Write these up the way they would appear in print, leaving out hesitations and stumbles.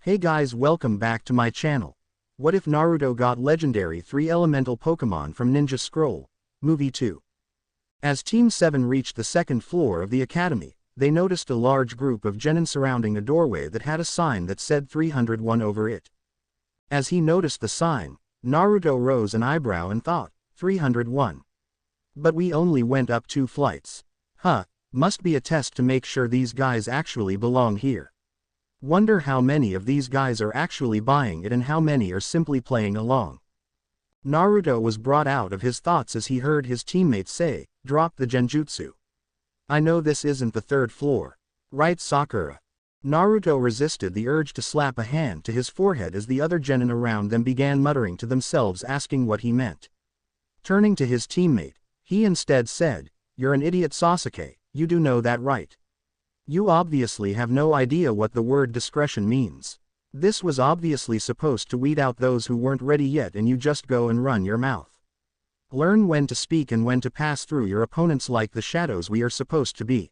Hey guys, welcome back to my channel. What if Naruto got legendary 3 elemental Pokemon from Ninja Scroll? Movie 2. As Team 7 reached the second floor of the academy, they noticed a large group of genin surrounding a doorway that had a sign that said 301 over it. As he noticed the sign, Naruto rose an eyebrow and thought, 301. But we only went up 2 flights. Must be a test to make sure these guys actually belong here. Wonder how many of these guys are actually buying it and how many are simply playing along. Naruto was brought out of his thoughts as he heard his teammates say, drop the genjutsu. I know this isn't the 3rd floor. Right, Sakura? Naruto resisted the urge to slap a hand to his forehead as the other genin around them began muttering to themselves, asking what he meant. Turning to his teammate, he instead said, you're an idiot, Sasuke, you do know that, right? You obviously have no idea what the word discretion means. This was obviously supposed to weed out those who weren't ready yet, and you just go and run your mouth. Learn when to speak and when to pass through your opponents like the shadows we are supposed to be.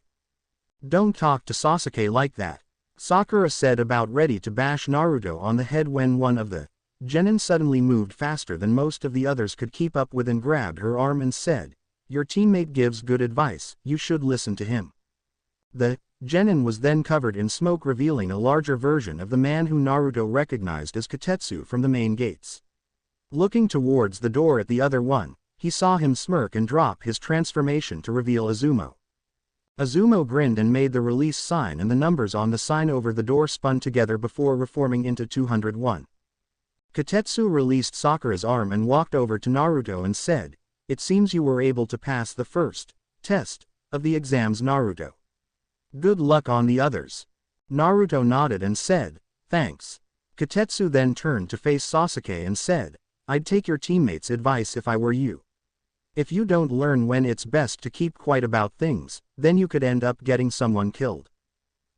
Don't talk to Sasuke like that, Sakura said, about ready to bash Naruto on the head when one of the genin suddenly moved faster than most of the others could keep up with and grabbed her arm and said, your teammate gives good advice, you should listen to him. The genin was then covered in smoke, revealing a larger version of the man who Naruto recognized as Katetsu from the main gates. Looking towards the door at the other one, he saw him smirk and drop his transformation to reveal Izumo. Izumo grinned and made the release sign, and the numbers on the sign over the door spun together before reforming into 201. Katetsu released Sakura's arm and walked over to Naruto and said, it seems you were able to pass the first test of the exams, Naruto. Good luck on the others. Naruto nodded and said, thanks. Katetsu then turned to face Sasuke and said, I'd take your teammates' advice if I were you. If you don't learn when it's best to keep quiet about things, then you could end up getting someone killed.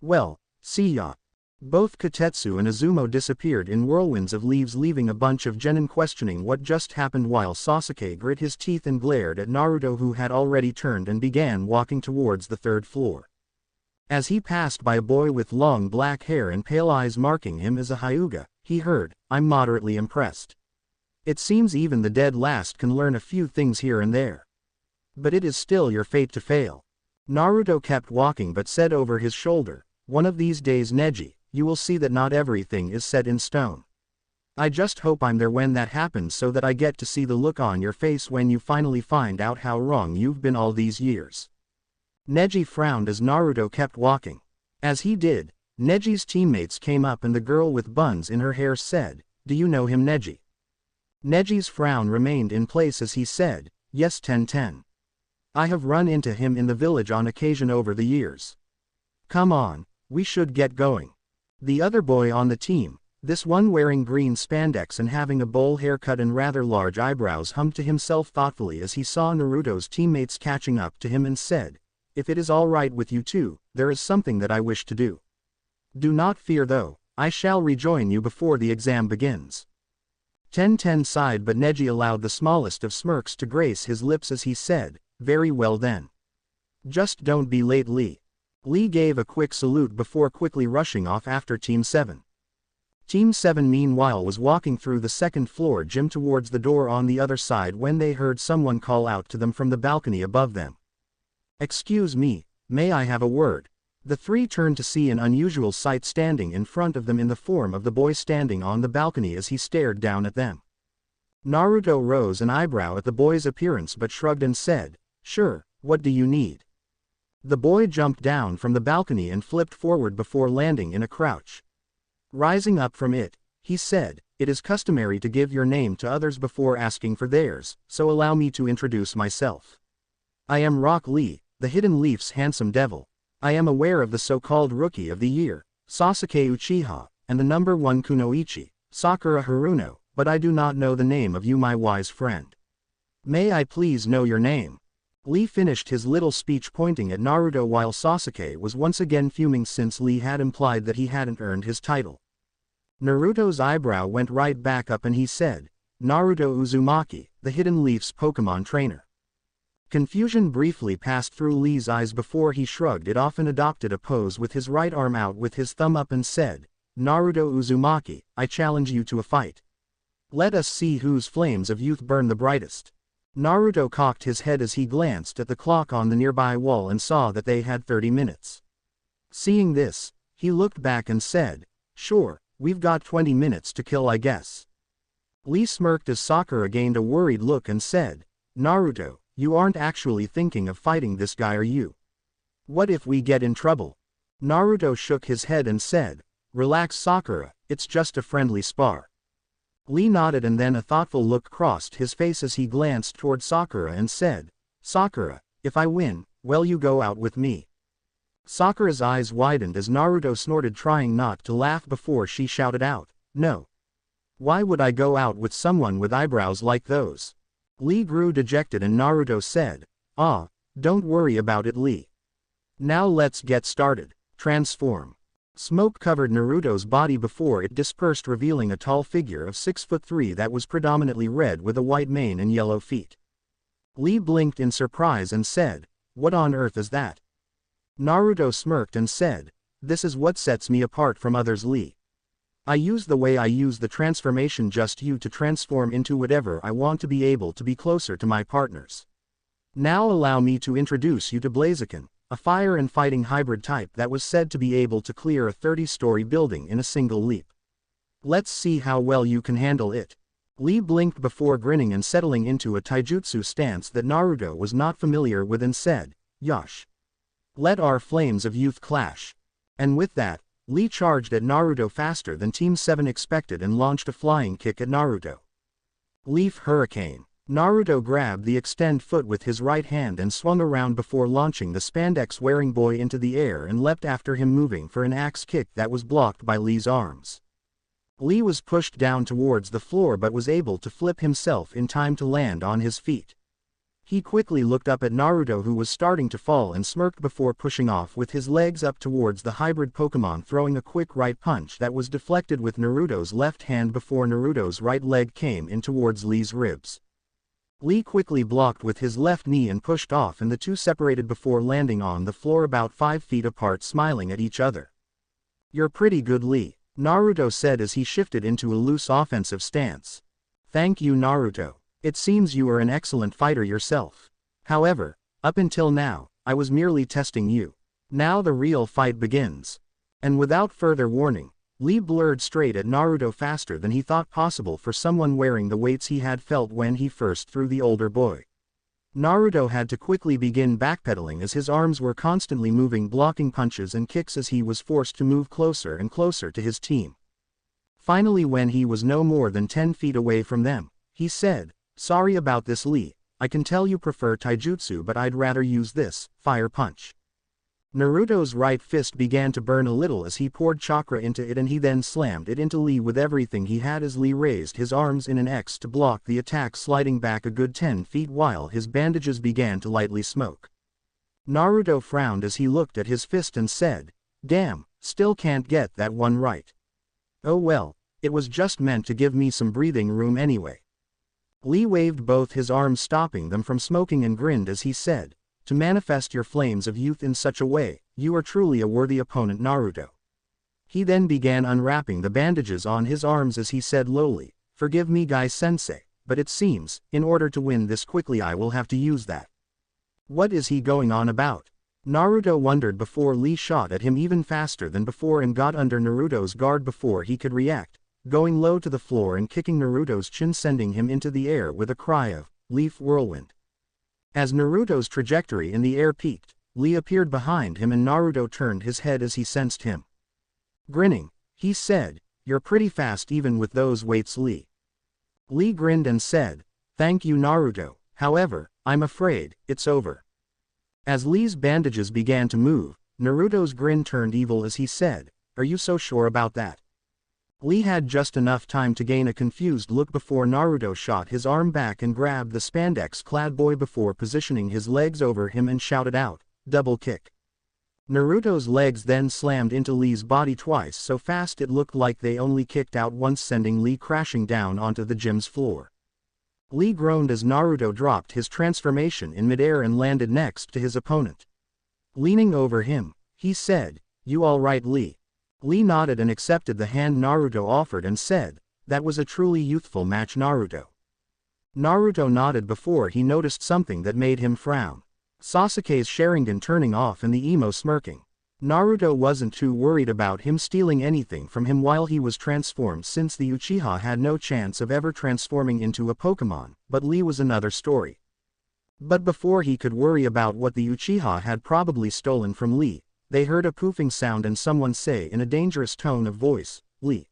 Well, see ya. Both Katetsu and Izumo disappeared in whirlwinds of leaves, leaving a bunch of genin questioning what just happened, while Sasuke grit his teeth and glared at Naruto, who had already turned and began walking towards the 3rd floor. As he passed by a boy with long black hair and pale eyes marking him as a Hyuga, he heard, I'm moderately impressed. It seems even the dead last can learn a few things here and there. But it is still your fate to fail. Naruto kept walking but said over his shoulder, one of these days, Neji, you will see that not everything is set in stone. I just hope I'm there when that happens, so that I get to see the look on your face when you finally find out how wrong you've been all these years. Neji frowned as Naruto kept walking. As he did, Neji's teammates came up and the girl with buns in her hair said, do you know him, Neji? Neji's frown remained in place as he said, yes, 10-10. I have run into him in the village on occasion over the years. Come on, we should get going. The other boy on the team, this one wearing green spandex and having a bowl haircut and rather large eyebrows, hummed to himself thoughtfully as he saw Naruto's teammates catching up to him and said, if it is all right with you two, there is something that I wish to do. Do not fear though, I shall rejoin you before the exam begins. 10-10 sighed, but Neji allowed the smallest of smirks to grace his lips as he said, very well then. Just don't be late, Lee. Lee gave a quick salute before quickly rushing off after Team 7. Team 7 meanwhile was walking through the 2nd floor gym towards the door on the other side when they heard someone call out to them from the balcony above them. Excuse me, may I have a word? The 3 turned to see an unusual sight standing in front of them in the form of the boy standing on the balcony as he stared down at them. Naruto rose an eyebrow at the boy's appearance but shrugged and said, sure, what do you need? The boy jumped down from the balcony and flipped forward before landing in a crouch. Rising up from it, he said, it is customary to give your name to others before asking for theirs, so allow me to introduce myself. I am Rock Lee, the Hidden Leaf's handsome devil. I am aware of the so-called Rookie of the Year, Sasuke Uchiha, and the number 1 Kunoichi, Sakura Haruno, but I do not know the name of you, my wise friend. May I please know your name? Lee finished his little speech pointing at Naruto while Sasuke was once again fuming since Lee had implied that he hadn't earned his title. Naruto's eyebrow went right back up and he said, Naruto Uzumaki, the Hidden Leaf's Pokemon trainer. Confusion briefly passed through Lee's eyes before he shrugged it off and adopted a pose with his right arm out with his thumb up and said, Naruto Uzumaki, I challenge you to a fight. Let us see whose flames of youth burn the brightest. Naruto cocked his head as he glanced at the clock on the nearby wall and saw that they had 30 minutes. Seeing this, he looked back and said, "Sure, we've got 20 minutes to kill I guess." Lee smirked as Sakura gained a worried look and said, "Naruto, you aren't actually thinking of fighting this guy, are you? What if we get in trouble?" Naruto shook his head and said, "Relax Sakura, it's just a friendly spar." Lee nodded and then a thoughtful look crossed his face as he glanced toward Sakura and said, "Sakura, if I win, well you go out with me." Sakura's eyes widened as Naruto snorted, trying not to laugh before she shouted out, "No. Why would I go out with someone with eyebrows like those?" Lee grew dejected and Naruto said, "Ah, don't worry about it Lee. Now let's get started. Transform." Smoke covered Naruto's body before it dispersed, revealing a tall figure of 6'3" that was predominantly red with a white mane and yellow feet. Lee blinked in surprise and said, "What on earth is that?" Naruto smirked and said, "This is what sets me apart from others Lee. I use the way I use the transformation just you to transform into whatever I want to be able to be closer to my partners. Now allow me to introduce you to Blaziken, a fire and fighting hybrid type that was said to be able to clear a 30-story building in a single leap. Let's see how well you can handle it." Lee blinked before grinning and settling into a taijutsu stance that Naruto was not familiar with and said, "Yosh. Let our flames of youth clash." And with that, Lee charged at Naruto faster than Team 7 expected and launched a flying kick at Naruto. Leaf Hurricane. Naruto grabbed the extend foot with his right hand and swung around before launching the spandex-wearing boy into the air and leapt after him, moving for an axe kick that was blocked by Lee's arms. Lee was pushed down towards the floor but was able to flip himself in time to land on his feet. He quickly looked up at Naruto, who was starting to fall, and smirked before pushing off with his legs up towards the hybrid Pokémon, throwing a quick right punch that was deflected with Naruto's left hand before Naruto's right leg came in towards Lee's ribs. Lee quickly blocked with his left knee and pushed off, and the two separated before landing on the floor about 5 feet apart, smiling at each other. "You're pretty good Lee," Naruto said as he shifted into a loose offensive stance. "Thank you Naruto. It seems you are an excellent fighter yourself. However, up until now, I was merely testing you. Now the real fight begins." And without further warning, Lee blurred straight at Naruto faster than he thought possible for someone wearing the weights he had felt when he first threw the older boy. Naruto had to quickly begin backpedaling as his arms were constantly moving, blocking punches and kicks as he was forced to move closer and closer to his team. Finally, when he was no more than 10 feet away from them, he said, "Sorry about this Lee, I can tell you prefer taijutsu, but I'd rather use this, fire punch." Naruto's right fist began to burn a little as he poured chakra into it, and he then slammed it into Lee with everything he had as Lee raised his arms in an X to block the attack, sliding back a good 10 feet while his bandages began to lightly smoke. Naruto frowned as he looked at his fist and said, "Damn, still can't get that one right. Oh well, it was just meant to give me some breathing room anyway." Lee waved both his arms, stopping them from smoking, and grinned as he said, "To manifest your flames of youth in such a way, you are truly a worthy opponent Naruto." He then began unwrapping the bandages on his arms as he said lowly, "Forgive me guys Sensei, but it seems, in order to win this quickly I will have to use that." What is he going on about? Naruto wondered before Lee shot at him even faster than before and got under Naruto's guard before he could react, going low to the floor and kicking Naruto's chin, sending him into the air with a cry of, "Leaf Whirlwind." As Naruto's trajectory in the air peaked, Lee appeared behind him and Naruto turned his head as he sensed him. Grinning, he said, "You're pretty fast even with those weights Lee." Lee grinned and said, "Thank you Naruto, however, I'm afraid, it's over." As Lee's bandages began to move, Naruto's grin turned evil as he said, "Are you so sure about that?" Lee had just enough time to gain a confused look before Naruto shot his arm back and grabbed the spandex-clad boy before positioning his legs over him and shouted out, "Double kick." Naruto's legs then slammed into Lee's body twice so fast it looked like they only kicked out once, sending Lee crashing down onto the gym's floor. Lee groaned as Naruto dropped his transformation in midair and landed next to his opponent. Leaning over him, he said, "You all right Lee?" Lee nodded and accepted the hand Naruto offered and said, "That was a truly youthful match, Naruto." Naruto nodded before he noticed something that made him frown. Sasuke's Sharingan turning off and the emo smirking. Naruto wasn't too worried about him stealing anything from him while he was transformed, since the Uchiha had no chance of ever transforming into a Pokémon, but Lee was another story. But before he could worry about what the Uchiha had probably stolen from Lee, they heard a poofing sound and someone say in a dangerous tone of voice, "Lee."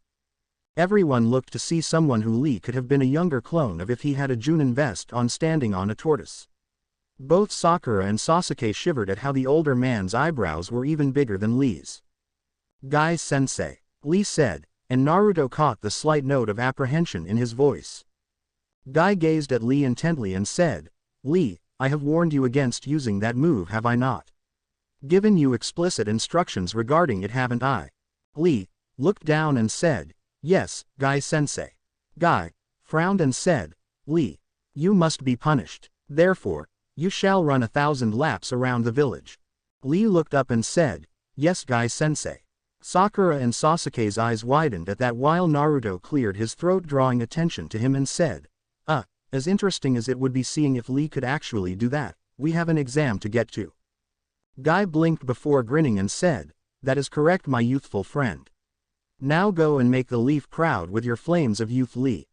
Everyone looked to see someone who Lee could have been a younger clone of if he had a Chunin vest on standing on a tortoise. Both Sakura and Sasuke shivered at how the older man's eyebrows were even bigger than Lee's. "Guy Sensei," Lee said, and Naruto caught the slight note of apprehension in his voice. Guy gazed at Lee intently and said, "Lee, I have warned you against using that move, have I not? Given you explicit instructions regarding it, haven't I?" Lee looked down and said, "Yes, Guy Sensei." Guy frowned and said, "Lee, you must be punished. Therefore, you shall run 1,000 laps around the village." Lee looked up and said, "Yes, Guy Sensei." Sakura and Sasuke's eyes widened at that while Naruto cleared his throat, drawing attention to him and said, as interesting as it would be seeing if Lee could actually do that, we have an exam to get to." Guy blinked before grinning and said, "That is correct, my youthful friend. Now go and make the Leaf proud with your flames of youth, Lee."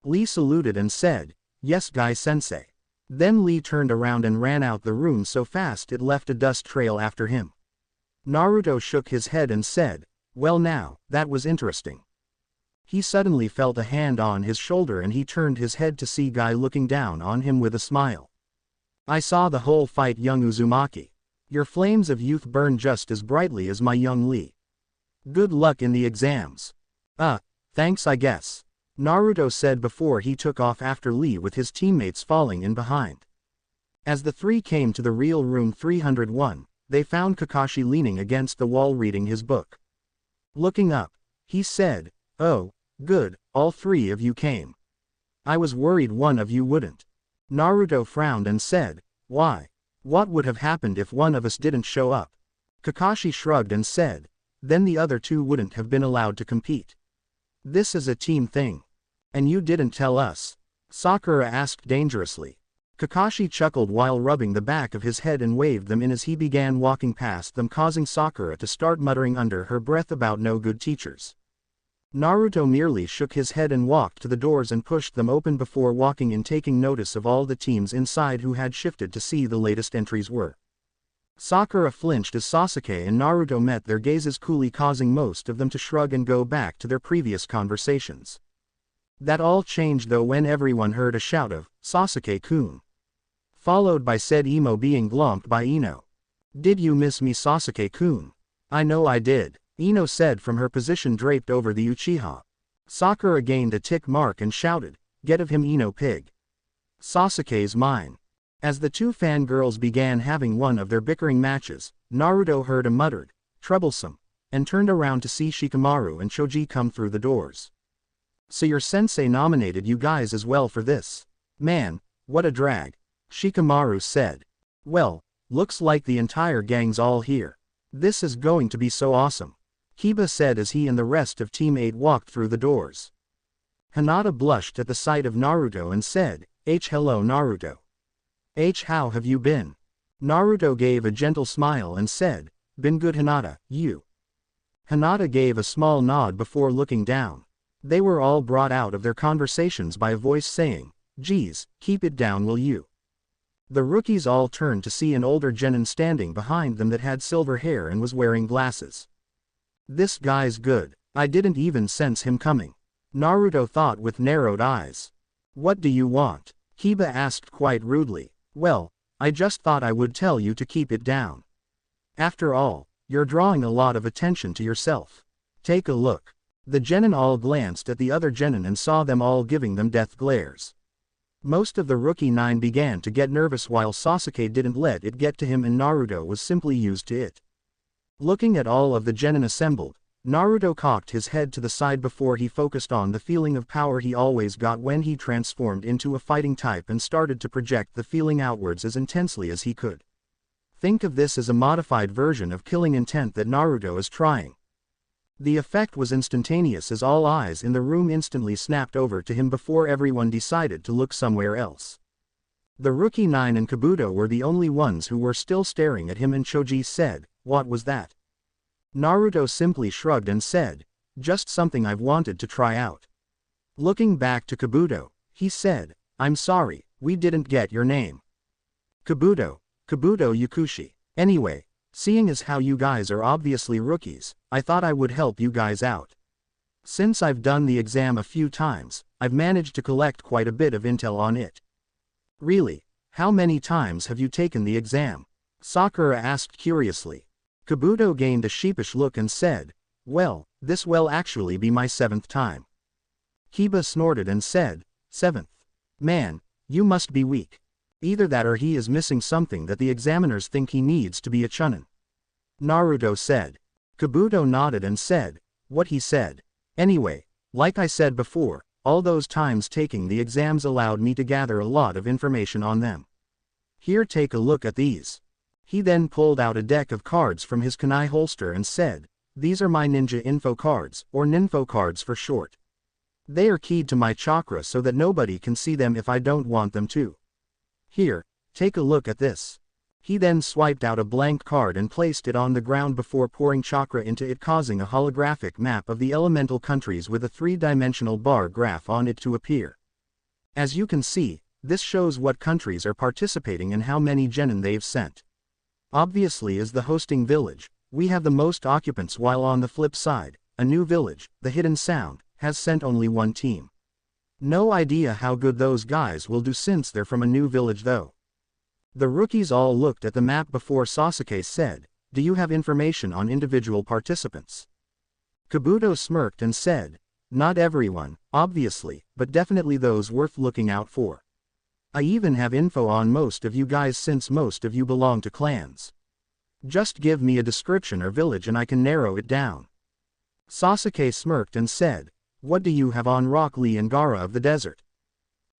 Lee saluted and said, "Yes, Guy Sensei." Then Lee turned around and ran out the room so fast it left a dust trail after him. Naruto shook his head and said, "Well now, that was interesting." He suddenly felt a hand on his shoulder and he turned his head to see Guy looking down on him with a smile. "I saw the whole fight, young Uzumaki. Your flames of youth burn just as brightly as my young Lee. Good luck in the exams." Thanks I guess," Naruto said before he took off after Lee with his teammates falling in behind. As the three came to the real room 301, they found Kakashi leaning against the wall reading his book. Looking up, he said, "Oh, good, all three of you came. I was worried one of you wouldn't." Naruto frowned and said, "Why? What would have happened if one of us didn't show up?" Kakashi shrugged and said, "Then the other two wouldn't have been allowed to compete. This is a team thing. And you didn't tell us?" Sakura asked dangerously. Kakashi chuckled while rubbing the back of his head and waved them in as he began walking past them, causing Sakura to start muttering under her breath about no good teachers. Naruto merely shook his head and walked to the doors and pushed them open before walking in, taking notice of all the teams inside who had shifted to see the latest entries were. Sakura flinched as Sasuke and Naruto met their gazes coolly, causing most of them to shrug and go back to their previous conversations. That all changed though when everyone heard a shout of, "Sasuke-kun!" Followed by said emo being glomped by Ino. "Did you miss me, Sasuke-kun?" "I know I did," Ino said from her position draped over the Uchiha. Sakura gained a tick mark and shouted, "Get of him, Ino pig. Sasuke's mine." As the two fangirls began having one of their bickering matches, Naruto heard a muttered, "Troublesome," and turned around to see Shikamaru and Choji come through the doors. "So your sensei nominated you guys as well for this? Man, what a drag," Shikamaru said. "Well, looks like the entire gang's all here. This is going to be so awesome," Kiba said as he and the rest of Team 8 walked through the doors. Hinata blushed at the sight of Naruto and said, Hello Naruto. How have you been?" Naruto gave a gentle smile and said, "Been good Hinata, you?" Hinata gave a small nod before looking down. They were all brought out of their conversations by a voice saying, "Geez, keep it down will you?" The rookies all turned to see an older genin standing behind them that had silver hair and was wearing glasses. "This guy's good. I didn't even sense him coming," Naruto thought with narrowed eyes. "What do you want?" Kiba asked quite rudely. "Well, I just thought I would tell you to keep it down. After all, you're drawing a lot of attention to yourself. Take a look." The genin all glanced at the other genin and saw them all giving them death glares. Most of the rookie 9 began to get nervous while Sasuke didn't let it get to him and Naruto was simply used to it. Looking at all of the genin assembled, Naruto cocked his head to the side before he focused on the feeling of power he always got when he transformed into a fighting type and started to project the feeling outwards as intensely as he could. Think of this as a modified version of killing intent that Naruto is trying. The effect was instantaneous as all eyes in the room instantly snapped over to him before everyone decided to look somewhere else. The Rookie 9 and Kabuto were the only ones who were still staring at him, and Choji said, "What was that?" Naruto simply shrugged and said, "Just something I've wanted to try out." Looking back to Kabuto, he said, "I'm sorry, we didn't get your name." Kabuto Yakushi. "Anyway, seeing as how you guys are obviously rookies, I thought I would help you guys out. Since I've done the exam a few times, I've managed to collect quite a bit of intel on it." "Really? How many times have you taken the exam?" Sakura asked curiously. Kabuto gained a sheepish look and said, "Well, this will actually be my 7th time." Kiba snorted and said, "7th? Man, you must be weak. Either that or he is missing something that the examiners think he needs to be a Chunin." Naruto said. Kabuto nodded and said, "What he said. Anyway, like I said before, all those times taking the exams allowed me to gather a lot of information on them. Here, take a look at these." He then pulled out a deck of cards from his kunai holster and said, "These are my ninja info cards, or ninfo cards for short. They are keyed to my chakra so that nobody can see them if I don't want them to. Here, take a look at this." He then swiped out a blank card and placed it on the ground before pouring chakra into it, causing a holographic map of the elemental countries with a 3-dimensional bar graph on it to appear. As you can see, this shows what countries are participating and how many genin they've sent. Obviously, as the hosting village, we have the most occupants, while on the flip side, a new village, the Hidden Sound, has sent only 1 team. No idea how good those guys will do since they're from a new village though. The rookies all looked at the map before Sasuke said, "Do you have information on individual participants?" Kabuto smirked and said, "Not everyone, obviously, but definitely those worth looking out for. I even have info on most of you guys since most of you belong to clans. Just give me a description or village and I can narrow it down." Sasuke smirked and said, "What do you have on Rock Lee and Gaara of the desert?"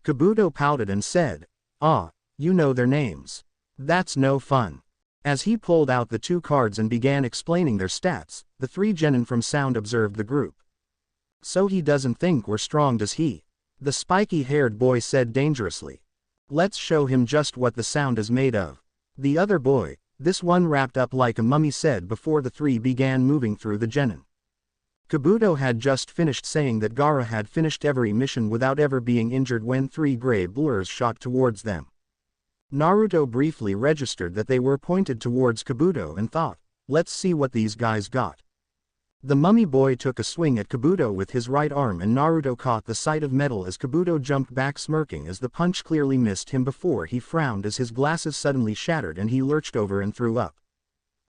Kabuto pouted and said, "Ah, you know their names. That's no fun." As he pulled out the 2 cards and began explaining their stats, the 3 genin from Sound observed the group. "So he doesn't think we're strong, does he?" the spiky-haired boy said dangerously. "Let's show him just what the Sound is made of." The other boy, this one wrapped up like a mummy, said before the 3 began moving through the genin. Kabuto had just finished saying that Gaara had finished every mission without ever being injured when 3 gray blurs shot towards them. Naruto briefly registered that they were pointed towards Kabuto and thought, "Let's see what these guys got." The mummy boy took a swing at Kabuto with his right arm and Naruto caught the sight of metal as Kabuto jumped back smirking as the punch clearly missed him before he frowned as his glasses suddenly shattered and he lurched over and threw up.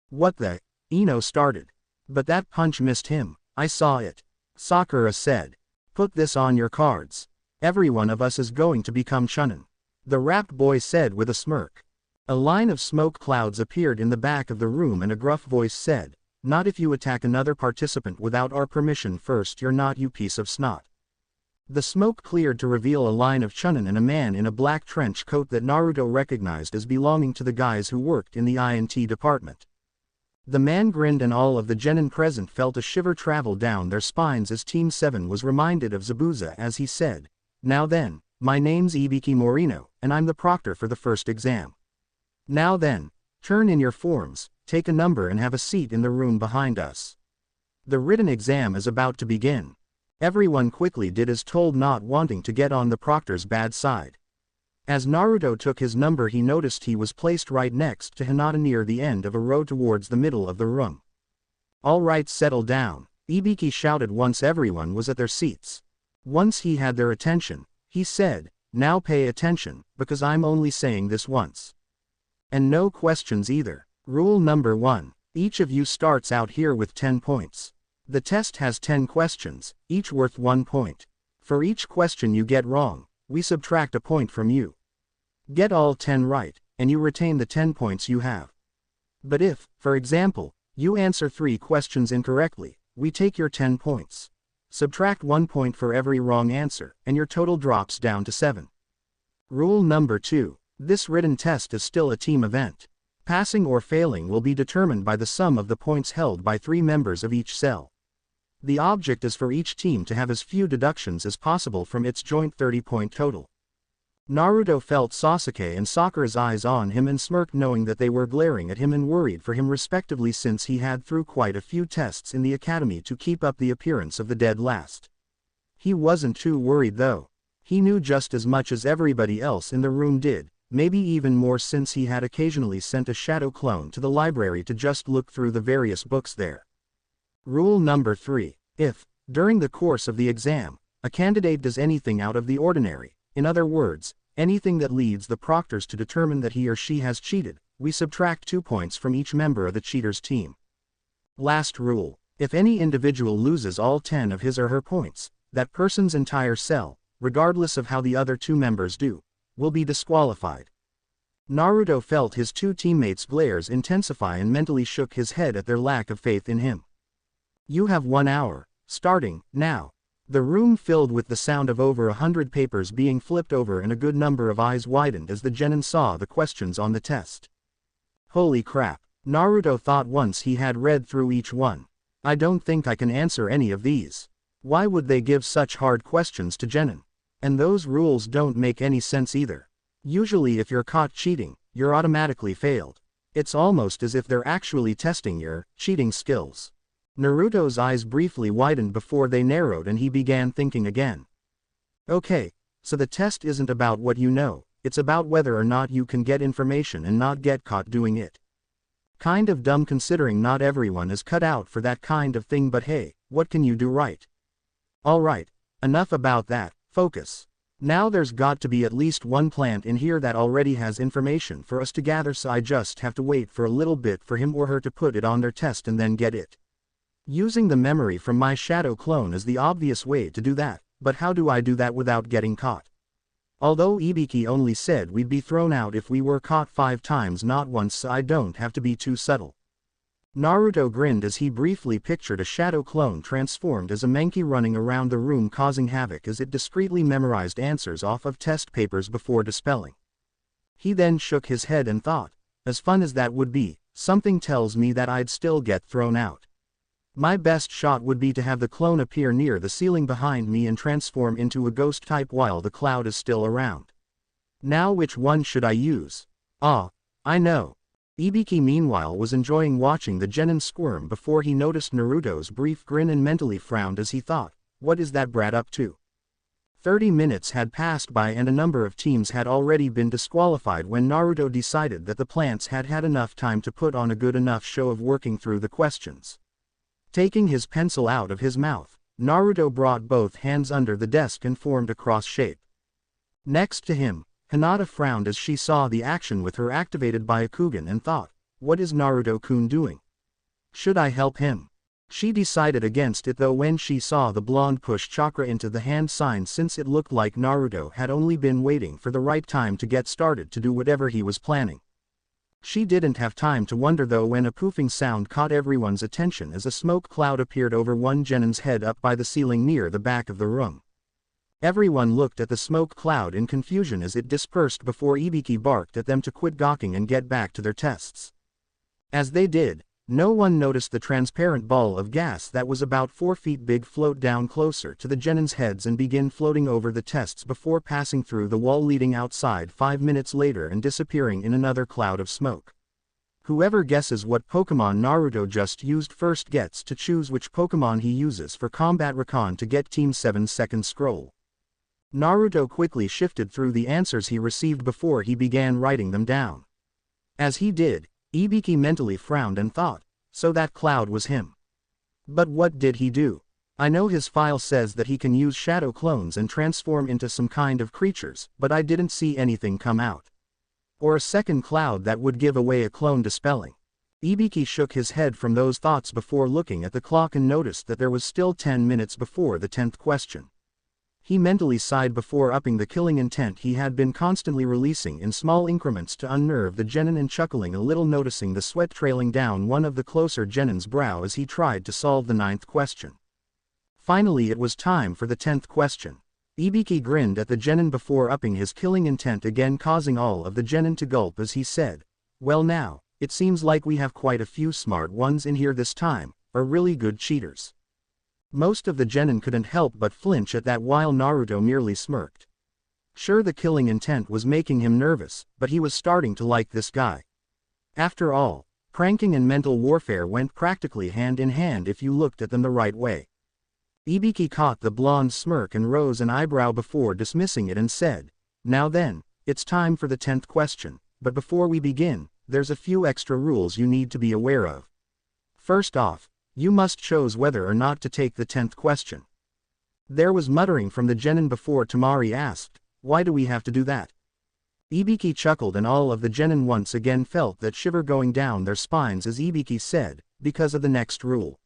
"What the?" Ino started. "But that punch missed him. I saw it." Sakura said. "Put this on your cards. Every one of us is going to become Chunin," the wrapped boy said with a smirk. A line of smoke clouds appeared in the back of the room and a gruff voice said, "Not if you attack another participant without our permission first, you're not, you piece of snot." The smoke cleared to reveal a line of Chunin and a man in a black trench coat that Naruto recognized as belonging to the guys who worked in the INT department. The man grinned and all of the genin present felt a shiver travel down their spines as Team 7 was reminded of Zabuza as he said, "Now then, my name's Ibiki Morino, and I'm the proctor for the first exam. Now then, turn in your forms, take a number and have a seat in the room behind us. The written exam is about to begin." Everyone quickly did as told, not wanting to get on the proctor's bad side. As Naruto took his number, he noticed he was placed right next to Hinata near the end of a row towards the middle of the room. "All right, settle down," Ibiki shouted once everyone was at their seats. Once he had their attention, he said, "Now pay attention, because I'm only saying this once. And no questions either. Rule number 1. Each of you starts out here with 10 points. The test has 10 questions, each worth 1 point. For each question you get wrong, we subtract a point from you. Get all 10 right, and you retain the 10 points you have. But if, for example, you answer 3 questions incorrectly, we take your 10 points. Subtract 1 point for every wrong answer, and your total drops down to 7. Rule number 2. This written test is still a team event. Passing or failing will be determined by the sum of the points held by 3 members of each cell. The object is for each team to have as few deductions as possible from its joint 30-point total. Naruto felt Sasuke and Sakura's eyes on him and smirked, knowing that they were glaring at him and worried for him respectively, since he had through quite a few tests in the academy to keep up the appearance of the dead last. He wasn't too worried though. He knew just as much as everybody else in the room did, maybe even more, since he had occasionally sent a shadow clone to the library to just look through the various books there. Rule number 3. If, during the course of the exam, a candidate does anything out of the ordinary, in other words, anything that leads the proctors to determine that he or she has cheated, we subtract 2 points from each member of the cheater's team. Last rule. If any individual loses all 10 of his or her points, that person's entire cell, regardless of how the other 2 members do, will be disqualified. Naruto felt his 2 teammates' glares intensify and mentally shook his head at their lack of faith in him. You have 1 hour, starting now. The room filled with the sound of over 100 papers being flipped over, and a good number of eyes widened as the genin saw the questions on the test. Holy crap, Naruto thought once he had read through each one. I don't think I can answer any of these. Why would they give such hard questions to genin? And those rules don't make any sense either. Usually if you're caught cheating, you're automatically failed. It's almost as if they're actually testing your cheating skills. Naruto's eyes briefly widened before they narrowed, and he began thinking again. Okay, so the test isn't about what you know, it's about whether or not you can get information and not get caught doing it. Kind of dumb considering not everyone is cut out for that kind of thing, but hey, what can you do, right? Alright, enough about that, focus. Now there's got to be at least one plant in here that already has information for us to gather, so I just have to wait for a little bit for him or her to put it on their test and then get it. Using the memory from my shadow clone is the obvious way to do that, but how do I do that without getting caught? Although Ibiki only said we'd be thrown out if we were caught 5 times, not once, so I don't have to be too subtle. Naruto grinned as he briefly pictured a shadow clone transformed as a monkey running around the room causing havoc as it discreetly memorized answers off of test papers before dispelling. He then shook his head and thought, as fun as that would be, something tells me that I'd still get thrown out. My best shot would be to have the clone appear near the ceiling behind me and transform into a ghost type while the cloud is still around. Now which one should I use? Ah, I know. Ibiki meanwhile was enjoying watching the genin squirm before he noticed Naruto's brief grin and mentally frowned as he thought, what is that brat up to? 30 minutes had passed by and a number of teams had already been disqualified when Naruto decided that the plants had had enough time to put on a good enough show of working through the questions. Taking his pencil out of his mouth, Naruto brought both hands under the desk and formed a cross shape. Next to him, Hinata frowned as she saw the action with her activated Byakugan and thought, what is Naruto-kun doing? Should I help him? She decided against it though when she saw the blonde push chakra into the hand sign, since it looked like Naruto had only been waiting for the right time to get started to do whatever he was planning. She didn't have time to wonder though when a poofing sound caught everyone's attention as a smoke cloud appeared over one genin's head up by the ceiling near the back of the room. Everyone looked at the smoke cloud in confusion as it dispersed before Ibiki barked at them to quit gawking and get back to their tests. As they did, no one noticed the transparent ball of gas that was about 4 feet big float down closer to the genin's heads and begin floating over the tests before passing through the wall leading outside 5 minutes later and disappearing in another cloud of smoke. Whoever guesses what Pokémon Naruto just used first gets to choose which Pokémon he uses for combat recon to get Team 7's second scroll. Naruto quickly shifted through the answers he received before he began writing them down. As he did, Ibiki mentally frowned and thought, so that cloud was him. But what did he do? I know his file says that he can use shadow clones and transform into some kind of creatures, but I didn't see anything come out. Or a second cloud that would give away a clone dispelling. Ibiki shook his head from those thoughts before looking at the clock and noticed that there was still 10 minutes before the 10th question. He mentally sighed before upping the killing intent he had been constantly releasing in small increments to unnerve the genin and chuckling a little, noticing the sweat trailing down one of the closer genin's brow as he tried to solve the 9th question. Finally it was time for the 10th question. Ibiki grinned at the genin before upping his killing intent again, causing all of the genin to gulp as he said, well now, it seems like we have quite a few smart ones in here this time, or really good cheaters. Most of the genin couldn't help but flinch at that while Naruto merely smirked. Sure, the killing intent was making him nervous, but he was starting to like this guy. After all, pranking and mental warfare went practically hand in hand if you looked at them the right way. Ibiki caught the blonde's smirk and rose an eyebrow before dismissing it and said, "Now then, it's time for the 10th question, but before we begin, there's a few extra rules you need to be aware of. First off, you must choose whether or not to take the 10th question." There was muttering from the genin before Tamari asked, "Why do we have to do that?" Ibiki chuckled and all of the genin once again felt that shiver going down their spines as Ibiki said, "Because of the next rule.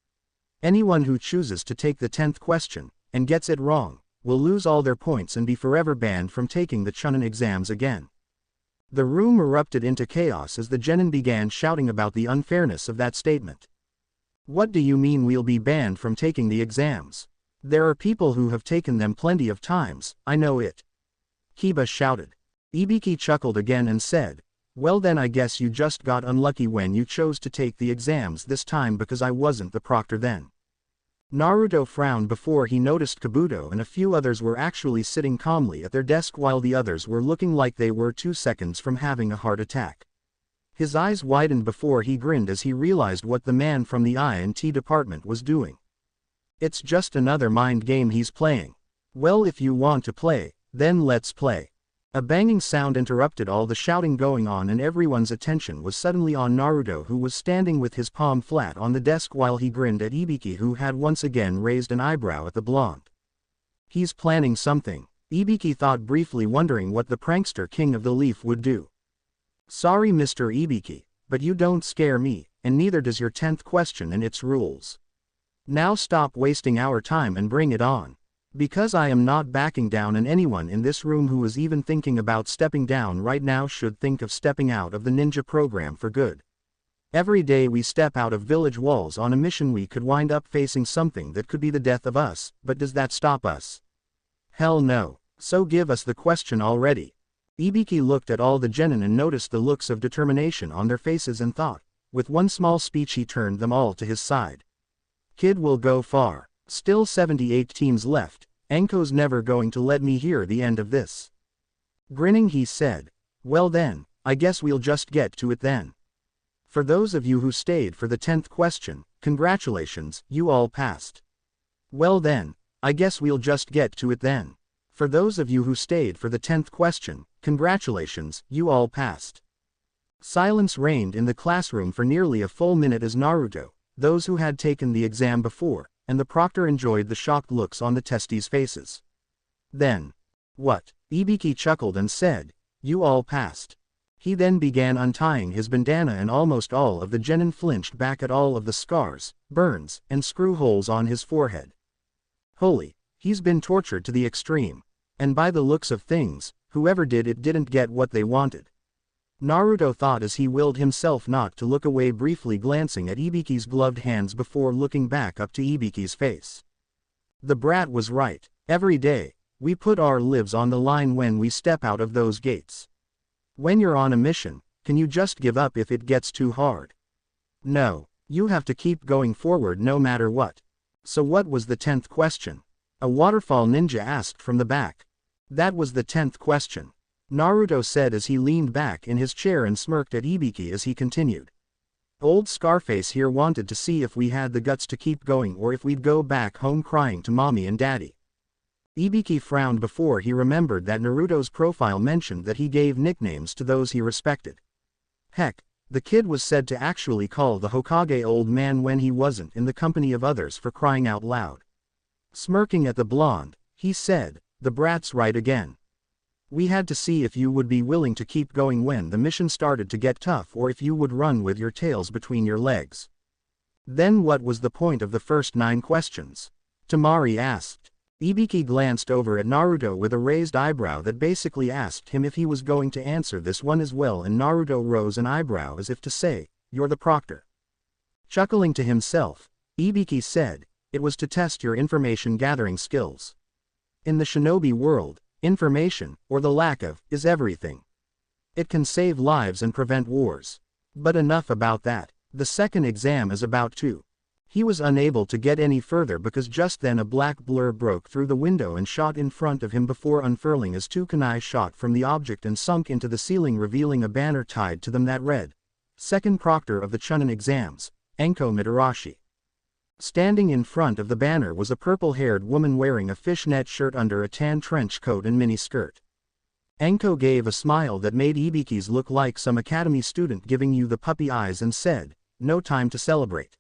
Anyone who chooses to take the 10th question, and gets it wrong, will lose all their points and be forever banned from taking the Chunin exams again." The room erupted into chaos as the genin began shouting about the unfairness of that statement. "What do you mean we'll be banned from taking the exams? There are people who have taken them plenty of times, I know it." Kiba shouted. Ibiki chuckled again and said, "Well then I guess you just got unlucky when you chose to take the exams this time because I wasn't the proctor then." Naruto frowned before he noticed Kabuto and a few others were actually sitting calmly at their desk while the others were looking like they were 2 seconds from having a heart attack. His eyes widened before he grinned as he realized what the man from the I&T department was doing. It's just another mind game he's playing. Well, if you want to play, then let's play. A banging sound interrupted all the shouting going on and everyone's attention was suddenly on Naruto, who was standing with his palm flat on the desk while he grinned at Ibiki, who had once again raised an eyebrow at the blonde. He's planning something, Ibiki thought briefly, wondering what the prankster king of the leaf would do. "Sorry Mr. Ibiki, but you don't scare me, and neither does your 10th question and its rules. Now stop wasting our time and bring it on. Because I am not backing down, and anyone in this room who is even thinking about stepping down right now should think of stepping out of the ninja program for good. Every day we step out of village walls on a mission we could wind up facing something that could be the death of us, but does that stop us? Hell no. So give us the question already." Ibiki looked at all the genin and noticed the looks of determination on their faces and thought, with one small speech he turned them all to his side. "Kid will go far. Still 78 teams left, Anko's never going to let me hear the end of this." Grinning he said, "Well then, I guess we'll just get to it then. For those of you who stayed for the 10th question, congratulations, you all passed. Well then, I guess we'll just get to it then. For those of you who stayed for the 10th question, congratulations, you all passed." Silence reigned in the classroom for nearly a full minute as Naruto, those who had taken the exam before, and the proctor enjoyed the shocked looks on the testies' faces. Then, "What?" Ibiki chuckled and said, "You all passed." He then began untying his bandana and almost all of the genin flinched back at all of the scars, burns, and screw holes on his forehead. Holy, he's been tortured to the extreme. And by the looks of things, whoever did it didn't get what they wanted. Naruto thought as he willed himself not to look away, briefly glancing at Ibiki's gloved hands before looking back up to Ibiki's face. The brat was right. Every day, we put our lives on the line when we step out of those gates. When you're on a mission, can you just give up if it gets too hard? No, you have to keep going forward no matter what. So what was the 10th question? A waterfall ninja asked from the back. That was the 10th question, Naruto said as he leaned back in his chair and smirked at Ibiki as he continued. Old Scarface here wanted to see if we had the guts to keep going or if we'd go back home crying to mommy and daddy. Ibiki frowned before he remembered that Naruto's profile mentioned that he gave nicknames to those he respected. Heck, the kid was said to actually call the Hokage old man when he wasn't in the company of others, for crying out loud. Smirking at the blonde, he said, "The brat's right again. We had to see if you would be willing to keep going when the mission started to get tough, or if you would run with your tails between your legs." Then what was the point of the first 9 questions? Tamari asked. Ibiki glanced over at Naruto with a raised eyebrow that basically asked him if he was going to answer this one as well, and Naruto rose an eyebrow as if to say, "You're the proctor." Chuckling to himself, Ibiki said, "It was to test your information gathering skills. In the shinobi world, information, or the lack of, is everything. It can save lives and prevent wars. But enough about that. The second exam is about to He was unable to get any further because just then a black blur broke through the window and shot in front of him before unfurling as two kunai shot from the object and sunk into the ceiling, revealing a banner tied to them that read, "Second Proctor of the Chunin Exams, Anko Mitarashi." Standing in front of the banner was a purple-haired woman wearing a fishnet shirt under a tan trench coat and mini-skirt. Anko gave a smile that made Ibiki's look like some academy student giving you the puppy eyes and said, "No time to celebrate.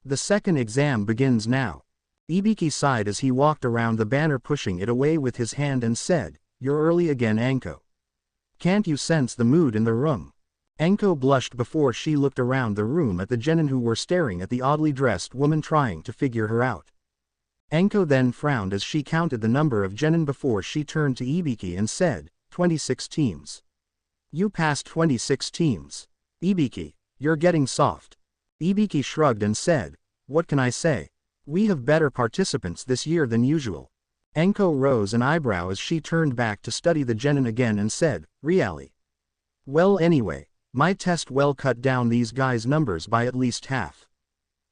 The second exam begins now." Ibiki sighed as he walked around the banner, pushing it away with his hand and said, "You're early again, Anko. Can't you sense the mood in the room?" Anko blushed before she looked around the room at the genin who were staring at the oddly dressed woman trying to figure her out. Anko then frowned as she counted the number of genin before she turned to Ibiki and said, 26 teams. You passed 26 teams. Ibiki, you're getting soft. Ibiki shrugged and said, "What can I say? We have better participants this year than usual." Anko rose an eyebrow as she turned back to study the genin again and said, "Really? Well, anyway, my test well cut down these guys' numbers by at least half.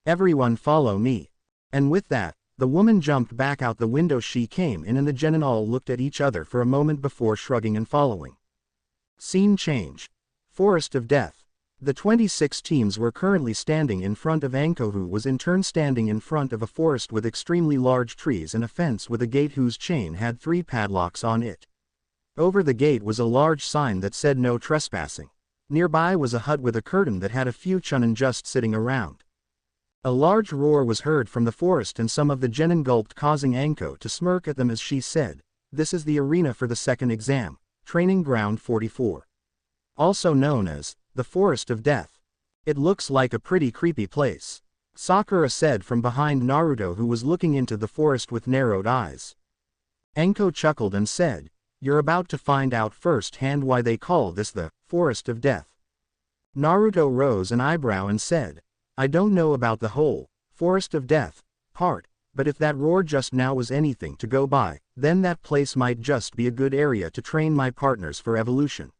Everyone follow me." And with that, the woman jumped back out the window she came in and the genin all looked at each other for a moment before shrugging and following. Scene change. Forest of Death. The 26 teams were currently standing in front of Anko, who was in turn standing in front of a forest with extremely large trees and a fence with a gate whose chain had 3 padlocks on it. Over the gate was a large sign that said "No trespassing." Nearby was a hut with a curtain that had a few chunin just sitting around. A large roar was heard from the forest and some of the genin gulped, causing Anko to smirk at them as she said, "This is the arena for the second exam, Training Ground 44. Also known as the Forest of Death. It looks like a pretty creepy place," Sakura said from behind Naruto, who was looking into the forest with narrowed eyes. Anko chuckled and said, "You're about to find out firsthand why they call this the Forest of Death." Naruto rose an eyebrow and said, "I don't know about the whole Forest of Death part, but if that roar just now was anything to go by, then that place might just be a good area to train my partners for evolution.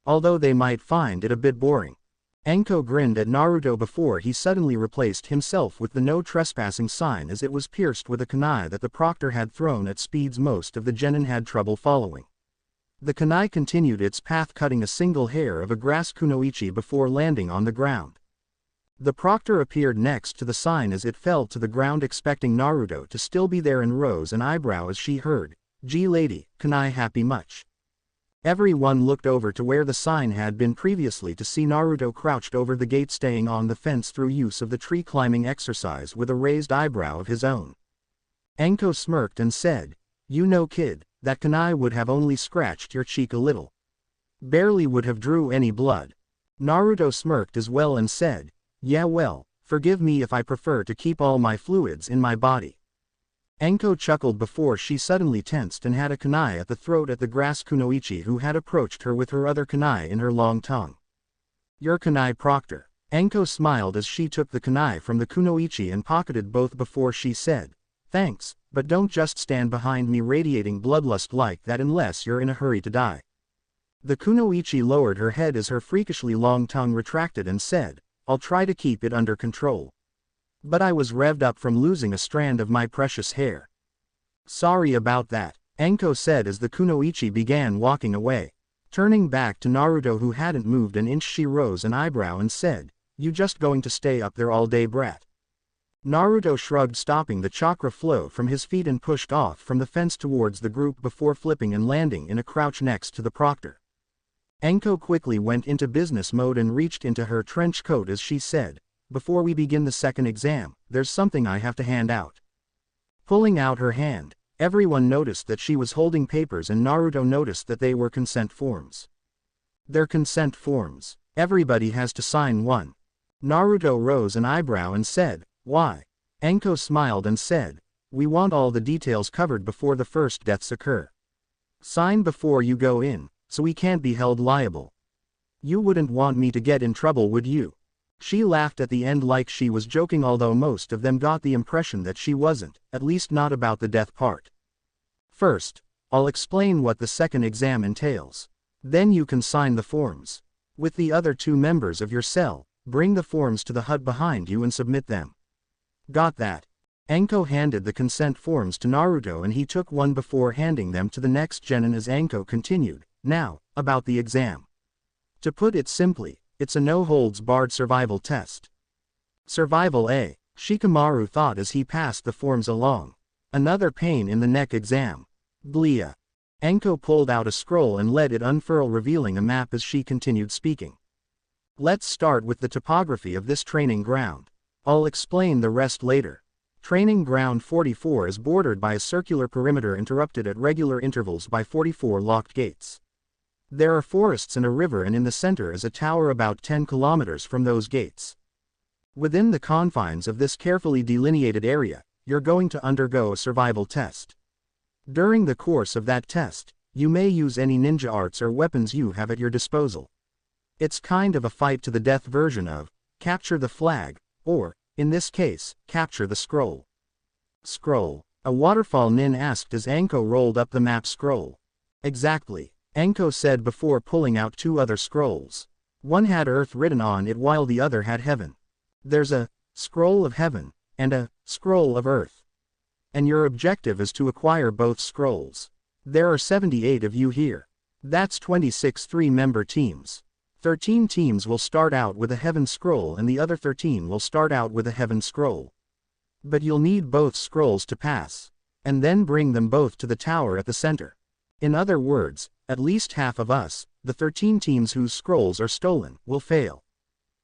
Although they might find it a bit boring." Anko grinned at Naruto before he suddenly replaced himself with the "No Trespassing" sign as it was pierced with a kunai that the proctor had thrown at speeds most of the genin had trouble following. The kunai continued its path, cutting a single hair of a grass kunoichi before landing on the ground. The proctor appeared next to the sign as it fell to the ground, expecting Naruto to still be there, and rose an eyebrow as she heard, "Gee lady, kunai happy much?" Everyone looked over to where the sign had been previously to see Naruto crouched over the gate, staying on the fence through use of the tree climbing exercise with a raised eyebrow of his own. Anko smirked and said, "You know, kid, that kunai would have only scratched your cheek a little. Barely would have drew any blood." Naruto smirked as well and said, "Yeah, well, forgive me if I prefer to keep all my fluids in my body." Anko chuckled before she suddenly tensed and had a kunai at the throat at the grass kunoichi who had approached her with her other kunai in her long tongue. "Your kunai, proctor." Anko smiled as she took the kunai from the kunoichi and pocketed both before she said, "Thanks, but don't just stand behind me radiating bloodlust like that unless you're in a hurry to die." The kunoichi lowered her head as her freakishly long tongue retracted and said, "I'll try to keep it under control. But I was revved up from losing a strand of my precious hair." "Sorry about that," Anko said as the kunoichi began walking away. Turning back to Naruto, who hadn't moved an inch, she rose an eyebrow and said, "You just going to stay up there all day, brat?" Naruto shrugged, stopping the chakra flow from his feet, and pushed off from the fence towards the group before flipping and landing in a crouch next to the proctor. Anko quickly went into business mode and reached into her trench coat as she said, "Before we begin the second exam, there's something I have to hand out." Pulling out her hand, everyone noticed that she was holding papers, and Naruto noticed that they were consent forms. "They're consent forms. Everybody has to sign one." Naruto rose an eyebrow and said, "Why?" Anko smiled and said, "We want all the details covered before the first deaths occur. Sign before you go in, so we can't be held liable. You wouldn't want me to get in trouble, would you?" She laughed at the end like she was joking, although most of them got the impression that she wasn't, at least not about the death part. "First, I'll explain what the second exam entails. Then you can sign the forms. With the other 2 members of your cell, bring the forms to the hut behind you and submit them. Got that. Anko handed the consent forms to Naruto and he took one before handing them to the next genin as Anko continued, now, about the exam. To put it simply, it's a no-holds-barred survival test. Survival A, Shikamaru thought as he passed the forms along. Another pain in the neck exam. Blia. Anko pulled out a scroll and let it unfurl revealing a map as she continued speaking. Let's start with the topography of this training ground. I'll explain the rest later. Training Ground 44 is bordered by a circular perimeter interrupted at regular intervals by 44 locked gates. There are forests and a river and in the center is a tower about 10 kilometers from those gates. Within the confines of this carefully delineated area, you're going to undergo a survival test. During the course of that test, you may use any ninja arts or weapons you have at your disposal. It's kind of a fight to the death version of, capture the flag, or, in this case, capture the scroll. Scroll. A waterfall nin asked as Anko rolled up the map scroll. Exactly, Anko said before pulling out two other scrolls. One had earth written on it while the other had heaven. There's a scroll of heaven, and a scroll of earth. And your objective is to acquire both scrolls. There are 78 of you here. That's 26 3-member teams. 13 teams will start out with a heaven scroll and the other 13 will start out with a heaven scroll. But you'll need both scrolls to pass. And then bring them both to the tower at the center. In other words, at least half of us, the 13 teams whose scrolls are stolen, will fail.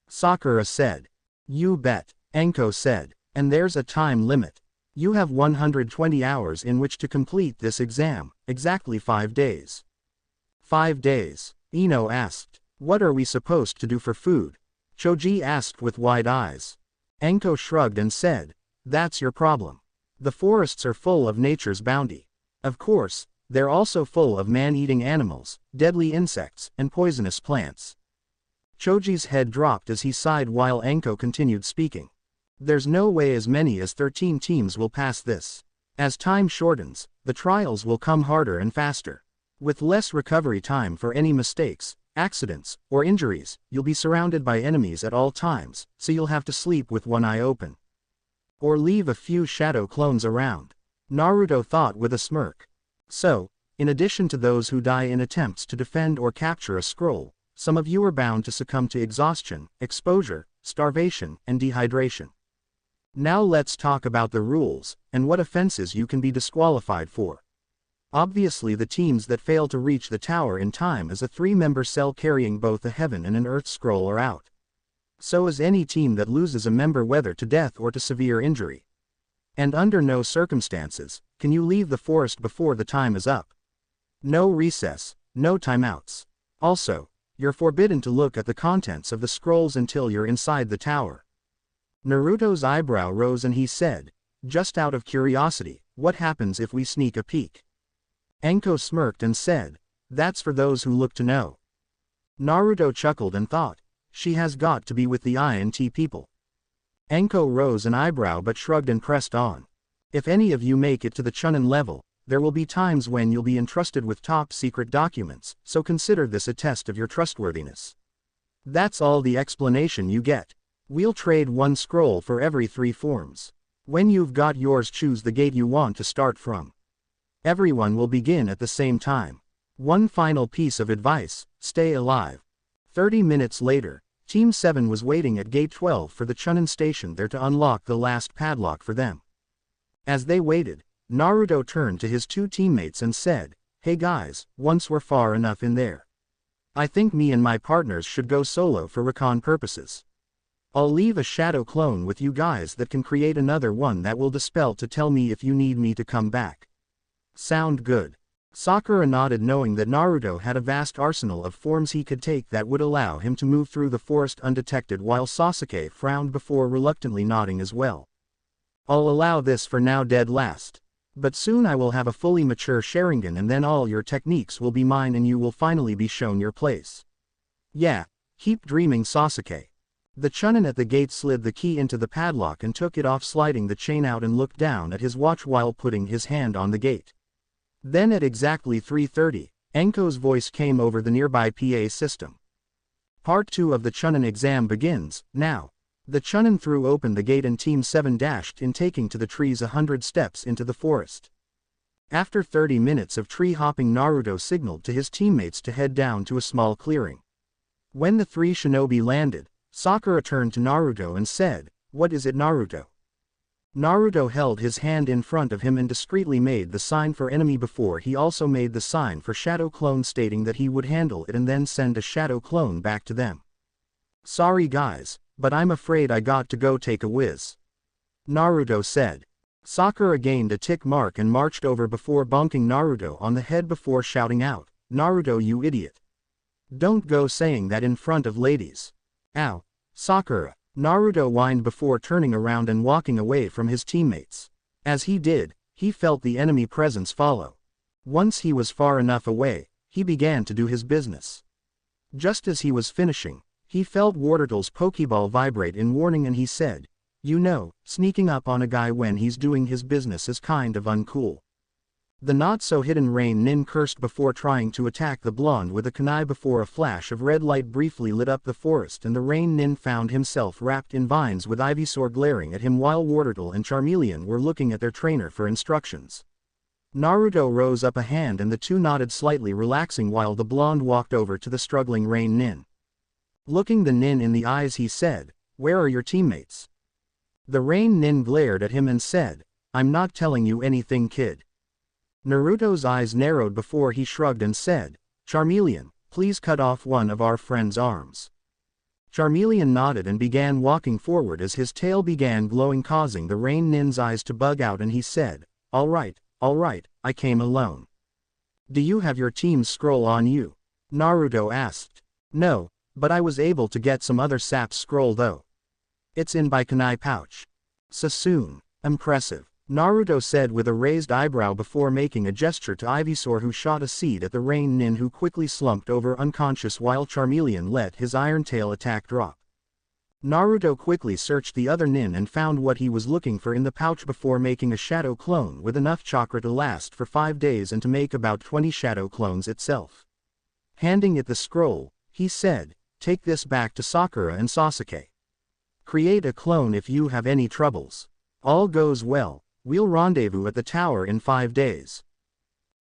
Sakura said. You bet, Anko said. And there's a time limit. You have 120 hours in which to complete this exam, exactly 5 days. 5 days, Ino asked. What are we supposed to do for food? Choji asked with wide eyes. Anko shrugged and said, that's your problem. The forests are full of nature's bounty. Of course, they're also full of man-eating animals, deadly insects, and poisonous plants. Choji's head dropped as he sighed while Anko continued speaking. There's no way as many as 13 teams will pass this. As time shortens, the trials will come harder and faster. With less recovery time for any mistakes, accidents, or injuries, you'll be surrounded by enemies at all times, so you'll have to sleep with one eye open. Or leave a few shadow clones around. Naruto thought with a smirk. So, in addition to those who die in attempts to defend or capture a scroll, some of you are bound to succumb to exhaustion, exposure, starvation, and dehydration. Now let's talk about the rules, and what offenses you can be disqualified for. Obviously the teams that fail to reach the tower in time as a 3-member cell carrying both a heaven and an earth scroll are out. So is any team that loses a member whether to death or to severe injury. And under no circumstances, can you leave the forest before the time is up. No recess, no timeouts. Also, you're forbidden to look at the contents of the scrolls until you're inside the tower. Naruto's eyebrow rose and he said, just out of curiosity, what happens if we sneak a peek? Anko smirked and said, that's for those who look to know. Naruto chuckled and thought, she has got to be with the INT people. Anko rose an eyebrow but shrugged and pressed on. If any of you make it to the Chunin level, there will be times when you'll be entrusted with top secret documents, so consider this a test of your trustworthiness. That's all the explanation you get. We'll trade one scroll for every 3 forms. When you've got yours, choose the gate you want to start from. Everyone will begin at the same time. One final piece of advice, stay alive. 30 minutes later, Team 7 was waiting at Gate 12 for the Chunin station there to unlock the last padlock for them. As they waited, Naruto turned to his 2 teammates and said, hey guys, once we're far enough in there, I think me and my partners should go solo for recon purposes. I'll leave a shadow clone with you guys that can create another one that will dispel to tell me if you need me to come back. Sound good? Sakura nodded, knowing that Naruto had a vast arsenal of forms he could take that would allow him to move through the forest undetected, while Sasuke frowned before reluctantly nodding as well. I'll allow this for now, dead last. But soon I will have a fully mature Sharingan and then all your techniques will be mine and you will finally be shown your place. Yeah, keep dreaming, Sasuke. The Chunin at the gate slid the key into the padlock and took it off, sliding the chain out, and looked down at his watch while putting his hand on the gate. Then at exactly 3:30, Anko's voice came over the nearby PA system. Part 2 of the Chunin exam begins, now. The Chunin threw open the gate and Team 7 dashed in, taking to the trees 100 steps into the forest. After 30 minutes of tree hopping, Naruto signaled to his teammates to head down to a small clearing. When the three shinobi landed, Sakura turned to Naruto and said, "What is it, Naruto?" Naruto held his hand in front of him and discreetly made the sign for enemy before he also made the sign for shadow clone, stating that he would handle it and then send a shadow clone back to them. "Sorry guys, but I'm afraid I got to go take a whiz," Naruto said. Sakura gained a tick mark and marched over before bonking Naruto on the head before shouting out, "Naruto, you idiot. Don't go saying that in front of ladies." "Ow, Sakura," Naruto whined before turning around and walking away from his teammates. As he did, he felt the enemy presence follow. Once he was far enough away, he began to do his business. Just as he was finishing, he felt Wartortle's Pokeball vibrate in warning and he said, "You know, sneaking up on a guy when he's doing his business is kind of uncool." The not-so-hidden Rain Nin cursed before trying to attack the blonde with a kunai before a flash of red light briefly lit up the forest and the Rain Nin found himself wrapped in vines with Ivysaur glaring at him while Wartortle and Charmeleon were looking at their trainer for instructions. Naruto rose up a hand and the two nodded slightly, relaxing while the blonde walked over to the struggling Rain Nin. Looking the Nin in the eyes he said, "Where are your teammates?" The Rain Nin glared at him and said, "I'm not telling you anything, kid." Naruto's eyes narrowed before he shrugged and said, "Charmeleon, please cut off one of our friend's arms." Charmeleon nodded and began walking forward as his tail began glowing, causing the Rain Nin's eyes to bug out, and he said, all right, I came alone." "Do you have your team's scroll on you?" Naruto asked. "No, but I was able to get some other sap's scroll though. It's in my kunai pouch." "Sassoon, impressive," Naruto said with a raised eyebrow before making a gesture to Ivysaur, who shot a seed at the Rain Nin, who quickly slumped over unconscious while Charmeleon let his Iron Tail attack drop. Naruto quickly searched the other Nin and found what he was looking for in the pouch before making a shadow clone with enough chakra to last for 5 days and to make about 20 shadow clones itself. Handing it the scroll, he said, "Take this back to Sakura and Sasuke. Create a clone if you have any troubles. All goes well, we'll rendezvous at the tower in 5 days."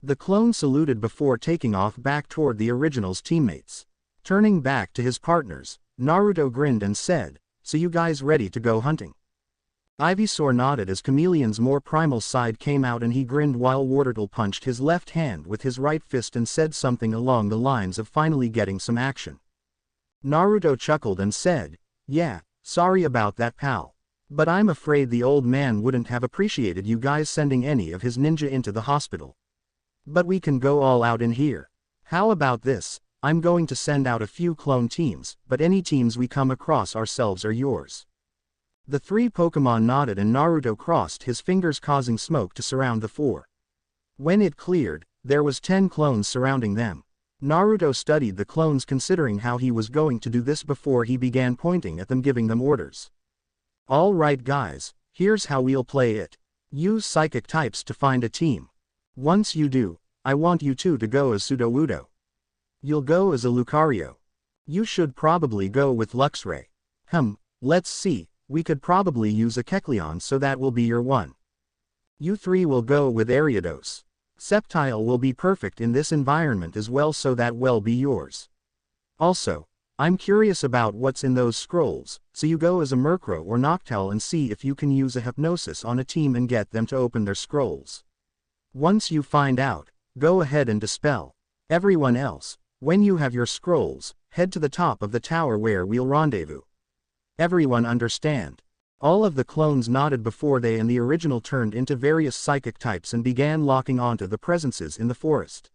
The clone saluted before taking off back toward the original's teammates. Turning back to his partners, Naruto grinned and said, "So you guys ready to go hunting?" Ivysaur nodded as Chameleon's more primal side came out, and he grinned while Wartortle punched his left hand with his right fist and said something along the lines of finally getting some action. Naruto chuckled and said, "Yeah, sorry about that, pal. But I'm afraid the old man wouldn't have appreciated you guys sending any of his ninja into the hospital. But we can go all out in here. How about this? I'm going to send out a few clone teams, but any teams we come across ourselves are yours." The 3 Pokemon nodded and Naruto crossed his fingers, causing smoke to surround the 4. When it cleared, there was 10 clones surrounding them. Naruto studied the clones, considering how he was going to do this before he began pointing at them, giving them orders. "All right guys, here's how we'll play it. Use psychic types to find a team. Once you do, I want you two to go as Sudowoodo. You'll go as a Lucario. You should probably go with Luxray. Let's see, we could probably use a Kecleon, so that will be your one. You 3 will go with Ariados. Septile will be perfect in this environment as well, so that will be yours. Also, I'm curious about what's in those scrolls, so you go as a Murkrow or Noctowl and see if you can use a Hypnosis on a team and get them to open their scrolls. Once you find out, go ahead and dispel. Everyone else, when you have your scrolls, head to the top of the tower where we'll rendezvous. Everyone understand?" All of the clones nodded before they and the original turned into various psychic types and began locking onto the presences in the forest.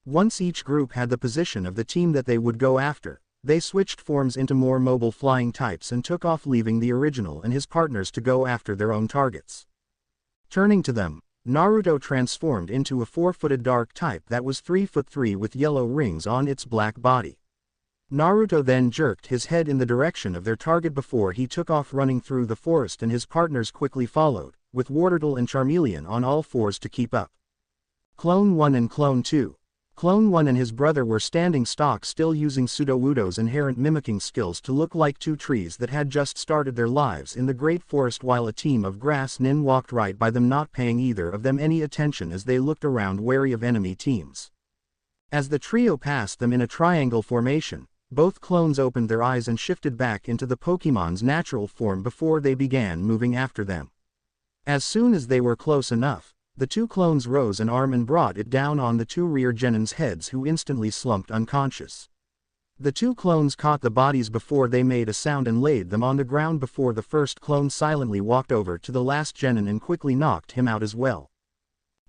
Once each group had the position of the team that they would go after, they switched forms into more mobile flying types and took off, leaving the original and his partners to go after their own targets. Turning to them, Naruto transformed into a 4-footed dark type that was 3'3" with yellow rings on its black body. Naruto then jerked his head in the direction of their target before he took off running through the forest, and his partners quickly followed, with Wartortle and Charmeleon on all fours to keep up. Clone 1 and Clone 2. Clone 1 and his brother were standing stock still using Sudowoodo's inherent mimicking skills to look like two trees that had just started their lives in the great forest while a team of grass nin walked right by them, not paying either of them any attention as they looked around wary of enemy teams. As the trio passed them in a triangle formation, both clones opened their eyes and shifted back into the Pokémon's natural form before they began moving after them. As soon as they were close enough, the two clones rose an arm and brought it down on the two rear Genin's heads, who instantly slumped unconscious. The two clones caught the bodies before they made a sound and laid them on the ground before the first clone silently walked over to the last Genin and quickly knocked him out as well.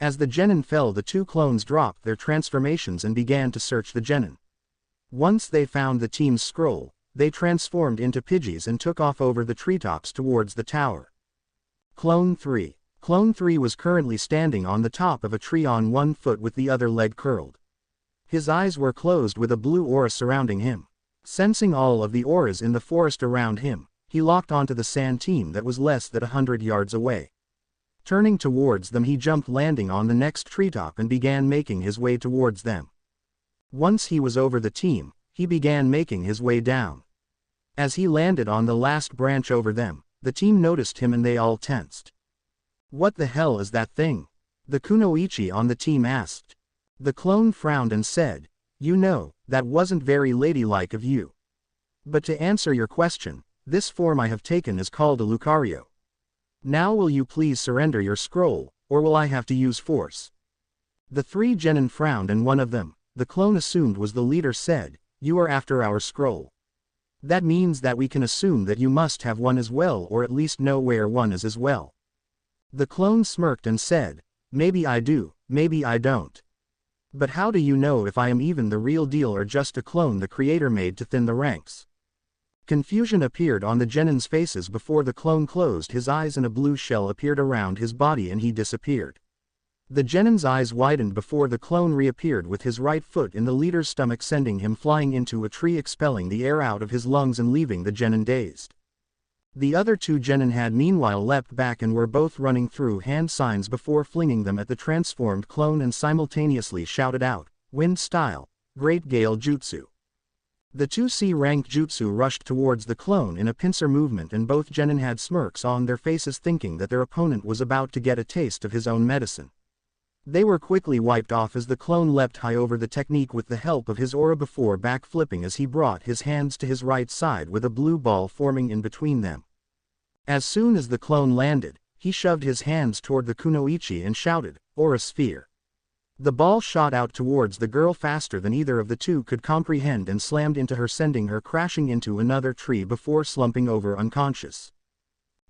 As the Genin fell, the two clones dropped their transformations and began to search the Genin. Once they found the team's scroll, they transformed into Pidgeys and took off over the treetops towards the tower. Clone 3. Clone 3 was currently standing on the top of a tree on one foot with the other leg curled. His eyes were closed with a blue aura surrounding him. Sensing all of the auras in the forest around him, he locked onto the sand team that was less than 100 yards away. Turning towards them, he jumped, landing on the next treetop, and began making his way towards them. Once he was over the team, he began making his way down. As he landed on the last branch over them, the team noticed him and they all tensed. "What the hell is that thing?" the kunoichi on the team asked. The clone frowned and said, "You know, that wasn't very ladylike of you. But to answer your question, this form I have taken is called a Lucario. Now will you please surrender your scroll, or will I have to use force?" The three Genin frowned and one of them, the clone assumed was the leader, said, "You are after our scroll. That means that we can assume that you must have one as well, or at least know where one is as well." The clone smirked and said, "Maybe I do, maybe I don't. But how do you know if I am even the real deal or just a clone the creator made to thin the ranks?" Confusion appeared on the Genin's faces before the clone closed his eyes and a blue shell appeared around his body and he disappeared. The Genin's eyes widened before the clone reappeared with his right foot in the leader's stomach, sending him flying into a tree, expelling the air out of his lungs and leaving the Genin dazed. The other two Genin had meanwhile leapt back and were both running through hand signs before flinging them at the transformed clone and simultaneously shouted out, "Wind style, Great Gale Jutsu." The two C-rank jutsu rushed towards the clone in a pincer movement, and both Genin had smirks on their faces, thinking that their opponent was about to get a taste of his own medicine. They were quickly wiped off as the clone leapt high over the technique with the help of his aura before backflipping as he brought his hands to his right side with a blue ball forming in between them. As soon as the clone landed, he shoved his hands toward the kunoichi and shouted, "Aura Sphere." The ball shot out towards the girl faster than either of the two could comprehend and slammed into her, sending her crashing into another tree before slumping over unconscious.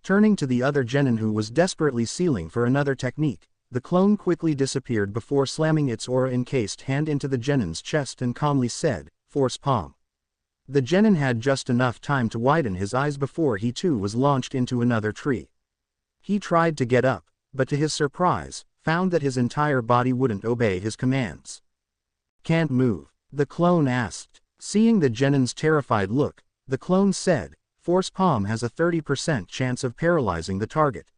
Turning to the other Genin, who was desperately sealing for another technique, the clone quickly disappeared before slamming its aura-encased hand into the Genin's chest and calmly said, "Force palm." The Genin had just enough time to widen his eyes before he too was launched into another tree. He tried to get up, but to his surprise, found that his entire body wouldn't obey his commands. "Can't move?" the clone asked. Seeing the Genin's terrified look, the clone said, "Force palm has a 30% chance of paralyzing the target.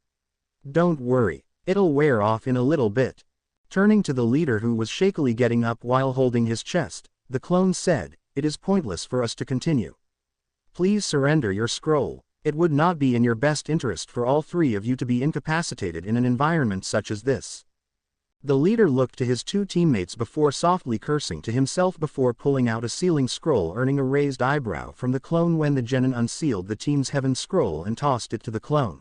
Don't worry. It'll wear off in a little bit." Turning to the leader, who was shakily getting up while holding his chest, the clone said, "It is pointless for us to continue. Please surrender your scroll. It would not be in your best interest for all three of you to be incapacitated in an environment such as this." The leader looked to his two teammates before softly cursing to himself before pulling out a sealing scroll, earning a raised eyebrow from the clone when the Genin unsealed the team's heaven scroll and tossed it to the clone.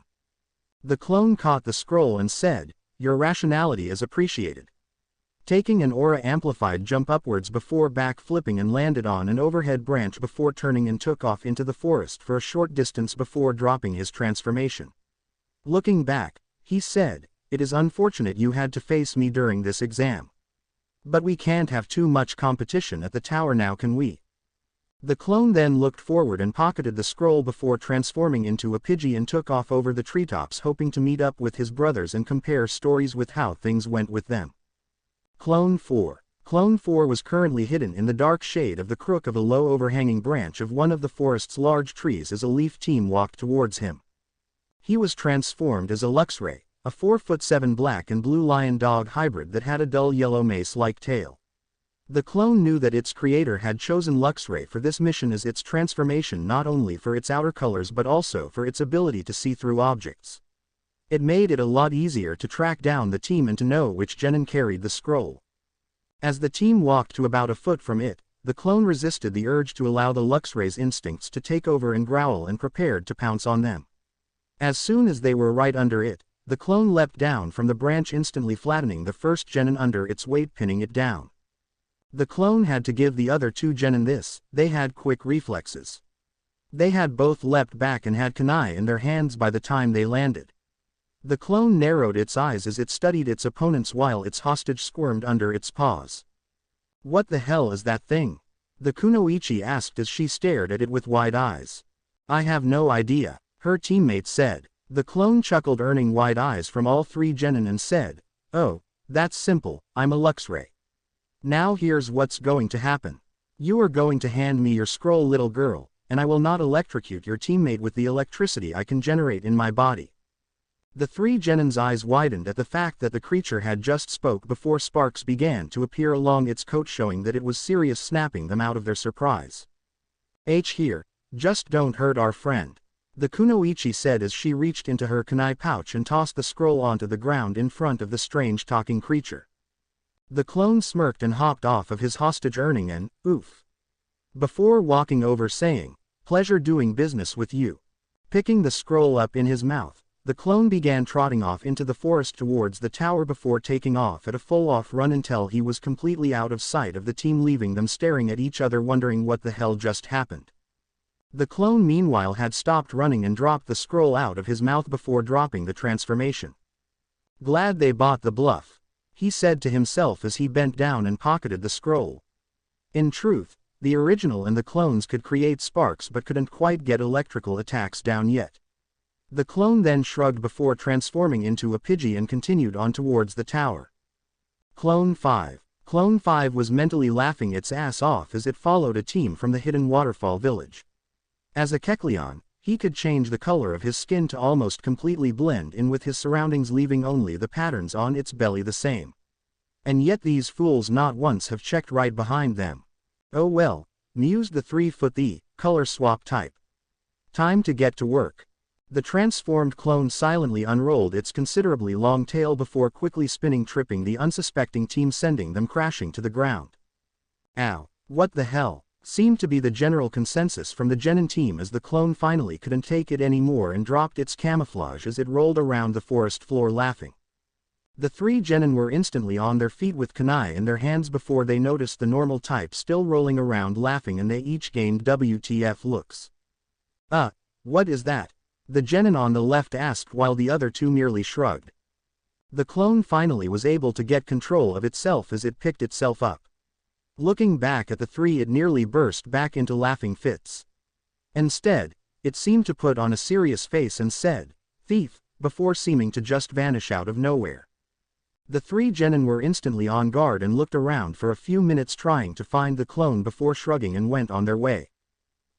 The clone caught the scroll and said, "Your rationality is appreciated." Taking an aura-amplified jump upwards before back-flipping and landed on an overhead branch before turning and took off into the forest for a short distance before dropping his transformation. Looking back, he said, "It is unfortunate you had to face me during this exam. But we can't have too much competition at the tower now, can we?" The clone then looked forward and pocketed the scroll before transforming into a Pidgey and took off over the treetops, hoping to meet up with his brothers and compare stories with how things went with them. Clone 4. Clone 4 was currently hidden in the dark shade of the crook of a low overhanging branch of one of the forest's large trees as a leaf team walked towards him. He was transformed as a Luxray, a 4'7" black and blue lion dog hybrid that had a dull yellow mace-like tail. The clone knew that its creator had chosen Luxray for this mission as its transformation not only for its outer colors but also for its ability to see through objects. It made it a lot easier to track down the team and to know which genin carried the scroll. As the team walked to about a foot from it, the clone resisted the urge to allow the Luxray's instincts to take over and growl and prepared to pounce on them. As soon as they were right under it, the clone leapt down from the branch, instantly flattening the first genin under its weight, pinning it down. The clone had to give the other two genin this. They had quick reflexes. They had both leapt back and had kunai in their hands by the time they landed. The clone narrowed its eyes as it studied its opponents while its hostage squirmed under its paws. "What the hell is that thing?" the kunoichi asked as she stared at it with wide eyes. "I have no idea," her teammate said. The clone chuckled, earning wide eyes from all three genin, and said, "Oh, that's simple, I'm a Luxray. Now here's what's going to happen. You are going to hand me your scroll, little girl, and I will not electrocute your teammate with the electricity I can generate in my body." The three genin's eyes widened at the fact that the creature had just spoke before sparks began to appear along its coat, showing that it was serious, snapping them out of their surprise. Here, just don't hurt our friend," the kunoichi said as she reached into her kunai pouch and tossed the scroll onto the ground in front of the strange talking creature. The clone smirked and hopped off of his hostage, earning an "oof" before walking over, saying, "Pleasure doing business with you." Picking the scroll up in his mouth, the clone began trotting off into the forest towards the tower before taking off at a full-off run until he was completely out of sight of the team, leaving them staring at each other wondering what the hell just happened. The clone meanwhile had stopped running and dropped the scroll out of his mouth before dropping the transformation. "Glad they bought the bluff," he said to himself as he bent down and pocketed the scroll. In truth, the original and the clones could create sparks but couldn't quite get electrical attacks down yet. The clone then shrugged before transforming into a Pidgey and continued on towards the tower. Clone 5. Clone 5 was mentally laughing its ass off as it followed a team from the hidden waterfall village. As a Kecleon, he could change the color of his skin to almost completely blend in with his surroundings, leaving only the patterns on its belly the same. And yet these fools not once have checked right behind them. "Oh well," mused the 3-foot color swap type. "Time to get to work." The transformed clone silently unrolled its considerably long tail before quickly spinning, tripping the unsuspecting team, sending them crashing to the ground. "Ow, what the hell?" seemed to be the general consensus from the genin team as the clone finally couldn't take it anymore and dropped its camouflage as it rolled around the forest floor laughing. The three genin were instantly on their feet with kunai in their hands before they noticed the normal type still rolling around laughing, and they each gained WTF looks. What is that?" the genin on the left asked while the other two merely shrugged. The clone finally was able to get control of itself as it picked itself up. Looking back at the three, it nearly burst back into laughing fits. Instead, it seemed to put on a serious face and said, "Thief," before seeming to just vanish out of nowhere. The three genin were instantly on guard and looked around for a few minutes trying to find the clone before shrugging and went on their way.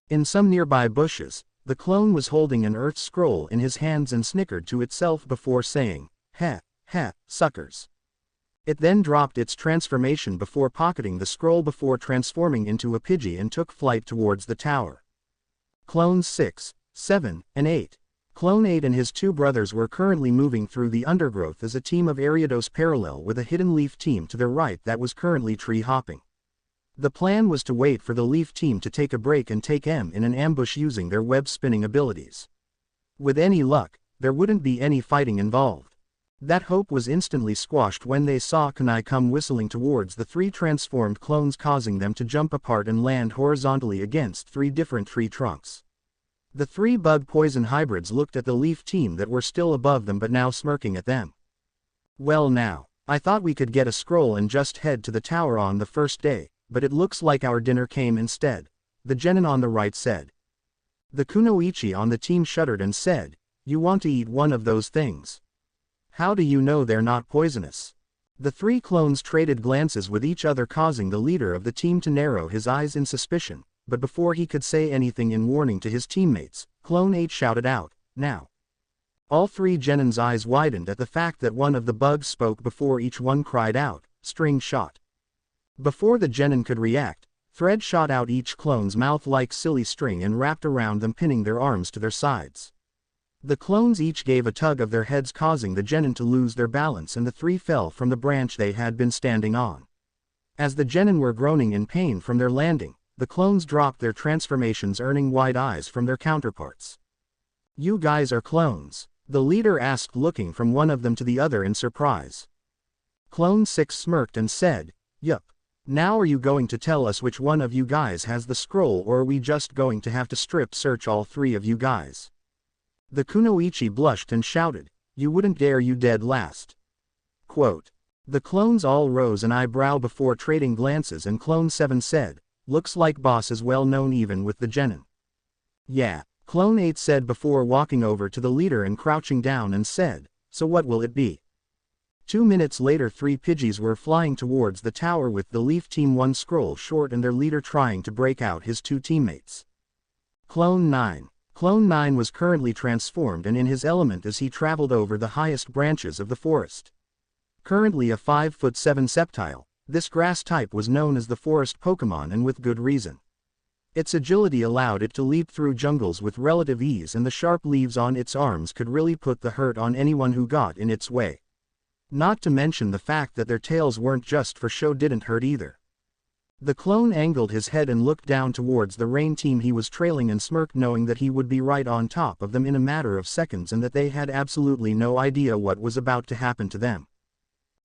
In some nearby bushes, the clone was holding an earth scroll in his hands and snickered to itself before saying, "Heh, suckers." It then dropped its transformation before pocketing the scroll before transforming into a Pidgey and took flight towards the tower. Clones 6, 7, and 8. Clone 8 and his two brothers were currently moving through the undergrowth as a team of Ariados parallel with a hidden leaf team to their right that was currently tree hopping. The plan was to wait for the leaf team to take a break and take M in an ambush using their web spinning abilities. With any luck, there wouldn't be any fighting involved. That hope was instantly squashed when they saw kunai come whistling towards the three transformed clones, causing them to jump apart and land horizontally against three different tree trunks. The three bug poison hybrids looked at the leaf team that were still above them but now smirking at them. "Well now, I thought we could get a scroll and just head to the tower on the first day, but it looks like our dinner came instead," the genin on the right said. The kunoichi on the team shuddered and said, "You want to eat one of those things? How do you know they're not poisonous?" The three clones traded glances with each other, causing the leader of the team to narrow his eyes in suspicion, but before he could say anything in warning to his teammates, Clone 8 shouted out, "Now!" All three genin's eyes widened at the fact that one of the bugs spoke before each one cried out, "String shot." Before the genin could react, thread shot out each clone's mouth like silly string and wrapped around them, pinning their arms to their sides. The clones each gave a tug of their heads, causing the genin to lose their balance, and the three fell from the branch they had been standing on. As the genin were groaning in pain from their landing, the clones dropped their transformations, earning wide eyes from their counterparts. "You guys are clones?" the leader asked, looking from one of them to the other in surprise. Clone 6 smirked and said, "Yup. Now are you going to tell us which one of you guys has the scroll, or are we just going to have to strip search all three of you guys?" The Kunoichi blushed and shouted, "You wouldn't dare, you dead last." Quote. The clones all rose an eyebrow before trading glances, and Clone 7 said, "Looks like boss is well known even with the genin." "Yeah," Clone 8 said before walking over to the leader and crouching down and said, "So what will it be?" 2 minutes later, 3 Pidgeys were flying towards the tower with the Leaf Team 1 scroll short and their leader trying to break out his 2 teammates. Clone 9. Clone 9 was currently transformed and in his element as he traveled over the highest branches of the forest. Currently a 5'7" Septile, this grass type was known as the forest Pokémon, and with good reason. Its agility allowed it to leap through jungles with relative ease, and the sharp leaves on its arms could really put the hurt on anyone who got in its way. Not to mention the fact that their tails weren't just for show didn't hurt either. The clone angled his head and looked down towards the rain team he was trailing and smirked, knowing that he would be right on top of them in a matter of seconds and that they had absolutely no idea what was about to happen to them.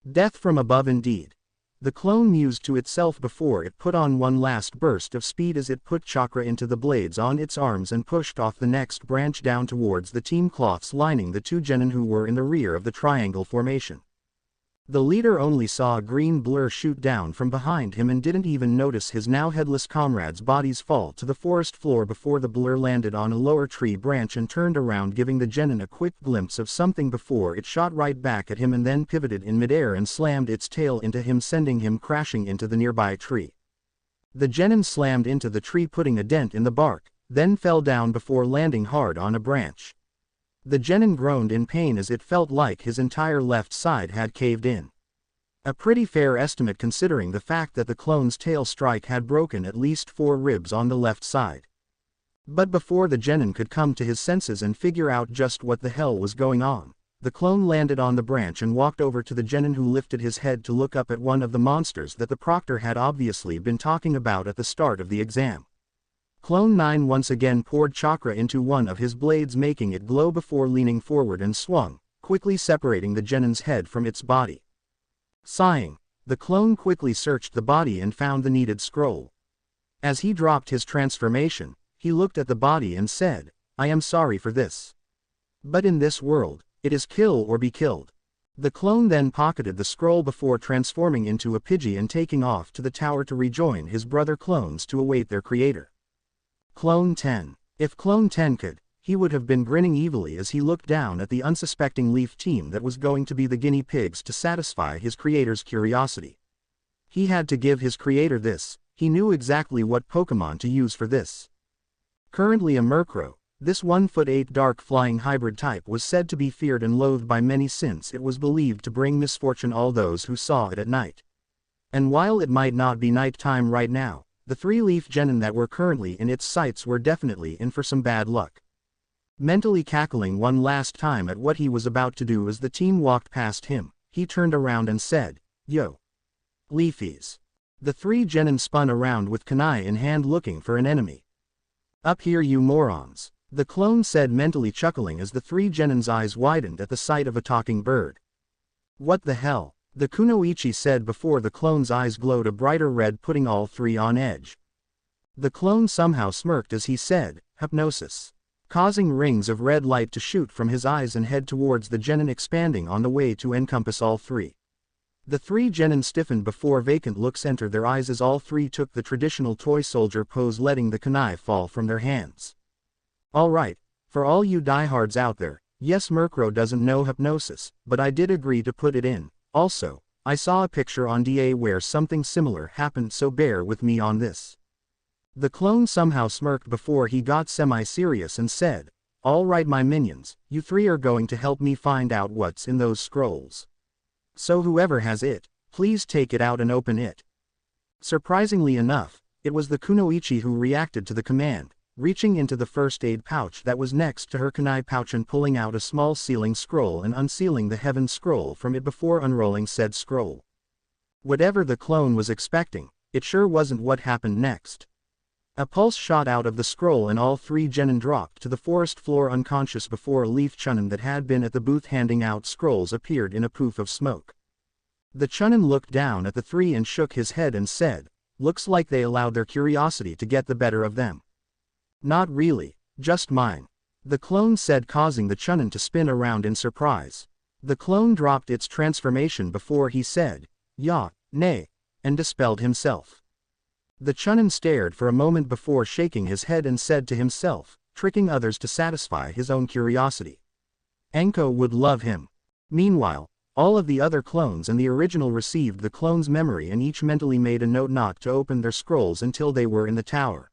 Death from above indeed. The clone mused to itself before it put on one last burst of speed as it put chakra into the blades on its arms and pushed off the next branch down towards the team cloths lining the 2 genin who were in the rear of the triangle formation. The leader only saw a green blur shoot down from behind him and didn't even notice his now headless comrades' bodies fall to the forest floor before the blur landed on a lower tree branch and turned around, giving the genin a quick glimpse of something before it shot right back at him and then pivoted in midair and slammed its tail into him, sending him crashing into the nearby tree. The genin slammed into the tree, putting a dent in the bark, then fell down before landing hard on a branch. The genin groaned in pain as it felt like his entire left side had caved in. A pretty fair estimate considering the fact that the clone's tail strike had broken at least 4 ribs on the left side. But before the genin could come to his senses and figure out just what the hell was going on, the clone landed on the branch and walked over to the genin, who lifted his head to look up at one of the monsters that the proctor had obviously been talking about at the start of the exam. Clone 9 once again poured chakra into one of his blades, making it glow before leaning forward and swung, quickly separating the genin's head from its body. Sighing, the clone quickly searched the body and found the needed scroll. As he dropped his transformation, he looked at the body and said, "I am sorry for this. But in this world, it is kill or be killed." The clone then pocketed the scroll before transforming into a Pidgey and taking off to the tower to rejoin his brother clones to await their creator. Clone 10. If Clone 10 could, he would have been grinning evilly as he looked down at the unsuspecting Leaf team that was going to be the guinea pigs to satisfy his creator's curiosity. He had to give his creator this, he knew exactly what Pokémon to use for this. Currently a Murkrow, this 1'8" dark flying hybrid type was said to be feared and loathed by many, since it was believed to bring misfortune all those who saw it at night. And while it might not be night time right now, the 3 leaf genin that were currently in its sights were definitely in for some bad luck. Mentally cackling one last time at what he was about to do as the team walked past him, he turned around and said, "Yo. Leafies." The 3 genin spun around with kunai in hand, looking for an enemy. "Up here, you morons," the clone said, mentally chuckling as the 3 genin's eyes widened at the sight of a talking bird. "What the hell?" the Kunoichi said before the clone's eyes glowed a brighter red, putting all 3 on edge. The clone somehow smirked as he said, "Hypnosis," causing rings of red light to shoot from his eyes and head towards the genin, expanding on the way to encompass all 3. The 3 genin stiffened before vacant looks entered their eyes as all 3 took the traditional toy soldier pose, letting the kunai fall from their hands. "Alright, for all you diehards out there, yes, Murkrow doesn't know Hypnosis, but I did agree to put it in. Also, I saw a picture on DA where something similar happened, so bear with me on this." The clone somehow smirked before he got semi-serious and said, "Alright my minions, you 3 are going to help me find out what's in those scrolls. So whoever has it, please take it out and open it." Surprisingly enough, it was the kunoichi who reacted to the command, reaching into the first aid pouch that was next to her kunai pouch and pulling out a small sealing scroll and unsealing the heaven scroll from it before unrolling said scroll. Whatever the clone was expecting, it sure wasn't what happened next. A pulse shot out of the scroll and all three genin dropped to the forest floor unconscious before a leaf chunin that had been at the booth handing out scrolls appeared in a poof of smoke. The chunin looked down at the three and shook his head and said, "Looks like they allowed their curiosity to get the better of them." "Not really, just mine," the clone said, causing the chunin to spin around in surprise. The clone dropped its transformation before he said, "Ya, nay," and dispelled himself. The chunin stared for a moment before shaking his head and said to himself, tricking others to satisfy his own curiosity. Anko would love him. Meanwhile, all of the other clones and the original received the clone's memory and each mentally made a note not to open their scrolls until they were in the tower.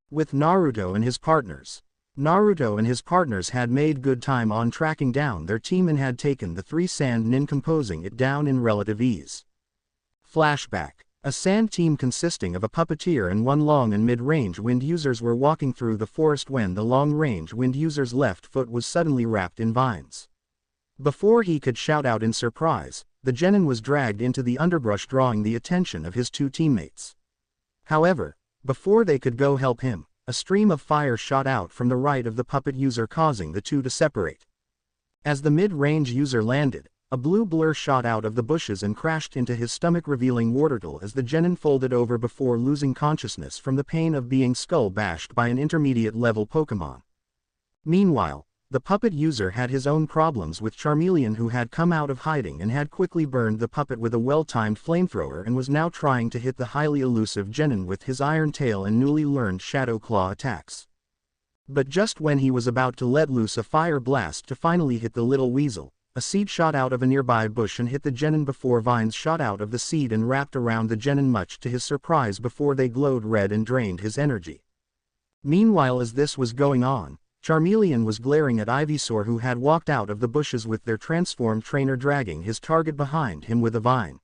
With Naruto and his partners. Naruto and his partners had made good time on tracking down their team and had taken the three sand nin, composing it down in relative ease. Flashback. A sand team consisting of a puppeteer and one long and mid-range wind users were walking through the forest when the long-range wind user's left foot was suddenly wrapped in vines. Before he could shout out in surprise, the genin was dragged into the underbrush, drawing the attention of his two teammates. However, before they could go help him, a stream of fire shot out from the right of the puppet user, causing the two to separate. As the mid-range user landed, a blue blur shot out of the bushes and crashed into his stomach, revealing Wartortle as the genin folded over before losing consciousness from the pain of being skull bashed by an intermediate-level Pokémon. Meanwhile, the puppet user had his own problems with Charmeleon, who had come out of hiding and had quickly burned the puppet with a well-timed flamethrower and was now trying to hit the highly elusive genin with his iron tail and newly learned Shadow Claw attacks. But just when he was about to let loose a fire blast to finally hit the little weasel, a seed shot out of a nearby bush and hit the genin before vines shot out of the seed and wrapped around the genin, much to his surprise before they glowed red and drained his energy. Meanwhile, as this was going on, Charmeleon was glaring at Ivysaur, who had walked out of the bushes with their transformed trainer dragging his target behind him with a vine.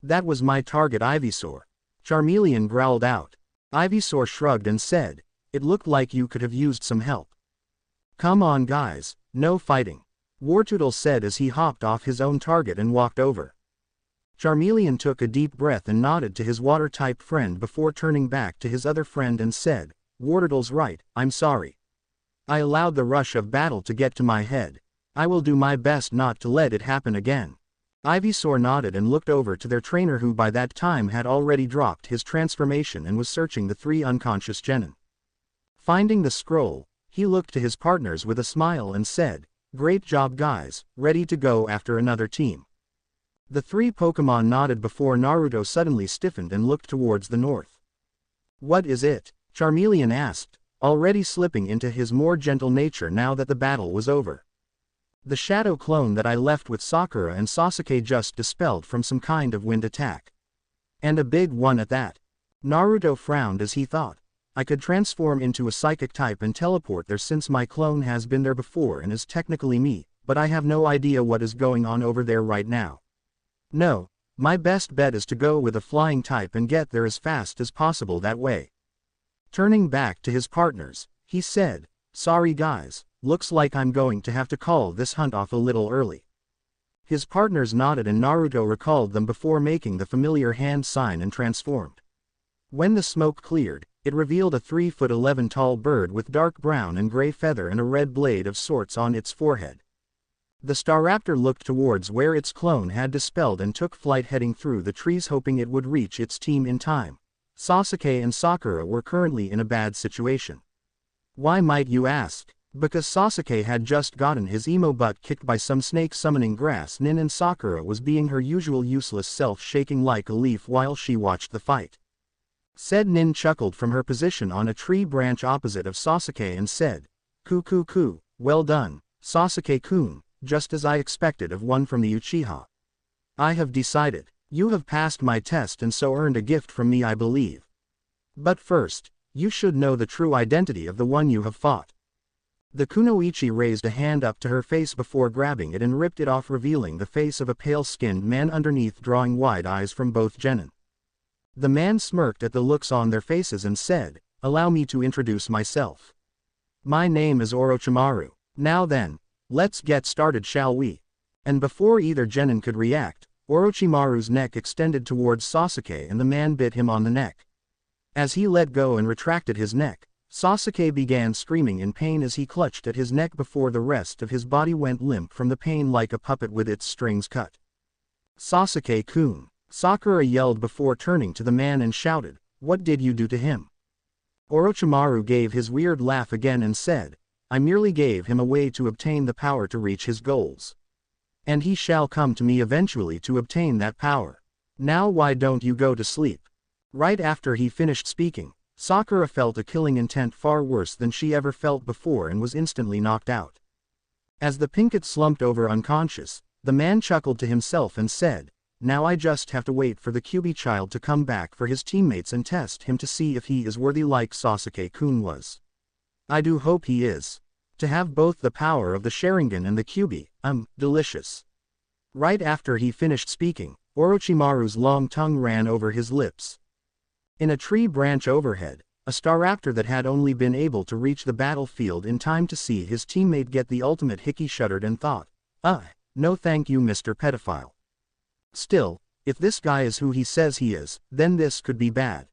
"That was my target, Ivysaur," Charmeleon growled out. Ivysaur shrugged and said, "It looked like you could have used some help." "Come on guys, no fighting," Wartortle said as he hopped off his own target and walked over. Charmeleon took a deep breath and nodded to his water-type friend before turning back to his other friend and said, "Wartortle's right, I'm sorry. I allowed the rush of battle to get to my head. I will do my best not to let it happen again." Ivysaur nodded and looked over to their trainer, who by that time had already dropped his transformation and was searching the three unconscious genin. Finding the scroll, he looked to his partners with a smile and said, "Great job guys, ready to go after another team?" The three Pokémon nodded before Naruto suddenly stiffened and looked towards the north. "What is it?" Charmeleon asked, already slipping into his more gentle nature now that the battle was over. "The shadow clone that I left with Sakura and Sasuke just dispelled from some kind of wind attack. And a big one at that." Naruto frowned as he thought, "I could transform into a psychic type and teleport there since my clone has been there before and is technically me, but I have no idea what is going on over there right now. No, my best bet is to go with a flying type and get there as fast as possible that way." Turning back to his partners, he said, "Sorry guys, looks like I'm going to have to call this hunt off a little early." His partners nodded and Naruto recalled them before making the familiar hand sign and transformed. When the smoke cleared, it revealed a 3'11" tall bird with dark brown and gray feather and a red blade of sorts on its forehead. The Staraptor looked towards where its clone had dispelled and took flight, heading through the trees, hoping it would reach its team in time. Sasuke and Sakura were currently in a bad situation. Why might you ask? Because Sasuke had just gotten his emo butt kicked by some snake summoning grass nin, and Sakura was being her usual useless self, shaking like a leaf while she watched the fight. Said nin chuckled from her position on a tree branch opposite of Sasuke and said, "Ku, well done, Sasuke-kun, just as I expected of one from the Uchiha. I have decided. You have passed my test and so earned a gift from me, I believe. But first, you should know the true identity of the one you have fought." The kunoichi raised a hand up to her face before grabbing it and ripped it off, revealing the face of a pale-skinned man underneath, drawing wide eyes from both genin. The man smirked at the looks on their faces and said, "Allow me to introduce myself. My name is Orochimaru. Now then, let's get started, shall we?" And before either genin could react, Orochimaru's neck extended towards Sasuke and the man bit him on the neck. As he let go and retracted his neck, Sasuke began screaming in pain as he clutched at his neck before the rest of his body went limp from the pain like a puppet with its strings cut. "Sasuke-kun," Sakura yelled before turning to the man and shouted, "What did you do to him?" Orochimaru gave his weird laugh again and said, "I merely gave him a way to obtain the power to reach his goals. And he shall come to me eventually to obtain that power. Now why don't you go to sleep?" Right after he finished speaking, Sakura felt a killing intent far worse than she ever felt before and was instantly knocked out. As the Pinkett slumped over unconscious, the man chuckled to himself and said, "Now I just have to wait for the Kyuubi child to come back for his teammates and test him to see if he is worthy like Sasuke-kun was. I do hope he is. To have both the power of the Sharingan and the Kyuubi, delicious." Right after he finished speaking, Orochimaru's long tongue ran over his lips. In a tree branch overhead, a Staraptor that had only been able to reach the battlefield in time to see his teammate get the ultimate hickey shuddered and thought, no thank you Mr. Pedophile. Still, if this guy is who he says he is, then this could be bad.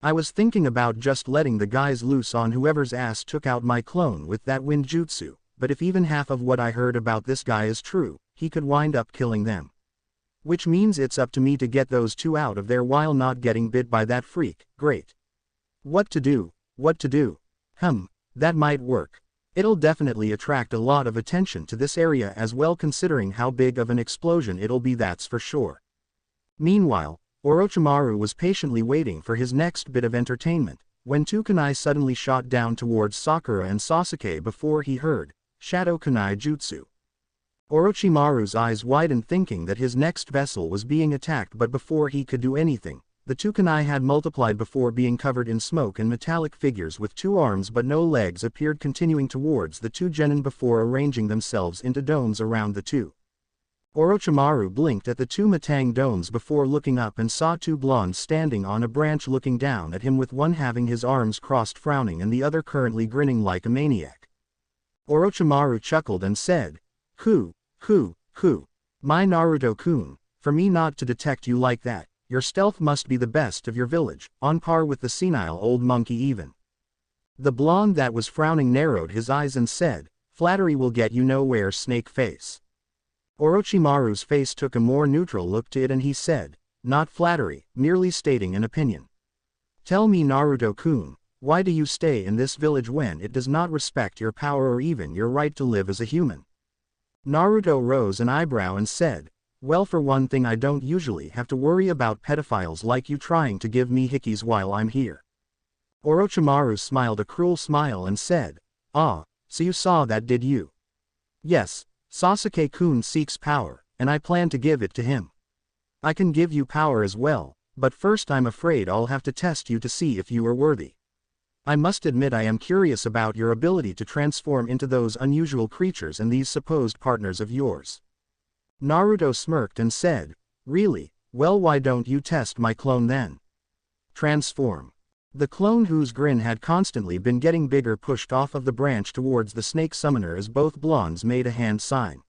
I was thinking about just letting the guys loose on whoever's ass took out my clone with that wind jutsu, but if even half of what I heard about this guy is true, he could wind up killing them. Which means it's up to me to get those two out of there while not getting bit by that freak. Great. What to do? That might work. It'll definitely attract a lot of attention to this area as well considering how big of an explosion it'll be, that's for sure. Meanwhile, Orochimaru was patiently waiting for his next bit of entertainment, when two kunai suddenly shot down towards Sakura and Sasuke before he heard, "Shadow Kunai Jutsu." Orochimaru's eyes widened thinking that his next vessel was being attacked, but before he could do anything, the two kunai had multiplied before being covered in smoke and metallic figures with two arms but no legs appeared continuing towards the two genin before arranging themselves into domes around the two. Orochimaru blinked at the two Matang domes before looking up and saw two blondes standing on a branch looking down at him, with one having his arms crossed frowning and the other currently grinning like a maniac. Orochimaru chuckled and said, "Hoo, my Naruto-kun, for me not to detect you like that, your stealth must be the best of your village, on par with the senile old monkey even." The blonde that was frowning narrowed his eyes and said, "Flattery will get you nowhere, snake face." Orochimaru's face took a more neutral look to it and he said, "Not flattery, merely stating an opinion. Tell me Naruto-kun, why do you stay in this village when it does not respect your power or even your right to live as a human?" Naruto rose an eyebrow and said, "Well, for one thing, I don't usually have to worry about pedophiles like you trying to give me hickeys while I'm here." Orochimaru smiled a cruel smile and said, "Ah, so you saw that, did you? Yes, Sasuke-kun seeks power, and I plan to give it to him. I can give you power as well, but first I'm afraid I'll have to test you to see if you are worthy. I must admit I am curious about your ability to transform into those unusual creatures and these supposed partners of yours." Naruto smirked and said, "Really? Well, why don't you test my clone then?" Transform. The clone, whose grin had constantly been getting bigger, pushed off of the branch towards the snake summoner as both blondes made a hand sign.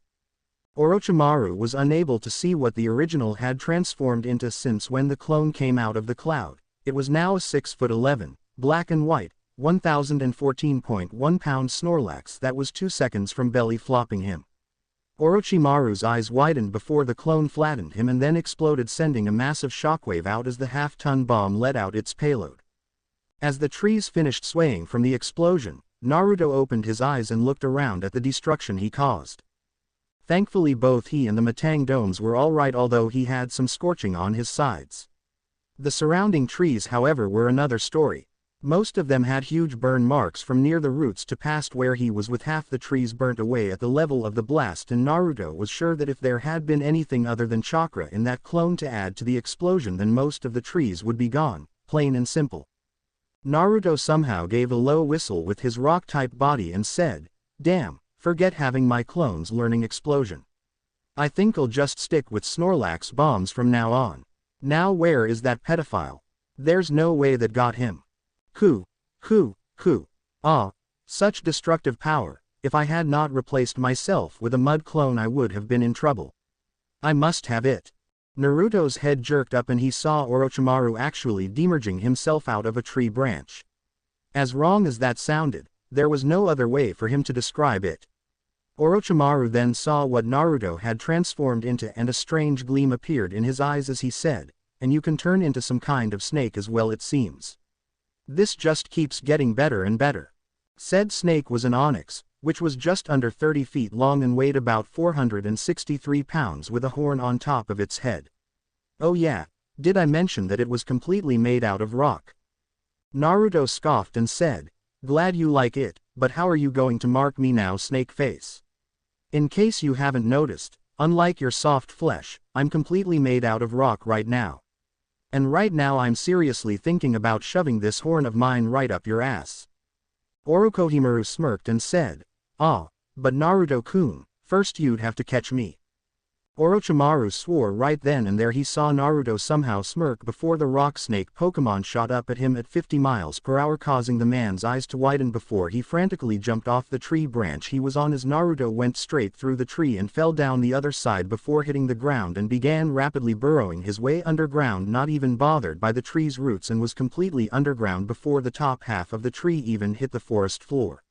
Orochimaru was unable to see what the original had transformed into, since when the clone came out of the cloud, it was now a 6'11", black and white, 1014.1 pound Snorlax that was 2 seconds from belly flopping him. Orochimaru's eyes widened before the clone flattened him and then exploded, sending a massive shockwave out as the half-ton bomb let out its payload. As the trees finished swaying from the explosion, Naruto opened his eyes and looked around at the destruction he caused. Thankfully both he and the Matang domes were alright, although he had some scorching on his sides. The surrounding trees, however, were another story. Most of them had huge burn marks from near the roots to past where he was, with half the trees burnt away at the level of the blast, and Naruto was sure that if there had been anything other than chakra in that clone to add to the explosion, then most of the trees would be gone, plain and simple. Naruto somehow gave a low whistle with his rock-type body and said, "Damn, forget having my clones learning explosion. I think I'll just stick with Snorlax bombs from now on." Now where is that pedophile? There's no way that got him. Ku. Ah. Such destructive power. If I had not replaced myself with a mud clone I would have been in trouble. I must have it. Naruto's head jerked up and he saw Orochimaru actually demerging himself out of a tree branch. As wrong as that sounded, there was no other way for him to describe it. Orochimaru then saw what Naruto had transformed into and a strange gleam appeared in his eyes as he said, "And you can turn into some kind of snake as well it seems. This just keeps getting better and better." Said snake was an onyx, which was just under 30 feet long and weighed about 463 pounds with a horn on top of its head. Oh yeah, did I mention that it was completely made out of rock? Naruto scoffed and said, "Glad you like it, but how are you going to mark me now, snake face? In case you haven't noticed, unlike your soft flesh, I'm completely made out of rock right now. And right now I'm seriously thinking about shoving this horn of mine right up your ass." Orochimaru smirked and said, "Ah, but Naruto-kun, first you'd have to catch me." Orochimaru swore right then and there he saw Naruto somehow smirk before the rock snake Pokemon shot up at him at 50 miles per hour, causing the man's eyes to widen before he frantically jumped off the tree branch he was on as Naruto went straight through the tree and fell down the other side before hitting the ground and began rapidly burrowing his way underground, not even bothered by the tree's roots, and was completely underground before the top half of the tree even hit the forest floor.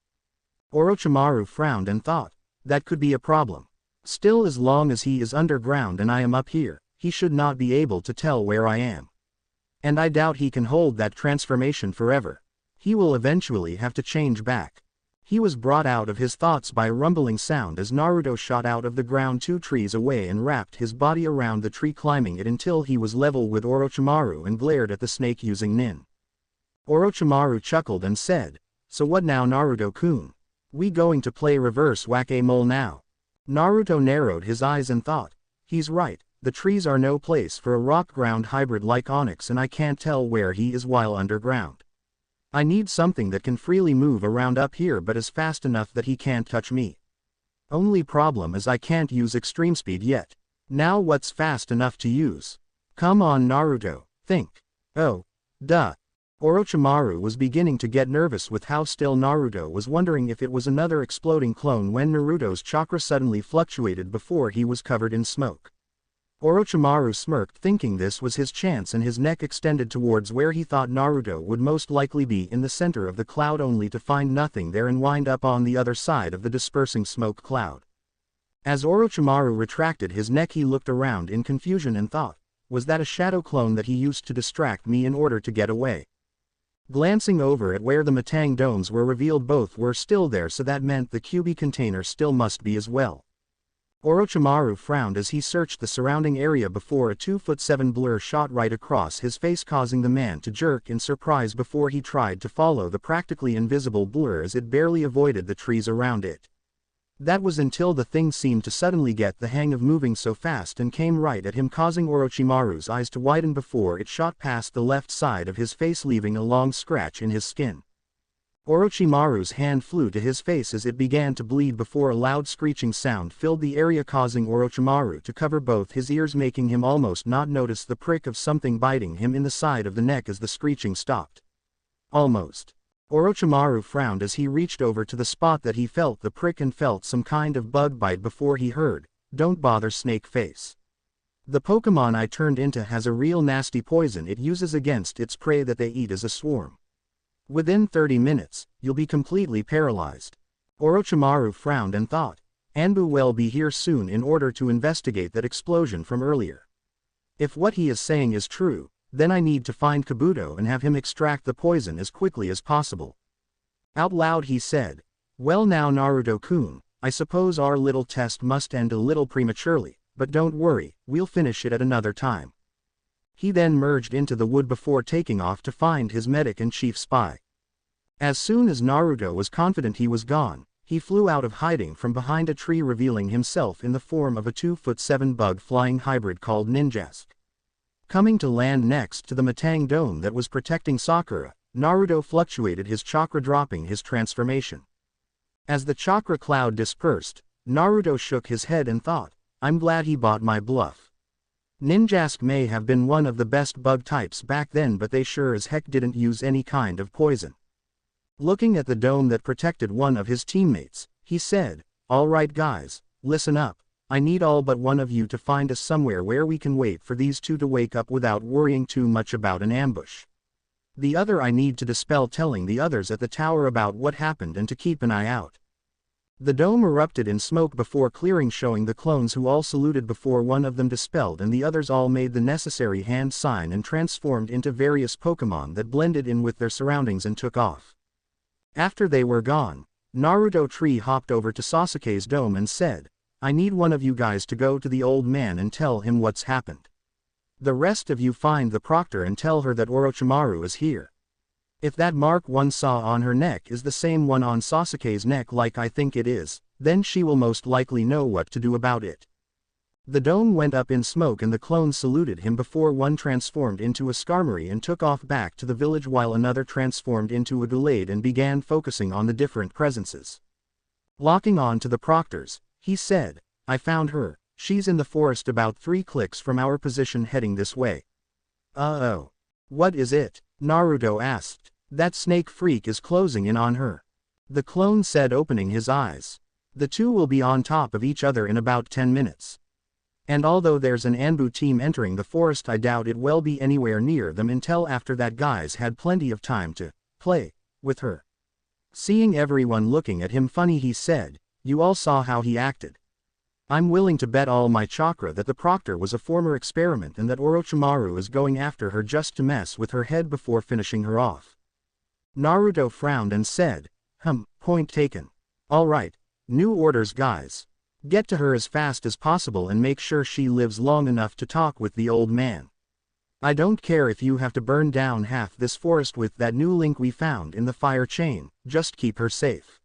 Orochimaru frowned and thought, that could be a problem. Still, as long as he is underground and I am up here, he should not be able to tell where I am. And I doubt he can hold that transformation forever. He will eventually have to change back. He was brought out of his thoughts by a rumbling sound as Naruto shot out of the ground 2 trees away and wrapped his body around the tree, climbing it until he was level with Orochimaru and glared at the snake using Nin. Orochimaru chuckled and said, "So what now, Naruto-kun? We going to play reverse whack-a-mole now?" Naruto narrowed his eyes and thought, he's right, the trees are no place for a rock-ground hybrid like Onyx, and I can't tell where he is while underground. I need something that can freely move around up here but is fast enough that he can't touch me. Only problem is I can't use extreme speed yet. Now what's fast enough to use? Come on Naruto, think. Oh, duh. Orochimaru was beginning to get nervous with how still Naruto was, wondering if it was another exploding clone when Naruto's chakra suddenly fluctuated before he was covered in smoke. Orochimaru smirked, thinking this was his chance, and his neck extended towards where he thought Naruto would most likely be, in the center of the cloud, only to find nothing there and wind up on the other side of the dispersing smoke cloud. As Orochimaru retracted his neck he looked around in confusion and thought, was that a shadow clone that he used to distract me in order to get away? Glancing over at where the Matang domes were revealed, both were still there, so that meant the QB container still must be as well. Orochimaru frowned as he searched the surrounding area before a 2'7" blur shot right across his face, causing the man to jerk in surprise before he tried to follow the practically invisible blur as it barely avoided the trees around it. That was until the thing seemed to suddenly get the hang of moving so fast and came right at him, causing Orochimaru's eyes to widen before it shot past the left side of his face, leaving a long scratch in his skin. Orochimaru's hand flew to his face as it began to bleed before a loud screeching sound filled the area, causing Orochimaru to cover both his ears, making him almost not notice the prick of something biting him in the side of the neck as the screeching stopped. Almost. Orochimaru frowned as he reached over to the spot that he felt the prick and felt some kind of bug bite before he heard, "Don't bother, snake face. The Pokemon I turned into has a real nasty poison it uses against its prey that they eat as a swarm. Within 30 minutes, you'll be completely paralyzed." Orochimaru frowned and thought, Anbu will be here soon in order to investigate that explosion from earlier. If what he is saying is true, then I need to find Kabuto and have him extract the poison as quickly as possible. Out loud he said, "Well now Naruto-kun, I suppose our little test must end a little prematurely, but don't worry, we'll finish it at another time." He then merged into the wood before taking off to find his medic and chief spy. As soon as Naruto was confident he was gone, he flew out of hiding from behind a tree, revealing himself in the form of a 2'7" bug flying hybrid called Ninjask. Coming to land next to the Matang Dome that was protecting Sakura, Naruto fluctuated his chakra, dropping his transformation. As the chakra cloud dispersed, Naruto shook his head and thought, I'm glad he bought my bluff. Ninjask may have been one of the best bug types back then, but they sure as heck didn't use any kind of poison. Looking at the dome that protected one of his teammates, he said, "All right guys, listen up. I need all but one of you to find us somewhere where we can wait for these two to wake up without worrying too much about an ambush. The other I need to dispel telling the others at the tower about what happened and to keep an eye out." The dome erupted in smoke before clearing, showing the clones who all saluted before one of them dispelled and the others all made the necessary hand sign and transformed into various Pokémon that blended in with their surroundings and took off. After they were gone, Naruto tree hopped over to Sasuke's dome and said, "I need one of you guys to go to the old man and tell him what's happened. The rest of you find the proctor and tell her that Orochimaru is here. If that mark one saw on her neck is the same one on Sasuke's neck like I think it is, then she will most likely know what to do about it." The dome went up in smoke and the clones saluted him before one transformed into a Skarmory and took off back to the village while another transformed into a Gallade and began focusing on the different presences. Locking on to the proctors, he said, "I found her, she's in the forest about 3 clicks from our position heading this way." "Uh-oh. What is it?" Naruto asked. "That snake freak is closing in on her," the clone said, opening his eyes. "The two will be on top of each other in about 10 minutes. And although there's an Anbu team entering the forest, I doubt it will be anywhere near them until after that guy's had plenty of time to play with her." Seeing everyone looking at him funny, he said, "You all saw how he acted. I'm willing to bet all my chakra that the proctor was a former experiment and that Orochimaru is going after her just to mess with her head before finishing her off." Naruto frowned and said, Point taken. All right, new orders guys. Get to her as fast as possible and make sure she lives long enough to talk with the old man. I don't care if you have to burn down half this forest with that new link we found in the fire chain, just keep her safe.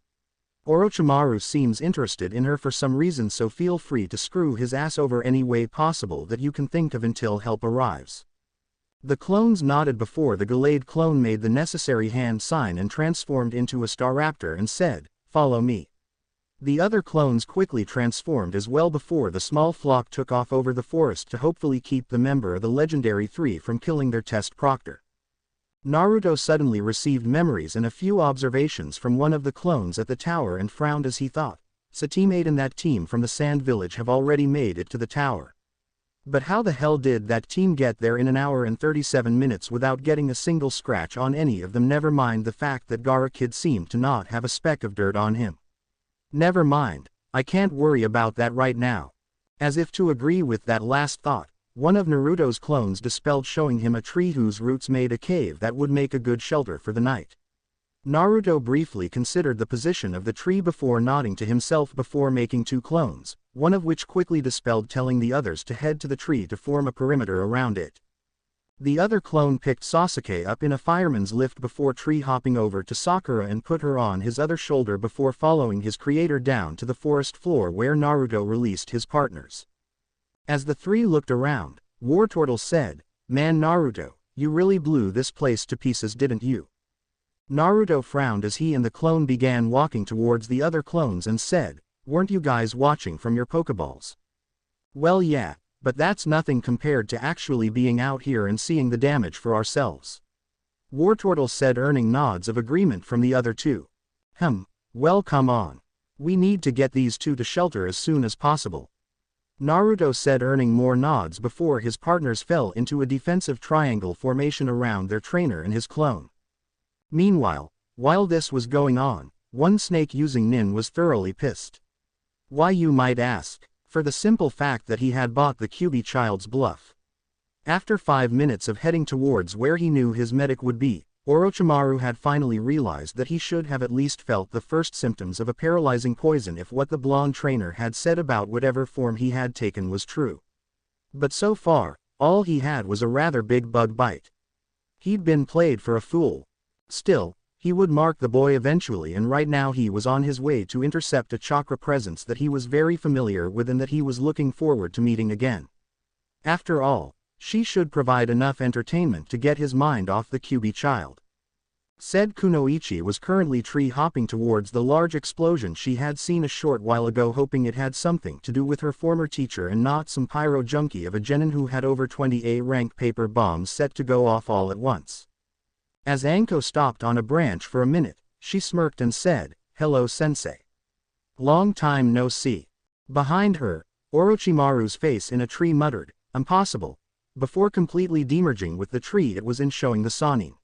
Orochimaru seems interested in her for some reason, so feel free to screw his ass over any way possible that you can think of until help arrives." The clones nodded before the Gallade clone made the necessary hand sign and transformed into a Staraptor and said, "Follow me." The other clones quickly transformed as well before the small flock took off over the forest to hopefully keep the member of the legendary 3 from killing their test proctor. Naruto suddenly received memories and a few observations from one of the clones at the tower and frowned as he thought, "A teammate and that team from the Sand Village have already made it to the tower. But how the hell did that team get there in an hour and 37 minutes without getting a single scratch on any of them? Never mind the fact that Gaara Kid seemed to not have a speck of dirt on him. Never mind, I can't worry about that right now." As if to agree with that last thought, one of Naruto's clones dispelled, showing him a tree whose roots made a cave that would make a good shelter for the night. Naruto briefly considered the position of the tree before nodding to himself before making 2 clones, one of which quickly dispelled, telling the others to head to the tree to form a perimeter around it. The other clone picked Sasuke up in a fireman's lift before tree hopping over to Sakura and put her on his other shoulder before following his creator down to the forest floor where Naruto released his partners. As the 3 looked around, Wartortle said, "Man Naruto, you really blew this place to pieces, didn't you?" Naruto frowned as he and the clone began walking towards the other clones and said, "Weren't you guys watching from your Pokeballs?" "Well yeah, but that's nothing compared to actually being out here and seeing the damage for ourselves," Wartortle said, earning nods of agreement from the other 2. Well come on. We need to get these 2 to shelter as soon as possible," Naruto said, earning more nods before his partners fell into a defensive triangle formation around their trainer and his clone. Meanwhile, while this was going on, one snake using Nin was thoroughly pissed. Why, you might ask? For the simple fact that he had bought the Kyuubi child's bluff. After 5 minutes of heading towards where he knew his medic would be, Orochimaru had finally realized that he should have at least felt the first symptoms of a paralyzing poison if what the blonde trainer had said about whatever form he had taken was true. But so far, all he had was a rather big bug bite. He'd been played for a fool. Still, he would mark the boy eventually, and right now he was on his way to intercept a chakra presence that he was very familiar with and that he was looking forward to meeting again. After all, she should provide enough entertainment to get his mind off the Kyuubi child. Said Kunoichi was currently tree-hopping towards the large explosion she had seen a short while ago, hoping it had something to do with her former teacher and not some pyro junkie of a genin who had over 20 A-rank paper bombs set to go off all at once. As Anko stopped on a branch for a minute, she smirked and said, "Hello Sensei. Long time no see." Behind her, Orochimaru's face in a tree muttered, "Impossible," before completely demerging with the tree it was in, showing the Sannin.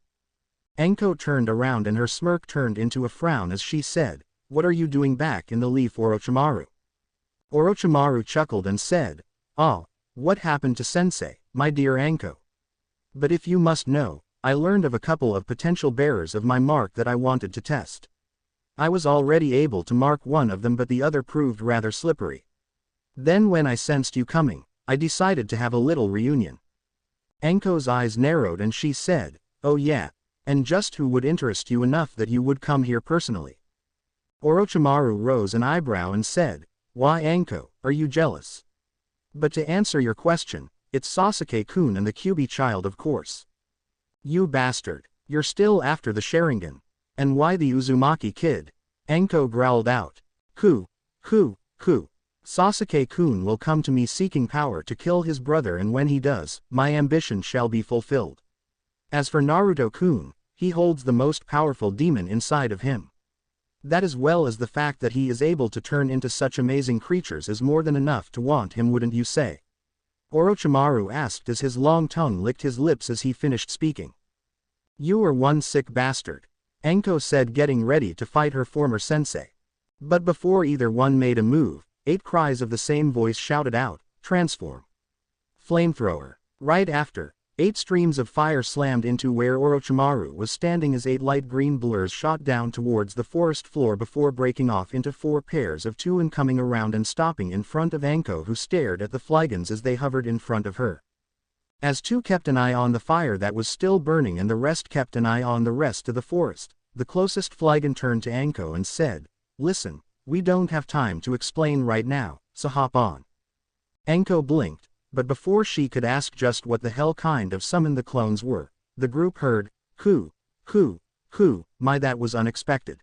Anko turned around and her smirk turned into a frown as she said, "What are you doing back in the leaf, Orochimaru?" Orochimaru chuckled and said, "Oh, what happened to Sensei, my dear Anko? But if you must know, I learned of a couple of potential bearers of my mark that I wanted to test. I was already able to mark one of them, but the other proved rather slippery. Then when I sensed you coming, I decided to have a little reunion." Anko's eyes narrowed and she said, "Oh yeah, and just who would interest you enough that you would come here personally?" Orochimaru rose an eyebrow and said, "Why Anko, are you jealous? But to answer your question, it's Sasuke-kun and the Kyuubi child, of course." "You bastard, you're still after the Sharingan. And why the Uzumaki kid?" Anko growled out. Ku. Sasuke-kun will come to me seeking power to kill his brother, and when he does, my ambition shall be fulfilled. As for Naruto-kun, he holds the most powerful demon inside of him. That, as well as the fact that he is able to turn into such amazing creatures, is more than enough to want him, wouldn't you say?" Orochimaru asked as his long tongue licked his lips as he finished speaking. "You are one sick bastard," Anko said, getting ready to fight her former sensei. But before either one made a move, 8 cries of the same voice shouted out, "Transform! Flamethrower!" Right after, 8 streams of fire slammed into where Orochimaru was standing as 8 light green blurs shot down towards the forest floor before breaking off into 4 pairs of 2 and coming around and stopping in front of Anko, who stared at the flygons as they hovered in front of her. As 2 kept an eye on the fire that was still burning and the rest kept an eye on the rest of the forest, the closest flygon turned to Anko and said, "Listen, we don't have time to explain right now, so hop on." Anko blinked. But before she could ask just what the hell kind of summon the clones were, the group heard, "Ku, my that was unexpected.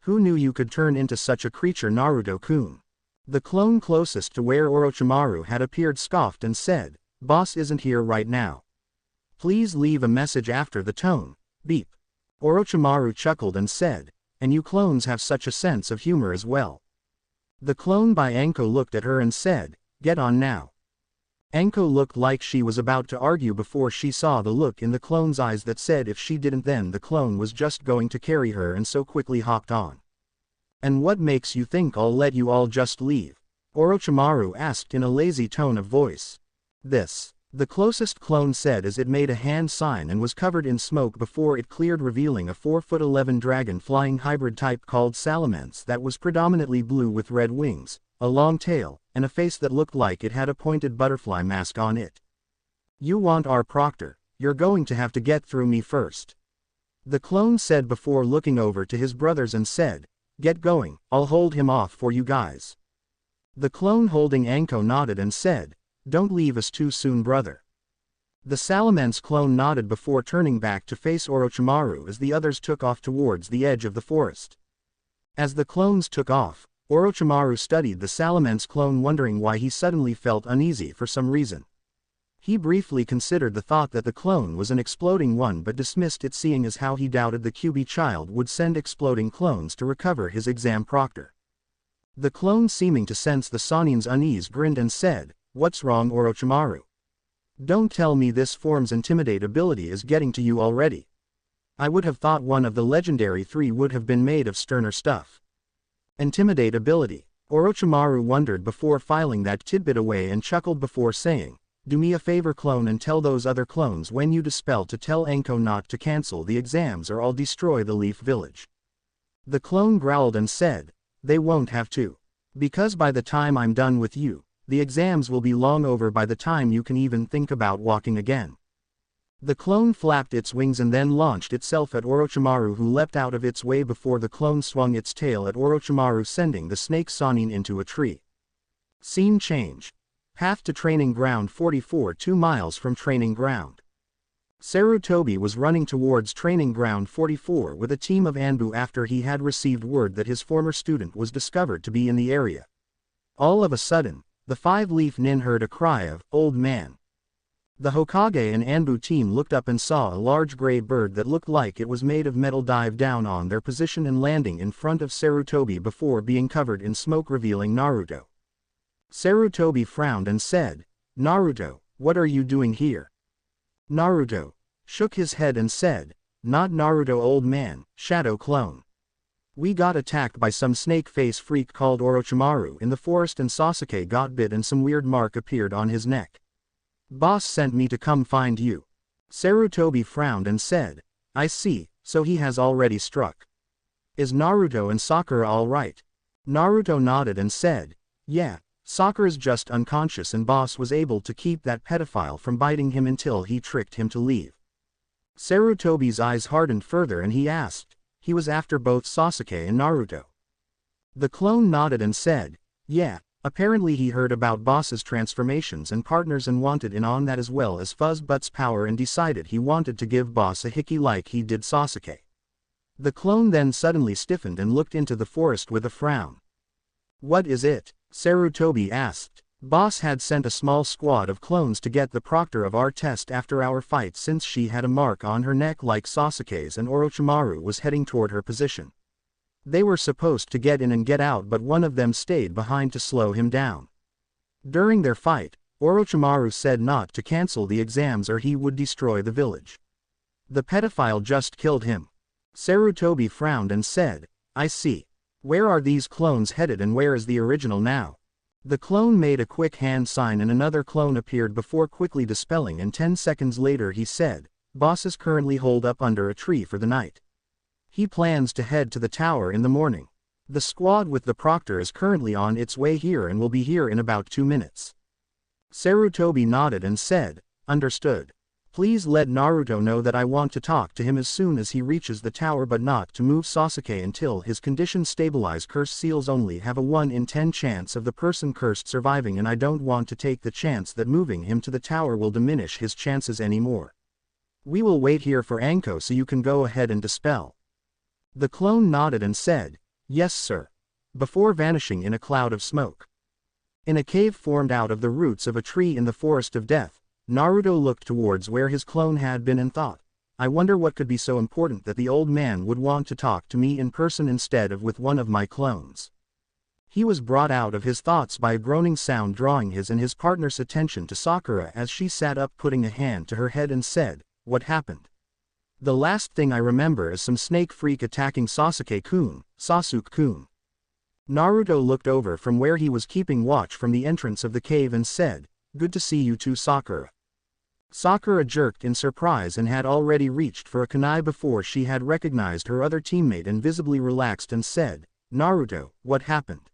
Who knew you could turn into such a creature, Naruto-kun?" The clone closest to where Orochimaru had appeared scoffed and said, "Boss isn't here right now. Please leave a message after the tone, beep." Orochimaru chuckled and said, "And you clones have such a sense of humor as well." The clone by Anko looked at her and said, "Get on now." Anko looked like she was about to argue before she saw the look in the clone's eyes that said if she didn't then the clone was just going to carry her, and so quickly hopped on. "And what makes you think I'll let you all just leave?" Orochimaru asked in a lazy tone of voice. "This," the closest clone said as it made a hand sign and was covered in smoke before it cleared, revealing a 4'11" dragon flying hybrid type called Salamence that was predominantly blue with red wings, a long tail, and a face that looked like it had a pointed butterfly mask on it. "You want our proctor, you're going to have to get through me first," the clone said before looking over to his brothers and said, "Get going, I'll hold him off for you guys." The clone holding Anko nodded and said, "Don't leave us too soon, brother." The Salamence clone nodded before turning back to face Orochimaru as the others took off towards the edge of the forest. As the clones took off, Orochimaru studied the Salamence clone, wondering why he suddenly felt uneasy for some reason. He briefly considered the thought that the clone was an exploding one, but dismissed it, seeing as how he doubted the Kyuubi child would send exploding clones to recover his exam proctor. The clone, seeming to sense the Sannin's unease, grinned and said, "What's wrong, Orochimaru? Don't tell me this form's intimidate ability is getting to you already. I would have thought one of the legendary 3 would have been made of sterner stuff." Intimidate ability. Orochimaru wondered before filing that tidbit away and chuckled before saying, "Do me a favor, clone, and tell those other clones when you dispel to tell Anko not to cancel the exams or I'll destroy the Leaf Village." The clone growled and said, "They won't have to. Because by the time I'm done with you, the exams will be long over by the time you can even think about walking again." The clone flapped its wings and then launched itself at Orochimaru, who leapt out of its way before the clone swung its tail at Orochimaru, sending the snake Sannin into a tree. Scene change. Path to training ground 44, 2 miles from training ground. Sarutobi was running towards Training Ground 44 with a team of Anbu after he had received word that his former student was discovered to be in the area. All of a sudden, the five-leaf nin heard a cry of, "Old man." The Hokage and Anbu team looked up and saw a large gray bird that looked like it was made of metal dive down on their position and landing in front of Sarutobi before being covered in smoke, revealing Naruto. Sarutobi frowned and said, "Naruto, what are you doing here?" Naruto shook his head and said, "Not Naruto, old man, shadow clone. We got attacked by some snake-face freak called Orochimaru in the forest and Sasuke got bit and some weird mark appeared on his neck. Boss sent me to come find you." Sarutobi frowned and said, "I see, so he has already struck. Is Naruto and Sakura all right?" Naruto nodded and said, "Yeah, Sakura's just unconscious and boss was able to keep that pedophile from biting him until he tricked him to leave." Sarutobi's eyes hardened further and he asked, "He was after both Sasuke and Naruto?" The clone nodded and said, "Yeah, apparently he heard about boss's transformations and partners and wanted in on that as well as Fuzzbutt's power and decided he wanted to give boss a hickey like he did Sasuke." The clone then suddenly stiffened and looked into the forest with a frown. "What is it?" Sarutobi asked. "Boss had sent a small squad of clones to get the proctor of our test after our fight since she had a mark on her neck like Sasuke's and Orochimaru was heading toward her position. They were supposed to get in and get out but one of them stayed behind to slow him down. During their fight, Orochimaru said not to cancel the exams or he would destroy the village. The pedophile just killed him." Sarutobi frowned and said, "I see. Where are these clones headed and where is the original now?" The clone made a quick hand sign and another clone appeared before quickly dispelling and 10 seconds later he said, "Boss is currently holed up under a tree for the night. He plans to head to the tower in the morning. The squad with the proctor is currently on its way here and will be here in about 2 minutes." Sarutobi nodded and said, "Understood. Please let Naruto know that I want to talk to him as soon as he reaches the tower but not to move Sasuke until his condition stabilize. Cursed seals only have a 1 in 10 chance of the person cursed surviving and I don't want to take the chance that moving him to the tower will diminish his chances anymore. We will wait here for Anko so you can go ahead and dispel." The clone nodded and said, "Yes sir," before vanishing in a cloud of smoke. In a cave formed out of the roots of a tree in the forest of death, Naruto looked towards where his clone had been and thought, "I wonder what could be so important that the old man would want to talk to me in person instead of with one of my clones." He was brought out of his thoughts by a groaning sound drawing his and his partner's attention to Sakura as she sat up putting a hand to her head and said, "What happened?" "The last thing I remember is some snake freak attacking Sasuke-kun, Sasuke-kun." Naruto looked over from where he was keeping watch from the entrance of the cave and said, "Good to see you too, Sakura." Sakura jerked in surprise and had already reached for a kunai before she had recognized her other teammate and visibly relaxed and said, "Naruto, what happened?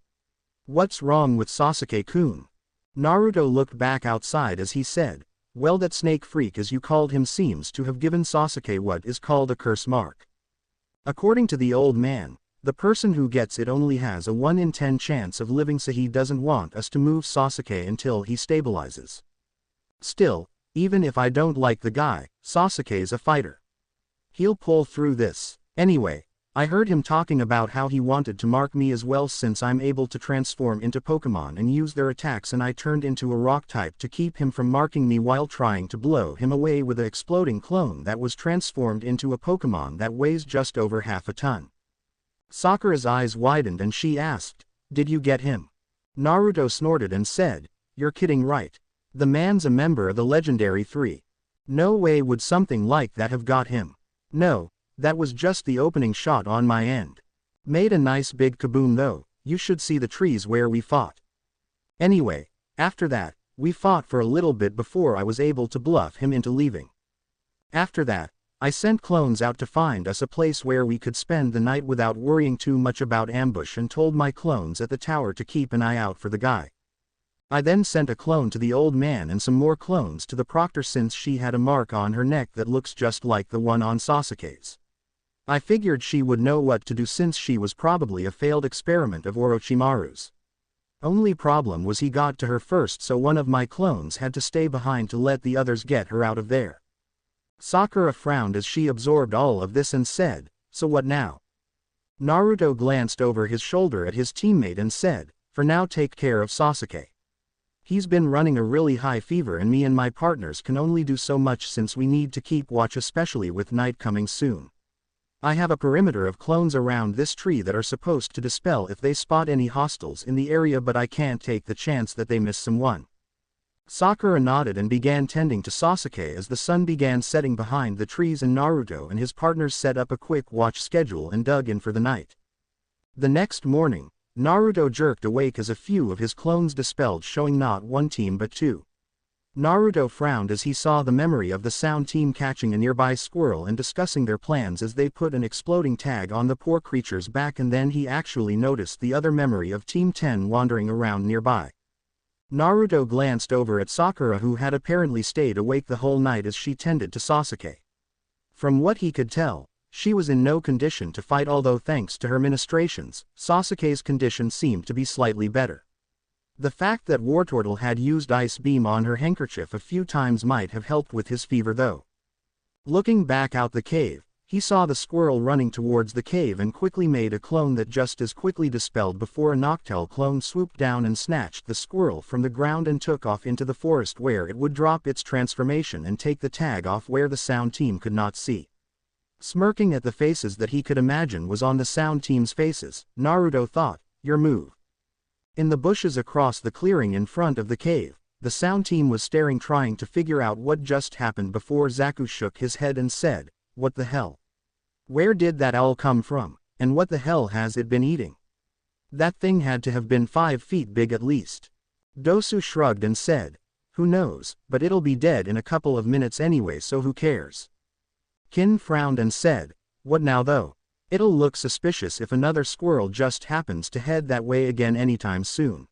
What's wrong with Sasuke-kun?" Naruto looked back outside as he said, "Well, that snake freak as you called him seems to have given Sasuke what is called a curse mark. According to the old man, the person who gets it only has a 1 in 10 chance of living, so he doesn't want us to move Sasuke until he stabilizes. Still, even if I don't like the guy, Sasuke's a fighter. He'll pull through this. Anyway, I heard him talking about how he wanted to mark me as well since I'm able to transform into Pokémon and use their attacks and I turned into a rock type to keep him from marking me while trying to blow him away with an exploding clone that was transformed into a Pokémon that weighs just over half a ton." Sakura's eyes widened and she asked, "Did you get him?" Naruto snorted and said, "You're kidding, right? The man's a member of the legendary 3. No way would something like that have got him. No, that was just the opening shot on my end. Made a nice big kaboom though. You should see the trees where we fought. Anyway, after that, we fought for a little bit before I was able to bluff him into leaving. After that, I sent clones out to find us a place where we could spend the night without worrying too much about ambush and told my clones at the tower to keep an eye out for the guy. I then sent a clone to the old man and some more clones to the proctor since she had a mark on her neck that looks just like the one on Sasuke's. I figured she would know what to do since she was probably a failed experiment of Orochimaru's. Only problem was he got to her first, so one of my clones had to stay behind to let the others get her out of there. Sakura frowned as she absorbed all of this and said, "So what now?" Naruto glanced over his shoulder at his teammate and said, "For now take care of Sasuke. He's been running a really high fever and me and my partners can only do so much since we need to keep watch, especially with night coming soon. I have a perimeter of clones around this tree that are supposed to dispel if they spot any hostiles in the area, but I can't take the chance that they miss someone." Sakura nodded and began tending to Sasuke as the sun began setting behind the trees, and Naruto and his partners set up a quick watch schedule and dug in for the night. The next morning, Naruto jerked awake as a few of his clones dispelled, showing not one team but two. Naruto frowned as he saw the memory of the sound team catching a nearby squirrel and discussing their plans as they put an exploding tag on the poor creature's back, and then he actually noticed the other memory of Team 10 wandering around nearby. Naruto glanced over at Sakura, who had apparently stayed awake the whole night as she tended to Sasuke. From what he could tell, she was in no condition to fight, although thanks to her ministrations, Sasuke's condition seemed to be slightly better. The fact that Wartortle had used Ice Beam on her handkerchief a few times might have helped with his fever though. Looking back out the cave, he saw the squirrel running towards the cave and quickly made a clone that just as quickly dispelled before a Noctowl clone swooped down and snatched the squirrel from the ground and took off into the forest, where it would drop its transformation and take the tag off where the sound team could not see. Smirking at the faces that he could imagine was on the sound team's faces, Naruto thought, "Your move." In the bushes across the clearing in front of the cave, the sound team was staring, trying to figure out what just happened before Zaku shook his head and said, "What the hell? Where did that owl come from, and what the hell has it been eating? That thing had to have been 5 feet big at least." Dosu shrugged and said, "Who knows, but it'll be dead in a couple of minutes anyway, so who cares?" Kin frowned and said, "What now though? It'll look suspicious if another squirrel just happens to head that way again anytime soon."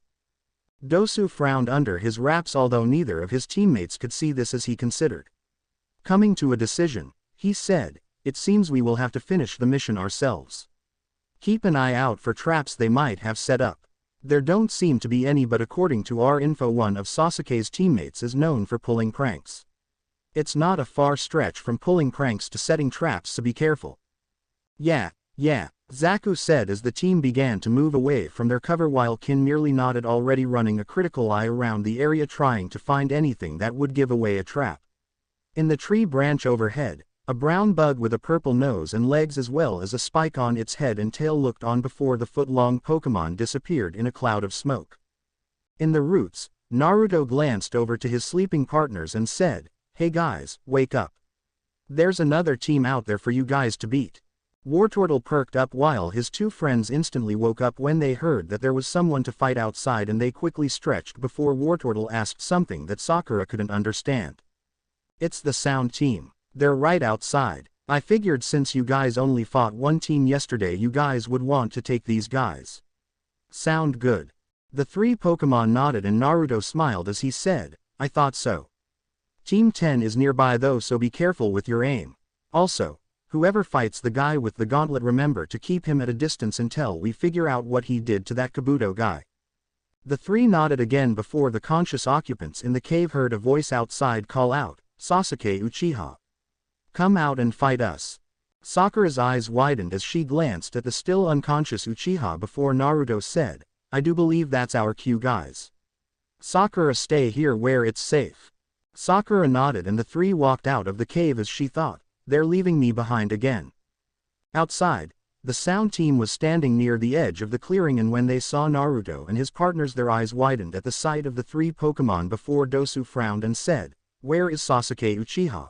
Dosu frowned under his wraps, although neither of his teammates could see this as he considered. Coming to a decision, he said, "It seems we will have to finish the mission ourselves. Keep an eye out for traps they might have set up. There don't seem to be any, but according to our info, one of Sasuke's teammates is known for pulling pranks. It's not a far stretch from pulling pranks to setting traps, so be careful." Yeah, Zaku said as the team began to move away from their cover, while Kin merely nodded, already running a critical eye around the area trying to find anything that would give away a trap. In the tree branch overhead, a brown bug with a purple nose and legs as well as a spike on its head and tail looked on before the foot-long Pokémon disappeared in a cloud of smoke. In the roots, Naruto glanced over to his sleeping partners and said, "Hey guys, wake up. There's another team out there for you guys to beat." Wartortle perked up while his two friends instantly woke up when they heard that there was someone to fight outside, and they quickly stretched before Wartortle asked something that Sakura couldn't understand. "It's the sound team. They're right outside. I figured since you guys only fought one team yesterday, you guys would want to take these guys. Sound good?" The 3 Pokémon nodded and Naruto smiled as he said, "I thought so. Team 10 is nearby though, so be careful with your aim. Also, whoever fights the guy with the gauntlet, remember to keep him at a distance until we figure out what he did to that Kabuto guy." The 3 nodded again before the conscious occupants in the cave heard a voice outside call out, "Sasuke Uchiha. Come out and fight us." Sakura's eyes widened as she glanced at the still unconscious Uchiha before Naruto said, "I do believe that's our cue, guys. Sakura, stay here where it's safe." Sakura nodded and the 3 walked out of the cave as she thought, "They're leaving me behind again." Outside, the sound team was standing near the edge of the clearing, and when they saw Naruto and his partners, their eyes widened at the sight of the 3 Pokémon before Dosu frowned and said, "Where is Sasuke Uchiha?"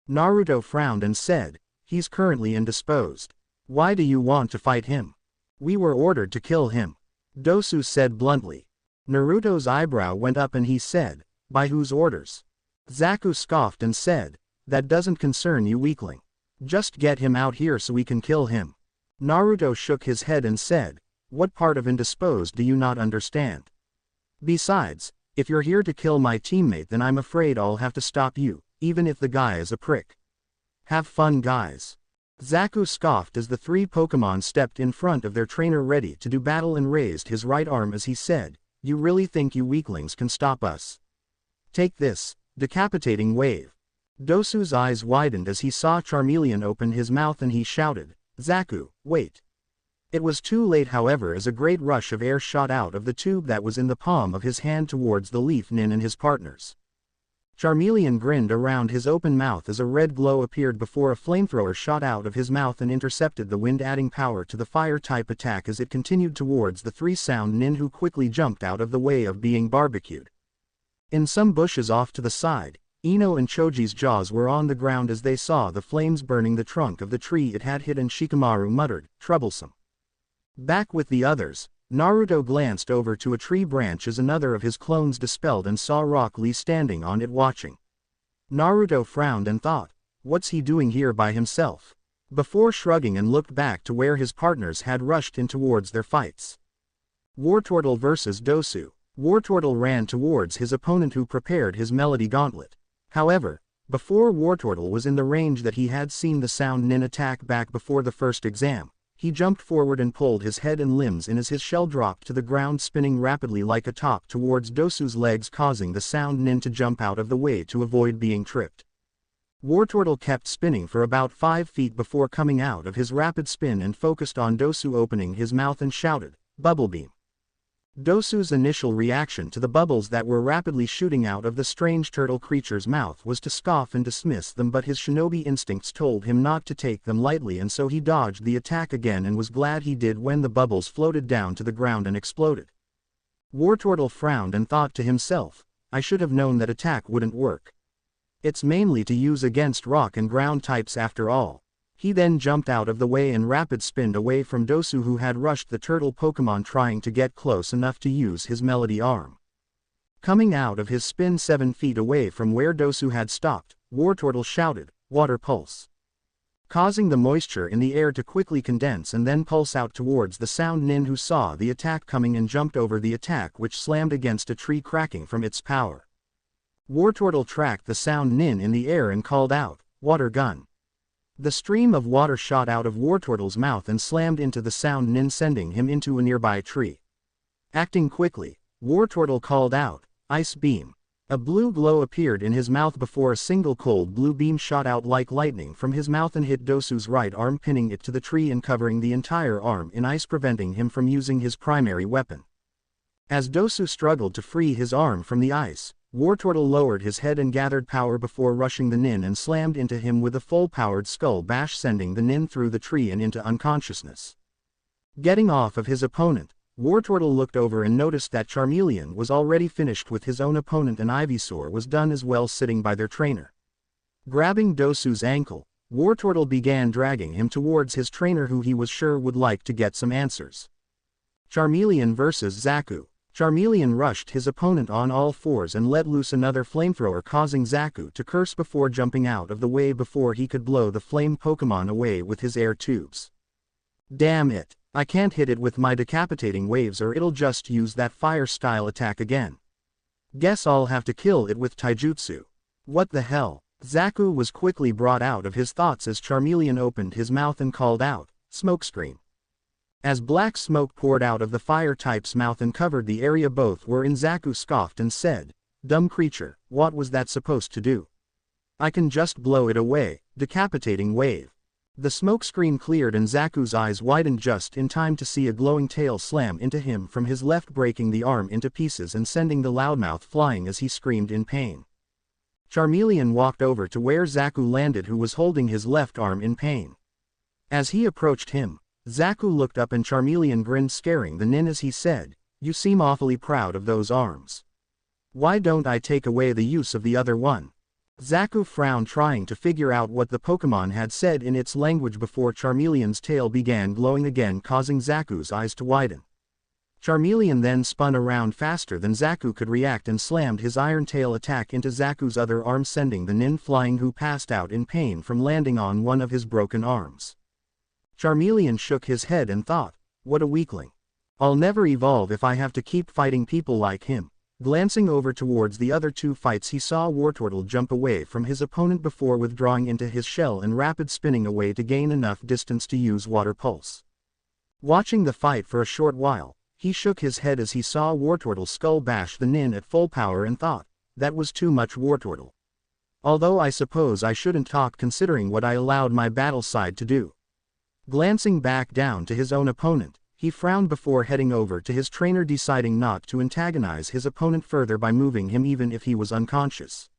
Naruto frowned and said, "He's currently indisposed. Why do you want to fight him?" "We were ordered to kill him," Dosu said bluntly. Naruto's eyebrow went up and he said, "By whose orders?" Zaku scoffed and said, "That doesn't concern you, weakling. Just get him out here so we can kill him." Naruto shook his head and said, "What part of indisposed do you not understand? Besides, if you're here to kill my teammate, then I'm afraid I'll have to stop you, even if the guy is a prick. Have fun, guys." Zaku scoffed as the 3 Pokémon stepped in front of their trainer ready to do battle and raised his right arm as he said, "You really think you weaklings can stop us? Take this, decapitating wave." Dosu's eyes widened as he saw Charmeleon open his mouth and he shouted, "Zaku, wait." It was too late however, as a great rush of air shot out of the tube that was in the palm of his hand towards the Leaf Nin and his partners. Charmeleon grinned around his open mouth as a red glow appeared before a flamethrower shot out of his mouth and intercepted the wind, adding power to the fire-type attack as it continued towards the three Sound Nin, who quickly jumped out of the way of being barbecued. In some bushes off to the side, Ino and Choji's jaws were on the ground as they saw the flames burning the trunk of the tree it had hit, and Shikamaru muttered, "Troublesome." Back with the others, Naruto glanced over to a tree branch as another of his clones dispelled and saw Rock Lee standing on it watching. Naruto frowned and thought, what's he doing here by himself? Before shrugging and looked back to where his partners had rushed in towards their fights. Wartortle vs. Dosu. Wartortle ran towards his opponent, who prepared his Melody Gauntlet. However, before Wartortle was in the range that he had seen the Sound Nin attack back before the first exam, he jumped forward and pulled his head and limbs in as his shell dropped to the ground, spinning rapidly like a top towards Dosu's legs, causing the Sound Nin to jump out of the way to avoid being tripped. Wartortle kept spinning for about 5 feet before coming out of his rapid spin and focused on Dosu, opening his mouth and shouted, "Bubble Beam." Dosu's initial reaction to the bubbles that were rapidly shooting out of the strange turtle creature's mouth was to scoff and dismiss them, but his shinobi instincts told him not to take them lightly, and so he dodged the attack again and was glad he did when the bubbles floated down to the ground and exploded. Wartortle frowned and thought to himself, I should have known that attack wouldn't work. It's mainly to use against rock and ground types after all. He then jumped out of the way and rapid spinned away from Dosu, who had rushed the turtle Pokemon, trying to get close enough to use his Melody Arm. Coming out of his spin 7 feet away from where Dosu had stopped, Wartortle shouted, "Water Pulse," causing the moisture in the air to quickly condense and then pulse out towards the Sound Nin, who saw the attack coming and jumped over the attack, which slammed against a tree, cracking from its power. Wartortle tracked the Sound Nin in the air and called out, "Water Gun." The stream of water shot out of Wartortle's mouth and slammed into the Sound Nin, sending him into a nearby tree. Acting quickly, Wartortle called out, "Ice Beam." A blue glow appeared in his mouth before a single cold blue beam shot out like lightning from his mouth and hit Dosu's right arm, pinning it to the tree and covering the entire arm in ice, preventing him from using his primary weapon. As Dosu struggled to free his arm from the ice, Wartortle lowered his head and gathered power before rushing the Nin and slammed into him with a full-powered skull bash, sending the Nin through the tree and into unconsciousness. Getting off of his opponent, Wartortle looked over and noticed that Charmeleon was already finished with his own opponent and Ivysaur was done as well, sitting by their trainer. Grabbing Dosu's ankle, Wartortle began dragging him towards his trainer, who he was sure would like to get some answers. Charmeleon vs. Zaku. Charmeleon rushed his opponent on all fours and let loose another flamethrower, causing Zaku to curse before jumping out of the way before he could blow the flame Pokemon away with his air tubes. Damn it, I can't hit it with my decapitating waves or it'll just use that fire-style attack again. Guess I'll have to kill it with taijutsu. What the hell? Zaku was quickly brought out of his thoughts as Charmeleon opened his mouth and called out, "Smokescreen." As black smoke poured out of the fire-type's mouth and covered the area both were in, Zaku scoffed and said, "Dumb creature, what was that supposed to do? I can just blow it away, decapitating wave." The smoke screen cleared and Zaku's eyes widened just in time to see a glowing tail slam into him from his left, breaking the arm into pieces and sending the loudmouth flying as he screamed in pain. Charmeleon walked over to where Zaku landed, who was holding his left arm in pain. As he approached him, Zaku looked up and Charmeleon grinned, scaring the Nin as he said, "You seem awfully proud of those arms. Why don't I take away the use of the other one?" Zaku frowned, trying to figure out what the Pokemon had said in its language before Charmeleon's tail began glowing again, causing Zaku's eyes to widen. Charmeleon then spun around faster than Zaku could react and slammed his iron tail attack into Zaku's other arm, sending the Nin flying, who passed out in pain from landing on one of his broken arms. Charmeleon shook his head and thought, what a weakling. I'll never evolve if I have to keep fighting people like him. Glancing over towards the other two fights, he saw Wartortle jump away from his opponent before withdrawing into his shell and rapid spinning away to gain enough distance to use Water Pulse. Watching the fight for a short while, he shook his head as he saw Wartortle skull bash the Nin at full power and thought, that was too much, Wartortle. Although I suppose I shouldn't talk considering what I allowed my battle side to do. Glancing back down to his own opponent, he frowned before heading over to his trainer, deciding not to antagonize his opponent further by moving him even if he was unconscious.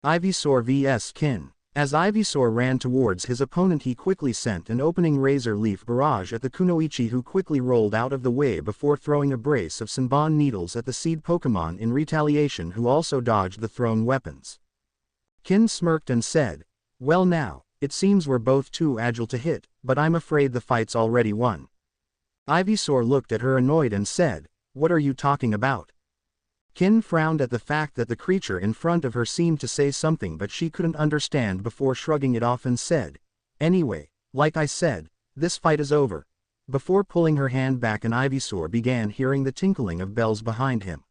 Ivysaur vs Kin. As Ivysaur ran towards his opponent, he quickly sent an opening Razor Leaf barrage at the Kunoichi, who quickly rolled out of the way before throwing a brace of Senbon Needles at the Seed Pokémon in retaliation, who also dodged the thrown weapons. Kin smirked and said, "Well now, it seems we're both too agile to hit, but I'm afraid the fight's already won." Ivysaur looked at her annoyed and said, "What are you talking about?" Kin frowned at the fact that the creature in front of her seemed to say something but she couldn't understand before shrugging it off and said, "Anyway, like I said, this fight is over," before pulling her hand back, and Ivysaur began hearing the tinkling of bells behind him.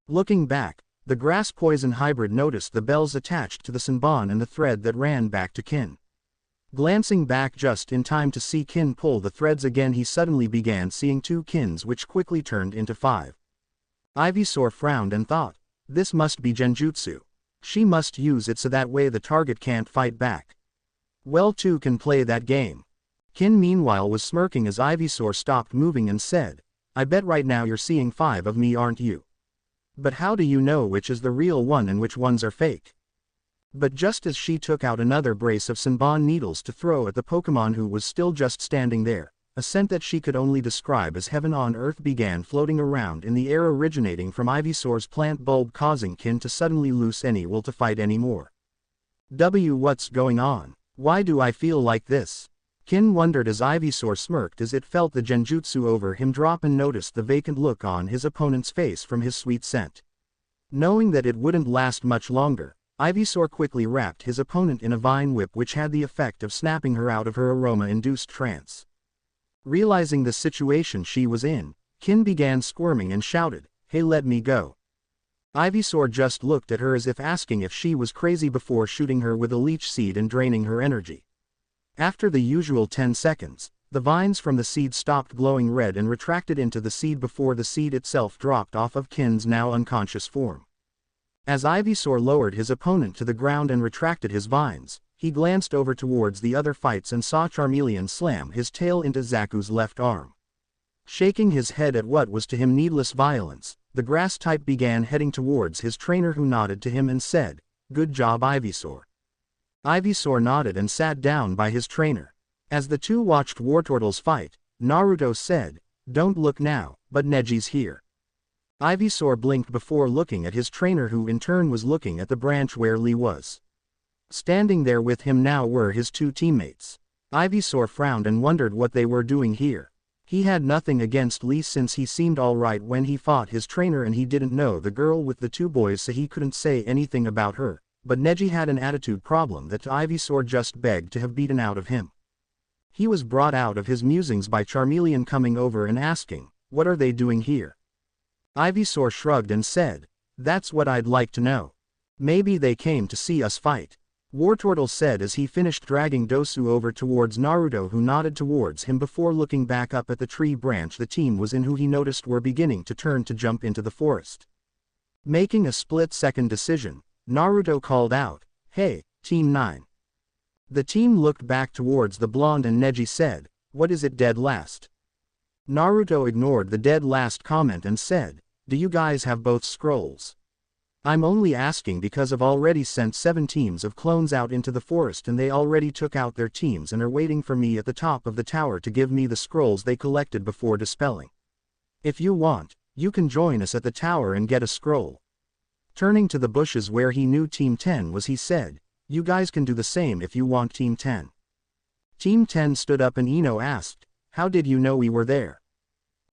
Looking back, the grass poison hybrid noticed the bells attached to the Senbon and the thread that ran back to Kin. Glancing back just in time to see Kin pull the threads again, he suddenly began seeing 2 Kins, which quickly turned into 5. Ivysaur frowned and thought, this must be Genjutsu. She must use it so that way the target can't fight back. Well, 2 can play that game. Kin meanwhile was smirking as Ivysaur stopped moving and said, "I bet right now you're seeing 5 of me, aren't you? But how do you know which is the real one and which ones are fake?" But just as she took out another brace of Senbon Needles to throw at the Pokémon who was still just standing there, a scent that she could only describe as heaven on earth began floating around in the air, originating from Ivysaur's plant bulb, causing Kin to suddenly lose any will to fight anymore. What's going on? Why do I feel like this? Kin wondered as Ivysaur smirked as it felt the Genjutsu over him drop and noticed the vacant look on his opponent's face from his sweet scent. Knowing that it wouldn't last much longer, Ivysaur quickly wrapped his opponent in a vine whip, which had the effect of snapping her out of her aroma-induced trance. Realizing the situation she was in, Kin began squirming and shouted, "Hey, let me go." Ivysaur just looked at her as if asking if she was crazy before shooting her with a leech seed and draining her energy. After the usual 10 seconds, the vines from the seed stopped glowing red and retracted into the seed before the seed itself dropped off of Kin's now unconscious form. As Ivysaur lowered his opponent to the ground and retracted his vines, he glanced over towards the other fights and saw Charmeleon slam his tail into Zaku's left arm. Shaking his head at what was to him needless violence, the grass type began heading towards his trainer, who nodded to him and said, "Good job, Ivysaur." Ivysaur nodded and sat down by his trainer. As the two watched Wartortles fight, Naruto said, "Don't look now, but Neji's here." Ivysaur blinked before looking at his trainer, who in turn was looking at the branch where Lee was. Standing there with him now were his 2 teammates. Ivysaur frowned and wondered what they were doing here. He had nothing against Lee since he seemed alright when he fought his trainer, and he didn't know the girl with the 2 boys, so he couldn't say anything about her, but Neji had an attitude problem that Ivysaur just begged to have beaten out of him. He was brought out of his musings by Charmeleon coming over and asking, "What are they doing here?" Ivysaur shrugged and said, "That's what I'd like to know. Maybe they came to see us fight," Wartortle said as he finished dragging Dosu over towards Naruto, who nodded towards him before looking back up at the tree branch the team was in, who he noticed were beginning to turn to jump into the forest. Making a split-second decision, Naruto called out, "Hey, Team 9. The team looked back towards the blonde and Neji said, "What is it, dead last?" Naruto ignored the dead last comment and said, "Do you guys have both scrolls? I'm only asking because I've already sent 7 teams of clones out into the forest, and they already took out their teams and are waiting for me at the top of the tower to give me the scrolls they collected before dispelling. If you want, you can join us at the tower and get a scroll." Turning to the bushes where he knew Team 10 was, he said, "You guys can do the same if you want, Team 10. Team 10 stood up and Ino asked, "How did you know we were there?"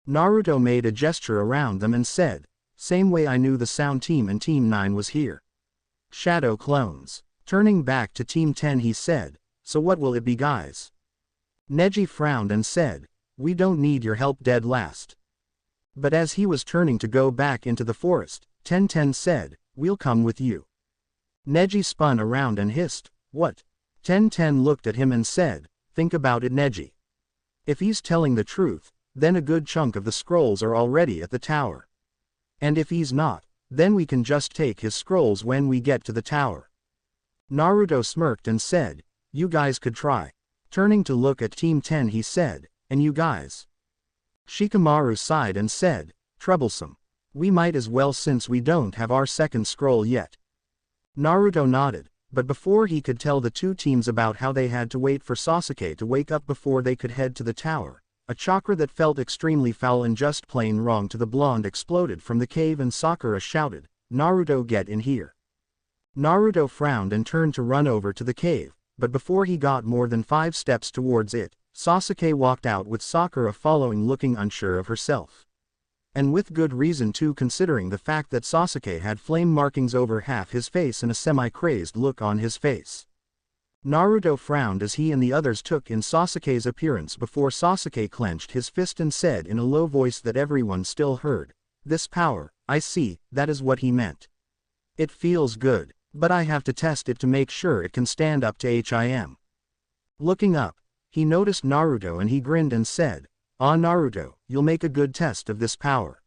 Naruto made a gesture around them and said, "Same way I knew the Sound Team and Team 9 was here. Shadow clones." Turning back to Team 10 he said, "So what will it be, guys?" Neji frowned and said, "We don't need your help, dead last." But as he was turning to go back into the forest, 1010 said, "We'll come with you." Neji spun around and hissed, "What?" 1010 looked at him and said, "Think about it, Neji. If he's telling the truth, then a good chunk of the scrolls are already at the tower. And if he's not, then we can just take his scrolls when we get to the tower." Naruto smirked and said, "You guys could try." Turning to look at Team 10 he said, "And you guys?" Shikamaru sighed and said, "Troublesome. We might as well since we don't have our second scroll yet." Naruto nodded, but before he could tell the two teams about how they had to wait for Sasuke to wake up before they could head to the tower, a chakra that felt extremely foul and just plain wrong to the blonde exploded from the cave and Sakura shouted, "Naruto, get in here." Naruto frowned and turned to run over to the cave, but before he got more than 5 steps towards it, Sasuke walked out with Sakura following looking unsure of herself. And with good reason too, considering the fact that Sasuke had flame markings over half his face and a semi-crazed look on his face. Naruto frowned as he and the others took in Sasuke's appearance before Sasuke clenched his fist and said in a low voice that everyone still heard, "This power, I see, that is what he meant. It feels good, but I have to test it to make sure it can stand up to him." Looking up, he noticed Naruto and he grinned and said, "Ah Naruto, you'll make a good test of this power.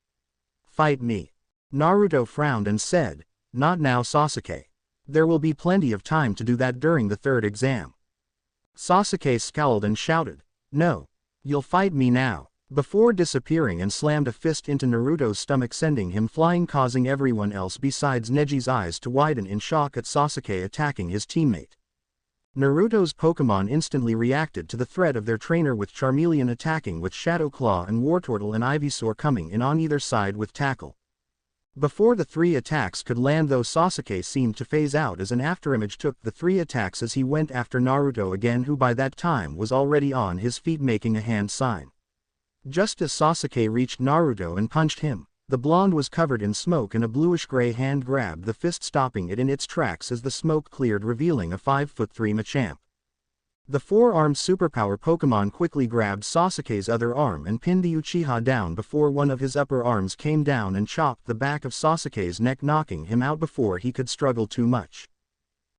Fight me." Naruto frowned and said, "Not now Sasuke. There will be plenty of time to do that during the third exam." Sasuke scowled and shouted, "No. You'll fight me now," before disappearing and slammed a fist into Naruto's stomach sending him flying, causing everyone else besides Neji's eyes to widen in shock at Sasuke attacking his teammate. Naruto's Pokémon instantly reacted to the threat of their trainer with Charmeleon attacking with Shadow Claw and Wartortle and Ivysaur coming in on either side with Tackle. Before the 3 attacks could land though, Sasuke seemed to phase out as an afterimage took the 3 attacks as he went after Naruto again, who by that time was already on his feet making a hand sign. Just as Sasuke reached Naruto and punched him, the blonde was covered in smoke and a bluish-gray hand grabbed the fist, stopping it in its tracks as the smoke cleared, revealing a 5'3" Machamp. The 4-armed superpower Pokémon quickly grabbed Sasuke's other arm and pinned the Uchiha down before one of his upper arms came down and chopped the back of Sasuke's neck, knocking him out before he could struggle too much.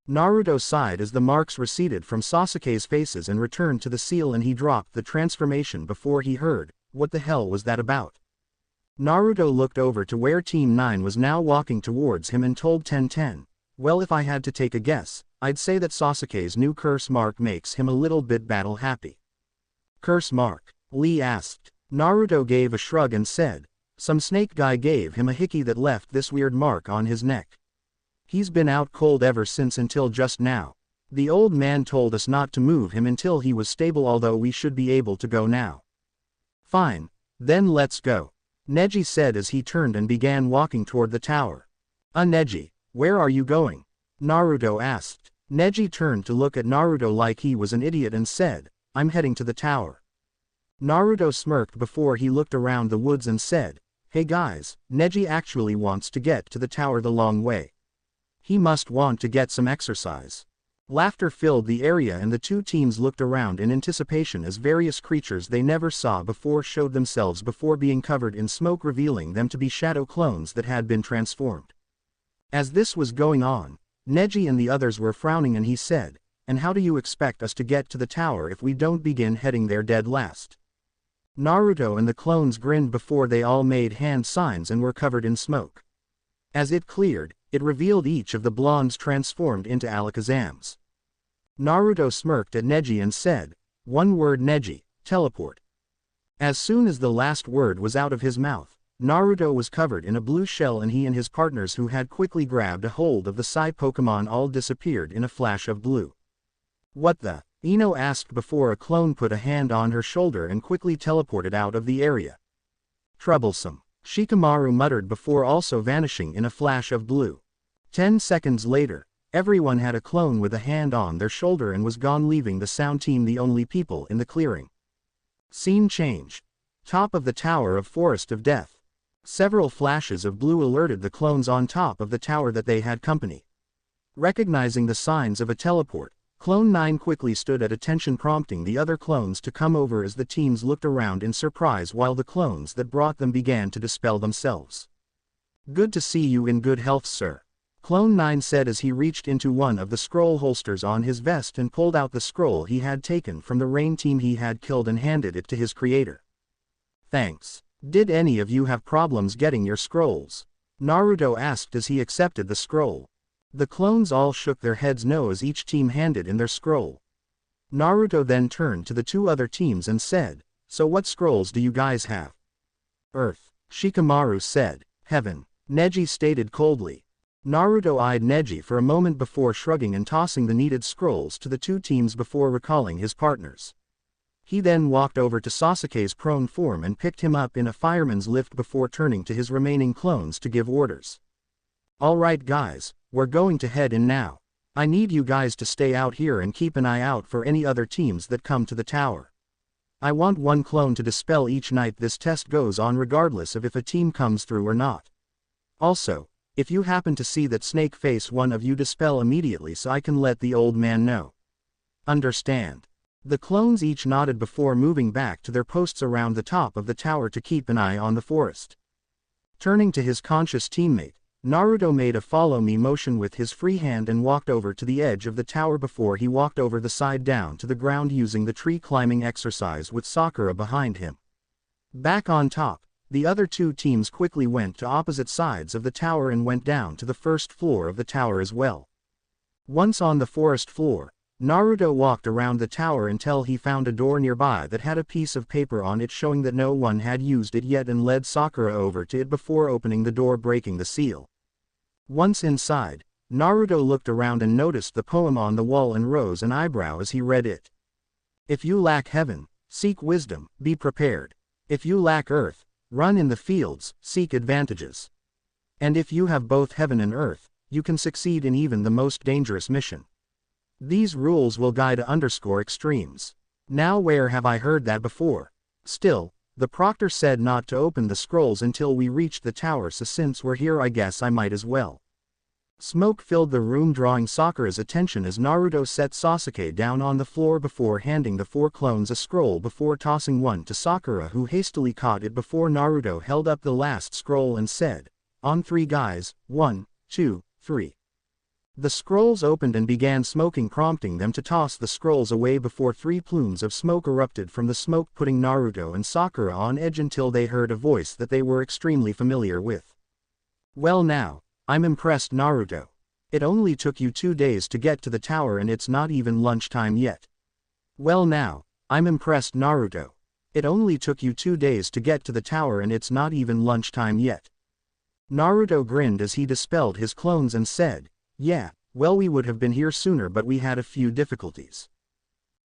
Naruto sighed as the marks receded from Sasuke's faces and returned to the seal, and he dropped the transformation before he heard, "What the hell was that about?" Naruto looked over to where Team 9 was now walking towards him and told 10-10, "Well, if I had to take a guess, I'd say that Sasuke's new curse mark makes him a little bit battle happy." "Curse mark?" Lee asked. Naruto gave a shrug and said, "Some snake guy gave him a hickey that left this weird mark on his neck. He's been out cold ever since until just now. The old man told us not to move him until he was stable, although we should be able to go now." "Fine. Then let's go," Neji said as he turned and began walking toward the tower. Neji, where are you going?" Naruto asked. Neji turned to look at Naruto like he was an idiot and said, "I'm heading to the tower." Naruto smirked before he looked around the woods and said, "Hey guys, Neji actually wants to get to the tower the long way. He must want to get some exercise." Laughter filled the area and the two teams looked around in anticipation as various creatures they never saw before showed themselves before being covered in smoke, revealing them to be shadow clones that had been transformed. As this was going on, Neji and the others were frowning and he said, "And how do you expect us to get to the tower if we don't begin heading there dead last?" Naruto and the clones grinned before they all made hand signs and were covered in smoke. As it cleared, it revealed each of the blondes transformed into Alakazams. Naruto smirked at Neji and said, "One word Neji, teleport." As soon as the last word was out of his mouth, Naruto was covered in a blue shell and he and his partners who had quickly grabbed a hold of the Psy Pokémon all disappeared in a flash of blue. "What the?" Ino asked before a clone put a hand on her shoulder and quickly teleported out of the area. "Troublesome," Shikamaru muttered before also vanishing in a flash of blue. 10 seconds later, everyone had a clone with a hand on their shoulder and was gone, leaving the sound team the only people in the clearing. Scene change. Top of the Tower of Forest of Death. Several flashes of blue alerted the clones on top of the tower that they had company. Recognizing the signs of a teleport, Clone 9 quickly stood at attention, prompting the other clones to come over as the teams looked around in surprise while the clones that brought them began to dispel themselves. "Good to see you in good health, sir," Clone 9 said as he reached into one of the scroll holsters on his vest and pulled out the scroll he had taken from the rain team he had killed and handed it to his creator. "Thanks. Did any of you have problems getting your scrolls?" Naruto asked as he accepted the scroll. The clones all shook their heads no as each team handed in their scroll. Naruto then turned to the two other teams and said, "So what scrolls do you guys have?" "Earth," Shikamaru said. "Heaven," Neji stated coldly. Naruto eyed Neji for a moment before shrugging and tossing the needed scrolls to the two teams before recalling his partners. He then walked over to Sasuke's prone form and picked him up in a fireman's lift before turning to his remaining clones to give orders. "Alright guys, we're going to head in now. I need you guys to stay out here and keep an eye out for any other teams that come to the tower. I want one clone to dispel each night this test goes on regardless of if a team comes through or not. Also, if you happen to see that snake face one of you dispel immediately so I can let the old man know. Understand?" The clones each nodded before moving back to their posts around the top of the tower to keep an eye on the forest. Turning to his conscious teammate, Naruto made a follow-me motion with his free hand and walked over to the edge of the tower before he walked over the side down to the ground using the tree climbing exercise with Sakura behind him. Back on top, the other two teams quickly went to opposite sides of the tower and went down to the first floor of the tower as well. Once on the forest floor, Naruto walked around the tower until he found a door nearby that had a piece of paper on it showing that no one had used it yet and led Sakura over to it before opening the door breaking the seal. Once inside, Naruto looked around and noticed the poem on the wall and rose an eyebrow as he read it. "If you lack heaven, seek wisdom, be prepared. If you lack earth, run in the fields, seek advantages. And if you have both heaven and earth, you can succeed in even the most dangerous mission. These rules will guide _extremes. Now where have I heard that before? Still, the proctor said not to open the scrolls until we reached the tower, so since we're here I guess I might as well." Smoke filled the room drawing Sakura's attention as Naruto set Sasuke down on the floor before handing the four clones a scroll before tossing one to Sakura who hastily caught it before Naruto held up the last scroll and said, "On three guys, 1, 2, 3. The scrolls opened and began smoking, prompting them to toss the scrolls away before three plumes of smoke erupted from the smoke, putting Naruto and Sakura on edge until they heard a voice that they were extremely familiar with. "Well now, I'm impressed Naruto. It only took you 2 days to get to the tower and it's not even lunchtime yet." "Well now, I'm impressed Naruto. It only took you 2 days to get to the tower and it's not even lunchtime yet." Naruto grinned as he dispelled his clones and said, "Yeah, well we would have been here sooner but we had a few difficulties."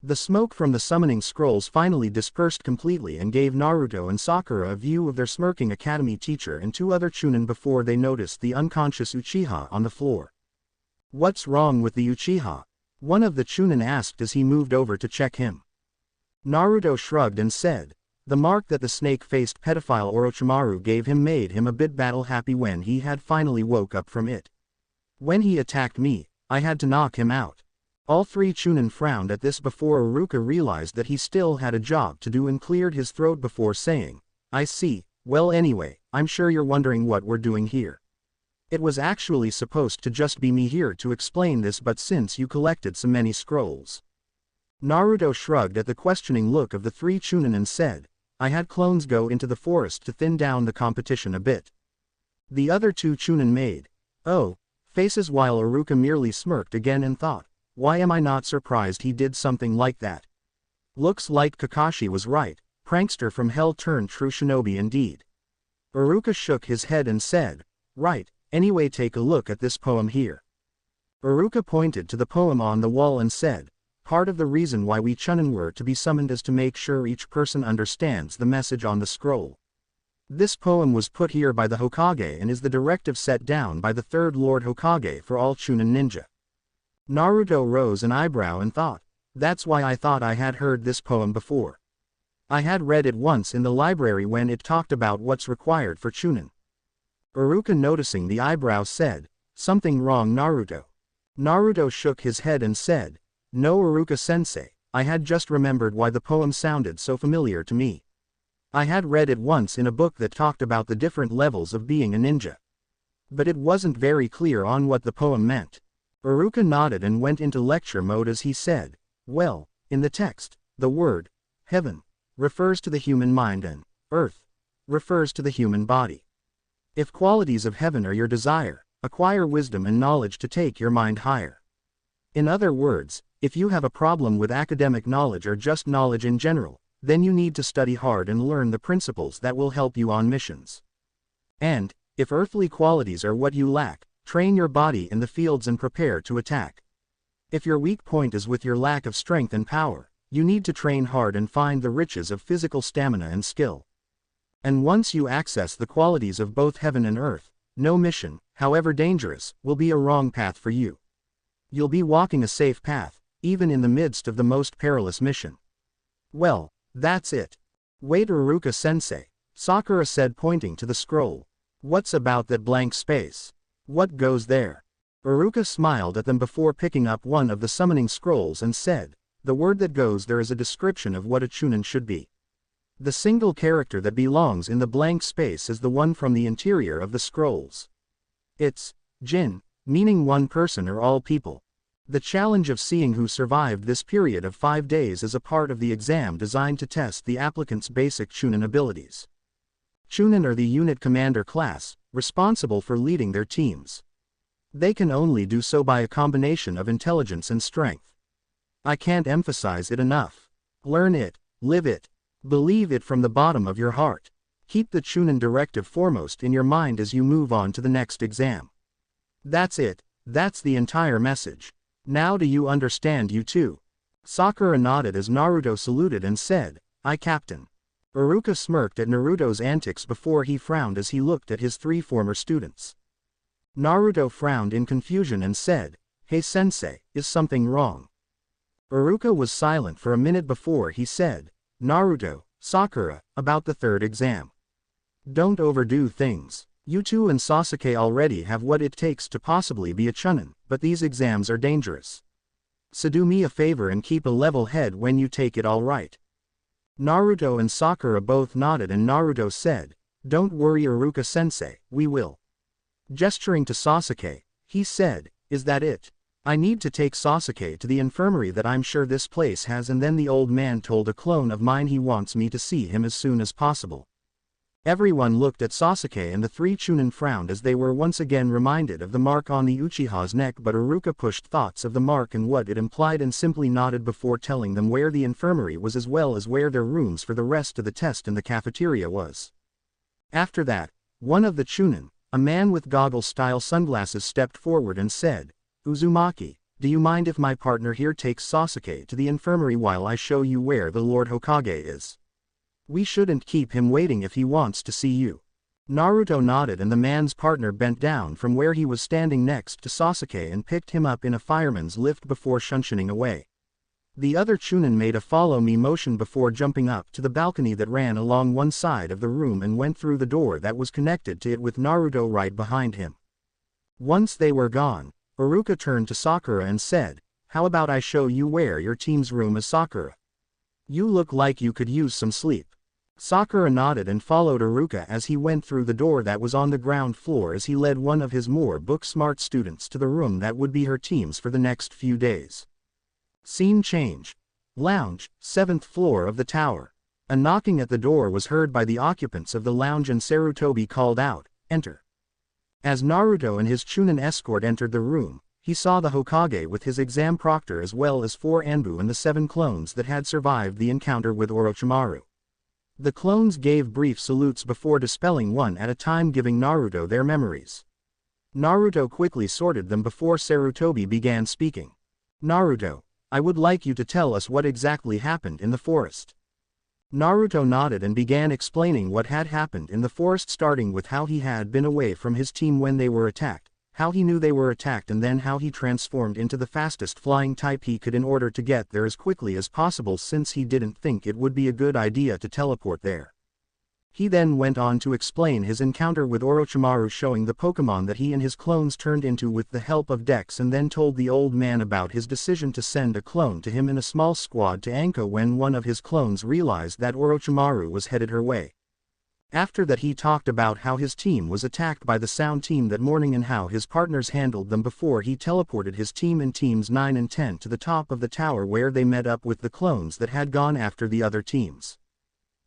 The smoke from the summoning scrolls finally dispersed completely and gave Naruto and Sakura a view of their smirking academy teacher and two other Chunin before they noticed the unconscious Uchiha on the floor. "What's wrong with the Uchiha?" one of the Chunin asked as he moved over to check him. Naruto shrugged and said, "The mark that the snake-faced pedophile Orochimaru gave him made him a bit battle-happy when he had finally woke up from it. When he attacked me, I had to knock him out." All three Chunin frowned at this before Iruka realized that he still had a job to do and cleared his throat before saying, "I see, well anyway, I'm sure you're wondering what we're doing here. It was actually supposed to just be me here to explain this, but since you collected so many scrolls." Naruto shrugged at the questioning look of the three Chunin and said, "I had clones go into the forest to thin down the competition a bit." The other two Chunin made, "Oh," faces while Iruka merely smirked again and thought, "Why am I not surprised he did something like that? Looks like Kakashi was right, prankster from hell turned true shinobi indeed." Iruka shook his head and said, "Right, anyway take a look at this poem here." Iruka pointed to the poem on the wall and said, "Part of the reason why we Chunin were to be summoned is to make sure each person understands the message on the scroll. This poem was put here by the Hokage and is the directive set down by the third Lord Hokage for all Chunin ninja." Naruto rose an eyebrow and thought, "That's why I thought I had heard this poem before. I had read it once in the library when it talked about what's required for Chunin." Iruka, noticing the eyebrow, said, "Something wrong Naruto?" Naruto shook his head and said, "No Iruka-sensei, I had just remembered why the poem sounded so familiar to me. I had read it once in a book that talked about the different levels of being a ninja. But it wasn't very clear on what the poem meant." Iruka nodded and went into lecture mode as he said, "Well, in the text, the word, heaven, refers to the human mind and earth, refers to the human body. If qualities of heaven are your desire, acquire wisdom and knowledge to take your mind higher. In other words, if you have a problem with academic knowledge or just knowledge in general, then you need to study hard and learn the principles that will help you on missions. And, if earthly qualities are what you lack, train your body in the fields and prepare to attack. If your weak point is with your lack of strength and power, you need to train hard and find the riches of physical stamina and skill. And once you access the qualities of both heaven and earth, no mission, however dangerous, will be a wrong path for you. You'll be walking a safe path, even in the midst of the most perilous mission. Well, that's it. Wait, Iruka-sensei, Sakura said, pointing to the scroll. What's about that blank space? What goes there? Iruka smiled at them before picking up one of the summoning scrolls and said, the word that goes there is a description of what a Chunin should be. The single character that belongs in the blank space is the one from the interior of the scrolls. It's Jin, meaning one person or all people. The challenge of seeing who survived this period of 5 days is a part of the exam designed to test the applicant's basic Chunin abilities. Chunin are the unit commander class, responsible for leading their teams. They can only do so by a combination of intelligence and strength. I can't emphasize it enough. Learn it, live it, believe it from the bottom of your heart. Keep the Chunin directive foremost in your mind as you move on to the next exam. That's it, that's the entire message. Now do you understand, you two? Sakura nodded as Naruto saluted and said, "Aye, Captain." Iruka smirked at Naruto's antics before he frowned as he looked at his 3 former students. Naruto frowned in confusion and said, "Hey Sensei, is something wrong?" Iruka was silent for a minute before he said, "Naruto, Sakura, about the 3rd exam. Don't overdo things. You two and Sasuke already have what it takes to possibly be a Chunin, but these exams are dangerous. So do me a favor and keep a level head when you take it, all right?" Naruto and Sakura both nodded and Naruto said, "Don't worry Iruka-sensei, we will." Gesturing to Sasuke, he said, "Is that it? I need to take Sasuke to the infirmary that I'm sure this place has," and then the old man told a clone of mine he wants me to see him as soon as possible. Everyone looked at Sasuke and the 3 Chunin frowned as they were once again reminded of the mark on the Uchiha's neck, but Iruka pushed thoughts of the mark and what it implied and simply nodded before telling them where the infirmary was as well as where their rooms for the rest of the test in the cafeteria was. After that, one of the Chunin, a man with goggle-style sunglasses, stepped forward and said, "Uzumaki, do you mind if my partner here takes Sasuke to the infirmary while I show you where the Lord Hokage is? We shouldn't keep him waiting if he wants to see you." Naruto nodded and the man's partner bent down from where he was standing next to Sasuke and picked him up in a fireman's lift before shunning away. The other Chunin made a follow-me motion before jumping up to the balcony that ran along one side of the room and went through the door that was connected to it with Naruto right behind him. Once they were gone, Iruka turned to Sakura and said, "How about I show you where your team's room is, Sakura? You look like you could use some sleep." Sakura nodded and followed Iruka as he went through the door that was on the ground floor as he led one of his more book-smart students to the room that would be her team's for the next few days. Scene change. Lounge, 7th floor of the tower. A knocking at the door was heard by the occupants of the lounge and Sarutobi called out, "Enter." As Naruto and his Chunin escort entered the room, he saw the Hokage with his exam proctor as well as 4 Anbu and the 7 clones that had survived the encounter with Orochimaru. The clones gave brief salutes before dispelling one at a time, giving Naruto their memories. Naruto quickly sorted them before Sarutobi began speaking. "Naruto, I would like you to tell us what exactly happened in the forest." Naruto nodded and began explaining what had happened in the forest, starting with how he had been away from his team when they were attacked, how he knew they were attacked, and then how he transformed into the fastest flying type he could in order to get there as quickly as possible since he didn't think it would be a good idea to teleport there. He then went on to explain his encounter with Orochimaru, showing the Pokémon that he and his clones turned into with the help of Dex, and then told the old man about his decision to send a clone to him in a small squad to Anko when one of his clones realized that Orochimaru was headed her way. After that he talked about how his team was attacked by the Sound team that morning and how his partners handled them before he teleported his team in teams 9 and 10 to the top of the tower where they met up with the clones that had gone after the other teams.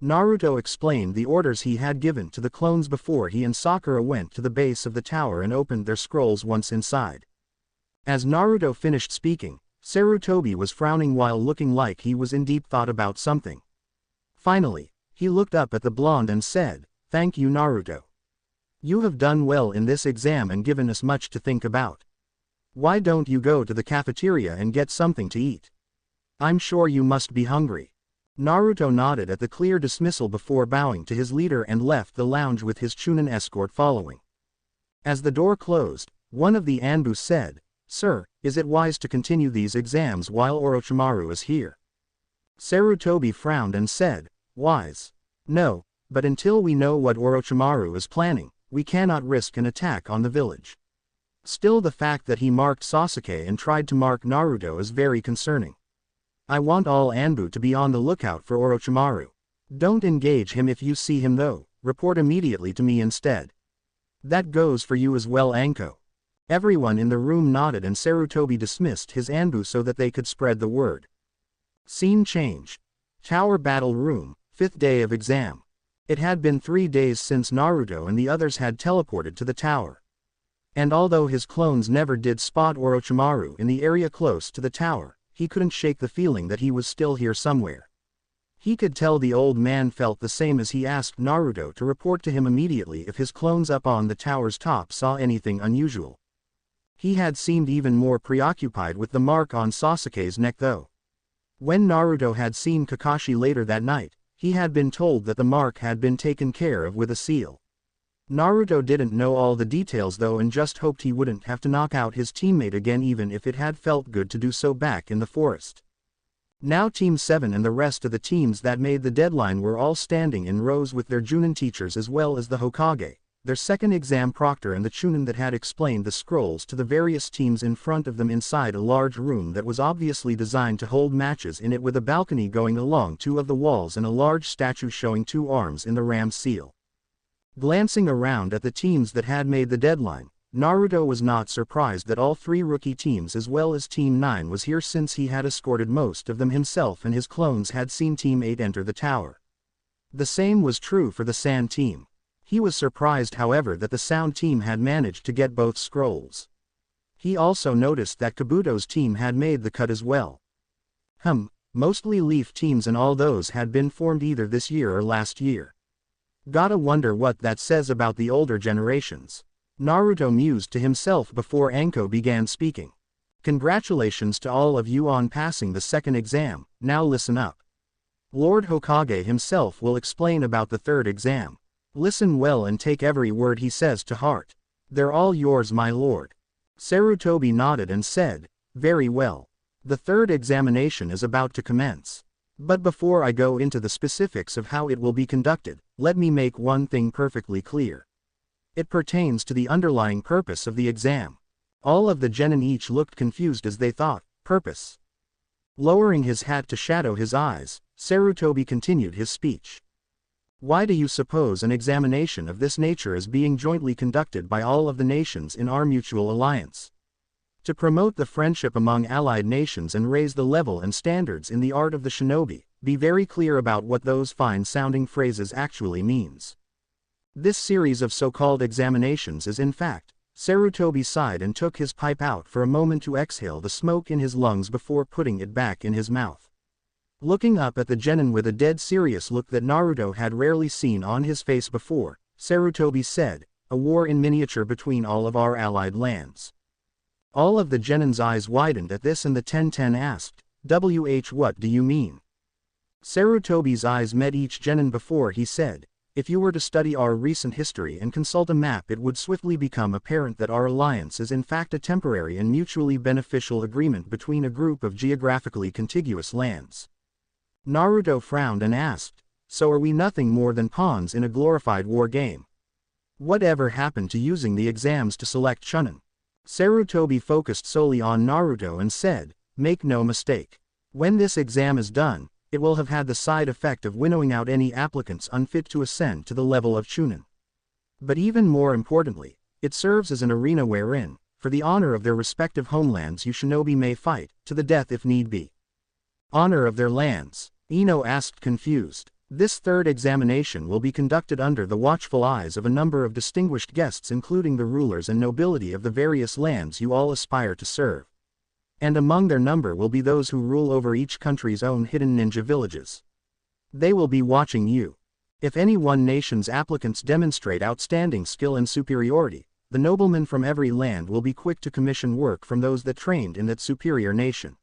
Naruto explained the orders he had given to the clones before he and Sakura went to the base of the tower and opened their scrolls once inside. As Naruto finished speaking, Sarutobi was frowning while looking like he was in deep thought about something. Finally, he looked up at the blonde and said, "Thank you, Naruto. You have done well in this exam and given us much to think about. Why don't you go to the cafeteria and get something to eat? I'm sure you must be hungry." Naruto nodded at the clear dismissal before bowing to his leader and left the lounge with his Chunin escort following. As the door closed, one of the Anbu said, "Sir, is it wise to continue these exams while Orochimaru is here?" Sarutobi frowned and said, "Wise? No, but until we know what Orochimaru is planning, we cannot risk an attack on the village. Still, the fact that he marked Sasuke and tried to mark Naruto is very concerning. I want all Anbu to be on the lookout for Orochimaru. Don't engage him if you see him though, report immediately to me instead. That goes for you as well, Anko." Everyone in the room nodded and Sarutobi dismissed his Anbu so that they could spread the word. Scene change. Tower Battle Room, 5th day of exam. It had been 3 days since Naruto and the others had teleported to the tower. And although his clones never did spot Orochimaru in the area close to the tower, he couldn't shake the feeling that he was still here somewhere. He could tell the old man felt the same as he asked Naruto to report to him immediately if his clones up on the tower's top saw anything unusual. He had seemed even more preoccupied with the mark on Sasuke's neck though. When Naruto had seen Kakashi later that night, he had been told that the mark had been taken care of with a seal. Naruto didn't know all the details though and just hoped he wouldn't have to knock out his teammate again even if it had felt good to do so back in the forest. Now Team 7 and the rest of the teams that made the deadline were all standing in rows with their Chunin teachers as well as the Hokage, their second exam proctor and the Chunin that had explained the scrolls to the various teams in front of them inside a large room that was obviously designed to hold matches in it with a balcony going along 2 of the walls and a large statue showing 2 arms in the ram seal. Glancing around at the teams that had made the deadline, Naruto was not surprised that all 3 rookie teams as well as Team 9 was here since he had escorted most of them himself and his clones had seen Team 8 enter the tower. The same was true for the Sand team. He was surprised however that the Sound team had managed to get both scrolls. He also noticed that Kabuto's team had made the cut as well. Mostly Leaf teams and all those had been formed either this year or last year. Gotta wonder what that says about the older generations. Naruto mused to himself before Anko began speaking. Congratulations to all of you on passing the second exam, now listen up. Lord Hokage himself will explain about the third exam. Listen well and take every word he says to heart. They're all yours, my lord. Sarutobi nodded and said, "Very well. The third examination is about to commence. But before I go into the specifics of how it will be conducted, let me make one thing perfectly clear. It pertains to the underlying purpose of the exam." All of the genin each looked confused as they thought, "Purpose?" Lowering his hat to shadow his eyes, Sarutobi continued his speech. "Why do you suppose an examination of this nature is being jointly conducted by all of the nations in our mutual alliance? To promote the friendship among allied nations and raise the level and standards in the art of the shinobi. Be very clear about what those fine-sounding phrases actually means. This series of so-called examinations is in fact." Sarutobi sighed and took his pipe out for a moment to exhale the smoke in his lungs before putting it back in his mouth. Looking up at the genin with a dead serious look that Naruto had rarely seen on his face before, Sarutobi said, "A war in miniature between all of our allied lands." All of the genin's eyes widened at this and the Ten asked, what do you mean?" Sarutobi's eyes met each genin before he said, "If you were to study our recent history and consult a map it would swiftly become apparent that our alliance is in fact a temporary and mutually beneficial agreement between a group of geographically contiguous lands." Naruto frowned and asked, "So are we nothing more than pawns in a glorified war game? Whatever happened to using the exams to select Chunin?" Sarutobi focused solely on Naruto and said, "Make no mistake. When this exam is done, it will have had the side effect of winnowing out any applicants unfit to ascend to the level of Chunin. But even more importantly, it serves as an arena wherein, for the honor of their respective homelands you shinobi may fight, to the death if need be." "Honor of their lands?" Ino asked confused. This third examination will be conducted under the watchful eyes of a number of distinguished guests, including the rulers and nobility of the various lands you all aspire to serve. And among their number will be those who rule over each country's own hidden ninja villages. They will be watching you. If any one nation's applicants demonstrate outstanding skill and superiority, the noblemen from every land will be quick to commission work from those that trained in that superior nation.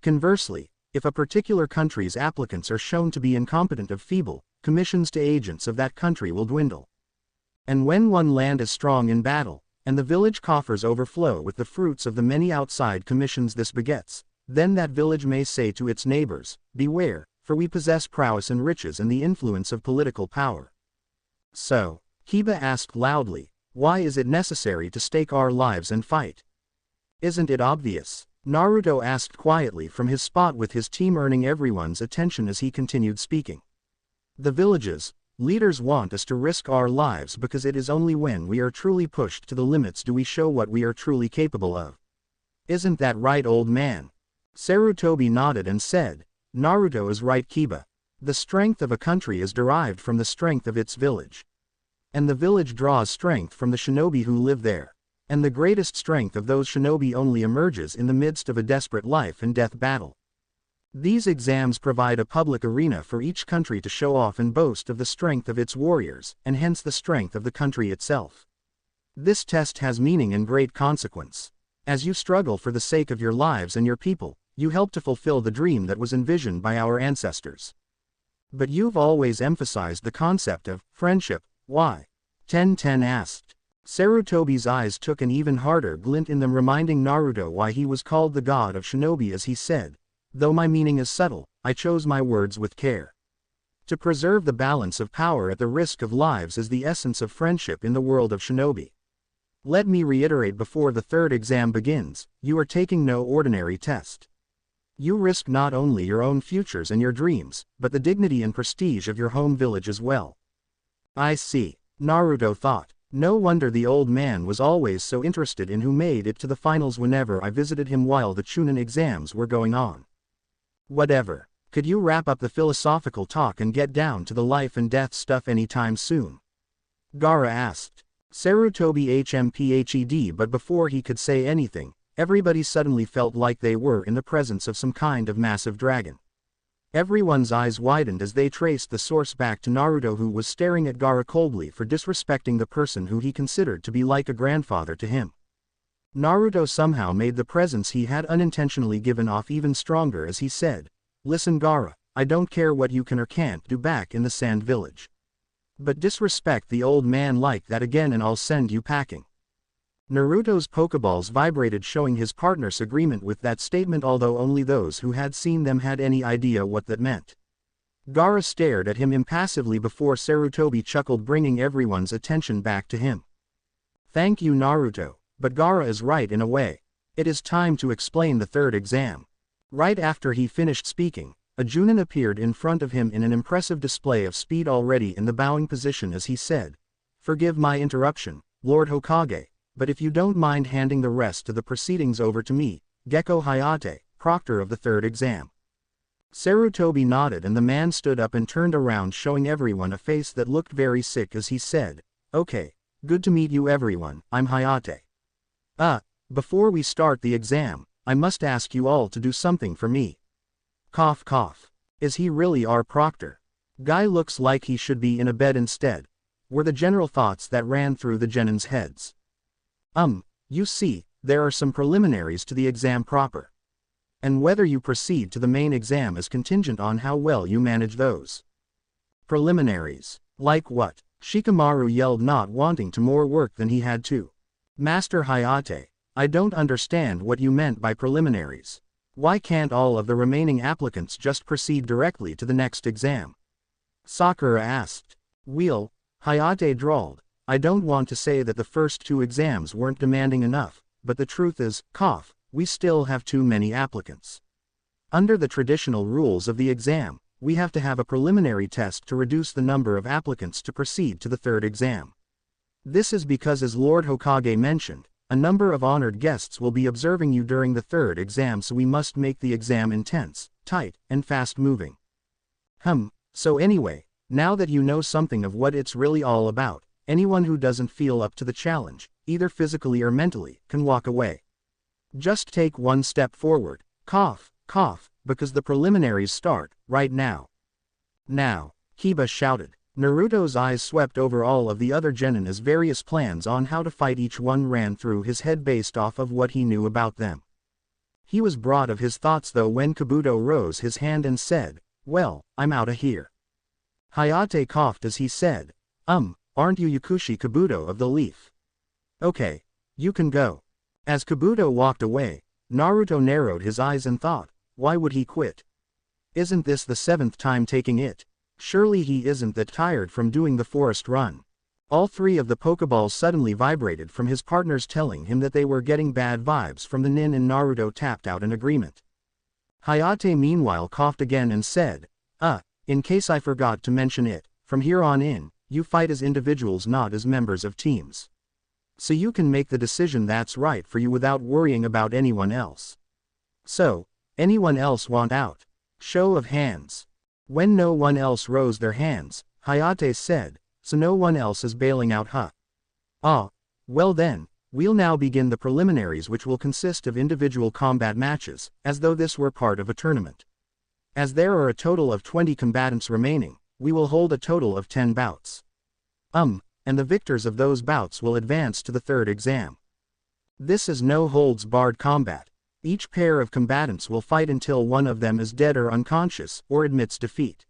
Conversely, if a particular country's applicants are shown to be incompetent or feeble, commissions to agents of that country will dwindle. And when one land is strong in battle, and the village coffers overflow with the fruits of the many outside commissions this begets, then that village may say to its neighbors, "Beware, for we possess prowess and riches and the influence of political power." So, Kiba asked loudly, "Why is it necessary to stake our lives and fight? Isn't it obvious?" Naruto asked quietly from his spot with his team, earning everyone's attention as he continued speaking. "The village's leaders want us to risk our lives because it is only when we are truly pushed to the limits do we show what we are truly capable of. Isn't that right, old man?" Sarutobi nodded and said, "Naruto is right, Kiba. The strength of a country is derived from the strength of its village. And the village draws strength from the shinobi who live there. And the greatest strength of those shinobi only emerges in the midst of a desperate life and death battle. These exams provide a public arena for each country to show off and boast of the strength of its warriors, and hence the strength of the country itself. This test has meaning and great consequence. As you struggle for the sake of your lives and your people, you help to fulfill the dream that was envisioned by our ancestors. But you've always emphasized the concept of friendship. Why?" Ten asked. Sarutobi's eyes took an even harder glint in them, reminding Naruto why he was called the god of shinobi, as he said, "Though my meaning is subtle, I chose my words with care. To preserve the balance of power at the risk of lives is the essence of friendship in the world of shinobi. Let me reiterate before the third exam begins, you are taking no ordinary test. You risk not only your own futures and your dreams, but the dignity and prestige of your home village as well." "I see," Naruto thought. No wonder the old man was always so interested in who made it to the finals whenever I visited him while the Chunin exams were going on. Whatever. Could you wrap up the philosophical talk and get down to the life and death stuff anytime soon? Gaara asked. Sarutobi HMPHED, but before he could say anything, everybody suddenly felt like they were in the presence of some kind of massive dragon. Everyone's eyes widened as they traced the source back to Naruto, who was staring at Gaara coldly for disrespecting the person who he considered to be like a grandfather to him. Naruto somehow made the presence he had unintentionally given off even stronger as he said, "Listen Gaara, I don't care what you can or can't do back in the Sand Village. But disrespect the old man like that again and I'll send you packing." Naruto's Pokeballs vibrated, showing his partner's agreement with that statement, although only those who had seen them had any idea what that meant. Gaara stared at him impassively before Sarutobi chuckled, bringing everyone's attention back to him. "Thank you Naruto, but Gaara is right in a way. It is time to explain the third exam." Right after he finished speaking, a Chunin appeared in front of him in an impressive display of speed, already in the bowing position as he said, "Forgive my interruption, Lord Hokage. But if you don't mind handing the rest of the proceedings over to me, Gecko Hayate, proctor of the third exam." Sarutobi nodded and the man stood up and turned around, showing everyone a face that looked very sick as he said, "Okay, good to meet you everyone, I'm Hayate. Before we start the exam, I must ask you all to do something for me." Cough cough. "Is he really our proctor? Guy looks like he should be in a bed instead," were the general thoughts that ran through the Genins' heads. You see, there are some preliminaries to the exam proper. And whether you proceed to the main exam is contingent on how well you manage those preliminaries. Like what? Shikamaru yelled, not wanting to more work than he had to. "Master Hayate, I don't understand what you meant by preliminaries. Why can't all of the remaining applicants just proceed directly to the next exam?" Sakura asked. "Well," Hayate drawled, "I don't want to say that the first two exams weren't demanding enough, but the truth is, we still have too many applicants. Under the traditional rules of the exam, we have to have a preliminary test to reduce the number of applicants to proceed to the third exam. This is because, as Lord Hokage mentioned, a number of honored guests will be observing you during the third exam, so we must make the exam intense, tight, and fast-moving." So anyway, now that you know something of what it's really all about, anyone who doesn't feel up to the challenge, either physically or mentally, can walk away. Just take one step forward, cough, cough, because the preliminaries start, right now. Now, Kiba shouted. Naruto's eyes swept over all of the other genin as various plans on how to fight each one ran through his head based off of what he knew about them. He was broad of his thoughts though when Kabuto rose his hand and said, "Well, I'm outta here." Hayate coughed as he said, aren't you Yakushi Kabuto of the Leaf? Okay, you can go." As Kabuto walked away, Naruto narrowed his eyes and thought, why would he quit? Isn't this the 7th time taking it? Surely he isn't that tired from doing the forest run. All 3 of the Pokeballs suddenly vibrated from his partners telling him that they were getting bad vibes from the nin and Naruto tapped out an agreement. Hayate meanwhile coughed again and said, in case I forgot to mention it, from here on in, you fight as individuals not as members of teams. So you can make the decision that's right for you without worrying about anyone else. So, anyone else want out? Show of hands. When no one else rose their hands, Hayate said, so no one else is bailing out, huh? Well then, we'll now begin the preliminaries which will consist of individual combat matches, as though this were part of a tournament. As there are a total of 20 combatants remaining, we will hold a total of 10 bouts. And the victors of those bouts will advance to the 3rd exam. This is no holds barred combat. Each pair of combatants will fight until one of them is dead or unconscious, or admits defeat.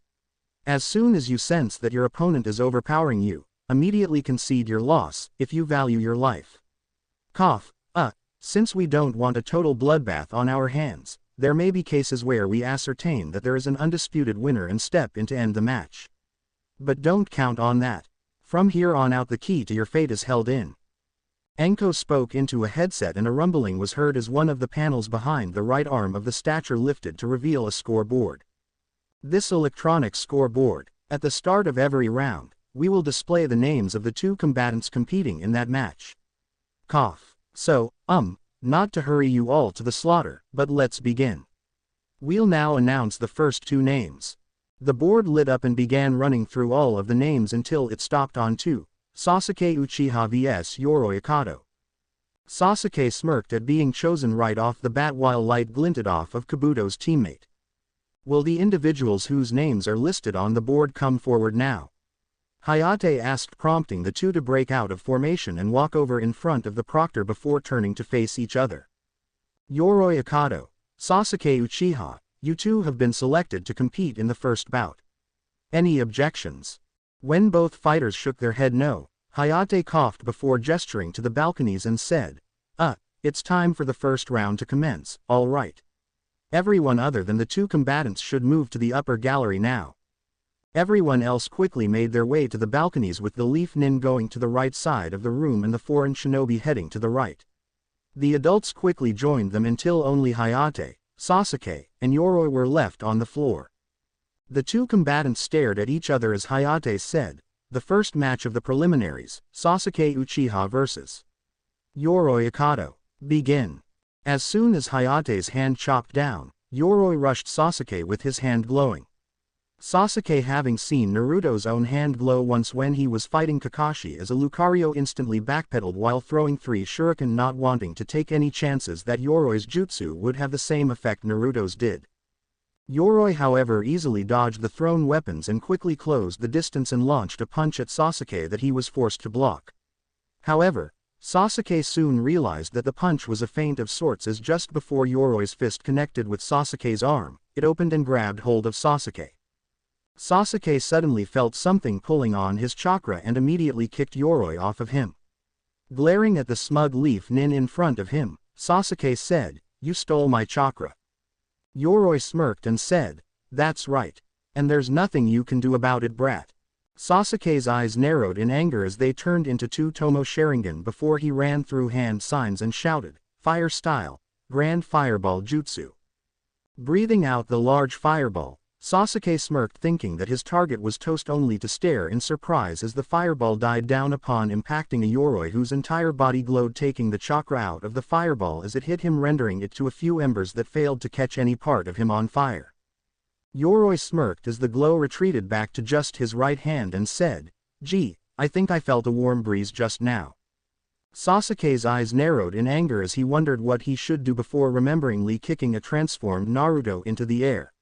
As soon as you sense that your opponent is overpowering you, immediately concede your loss, if you value your life. Cough, since we don't want a total bloodbath on our hands, there may be cases where we ascertain that there is an undisputed winner and step in to end the match. But don't count on that. From here on out the key to your fate is held in. Anko spoke into a headset and a rumbling was heard as one of the panels behind the right arm of the statue lifted to reveal a scoreboard. This electronic scoreboard, at the start of every round, we will display the names of the 2 combatants competing in that match. Cough. So, not to hurry you all to the slaughter, but let's begin. We'll now announce the first 2 names. The board lit up and began running through all of the names until it stopped on 2, Sasuke Uchiha vs Yoro Ikado. Sasuke smirked at being chosen right off the bat while light glinted off of Kabuto's teammate. Will the individuals whose names are listed on the board come forward now? Hayate asked, prompting the 2 to break out of formation and walk over in front of the proctor before turning to face each other. Yoro Ikado, Sasuke Uchiha, you 2 have been selected to compete in the first bout. Any objections? When both fighters shook their head no, Hayate coughed before gesturing to the balconies and said, it's time for the first round to commence, all right. Everyone other than the 2 combatants should move to the upper gallery now. Everyone else quickly made their way to the balconies with the Leaf Nin going to the right side of the room and the foreign shinobi heading to the right. The adults quickly joined them until only Hayate, Sasuke, and Yoro were left on the floor. The 2 combatants stared at each other as Hayate said, the first match of the preliminaries, Sasuke Uchiha vs. Yoro Ikado. Begin. As soon as Hayate's hand chopped down, Yoro rushed Sasuke with his hand glowing. Sasuke, having seen Naruto's own hand glow once when he was fighting Kakashi as a Lucario, instantly backpedaled while throwing 3 shuriken, not wanting to take any chances that Yoroi's jutsu would have the same effect Naruto's did. Yoroi however easily dodged the thrown weapons and quickly closed the distance and launched a punch at Sasuke that he was forced to block. However, Sasuke soon realized that the punch was a feint of sorts as just before Yoroi's fist connected with Sasuke's arm, it opened and grabbed hold of Sasuke. Sasuke suddenly felt something pulling on his chakra and immediately kicked Yoroi off of him. Glaring at the smug Leaf Nin in front of him, Sasuke said, "You stole my chakra." Yoroi smirked and said, "That's right. And there's nothing you can do about it, brat." Sasuke's eyes narrowed in anger as they turned into 2 Tomo Sharingan before he ran through hand signs and shouted, "Fire style, Grand Fireball Jutsu." Breathing out the large fireball, Sasuke smirked, thinking that his target was toast, only to stare in surprise as the fireball died down upon impacting a Yoroi whose entire body glowed, taking the chakra out of the fireball as it hit him, rendering it to a few embers that failed to catch any part of him on fire. Yoroi smirked as the glow retreated back to just his right hand and said, "Gee, I think I felt a warm breeze just now." Sasuke's eyes narrowed in anger as he wondered what he should do before remembering Lee kicking a transformed Naruto into the air.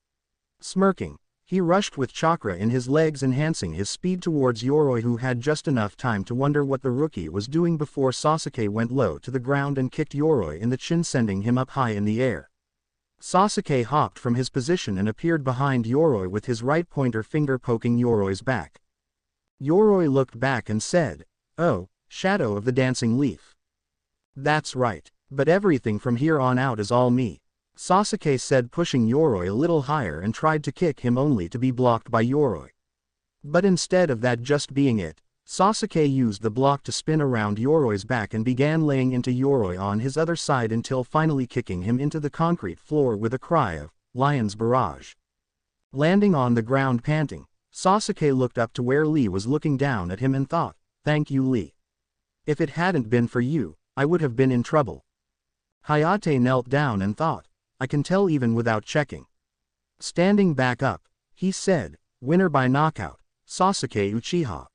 Smirking, he rushed with chakra in his legs, enhancing his speed towards Yoroi, who had just enough time to wonder what the rookie was doing before Sasuke went low to the ground and kicked Yoroi in the chin, sending him up high in the air. Sasuke hopped from his position and appeared behind Yoroi with his right pointer finger poking Yoroi's back. Yoroi looked back and said, "Oh, shadow of the dancing leaf. That's right, but everything from here on out is all me," Sasuke said, pushing Yoroi a little higher, and tried to kick him only to be blocked by Yoroi. But instead of that just being it, Sasuke used the block to spin around Yoroi's back and began laying into Yoroi on his other side until finally kicking him into the concrete floor with a cry of, "Lion's Barrage." Landing on the ground panting, Sasuke looked up to where Lee was looking down at him and thought, "Thank you, Lee. If it hadn't been for you, I would have been in trouble." Hayate knelt down and thought, "I can tell even without checking." Standing back up, he said, "Winner by knockout, Sasuke Uchiha."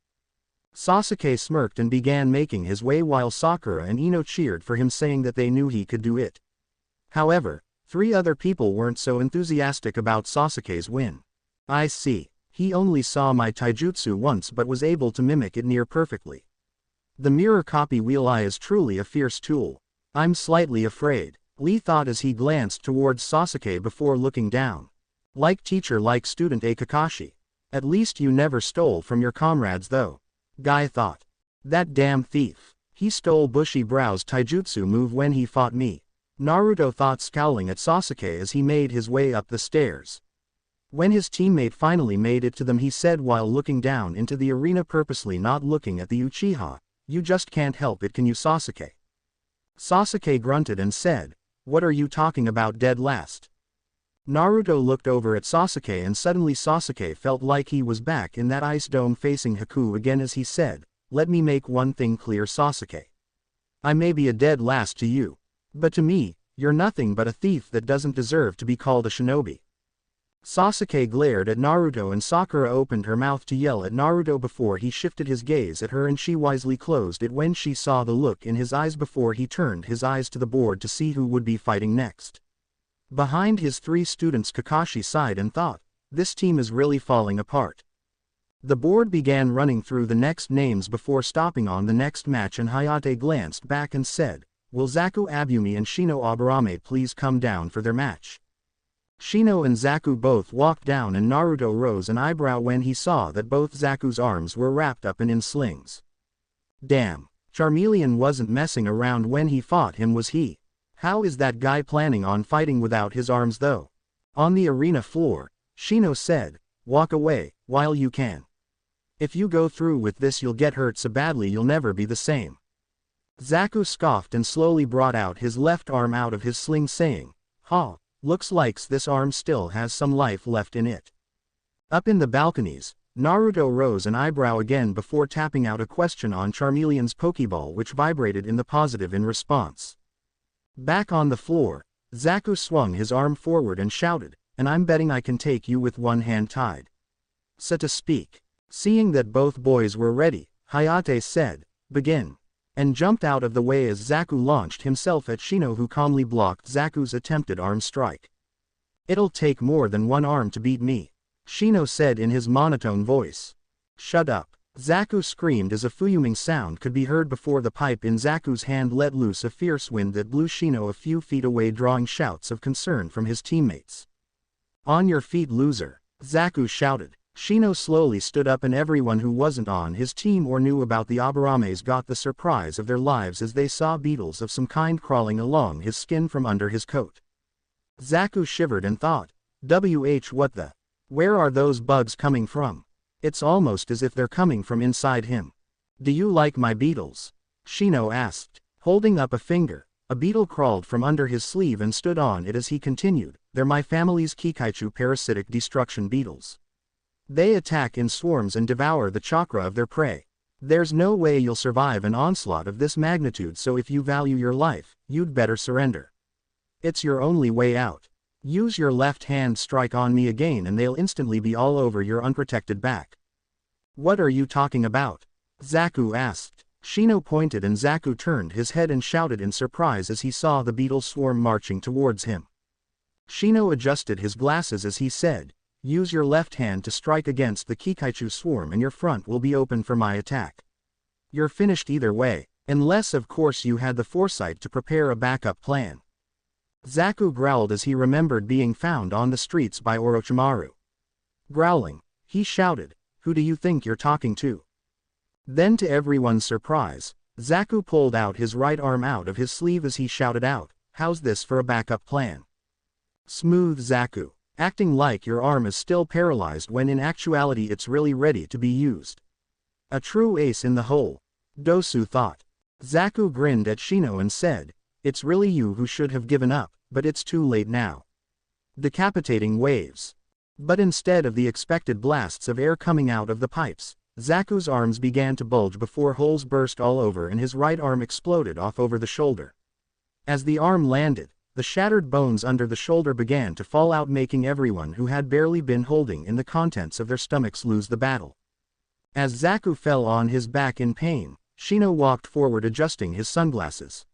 Sasuke smirked and began making his way while Sakura and Ino cheered for him, saying that they knew he could do it. However, 3 other people weren't so enthusiastic about Sasuke's win. "I see, he only saw my taijutsu once but was able to mimic it near perfectly. The mirror copy wheel eye is truly a fierce tool. I'm slightly afraid," Lee thought as he glanced towards Sasuke before looking down. "Like teacher like student, Kakashi. At least you never stole from your comrades though," Guy thought. "That damn thief. He stole Bushy Brow's taijutsu move when he fought me," Naruto thought, scowling at Sasuke as he made his way up the stairs. When his teammate finally made it to them, he said while looking down into the arena, purposely not looking at the Uchiha, "You just can't help it, can you, Sasuke?" Sasuke grunted and said, "What are you talking about, dead last?" Naruto looked over at Sasuke and suddenly Sasuke felt like he was back in that ice dome facing Haku again as he said, "Let me make one thing clear, Sasuke. I may be a dead last to you, but to me, you're nothing but a thief that doesn't deserve to be called a shinobi." Sasuke glared at Naruto and Sakura opened her mouth to yell at Naruto before he shifted his gaze at her, and she wisely closed it when she saw the look in his eyes before he turned his eyes to the board to see who would be fighting next. Behind his 3 students, Kakashi sighed and thought, "This team is really falling apart." The board began running through the next names before stopping on the next match, and Hayate glanced back and said, "Will Zaku Abumi and Shino Aburame please come down for their match?" Shino and Zaku both walked down, and Naruto rose an eyebrow when he saw that both Zaku's arms were wrapped up and in slings. Damn, Charmeleon wasn't messing around when he fought him, was he? How is that guy planning on fighting without his arms though? On the arena floor, Shino said, "Walk away, while you can. If you go through with this you'll get hurt so badly you'll never be the same." Zaku scoffed and slowly brought out his left arm out of his sling, saying, "Ha, looks like this arm still has some life left in it." Up in the balconies, Naruto rose an eyebrow again before tapping out a question on Charmeleon's Pokeball, which vibrated in the positive in response. Back on the floor, Zaku swung his arm forward and shouted, "And I'm betting I can take you with one hand tied, so to speak." Seeing that both boys were ready, Hayate said, "Begin," and jumped out of the way as Zaku launched himself at Shino, who calmly blocked Zaku's attempted arm strike. "It'll take more than one arm to beat me," Shino said in his monotone voice. "Shut up," Zaku screamed as a fuming sound could be heard before the pipe in Zaku's hand let loose a fierce wind that blew Shino a few feet away, drawing shouts of concern from his teammates. "On your feet, loser," Zaku shouted. Shino slowly stood up, and everyone who wasn't on his team or knew about the Aburames got the surprise of their lives as they saw beetles of some kind crawling along his skin from under his coat. Zaku shivered and thought, what the? Where are those bugs coming from? It's almost as if they're coming from inside him." "Do you like my beetles?" Shino asked. Holding up a finger, a beetle crawled from under his sleeve and stood on it as he continued, "They're my family's Kikaichu parasitic destruction beetles. They attack in swarms and devour the chakra of their prey. There's no way you'll survive an onslaught of this magnitude, so if you value your life, you'd better surrender. It's your only way out. Use your left hand strike on me again and they'll instantly be all over your unprotected back. What are you talking about? Zaku asked. Shino pointed and Zaku turned his head and shouted in surprise as he saw the beetle swarm marching towards him. Shino adjusted his glasses as he said, use your left hand to strike against the Kikaichu swarm and your front will be open for my attack. You're finished either way, unless of course you had the foresight to prepare a backup plan. Zaku growled as he remembered being found on the streets by Orochimaru. Growling, he shouted, who do you think you're talking to? Then to everyone's surprise, Zaku pulled out his right arm out of his sleeve as he shouted out, how's this for a backup plan? Smooth Zaku, acting like your arm is still paralyzed when in actuality it's really ready to be used. A true ace in the hole, Dosu thought. Zaku grinned at Shino and said, it's really you who should have given up, but it's too late now. Decapitating waves. But instead of the expected blasts of air coming out of the pipes, Zaku's arms began to bulge before holes burst all over and his right arm exploded off over the shoulder. As the arm landed, the shattered bones under the shoulder began to fall out, making everyone who had barely been holding in the contents of their stomachs lose the battle. As Zaku fell on his back in pain, Shino walked forward adjusting his sunglasses.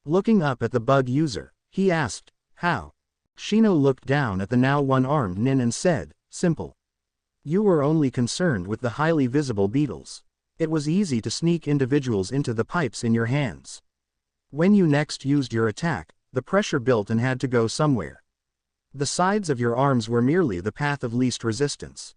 Looking up at the bug user, he asked, how? Shino looked down at the now one-armed nin and said, simple. You were only concerned with the highly visible beetles. It was easy to sneak individuals into the pipes in your hands. When you next used your attack, the pressure built and had to go somewhere. The sides of your arms were merely the path of least resistance.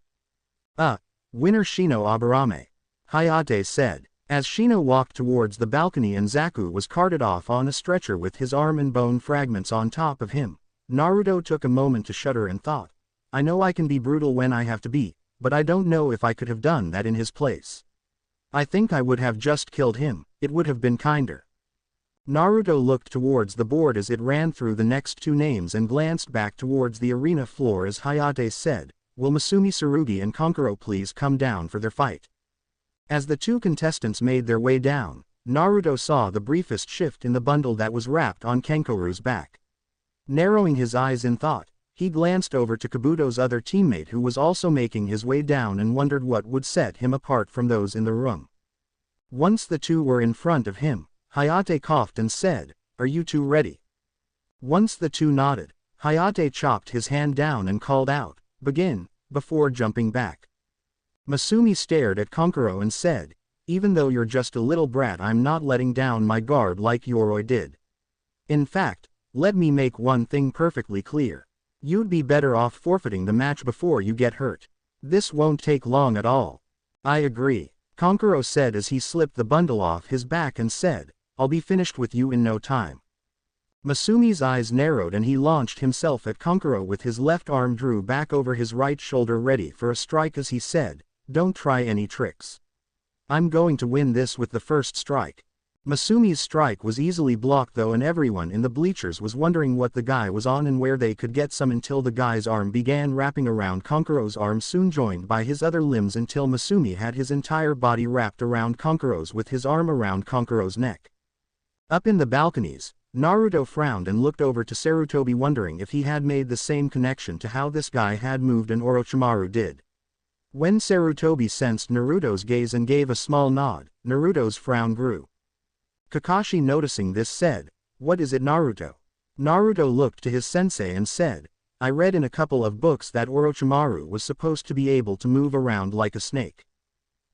Winner Shino Aburame, Hayate said, as Shino walked towards the balcony and Zaku was carted off on a stretcher with his arm and bone fragments on top of him. Naruto took a moment to shudder and thought, I know I can be brutal when I have to be, but I don't know if I could have done that in his place. I think I would have just killed him, it would have been kinder. Naruto looked towards the board as it ran through the next two names and glanced back towards the arena floor as Hayate said, will Masumi Tsurugi and Conquero please come down for their fight? As the two contestants made their way down, Naruto saw the briefest shift in the bundle that was wrapped on Kankuru's back. Narrowing his eyes in thought, he glanced over to Kabuto's other teammate who was also making his way down and wondered what would set him apart from those in the room. Once the two were in front of him, Hayate coughed and said, are you two ready? Once the two nodded, Hayate chopped his hand down and called out, begin, before jumping back. Masumi stared at Conquero and said, even though you're just a little brat, I'm not letting down my guard like Yoro did. In fact, let me make one thing perfectly clear. You'd be better off forfeiting the match before you get hurt. This won't take long at all. I agree, Conquero said as he slipped the bundle off his back and said, I'll be finished with you in no time. Masumi's eyes narrowed and he launched himself at Conquero with his left arm drew back over his right shoulder ready for a strike as he said, don't try any tricks. I'm going to win this with the first strike. Masumi's strike was easily blocked though and everyone in the bleachers was wondering what the guy was on and where they could get some until the guy's arm began wrapping around Conquero's arm soon joined by his other limbs until Masumi had his entire body wrapped around Conquero's with his arm around Conquero's neck. Up in the balconies, Naruto frowned and looked over to Sarutobi wondering if he had made the same connection to how this guy had moved and Orochimaru did. When Sarutobi sensed Naruto's gaze and gave a small nod, Naruto's frown grew. Kakashi noticing this said, what is it Naruto? Naruto looked to his sensei and said, I read in a couple of books that Orochimaru was supposed to be able to move around like a snake.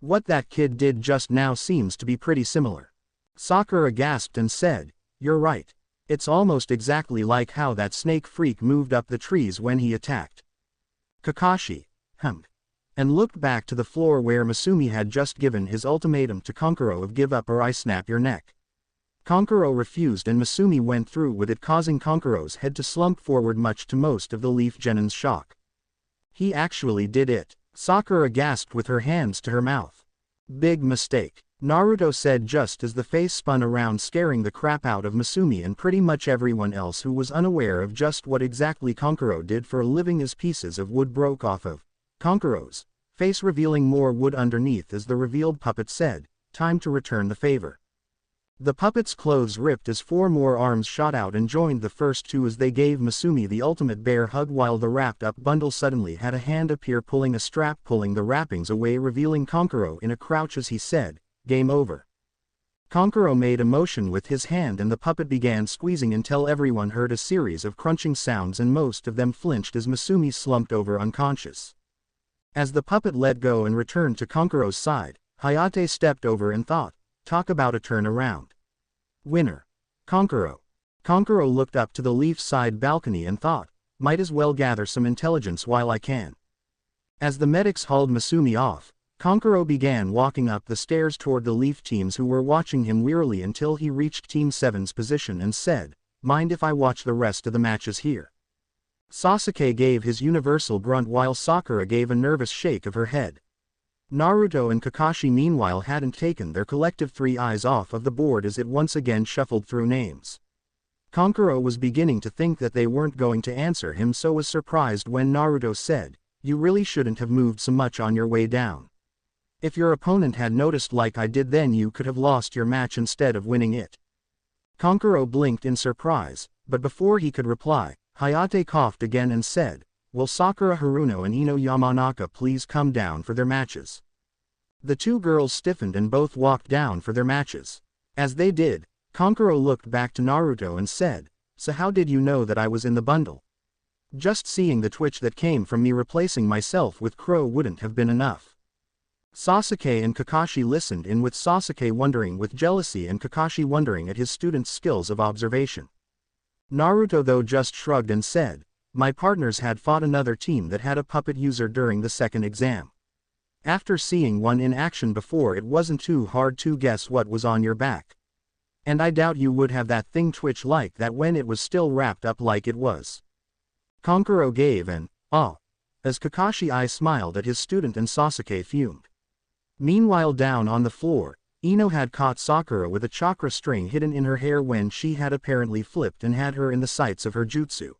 What that kid did just now seems to be pretty similar. Sakura gasped and said, you're right. It's almost exactly like how that snake freak moved up the trees when he attacked. Kakashi hummed and looked back to the floor where Masumi had just given his ultimatum to Conquero of give up or I snap your neck. Conquero refused and Masumi went through with it causing Conquero's head to slump forward much to most of the Leaf Genin's shock. He actually did it. Sakura gasped with her hands to her mouth. Big mistake, Naruto said just as the face spun around scaring the crap out of Masumi and pretty much everyone else who was unaware of just what exactly Conquero did for a living as pieces of wood broke off of Conquero's face revealing more wood underneath as the revealed puppet said, time to return the favor. The puppet's clothes ripped as 4 more arms shot out and joined the first 2 as they gave Masumi the ultimate bear hug, while the wrapped-up bundle suddenly had a hand appear pulling a strap, pulling the wrappings away, revealing Conquero in a crouch as he said, "Game over." Conquero made a motion with his hand and the puppet began squeezing until everyone heard a series of crunching sounds and most of them flinched as Masumi slumped over unconscious. As the puppet let go and returned to Conquero's side, Hayate stepped over and thought, "Talk about a turnaround. Winner. Conquero." Conquero looked up to the leaf-side balcony and thought, "Might as well gather some intelligence while I can." As the medics hauled Masumi off, Conquero began walking up the stairs toward the Leaf teams who were watching him wearily until he reached Team 7's position and said, "Mind if I watch the rest of the matches here?" Sasuke gave his universal grunt while Sakura gave a nervous shake of her head. Naruto and Kakashi meanwhile hadn't taken their collective 3 eyes off of the board as it once again shuffled through names. Conquero was beginning to think that they weren't going to answer him, so was surprised when Naruto said, "You really shouldn't have moved so much on your way down. If your opponent had noticed like I did, then you could have lost your match instead of winning it." Conquero blinked in surprise, but before he could reply, Hayate coughed again and said, "Will Sakura, Haruno and Ino Yamanaka please come down for their matches?" The 2 girls stiffened and both walked down for their matches. As they did, Conquero looked back to Naruto and said, "So how did you know that I was in the bundle? Just seeing the twitch that came from me replacing myself with Crow wouldn't have been enough." Sasuke and Kakashi listened in, with Sasuke wondering with jealousy and Kakashi wondering at his student's skills of observation. Naruto though just shrugged and said, "My partners had fought another team that had a puppet user during the second exam. After seeing one in action before, it wasn't too hard to guess what was on your back. And I doubt you would have that thing twitch like that when it was still wrapped up like it was." Conquero gave an "ah" as Kakashi I smiled at his student and Sasuke fumed. Meanwhile down on the floor, Ino had caught Sakura with a chakra string hidden in her hair when she had apparently flipped and had her in the sights of her jutsu.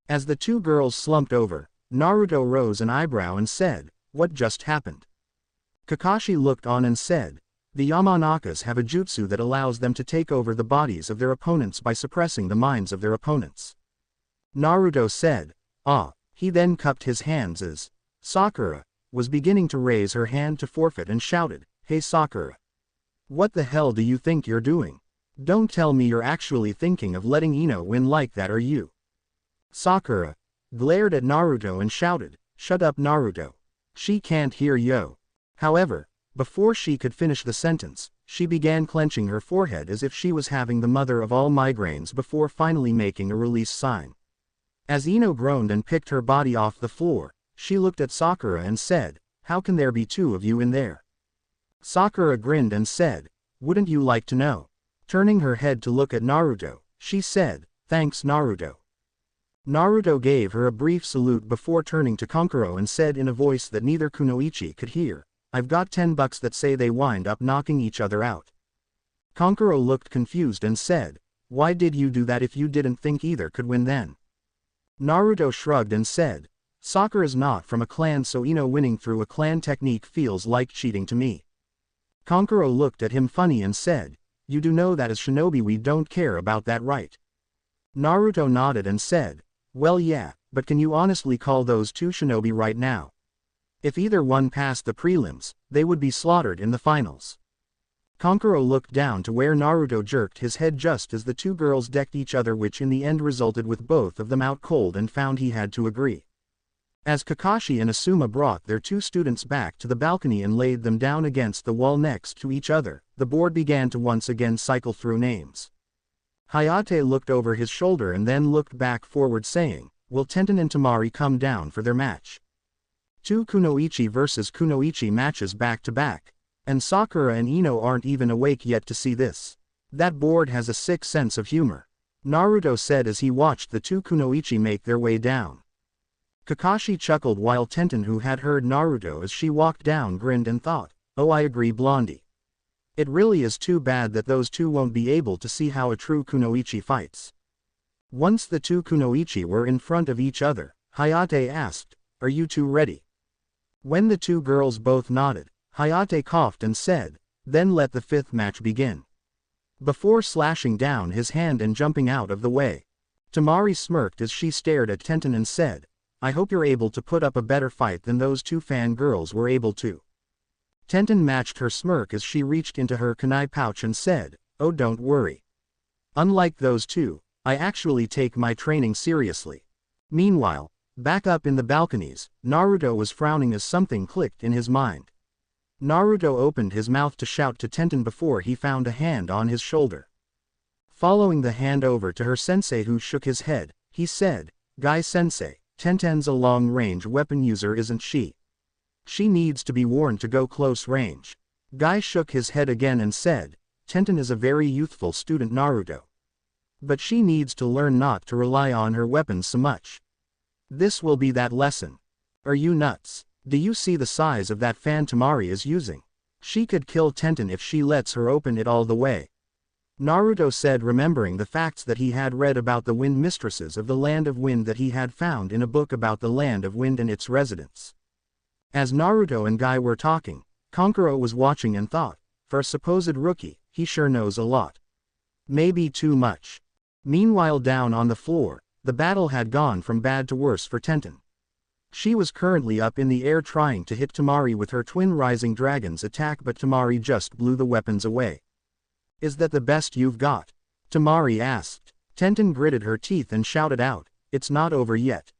As the 2 girls slumped over, Naruto rose an eyebrow and said, "What just happened?" Kakashi looked on and said, "The Yamanakas have a jutsu that allows them to take over the bodies of their opponents by suppressing the minds of their opponents." Naruto said, "Ah." He then cupped his hands as Sakura was beginning to raise her hand to forfeit and shouted, "Hey Sakura. What the hell do you think you're doing? Don't tell me you're actually thinking of letting Ino win like that, are you?" Sakura glared at Naruto and shouted, "Shut up Naruto. She can't hear yo." However, before she could finish the sentence, she began clenching her forehead as if she was having the mother of all migraines before finally making a release sign. As Ino groaned and picked her body off the floor, she looked at Sakura and said, "How can there be 2 of you in there?" Sakura grinned and said, "Wouldn't you like to know?" Turning her head to look at Naruto, she said, "Thanks Naruto." Naruto gave her a brief salute before turning to Conquero and said in a voice that neither Kunoichi could hear, "I've got $10 that say they wind up knocking each other out." Conquero looked confused and said, "Why did you do that if you didn't think either could win then?" Naruto shrugged and said, "Sakura's not from a clan, so Ino winning through a clan technique feels like cheating to me." Conquero looked at him funny and said, "You do know that as shinobi we don't care about that, right?" Naruto nodded and said, "Well yeah, but can you honestly call those 2 shinobi right now? If either one passed the prelims, they would be slaughtered in the finals." Conquero looked down to where Naruto jerked his head just as the 2 girls decked each other, which in the end resulted with both of them out cold, and found he had to agree. As Kakashi and Asuma brought their 2 students back to the balcony and laid them down against the wall next to each other, the board began to once again cycle through names. Hayate looked over his shoulder and then looked back forward saying, "Will Tenten and Temari come down for their match? 2 Kunoichi versus Kunoichi matches back to back. And Sakura and Ino aren't even awake yet to see this. That board has a sick sense of humor," Naruto said as he watched the 2 Kunoichi make their way down. Kakashi chuckled while Tenten, who had heard Naruto as she walked down, grinned and thought, "Oh, I agree Blondie. It really is too bad that those 2 won't be able to see how a true Kunoichi fights." Once the 2 Kunoichi were in front of each other, Hayate asked, "Are you 2 ready?" When the 2 girls both nodded, Hayate coughed and said, "Then let the 5th match begin." before slashing down his hand and jumping out of the way. Temari smirked as she stared at Tenten and said, "I hope you're able to put up a better fight than those two fangirls were able to." Tenten matched her smirk as she reached into her kunai pouch and said, "Oh, don't worry. Unlike those two, I actually take my training seriously." Meanwhile, back up in the balconies, Naruto was frowning as something clicked in his mind. Naruto opened his mouth to shout to Tenten before he found a hand on his shoulder. Following the hand over to her sensei who shook his head, he said, "Guy sensei, Tenten's a long-range weapon user isn't she? She needs to be warned to go close range." Guy shook his head again and said, "Tenten is a very youthful student Naruto. But she needs to learn not to rely on her weapons so much. This will be that lesson. Are you nuts? Do you see the size of that fan Temari is using? She could kill Tenten if she lets her open it all the way." Naruto said, remembering the facts that he had read about the wind mistresses of the Land of Wind that he had found in a book about the Land of Wind and its residents. As Naruto and Guy were talking, Conquero was watching and thought, for a supposed rookie, he sure knows a lot. Maybe too much. Meanwhile, down on the floor, the battle had gone from bad to worse for Tenten. She was currently up in the air trying to hit Temari with her twin rising dragons attack, but Temari just blew the weapons away. "Is that the best you've got?" Temari asked. Tenten gritted her teeth and shouted out, "It's not over yet."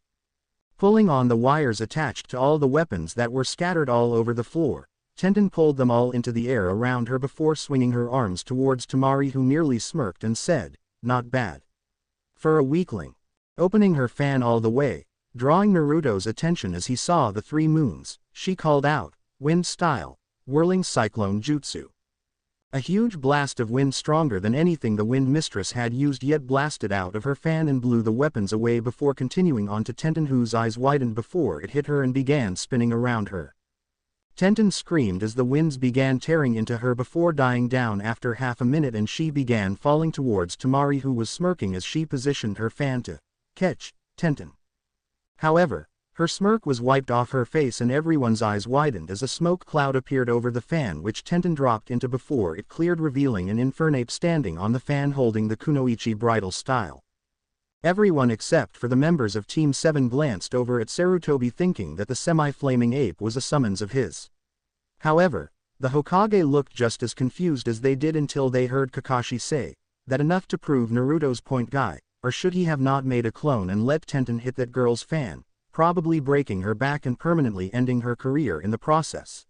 Pulling on the wires attached to all the weapons that were scattered all over the floor, Tenten pulled them all into the air around her before swinging her arms towards Temari, who merely smirked and said, "Not bad. For a weakling." Opening her fan all the way, drawing Naruto's attention as he saw the three moons, she called out, "Wind style, whirling cyclone jutsu." A huge blast of wind stronger than anything the wind mistress had used yet blasted out of her fan and blew the weapons away before continuing on to Tenten, whose eyes widened before it hit her and began spinning around her. Tenten screamed as the winds began tearing into her before dying down after half a minute, and she began falling towards Temari, who was smirking as she positioned her fan to catch Tenten. However, her smirk was wiped off her face and everyone's eyes widened as a smoke cloud appeared over the fan, which Tenten dropped into before it cleared, revealing an Infernape standing on the fan holding the Kunoichi bridal style. Everyone except for the members of Team 7 glanced over at Sarutobi, thinking that the semi-flaming ape was a summons of his. However, the Hokage looked just as confused as they did until they heard Kakashi say, "That enough to prove Naruto's point, Guy, or should he have not made a clone and let Tenten hit that girl's fan, probably breaking her back and permanently ending her career in the process?"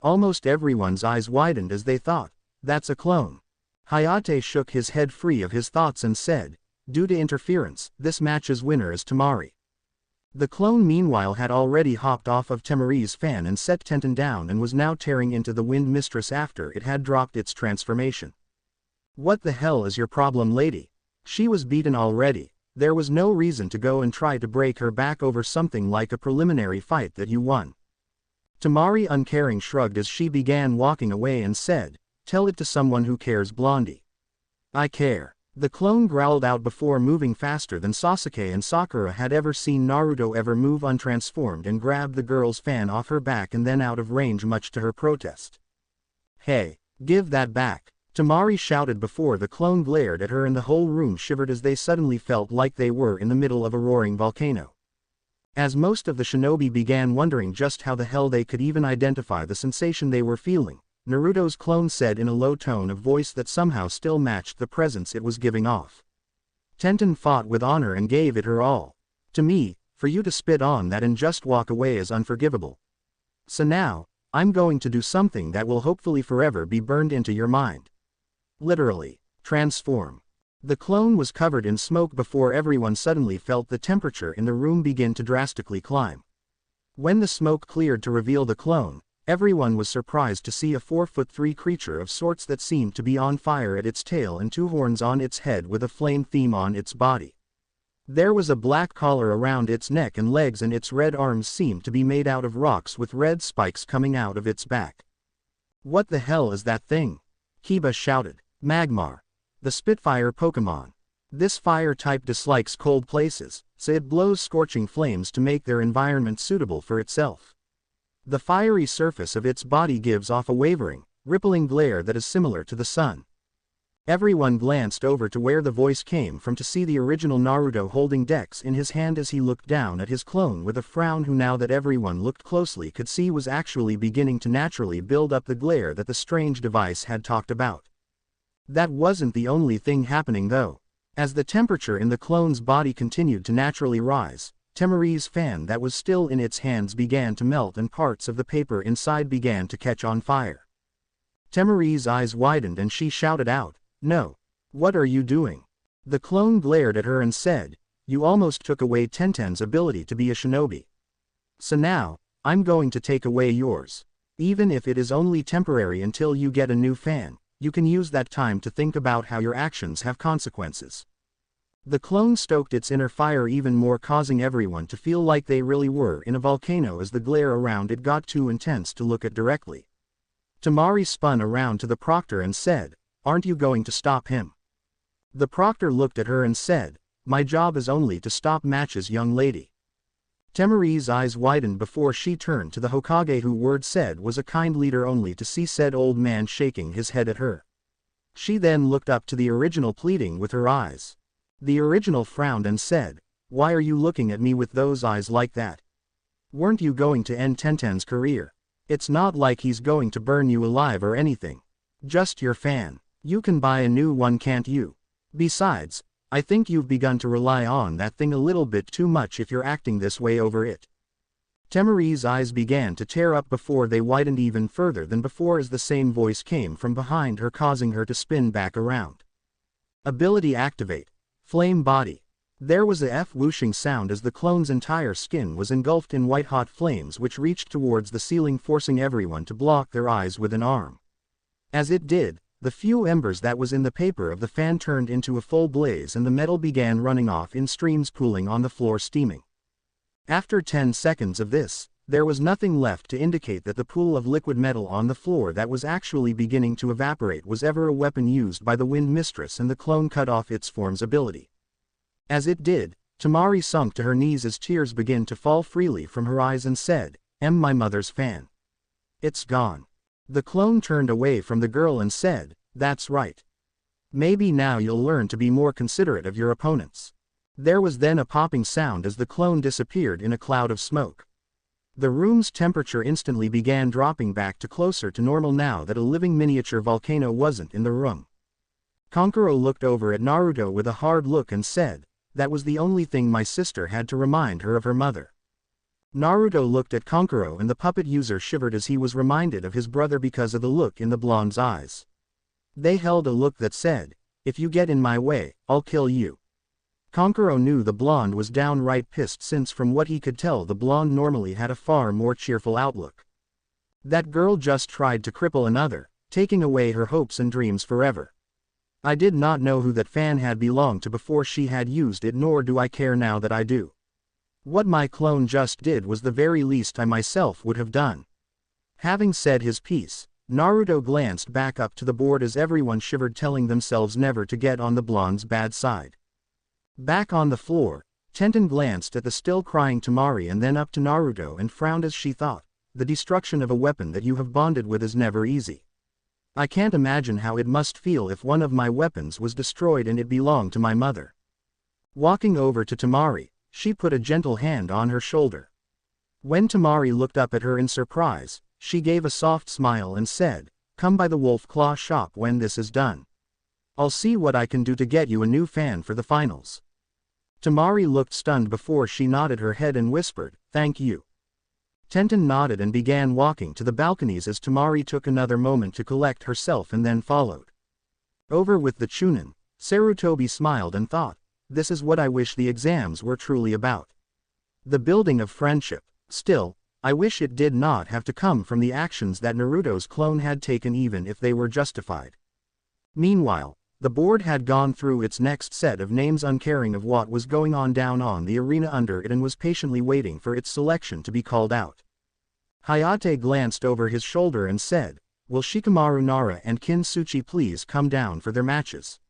Almost everyone's eyes widened as they thought, "That's a clone." Hayate shook his head free of his thoughts and said, "Due to interference, this match's winner is Temari." The clone meanwhile had already hopped off of Temari's fan and set Tenten down and was now tearing into the wind mistress after it had dropped its transformation. "What the hell is your problem, lady? She was beaten already. There was no reason to go and try to break her back over something like a preliminary fight that you won." Temari uncaring shrugged as she began walking away and said, "Tell it to someone who cares, Blondie." "I care." The clone growled out before moving faster than Sasuke and Sakura had ever seen Naruto ever move, untransformed, and grabbed the girl's fan off her back and then out of range, much to her protest. "Hey, give that back!" Temari shouted before the clone glared at her and the whole room shivered as they suddenly felt like they were in the middle of a roaring volcano. As most of the shinobi began wondering just how the hell they could even identify the sensation they were feeling, Naruto's clone said in a low tone of voice that somehow still matched the presence it was giving off. "Tenten fought with honor and gave it her all. To me, for you to spit on that and just walk away is unforgivable. So now, I'm going to do something that will hopefully forever be burned into your mind. Literally, transform." The clone was covered in smoke before everyone suddenly felt the temperature in the room begin to drastically climb. When the smoke cleared to reveal the clone, everyone was surprised to see a 4'3" creature of sorts that seemed to be on fire at its tail and two horns on its head with a flame theme on its body. There was a black collar around its neck and legs, and its red arms seemed to be made out of rocks with red spikes coming out of its back. "What the hell is that thing?" Kiba shouted. "Magmar. The Spitfire Pokémon. This fire type dislikes cold places, so it blows scorching flames to make their environment suitable for itself. The fiery surface of its body gives off a wavering, rippling glare that is similar to the sun. Everyone glanced over to where the voice came from to see the original Naruto holding Dex in his hand as he looked down at his clone with a frown who now that everyone looked closely could see was actually beginning to naturally build up the glare that the strange device had talked about. That wasn't the only thing happening though. As the temperature in the clone's body continued to naturally rise, Temari's fan that was still in its hands began to melt and parts of the paper inside began to catch on fire. Temari's eyes widened and she shouted out, "No! What are you doing?" The clone glared at her and said, "You almost took away Tenten's ability to be a shinobi. So now, I'm going to take away yours. Even if it is only temporary until you get a new fan, you can use that time to think about how your actions have consequences." The clone stoked its inner fire even more, causing everyone to feel like they really were in a volcano as the glare around it got too intense to look at directly. Temari spun around to the proctor and said, "Aren't you going to stop him?" The proctor looked at her and said, "My job is only to stop matches, young lady." Temari's eyes widened before she turned to the Hokage, who word said was a kind leader, only to see said old man shaking his head at her. She then looked up to the original, pleading with her eyes. The original frowned and said, "Why are you looking at me with those eyes like that? Weren't you going to end Tenten's career? It's not like he's going to burn you alive or anything. Just your fan. You can buy a new one, can't you? Besides, I think you've begun to rely on that thing a little bit too much if you're acting this way over it." Temari's eyes began to tear up before they widened even further than before as the same voice came from behind her, causing her to spin back around. Ability activate. Flame body. There was a whooshing sound as the clone's entire skin was engulfed in white-hot flames which reached towards the ceiling, forcing everyone to block their eyes with an arm. As it did, the few embers that was in the paper of the fan turned into a full blaze and the metal began running off in streams, pooling on the floor, steaming. After 10 seconds of this, there was nothing left to indicate that the pool of liquid metal on the floor that was actually beginning to evaporate was ever a weapon used by the Wind Mistress, and the clone cut off its form's ability. As it did, Temari sunk to her knees as tears began to fall freely from her eyes and said, "My mother's fan. It's gone." The clone turned away from the girl and said, "That's right. Maybe now you'll learn to be more considerate of your opponents." There was then a popping sound as the clone disappeared in a cloud of smoke. The room's temperature instantly began dropping back to closer to normal now that a living miniature volcano wasn't in the room. Conquero looked over at Naruto with a hard look and said, "That was the only thing my sister had to remind her of her mother." Naruto looked at Conquero and the puppet user shivered as he was reminded of his brother because of the look in the blonde's eyes. They held a look that said, "If you get in my way, I'll kill you." Conquero knew the blonde was downright pissed, since from what he could tell the blonde normally had a far more cheerful outlook. That girl just tried to cripple another, taking away her hopes and dreams forever. I did not know who that fan had belonged to before she had used it, nor do I care now that I do. What my clone just did was the very least I myself would have done. Having said his piece, Naruto glanced back up to the board as everyone shivered, telling themselves never to get on the blonde's bad side. Back on the floor, Tenten glanced at the still crying Temari and then up to Naruto and frowned as she thought, "The destruction of a weapon that you have bonded with is never easy. I can't imagine how it must feel if one of my weapons was destroyed and it belonged to my mother." Walking over to Temari, she put a gentle hand on her shoulder. When Temari looked up at her in surprise, she gave a soft smile and said, "Come by the Wolf Claw shop when this is done. I'll see what I can do to get you a new fan for the finals." Temari looked stunned before she nodded her head and whispered, "Thank you." Tenten nodded and began walking to the balconies as Temari took another moment to collect herself and then followed. Over with the Chunin, Sarutobi smiled and thought, "This is what I wish the exams were truly about. The building of friendship. Still, I wish it did not have to come from the actions that Naruto's clone had taken, even if they were justified." Meanwhile, the board had gone through its next set of names, uncaring of what was going on down on the arena under it, and was patiently waiting for its selection to be called out. Hayate glanced over his shoulder and said, "Will Shikamaru Nara and Kintsuchi please come down for their matches?"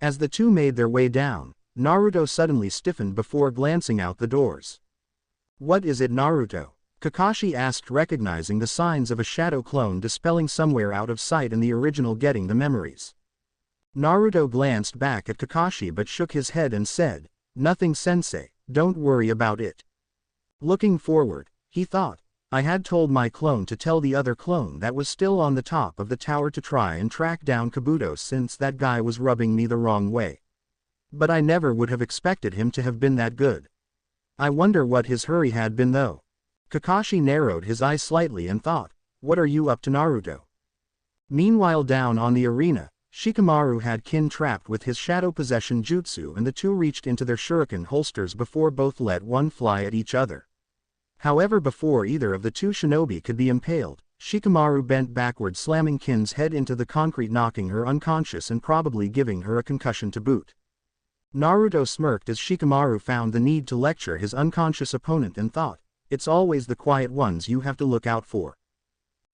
As the two made their way down, Naruto suddenly stiffened before glancing out the doors. "What is it, Naruto?" Kakashi asked, recognizing the signs of a shadow clone dispelling somewhere out of sight and the original getting the memories. Naruto glanced back at Kakashi but shook his head and said, "Nothing, Sensei, don't worry about it." Looking forward, he thought, I had told my clone to tell the other clone that was still on the top of the tower to try and track down Kabuto since that guy was rubbing me the wrong way. But I never would have expected him to have been that good. I wonder what his hurry had been though. Kakashi narrowed his eyes slightly and thought, what are you up to, Naruto? Meanwhile, down on the arena, Shikamaru had Kin trapped with his shadow possession jutsu and the two reached into their shuriken holsters before both let one fly at each other. However, before either of the two shinobi could be impaled, Shikamaru bent backward, slamming Kin's head into the concrete, knocking her unconscious and probably giving her a concussion to boot. Naruto smirked as Shikamaru found the need to lecture his unconscious opponent and thought, it's always the quiet ones you have to look out for.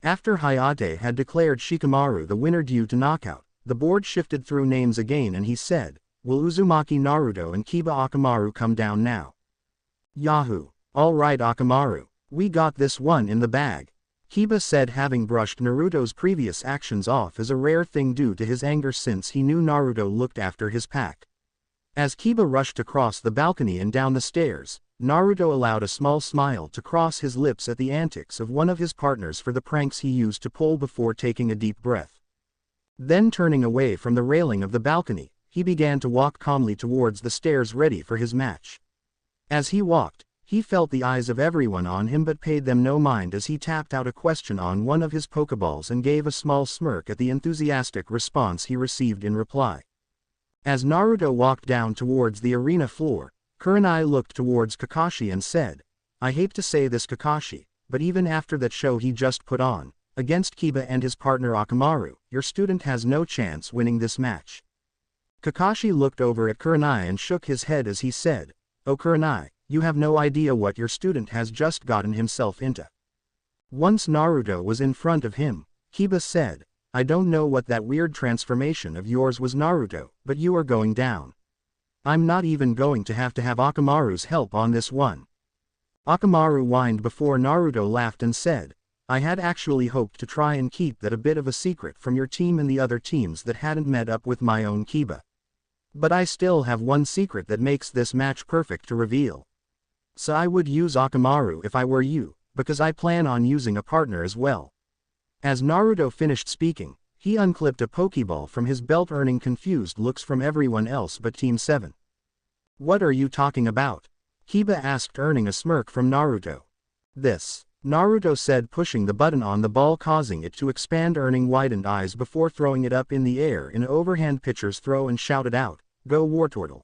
After Hayate had declared Shikamaru the winner due to knockout, the board shifted through names again and he said, will Uzumaki Naruto and Kiba Akamaru come down now? Yahoo! Alright Akamaru, we got this one in the bag. Kiba said, having brushed Naruto's previous actions off as a rare thing due to his anger since he knew Naruto looked after his pack. As Kiba rushed across the balcony and down the stairs, Naruto allowed a small smile to cross his lips at the antics of one of his partners for the pranks he used to pull before taking a deep breath. Then turning away from the railing of the balcony, he began to walk calmly towards the stairs ready for his match. As he walked, he felt the eyes of everyone on him but paid them no mind as he tapped out a question on one of his Pokeballs and gave a small smirk at the enthusiastic response he received in reply. As Naruto walked down towards the arena floor, Kurenai looked towards Kakashi and said, I hate to say this, Kakashi, but even after that show he just put on, against Kiba and his partner Akamaru, your student has no chance winning this match. Kakashi looked over at Kurenai and shook his head as he said, Oh Kurenai, you have no idea what your student has just gotten himself into. Once Naruto was in front of him, Kiba said, I don't know what that weird transformation of yours was, Naruto, but you are going down. I'm not even going to have Akamaru's help on this one. Akamaru whined before Naruto laughed and said, I had actually hoped to try and keep that a bit of a secret from your team and the other teams that hadn't met up with my own Kiba. But I still have one secret that makes this match perfect to reveal. So I would use Akamaru if I were you, because I plan on using a partner as well. As Naruto finished speaking, he unclipped a Pokeball from his belt, earning confused looks from everyone else but Team 7. What are you talking about? Kiba asked, earning a smirk from Naruto. This, Naruto said, pushing the button on the ball causing it to expand, earning widened eyes before throwing it up in the air in an overhand pitcher's throw and shouted out, Go Wartortle.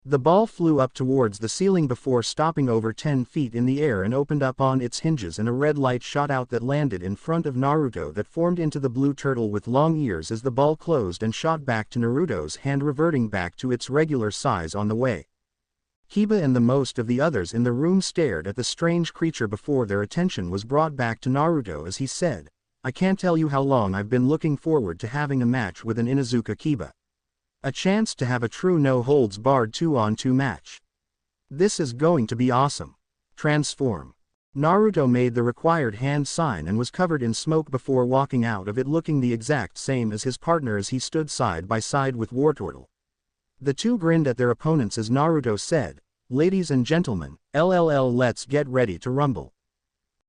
The ball flew up towards the ceiling before stopping over 10 feet in the air and opened up on its hinges, and a red light shot out that landed in front of Naruto that formed into the blue turtle with long ears as the ball closed and shot back to Naruto's hand, reverting back to its regular size on the way. Kiba and the most of the others in the room stared at the strange creature before their attention was brought back to Naruto as he said, I can't tell you how long I've been looking forward to having a match with an Inuzuka Kiba. A chance to have a true no-holds-barred 2-on-2 match. This is going to be awesome. Transform. Naruto made the required hand sign and was covered in smoke before walking out of it looking the exact same as his partner as he stood side by side with Wartortle. The two grinned at their opponents as Naruto said, Ladies and gentlemen, LLL, let's get ready to rumble.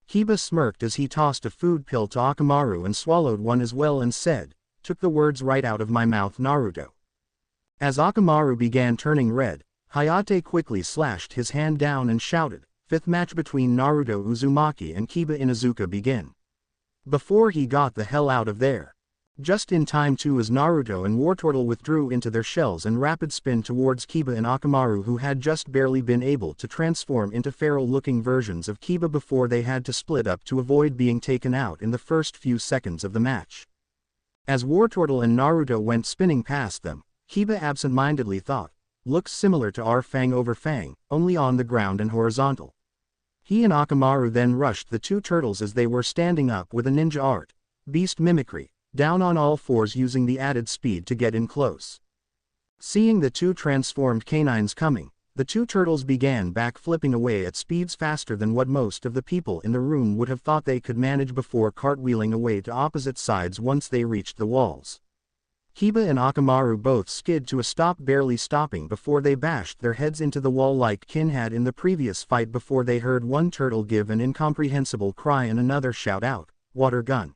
Kiba smirked as he tossed a food pill to Akamaru and swallowed one as well and said, Took the words right out of my mouth, Naruto. As Akamaru began turning red, Hayate quickly slashed his hand down and shouted, Fifth match between Naruto Uzumaki and Kiba Inuzuka begin. Before he got the hell out of there. Just in time too, as Naruto and Wartortle withdrew into their shells and rapid spin towards Kiba and Akamaru, who had just barely been able to transform into feral-looking versions of Kiba before they had to split up to avoid being taken out in the first few seconds of the match. As Wartortle and Naruto went spinning past them, Kiba absent-mindedly thought, looks similar to our Fang over Fang, only on the ground and horizontal. He and Akamaru then rushed the two turtles as they were standing up with a ninja art, beast mimicry, down on all fours using the added speed to get in close. Seeing the two transformed canines coming, the two turtles began back-flipping away at speeds faster than what most of the people in the room would have thought they could manage before cartwheeling away to opposite sides once they reached the walls. Kiba and Akamaru both skid to a stop, barely stopping before they bashed their heads into the wall like Kin had in the previous fight before they heard one turtle give an incomprehensible cry and another shout out, "Water gun."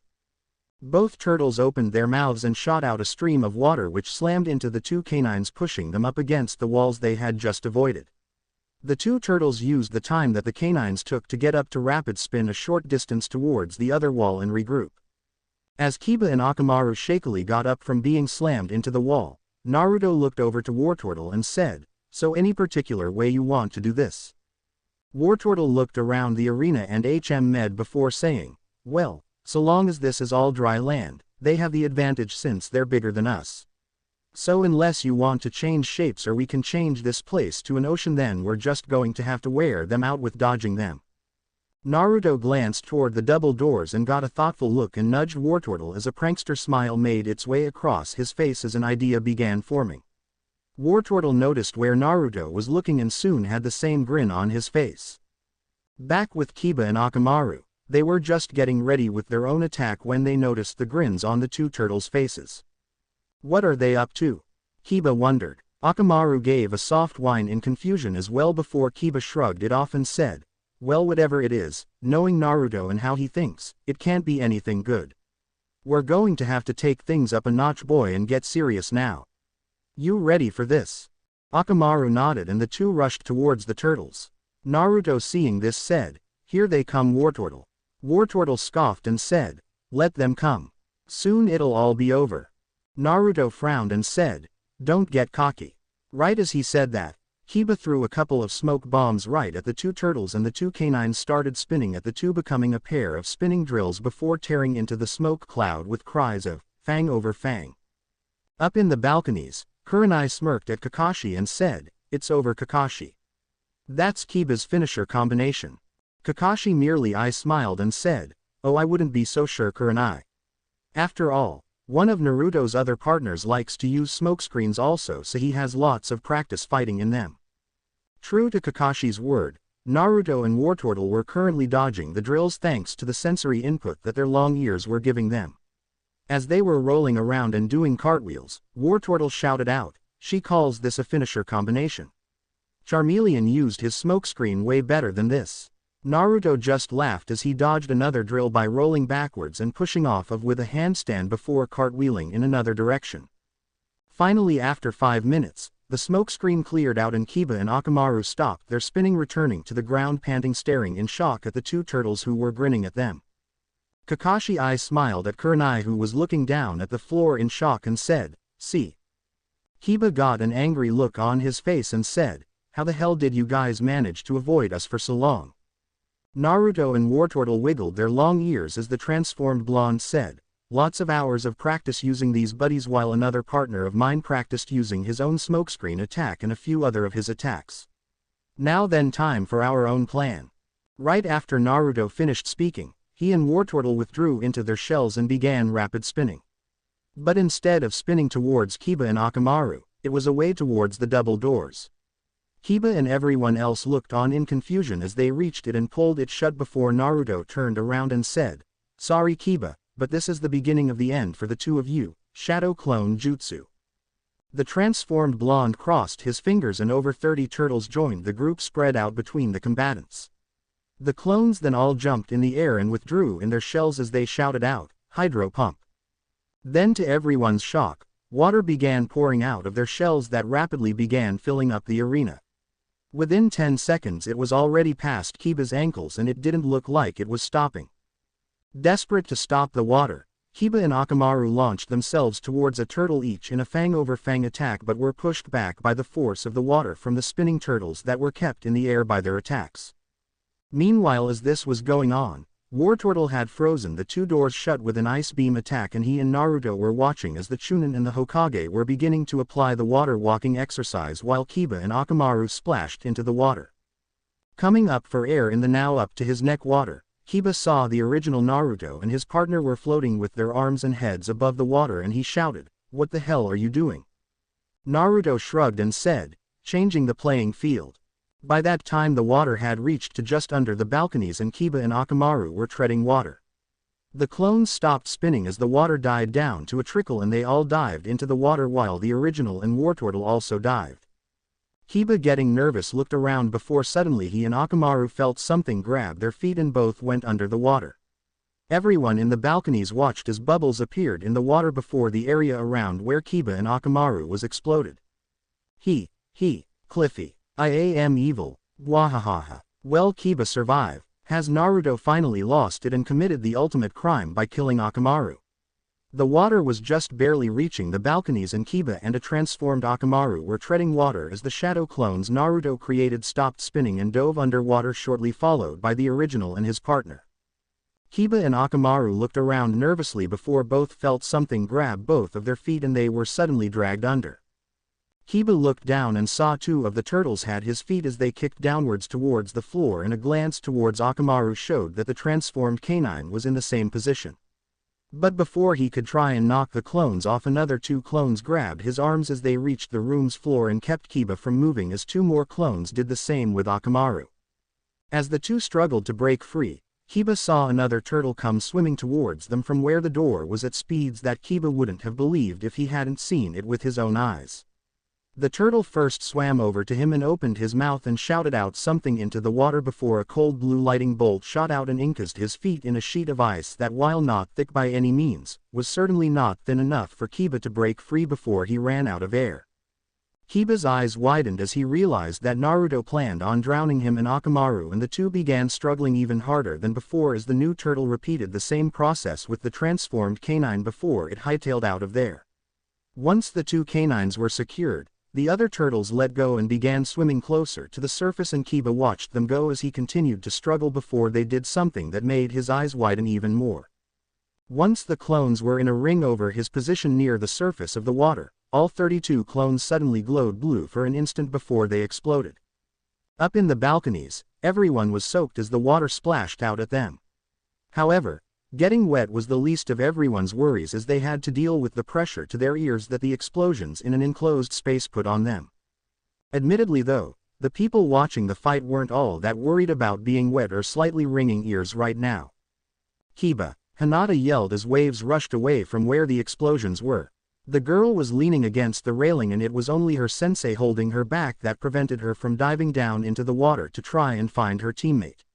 Both turtles opened their mouths and shot out a stream of water which slammed into the two canines, pushing them up against the walls they had just avoided. The two turtles used the time that the canines took to get up to rapid spin a short distance towards the other wall and regroup. As Kiba and Akamaru shakily got up from being slammed into the wall, Naruto looked over to Wartortle and said, "So any particular way you want to do this?" Wartortle looked around the arena and Med before saying, "Well, so long as this is all dry land, they have the advantage since they're bigger than us. So unless you want to change shapes or we can change this place to an ocean, then we're just going to have to wear them out with dodging them." Naruto glanced toward the double doors and got a thoughtful look and nudged Wartortle as a prankster smile made its way across his face as an idea began forming. Wartortle noticed where Naruto was looking and soon had the same grin on his face. Back with Kiba and Akamaru, they were just getting ready with their own attack when they noticed the grins on the two turtles' faces. "What are they up to?" Kiba wondered. Akamaru gave a soft whine in confusion as well before Kiba shrugged it off and said, "Well, whatever it is, knowing Naruto and how he thinks, it can't be anything good. We're going to have to take things up a notch, boy, and get serious now. You ready for this?" Akamaru nodded and the two rushed towards the turtles. Naruto, seeing this, said, "Here they come, Wartortle." Wartortle scoffed and said, "Let them come. Soon it'll all be over." Naruto frowned and said, "Don't get cocky." Right as he said that, Kiba threw a couple of smoke bombs right at the two turtles and the two canines started spinning at the two, becoming a pair of spinning drills before tearing into the smoke cloud with cries of, "Fang over fang." Up in the balconies, Kurenai smirked at Kakashi and said, "It's over, Kakashi. That's Kiba's finisher combination." Kakashi merely smiled and said, "Oh, I wouldn't be so sure, Kurenai. After all, one of Naruto's other partners likes to use smokescreens also, so he has lots of practice fighting in them." True to Kakashi's word, Naruto and Wartortle were currently dodging the drills thanks to the sensory input that their long ears were giving them. As they were rolling around and doing cartwheels, Wartortle shouted out, "She calls this a finisher combination. Charmeleon used his smokescreen way better than this." Naruto just laughed as he dodged another drill by rolling backwards and pushing off with a handstand before cartwheeling in another direction. Finally, after 5 minutes, the smokescreen cleared out and Kiba and Akamaru stopped their spinning, returning to the ground panting, staring in shock at the two turtles who were grinning at them. Kakashi smiled at Kurenai, who was looking down at the floor in shock, and said, "See." Kiba got an angry look on his face and said, "How the hell did you guys manage to avoid us for so long?" Naruto and Wartortle wiggled their long ears as the transformed blonde said, "Lots of hours of practice using these buddies, while another partner of mine practiced using his own smokescreen attack and a few other of his attacks. Now then, time for our own plan." Right after Naruto finished speaking, he and Wartortle withdrew into their shells and began rapid spinning. But instead of spinning towards Kiba and Akamaru, it was away towards the double doors. Kiba and everyone else looked on in confusion as they reached it and pulled it shut before Naruto turned around and said, "Sorry, Kiba, but this is the beginning of the end for the two of you, Shadow Clone Jutsu." The transformed blonde crossed his fingers and over 30 turtles joined the group spread out between the combatants. The clones then all jumped in the air and withdrew in their shells as they shouted out, "Hydro Pump." Then, to everyone's shock, water began pouring out of their shells that rapidly began filling up the arena. Within 10 seconds it was already past Kiba's ankles and it didn't look like it was stopping. Desperate to stop the water, Kiba and Akamaru launched themselves towards a turtle each in a fang-over-fang attack, but were pushed back by the force of the water from the spinning turtles that were kept in the air by their attacks. Meanwhile, as this was going on, Wartortle had frozen the two doors shut with an ice beam attack, and he and Naruto were watching as the Chunin and the Hokage were beginning to apply the water walking exercise while Kiba and Akamaru splashed into the water. Coming up for air in the now up to his neck water, Kiba saw the original Naruto and his partner were floating with their arms and heads above the water, and he shouted, "What the hell are you doing?" Naruto shrugged and said, "Changing the playing field." By that time the water had reached to just under the balconies and Kiba and Akamaru were treading water. The clones stopped spinning as the water died down to a trickle and they all dived into the water while the original and Wartortle also dived. Kiba, getting nervous, looked around before suddenly he and Orochimaru felt something grab their feet and both went under the water. Everyone in the balconies watched as bubbles appeared in the water before the area around where Kiba and Orochimaru was exploded. Cliffy. I am evil, wahahaha. Well, Kiba survived. Has Naruto finally lost it and committed the ultimate crime by killing Orochimaru? The water was just barely reaching the balconies and Kiba and a transformed Orochimaru were treading water as the shadow clones Naruto created stopped spinning and dove underwater, shortly followed by the original and his partner. Kiba and Orochimaru looked around nervously before both felt something grab both of their feet and they were suddenly dragged under. Kiba looked down and saw two of the turtles had his feet as they kicked downwards towards the floor, and a glance towards Orochimaru showed that the transformed canine was in the same position. But before he could try and knock the clones off, another two clones grabbed his arms as they reached the room's floor and kept Kiba from moving as two more clones did the same with Orochimaru. As the two struggled to break free, Kiba saw another turtle come swimming towards them from where the door was at speeds that Kiba wouldn't have believed if he hadn't seen it with his own eyes. The turtle first swam over to him and opened his mouth and shouted out something into the water before a cold blue lightning bolt shot out and encased his feet in a sheet of ice that, while not thick by any means, was certainly not thin enough for Kiba to break free before he ran out of air. Kiba's eyes widened as he realized that Naruto planned on drowning him and Orochimaru, and the two began struggling even harder than before as the new turtle repeated the same process with the transformed canine before it hightailed out of there. Once the two canines were secured, the other turtles let go and began swimming closer to the surface, and Kiba watched them go as he continued to struggle before they did something that made his eyes widen even more. Once the clones were in a ring over his position near the surface of the water, all 32 clones suddenly glowed blue for an instant before they exploded. Up in the balconies, everyone was soaked as the water splashed out at them. However, getting wet was the least of everyone's worries as they had to deal with the pressure to their ears that the explosions in an enclosed space put on them. Admittedly though, the people watching the fight weren't all that worried about being wet or slightly ringing ears right now. Kiba, Hinata yelled as waves rushed away from where the explosions were. The girl was leaning against the railing and it was only her sensei holding her back that prevented her from diving down into the water to try and find her teammate.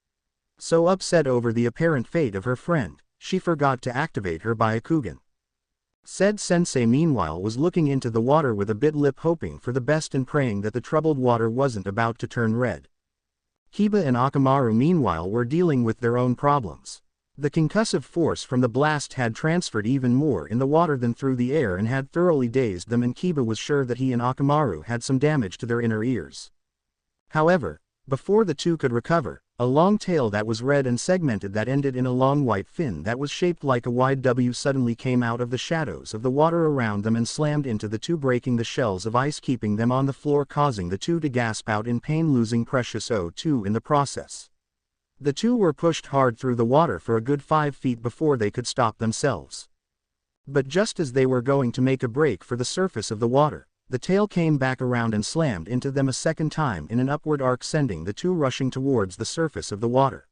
So upset over the apparent fate of her friend, she forgot to activate her Byakugan. Said sensei meanwhile was looking into the water with a bit lip, hoping for the best and praying that the troubled water wasn't about to turn red. Kiba and Orochimaru meanwhile were dealing with their own problems. The concussive force from the blast had transferred even more in the water than through the air and had thoroughly dazed them, and Kiba was sure that he and Orochimaru had some damage to their inner ears. However, before the two could recover, a long tail that was red and segmented that ended in a long white fin that was shaped like a wide W suddenly came out of the shadows of the water around them and slammed into the two, breaking the shells of ice, keeping them on the floor, causing the two to gasp out in pain, losing precious O2 in the process. The two were pushed hard through the water for a good 5 feet before they could stop themselves. But just as they were going to make a break for the surface of the water, the tail came back around and slammed into them a second time in an upward arc, sending the two rushing towards the surface of the water.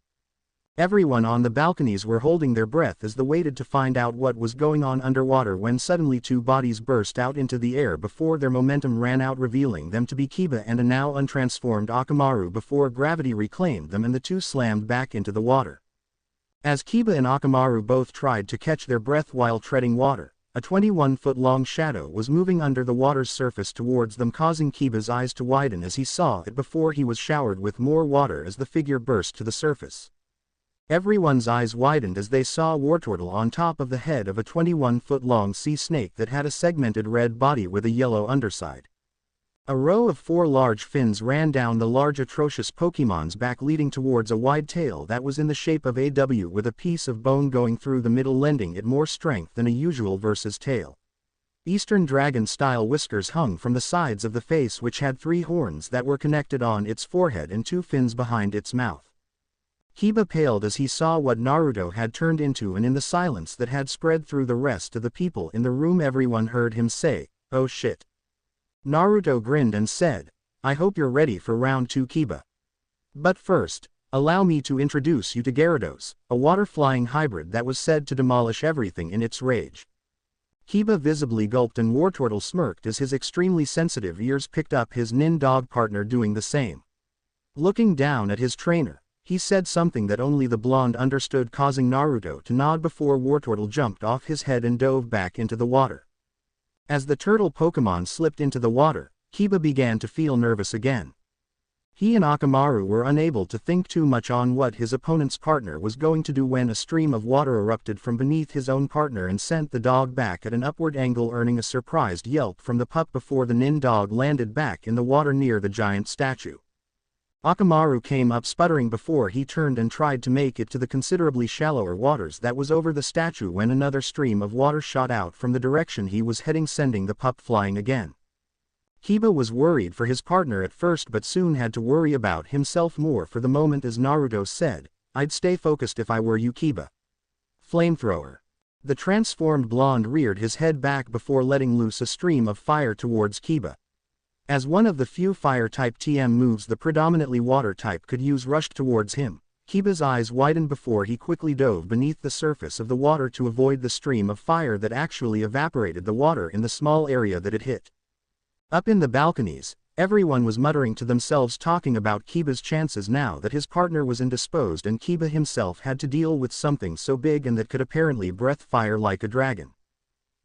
Everyone on the balconies were holding their breath as they waited to find out what was going on underwater when suddenly two bodies burst out into the air before their momentum ran out, revealing them to be Kiba and a now untransformed Orochimaru before gravity reclaimed them and the two slammed back into the water. As Kiba and Orochimaru both tried to catch their breath while treading water, a 21-foot-long shadow was moving under the water's surface towards them, causing Kiba's eyes to widen as he saw it before he was showered with more water as the figure burst to the surface. Everyone's eyes widened as they saw Wartortle on top of the head of a 21-foot-long sea snake that had a segmented red body with a yellow underside. A row of 4 large fins ran down the large atrocious Pokémon's back, leading towards a wide tail that was in the shape of a W with a piece of bone going through the middle, lending it more strength than a usual versus tail. Eastern dragon-style whiskers hung from the sides of the face, which had 3 horns that were connected on its forehead and 2 fins behind its mouth. Kiba paled as he saw what Naruto had turned into, and in the silence that had spread through the rest of the people in the room everyone heard him say, "Oh shit." Naruto grinned and said, "I hope you're ready for round 2, Kiba. But first, Allow me to introduce you to Gyarados, a water-flying hybrid that was said to demolish everything in its rage. Kiba visibly gulped and Wartortle smirked as his extremely sensitive ears picked up his nin dog partner doing the same. Looking down at his trainer, he said something that only the blonde understood, causing Naruto to nod before Wartortle jumped off his head and dove back into the water. As the turtle Pokémon slipped into the water, Kiba began to feel nervous again. He and Orochimaru were unable to think too much on what his opponent's partner was going to do when a stream of water erupted from beneath his own partner and sent the dog back at an upward angle, earning a surprised yelp from the pup before the nin dog landed back in the water near the giant statue. Orochimaru came up sputtering before he turned and tried to make it to the considerably shallower waters that was over the statue when another stream of water shot out from the direction he was heading, sending the pup flying again. Kiba was worried for his partner at first but soon had to worry about himself more for the moment as Naruto said, "I'd stay focused if I were you, Kiba." Flamethrower. The transformed blonde reared his head back before letting loose a stream of fire towards Kiba. As one of the few fire-type TM moves the predominantly water-type could use rushed towards him, Kiba's eyes widened before he quickly dove beneath the surface of the water to avoid the stream of fire that actually evaporated the water in the small area that it hit. Up in the balconies, everyone was muttering to themselves, talking about Kiba's chances now that his partner was indisposed and Kiba himself had to deal with something so big and that could apparently breathe fire like a dragon.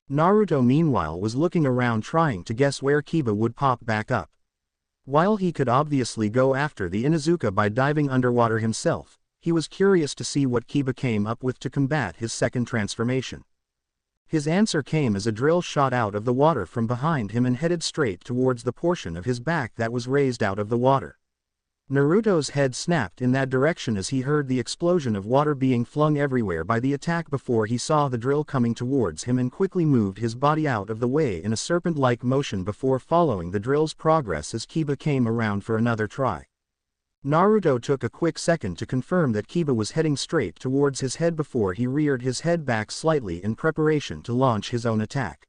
Naruto meanwhile was looking around trying to guess where Kiba would pop back up. While he could obviously go after the Inuzuka by diving underwater himself, he was curious to see what Kiba came up with to combat his second transformation. His answer came as a drill shot out of the water from behind him and headed straight towards the portion of his back that was raised out of the water. Naruto's head snapped in that direction as he heard the explosion of water being flung everywhere by the attack before he saw the drill coming towards him and quickly moved his body out of the way in a serpent-like motion before following the drill's progress as Kiba came around for another try. Naruto took a quick second to confirm that Kiba was heading straight towards his head before he reared his head back slightly in preparation to launch his own attack.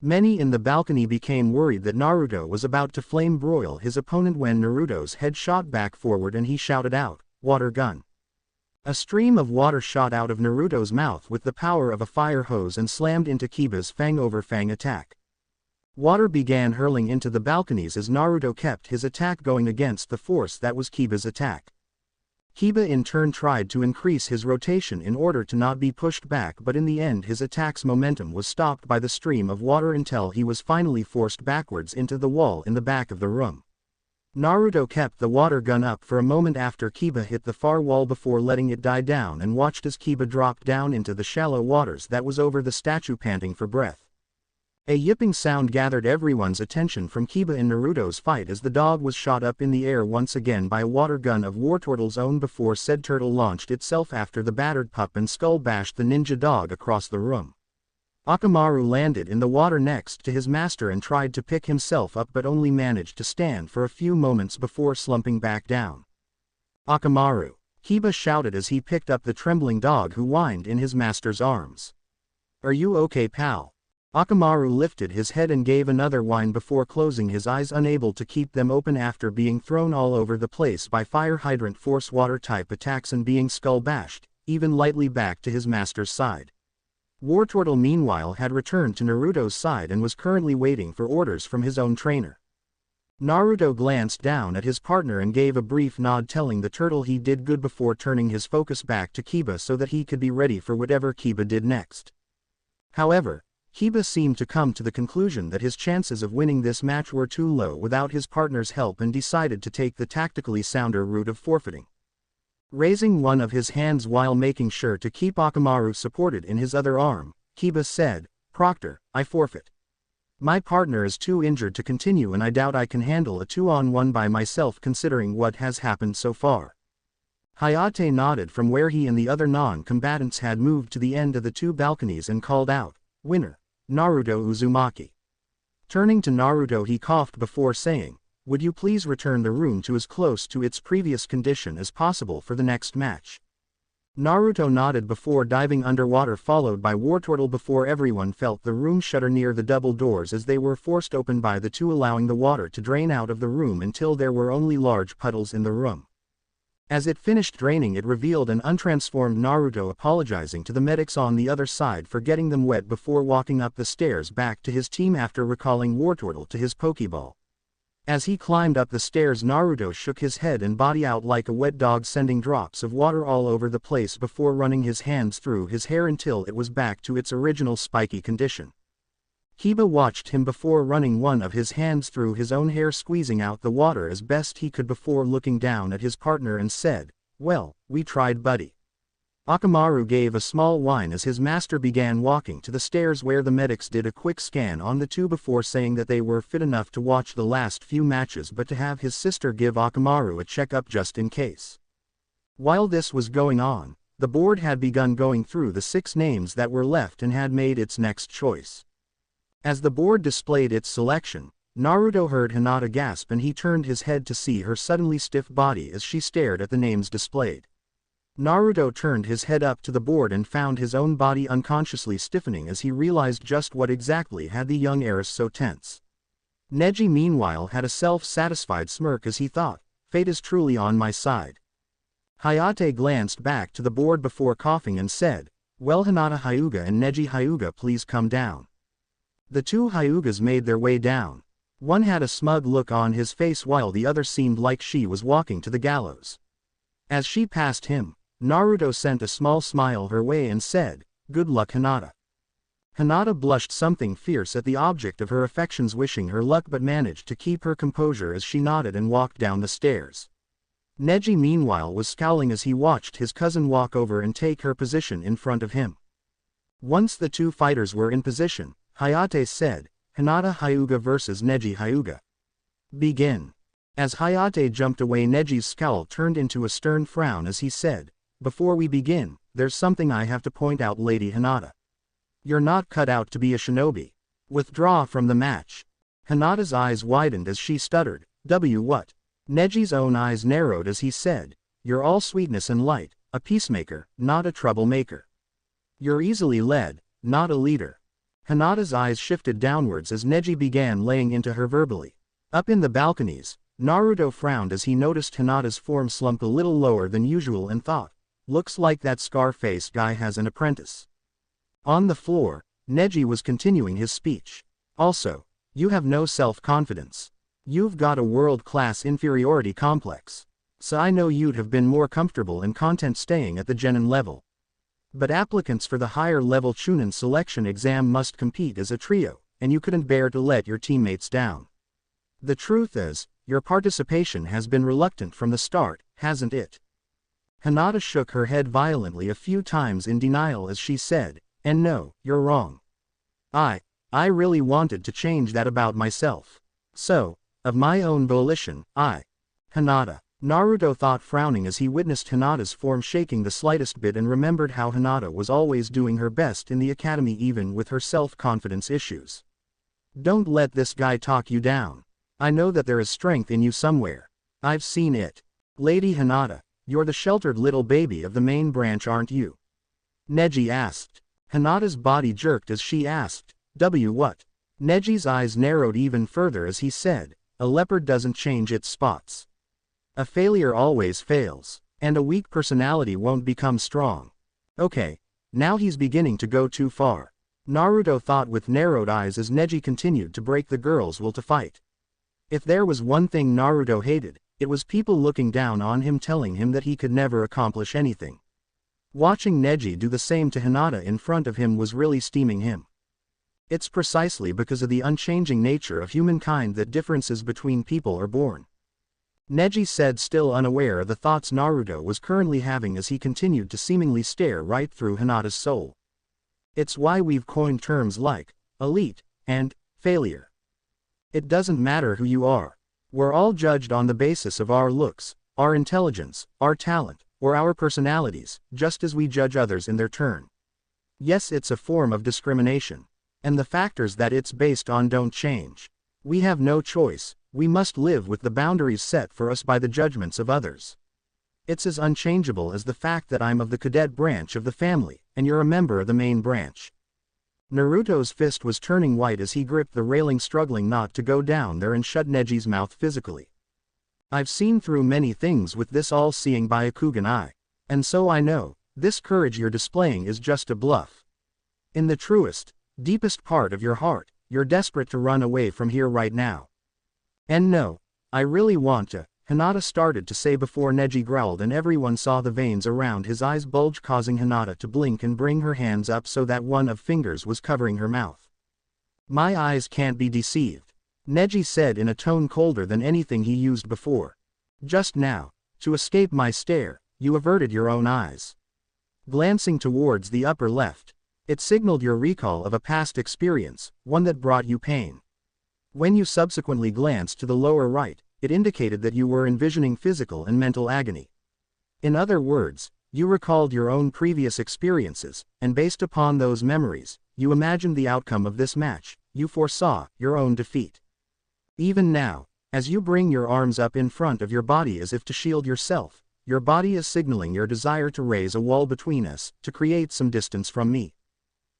Many in the balcony became worried that Naruto was about to flame broil his opponent when Naruto's head shot back forward and he shouted out, "Water gun." A stream of water shot out of Naruto's mouth with the power of a fire hose and slammed into Kiba's fang over fang attack. Water began hurling into the balconies as Naruto kept his attack going against the force that was Kiba's attack. Kiba in turn tried to increase his rotation in order to not be pushed back, but in the end his attack's momentum was stopped by the stream of water until he was finally forced backwards into the wall in the back of the room. Naruto kept the water gun up for a moment after Kiba hit the far wall before letting it die down and watched as Kiba dropped down into the shallow waters that was over the statue, panting for breath. A yipping sound gathered everyone's attention from Kiba in Naruto's fight as the dog was shot up in the air once again by a water gun of Wartortle's own before said turtle launched itself after the battered pup and skull bashed the ninja dog across the room. Orochimaru landed in the water next to his master and tried to pick himself up but only managed to stand for a few moments before slumping back down. "Orochimaru!" Kiba shouted as he picked up the trembling dog who whined in his master's arms. "Are you okay, pal?" Orochimaru lifted his head and gave another whine before closing his eyes, unable to keep them open after being thrown all over the place by fire hydrant force water type attacks and being skull bashed, even lightly back to his master's side. Wartortle meanwhile had returned to Naruto's side and was currently waiting for orders from his own trainer. Naruto glanced down at his partner and gave a brief nod, telling the turtle he did good before turning his focus back to Kiba so that he could be ready for whatever Kiba did next. However, Kiba seemed to come to the conclusion that his chances of winning this match were too low without his partner's help and decided to take the tactically sounder route of forfeiting. Raising one of his hands while making sure to keep Orochimaru supported in his other arm, Kiba said, "Proctor, I forfeit. My partner is too injured to continue and I doubt I can handle a 2-on-1 by myself considering what has happened so far." Hayate nodded from where he and the other non-combatants had moved to the end of the two balconies and called out, "Winner, Naruto Uzumaki." Turning to Naruto he coughed before saying, "Would you please return the room to as close to its previous condition as possible for the next match?" Naruto nodded before diving underwater, followed by Wartortle before everyone felt the room shudder near the double doors as they were forced open by the two, allowing the water to drain out of the room until there were only large puddles in the room. As it finished draining, it revealed an untransformed Naruto apologizing to the medics on the other side for getting them wet before walking up the stairs back to his team after recalling Wartortle to his Pokeball. As he climbed up the stairs, Naruto shook his head and body out like a wet dog, sending drops of water all over the place before running his hands through his hair until it was back to its original spiky condition. Kiba watched him before running one of his hands through his own hair, squeezing out the water as best he could before looking down at his partner and said, "Well, we tried, buddy." Orochimaru gave a small whine as his master began walking to the stairs, where the medics did a quick scan on the two before saying that they were fit enough to watch the last few matches, but to have his sister give Orochimaru a checkup just in case. While this was going on, the board had begun going through the 6 names that were left and had made its next choice. As the board displayed its selection, Naruto heard Hinata gasp and he turned his head to see her suddenly stiff body as she stared at the names displayed. Naruto turned his head up to the board and found his own body unconsciously stiffening as he realized just what exactly had the young heiress so tense. Neji meanwhile had a self-satisfied smirk as he thought, fate is truly on my side. Hayate glanced back to the board before coughing and said, "Well, Hinata Hyuga and Neji Hyuga, please come down." The 2 Hyugas made their way down. One had a smug look on his face while the other seemed like she was walking to the gallows. As she passed him, Naruto sent a small smile her way and said, "Good luck, Hinata." Hinata blushed something fierce at the object of her affections, wishing her luck, but managed to keep her composure as she nodded and walked down the stairs. Neji meanwhile was scowling as he watched his cousin walk over and take her position in front of him. Once the 2 fighters were in position, Hayate said, "Hinata Hyuga versus Neji Hyuga. Begin." As Hayate jumped away, Neji's scowl turned into a stern frown as he said, "Before we begin, there's something I have to point out, Lady Hinata. You're not cut out to be a shinobi. Withdraw from the match." Hinata's eyes widened as she stuttered, What?" Neji's own eyes narrowed as he said, "You're all sweetness and light, a peacemaker, not a troublemaker. You're easily led, not a leader." Hinata's eyes shifted downwards as Neji began laying into her verbally. Up in the balconies, Naruto frowned as he noticed Hinata's form slump a little lower than usual and thought, "Looks like that scar-faced guy has an apprentice." On the floor, Neji was continuing his speech. "Also, you have no self-confidence. You've got a world-class inferiority complex. So I know you'd have been more comfortable and content staying at the genin level. But applicants for the higher-level Chunin selection exam must compete as a trio, and you couldn't bear to let your teammates down. The truth is, your participation has been reluctant from the start, hasn't it?" Hinata shook her head violently a few times in denial as she said, "And no, you're wrong. I really wanted to change that about myself. So, of my own volition, Hinata." Naruto thought, frowning as he witnessed Hinata's form shaking the slightest bit and remembered how Hinata was always doing her best in the academy even with her self-confidence issues. "Don't let this guy talk you down. I know that there is strength in you somewhere. I've seen it. Lady Hinata, you're the sheltered little baby of the main branch, aren't you?" Neji asked. Hinata's body jerked as she asked, What?" Neji's eyes narrowed even further as he said, "A leopard doesn't change its spots. A failure always fails, and a weak personality won't become strong." Okay, now he's beginning to go too far. Naruto thought with narrowed eyes as Neji continued to break the girl's will to fight. If there was one thing Naruto hated, it was people looking down on him, telling him that he could never accomplish anything. Watching Neji do the same to Hinata in front of him was really steaming him. It's precisely because of the unchanging nature of humankind that differences between people are born. Neji said, still unaware of the thoughts Naruto was currently having as he continued to seemingly stare right through Hinata's soul. "It's why we've coined terms like elite and failure. It doesn't matter who you are. We're all judged on the basis of our looks, our intelligence, our talent, or our personalities, just as we judge others in their turn. Yes, it's a form of discrimination. And the factors that it's based on don't change. We have no choice. We must live with the boundaries set for us by the judgments of others. It's as unchangeable as the fact that I'm of the cadet branch of the family, and you're a member of the main branch." Naruto's fist was turning white as he gripped the railing, struggling not to go down there and shut Neji's mouth physically. I've seen through many things with this all-seeing Byakugan eye. And so I know, this courage you're displaying is just a bluff. In the truest, deepest part of your heart, you're desperate to run away from here right now. And no, I really want to, Hinata started to say before Neji growled and everyone saw the veins around his eyes bulge causing Hinata to blink and bring her hands up so that one of fingers was covering her mouth. My eyes can't be deceived, Neji said in a tone colder than anything he used before. Just now, to escape my stare, you averted your own eyes. Glancing towards the upper left, it signaled your recall of a past experience, one that brought you pain. When you subsequently glanced to the lower right, it indicated that you were envisioning physical and mental agony. In other words, you recalled your own previous experiences, and based upon those memories, you imagined the outcome of this match, you foresaw your own defeat. Even now, as you bring your arms up in front of your body as if to shield yourself, your body is signaling your desire to raise a wall between us, to create some distance from me.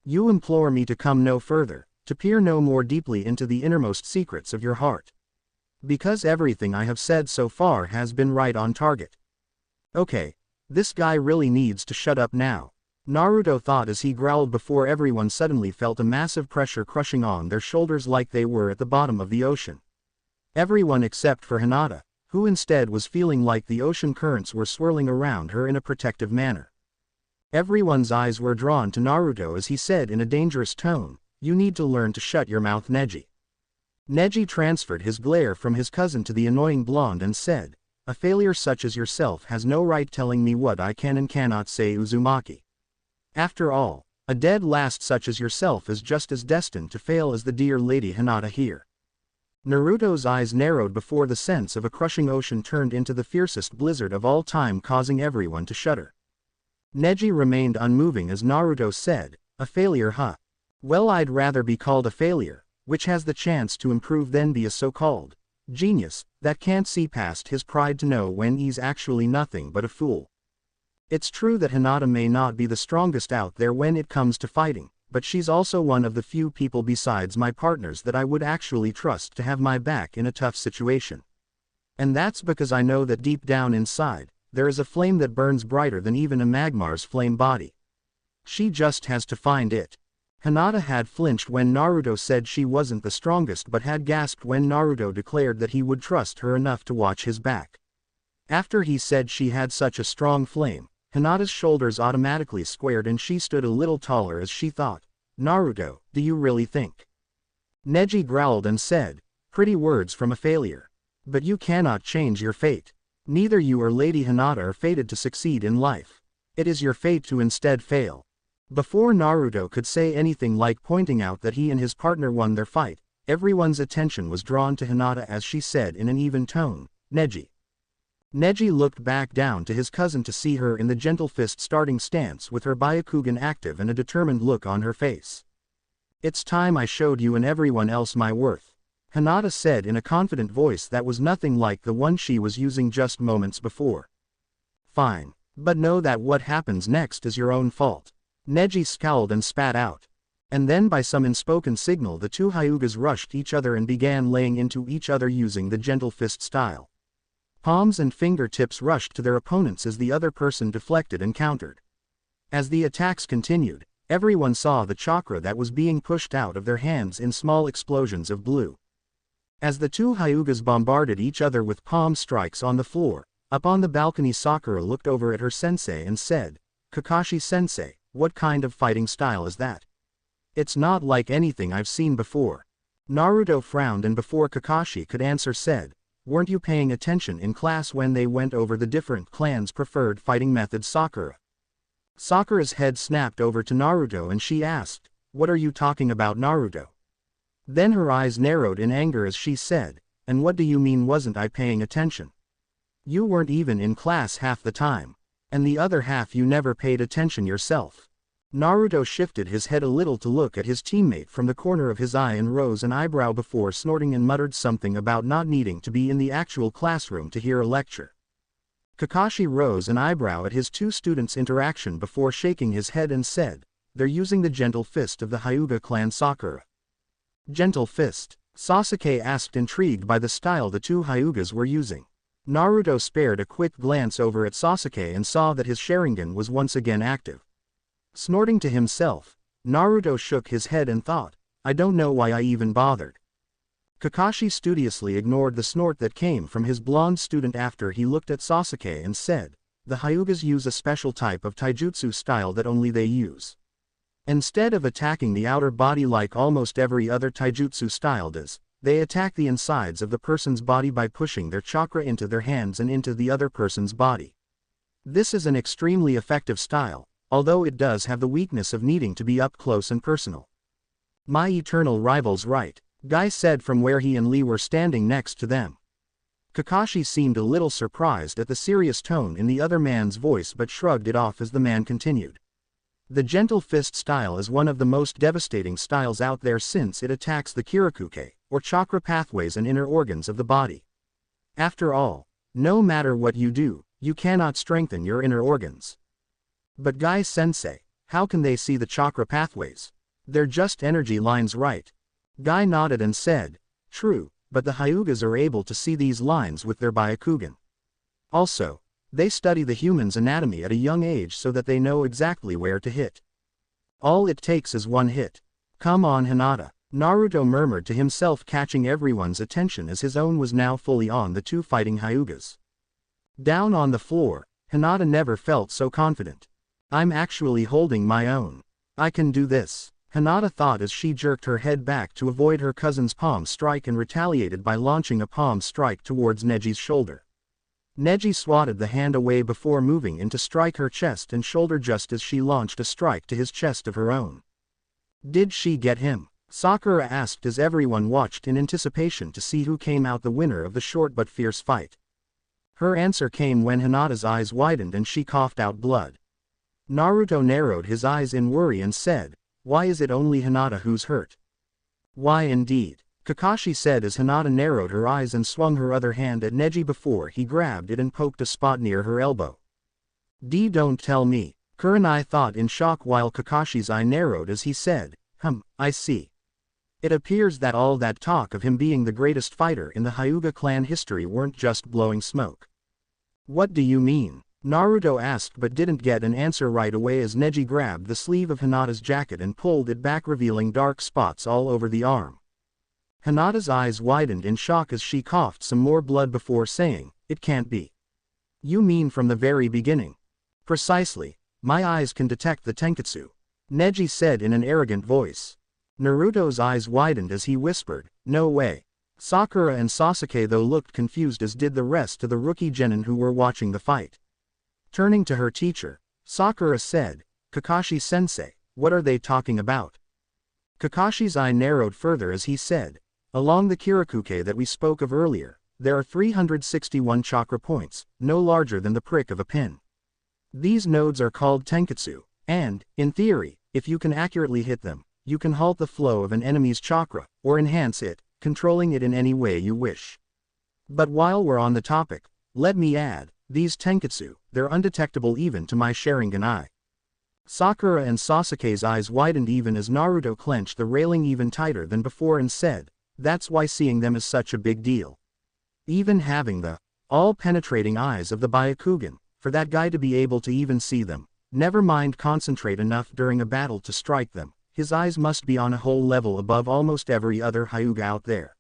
You implore me to come no further, to peer no more deeply into the innermost secrets of your heart. Because everything I have said so far has been right on target. Okay, this guy really needs to shut up now, Naruto thought as he growled before everyone suddenly felt a massive pressure crushing on their shoulders like they were at the bottom of the ocean. Everyone except for Hinata, who instead was feeling like the ocean currents were swirling around her in a protective manner. Everyone's eyes were drawn to Naruto as he said in a dangerous tone, "You need to learn to shut your mouth, Neji." Neji transferred his glare from his cousin to the annoying blonde and said, "A failure such as yourself has no right telling me what I can and cannot say, Uzumaki. After all, a dead last such as yourself is just as destined to fail as the dear Lady Hinata here." Naruto's eyes narrowed before the sense of a crushing ocean turned into the fiercest blizzard of all time causing everyone to shudder. Neji remained unmoving as Naruto said, "A failure, huh? Well, I'd rather be called a failure, which has the chance to improve than be a so-called genius that can't see past his pride to know when he's actually nothing but a fool." It's true that Hinata may not be the strongest out there when it comes to fighting, but she's also one of the few people besides my partners that I would actually trust to have my back in a tough situation. And that's because I know that deep down inside, there is a flame that burns brighter than even a Magmar's flame body. She just has to find it. Hinata had flinched when Naruto said she wasn't the strongest but had gasped when Naruto declared that he would trust her enough to watch his back. After he said she had such a strong flame, Hinata's shoulders automatically squared and she stood a little taller as she thought, "Naruto, do you really think?" Neji growled and said, "Pretty words from a failure. But you cannot change your fate. Neither you or Lady Hinata are fated to succeed in life. It is your fate to instead fail." Before Naruto could say anything like pointing out that he and his partner won their fight, everyone's attention was drawn to Hinata as she said in an even tone, "Neji." Neji looked back down to his cousin to see her in the gentle fist starting stance with her Byakugan active and a determined look on her face. "It's time I showed you and everyone else my worth," Hinata said in a confident voice that was nothing like the one she was using just moments before. "Fine, but know that what happens next is your own fault." Neji scowled and spat out. And then by some unspoken signal the two Hyugas rushed each other and began laying into each other using the gentle fist style. Palms and fingertips rushed to their opponents as the other person deflected and countered. As the attacks continued, everyone saw the chakra that was being pushed out of their hands in small explosions of blue. As the two Hyugas bombarded each other with palm strikes on the floor, up on the balcony Sakura looked over at her sensei and said, "Kakashi-sensei, what kind of fighting style is that? It's not like anything I've seen before." Naruto frowned and before Kakashi could answer said, "Weren't you paying attention in class when they went over the different clans' preferred fighting methods, Sakura?" Sakura's head snapped over to Naruto and she asked, "What are you talking about, Naruto?" Then her eyes narrowed in anger as she said, "And what do you mean wasn't I paying attention? You weren't even in class half the time. And the other half you never paid attention yourself." Naruto shifted his head a little to look at his teammate from the corner of his eye and rose an eyebrow before snorting and muttered something about not needing to be in the actual classroom to hear a lecture. Kakashi rose an eyebrow at his two students' interaction before shaking his head and said, "They're using the gentle fist of the Hyuga clan, Sakura." "Gentle fist?" Sasuke asked, intrigued by the style the two Hyugas were using. Naruto spared a quick glance over at Sasuke and saw that his Sharingan was once again active. Snorting to himself, Naruto shook his head and thought, I don't know why I even bothered. Kakashi studiously ignored the snort that came from his blonde student after he looked at Sasuke and said, the Hyugas use a special type of taijutsu style that only they use. Instead of attacking the outer body like almost every other taijutsu style does, they attack the insides of the person's body by pushing their chakra into their hands and into the other person's body. This is an extremely effective style, although it does have the weakness of needing to be up close and personal. My eternal rival's right, Guy said from where he and Lee were standing next to them. Kakashi seemed a little surprised at the serious tone in the other man's voice but shrugged it off as the man continued. The gentle fist style is one of the most devastating styles out there since it attacks the Kirakuke, or chakra pathways and inner organs of the body. After all, no matter what you do, you cannot strengthen your inner organs. But Guy-sensei, how can they see the chakra pathways? They're just energy lines, right? Guy nodded and said, true, but the Hyugas are able to see these lines with their Byakugan. Also, they study the human's anatomy at a young age so that they know exactly where to hit. All it takes is one hit. Come on, Hinata, Naruto murmured to himself, catching everyone's attention as his own was now fully on the two fighting Hyugas. Down on the floor, Hinata never felt so confident. I'm actually holding my own. I can do this, Hinata thought as she jerked her head back to avoid her cousin's palm strike and retaliated by launching a palm strike towards Neji's shoulder. Neji swatted the hand away before moving in to strike her chest and shoulder just as she launched a strike to his chest of her own. Did she get him? Sakura asked as everyone watched in anticipation to see who came out the winner of the short but fierce fight. Her answer came when Hinata's eyes widened and she coughed out blood. Naruto narrowed his eyes in worry and said, why is it only Hinata who's hurt? Why indeed, Kakashi said as Hinata narrowed her eyes and swung her other hand at Neji before he grabbed it and poked a spot near her elbow. Don't tell me, Kurenai thought in shock while Kakashi's eye narrowed as he said, I see. It appears that all that talk of him being the greatest fighter in the Hyuga clan history weren't just blowing smoke. What do you mean? Naruto asked but didn't get an answer right away as Neji grabbed the sleeve of Hinata's jacket and pulled it back, revealing dark spots all over the arm. Hinata's eyes widened in shock as she coughed some more blood before saying, it can't be. You mean from the very beginning? Precisely, my eyes can detect the tenketsu, Neji said in an arrogant voice. Naruto's eyes widened as he whispered, no way. Sakura and Sasuke though looked confused, as did the rest of the rookie genin who were watching the fight. Turning to her teacher, Sakura said, Kakashi-sensei, what are they talking about? Kakashi's eye narrowed further as he said, along the Kirakuke that we spoke of earlier, there are 361 chakra points, no larger than the prick of a pin. These nodes are called tenketsu, and, in theory, if you can accurately hit them, you can halt the flow of an enemy's chakra, or enhance it, controlling it in any way you wish. But while we're on the topic, let me add, these tenketsu, they're undetectable even to my Sharingan eye. Sakura and Sasuke's eyes widened even as Naruto clenched the railing even tighter than before and said, that's why seeing them is such a big deal. Even having the all-penetrating eyes of the Byakugan, for that guy to be able to even see them, never mind concentrate enough during a battle to strike them, his eyes must be on a whole level above almost every other Hyuga out there.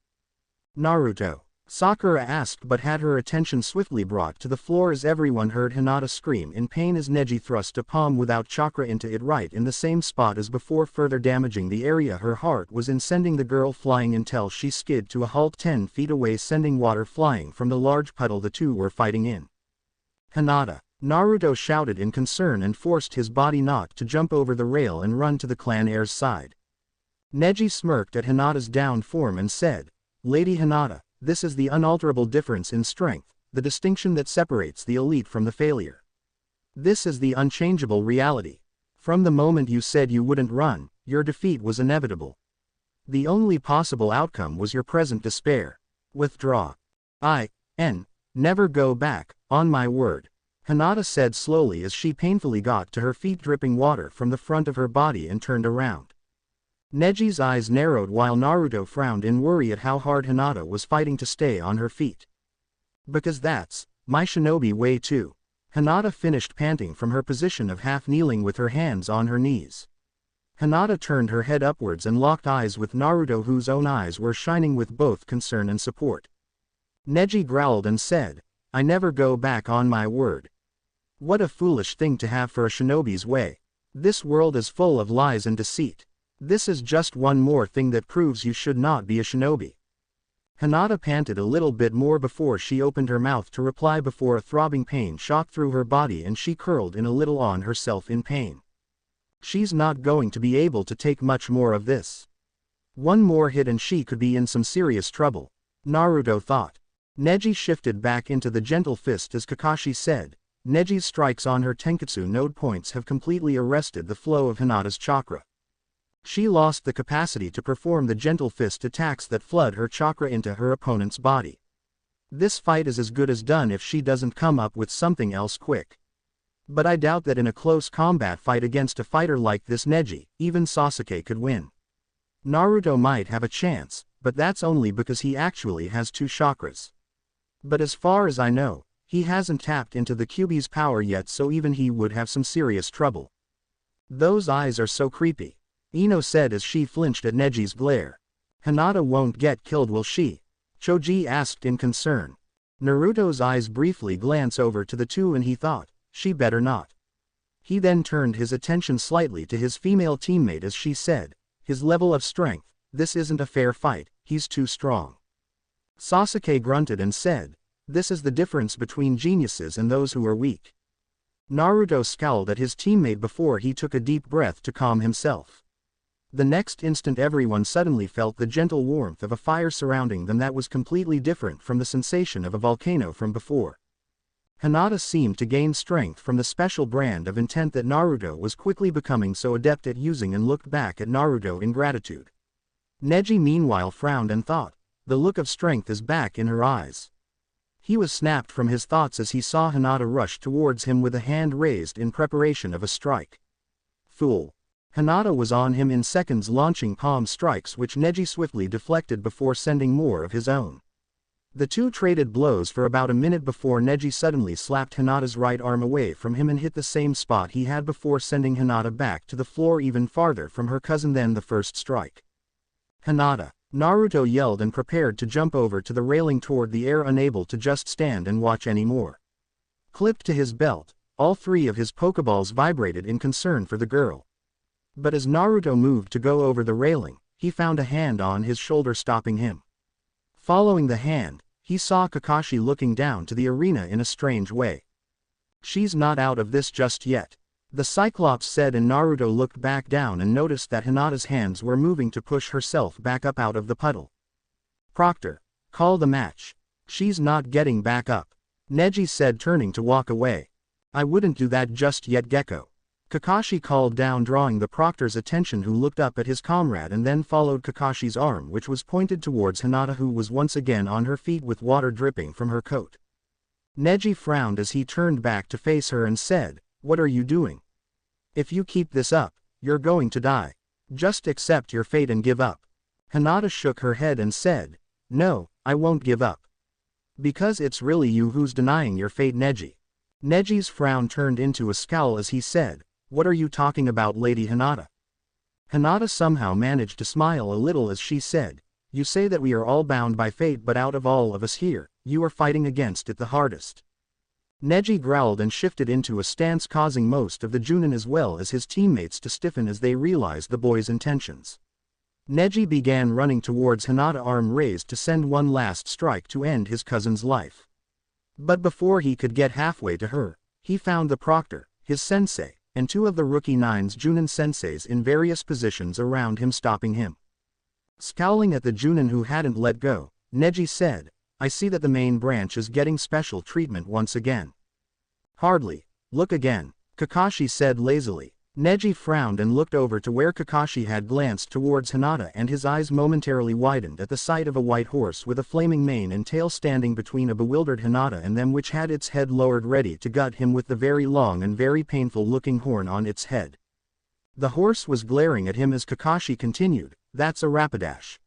Naruto, Sakura asked but had her attention swiftly brought to the floor as everyone heard Hinata scream in pain as Neji thrust a palm without chakra into it right in the same spot as before, further damaging the area her heart was in, sending the girl flying until she skid to a halt 10 feet away, sending water flying from the large puddle the two were fighting in. Hinata, Naruto shouted in concern and forced his body not to jump over the rail and run to the clan heir's side. Neji smirked at Hinata's downed form and said, Lady Hinata, this is the unalterable difference in strength, the distinction that separates the elite from the failure. This is the unchangeable reality. From the moment you said you wouldn't run, your defeat was inevitable. The only possible outcome was your present despair. Withdraw. Never go back, on my word, Hinata said slowly as she painfully got to her feet, dripping water from the front of her body and turned around. Neji's eyes narrowed while Naruto frowned in worry at how hard Hinata was fighting to stay on her feet. Because that's my shinobi way too. Hinata finished panting from her position of half kneeling with her hands on her knees. Hinata turned her head upwards and locked eyes with Naruto, whose own eyes were shining with both concern and support. Neji growled and said, I never go back on my word. What a foolish thing to have for a shinobi's way. This world is full of lies and deceit. This is just one more thing that proves you should not be a shinobi. Hinata panted a little bit more before she opened her mouth to reply before a throbbing pain shot through her body and she curled in a little on herself in pain. She's not going to be able to take much more of this. One more hit and she could be in some serious trouble, Naruto thought. Neji shifted back into the gentle fist as Kakashi said, Neji's strikes on her Tenketsu node points have completely arrested the flow of Hinata's chakra. She lost the capacity to perform the gentle fist attacks that flood her chakra into her opponent's body. This fight is as good as done if she doesn't come up with something else quick. But I doubt that in a close combat fight against a fighter like this Neji, even Sasuke could win. Naruto might have a chance, but that's only because he actually has 2 chakras. But as far as I know, he hasn't tapped into the Kyuubi's power yet, so even he would have some serious trouble. Those eyes are so creepy, Ino said as she flinched at Neji's glare. Hinata won't get killed, will she? Choji asked in concern. Naruto's eyes briefly glance over to the two and he thought, she better not. He then turned his attention slightly to his female teammate as she said, his level of strength, this isn't a fair fight, he's too strong. Sasuke grunted and said, this is the difference between geniuses and those who are weak. Naruto scowled at his teammate before he took a deep breath to calm himself. The next instant everyone suddenly felt the gentle warmth of a fire surrounding them that was completely different from the sensation of a volcano from before. Hinata seemed to gain strength from the special brand of intent that Naruto was quickly becoming so adept at using and looked back at Naruto in gratitude. Neji meanwhile frowned and thought, the look of strength is back in her eyes. He was snapped from his thoughts as he saw Hinata rush towards him with a hand raised in preparation of a strike. Fool. Hinata was on him in seconds, launching palm strikes which Neji swiftly deflected before sending more of his own. The two traded blows for about a minute before Neji suddenly slapped Hinata's right arm away from him and hit the same spot he had before, sending Hinata back to the floor even farther from her cousin than the first strike. Hinata! Naruto yelled and prepared to jump over to the railing toward the air, unable to just stand and watch anymore. Clipped to his belt, all 3 of his Pokeballs vibrated in concern for the girl. But as Naruto moved to go over the railing, he found a hand on his shoulder stopping him. Following the hand, he saw Kakashi looking down to the arena in a strange way. She's not out of this just yet, the Cyclops said, and Naruto looked back down and noticed that Hinata's hands were moving to push herself back up out of the puddle. Proctor, call the match. She's not getting back up, Neji said, turning to walk away. I wouldn't do that just yet, Gecko, Kakashi called down, drawing the Proctor's attention, who looked up at his comrade and then followed Kakashi's arm, which was pointed towards Hinata, who was once again on her feet with water dripping from her coat. Neji frowned as he turned back to face her and said, what are you doing? If you keep this up, you're going to die. Just accept your fate and give up. Hinata shook her head and said, no, I won't give up. Because it's really you who's denying your fate, Neji. Neji's frown turned into a scowl as he said, what are you talking about, Lady Hinata? Hinata somehow managed to smile a little as she said, you say that we are all bound by fate, but out of all of us here, you are fighting against it the hardest. Neji growled and shifted into a stance, causing most of the Chunin as well as his teammates to stiffen as they realized the boy's intentions. Neji began running towards Hinata, arm raised to send one last strike to end his cousin's life. But before he could get halfway to her, he found the Proctor, his sensei, and 2 of the Rookie 9's Chunin senseis in various positions around him, stopping him. Scowling at the Chunin who hadn't let go, Neji said, I see that the main branch is getting special treatment once again. Hardly. Look again, Kakashi said lazily. Neji frowned and looked over to where Kakashi had glanced towards Hinata, and his eyes momentarily widened at the sight of a white horse with a flaming mane and tail standing between a bewildered Hinata and them, which had its head lowered ready to gut him with the very long and very painful looking horn on its head. The horse was glaring at him as Kakashi continued, that's a Rapidash.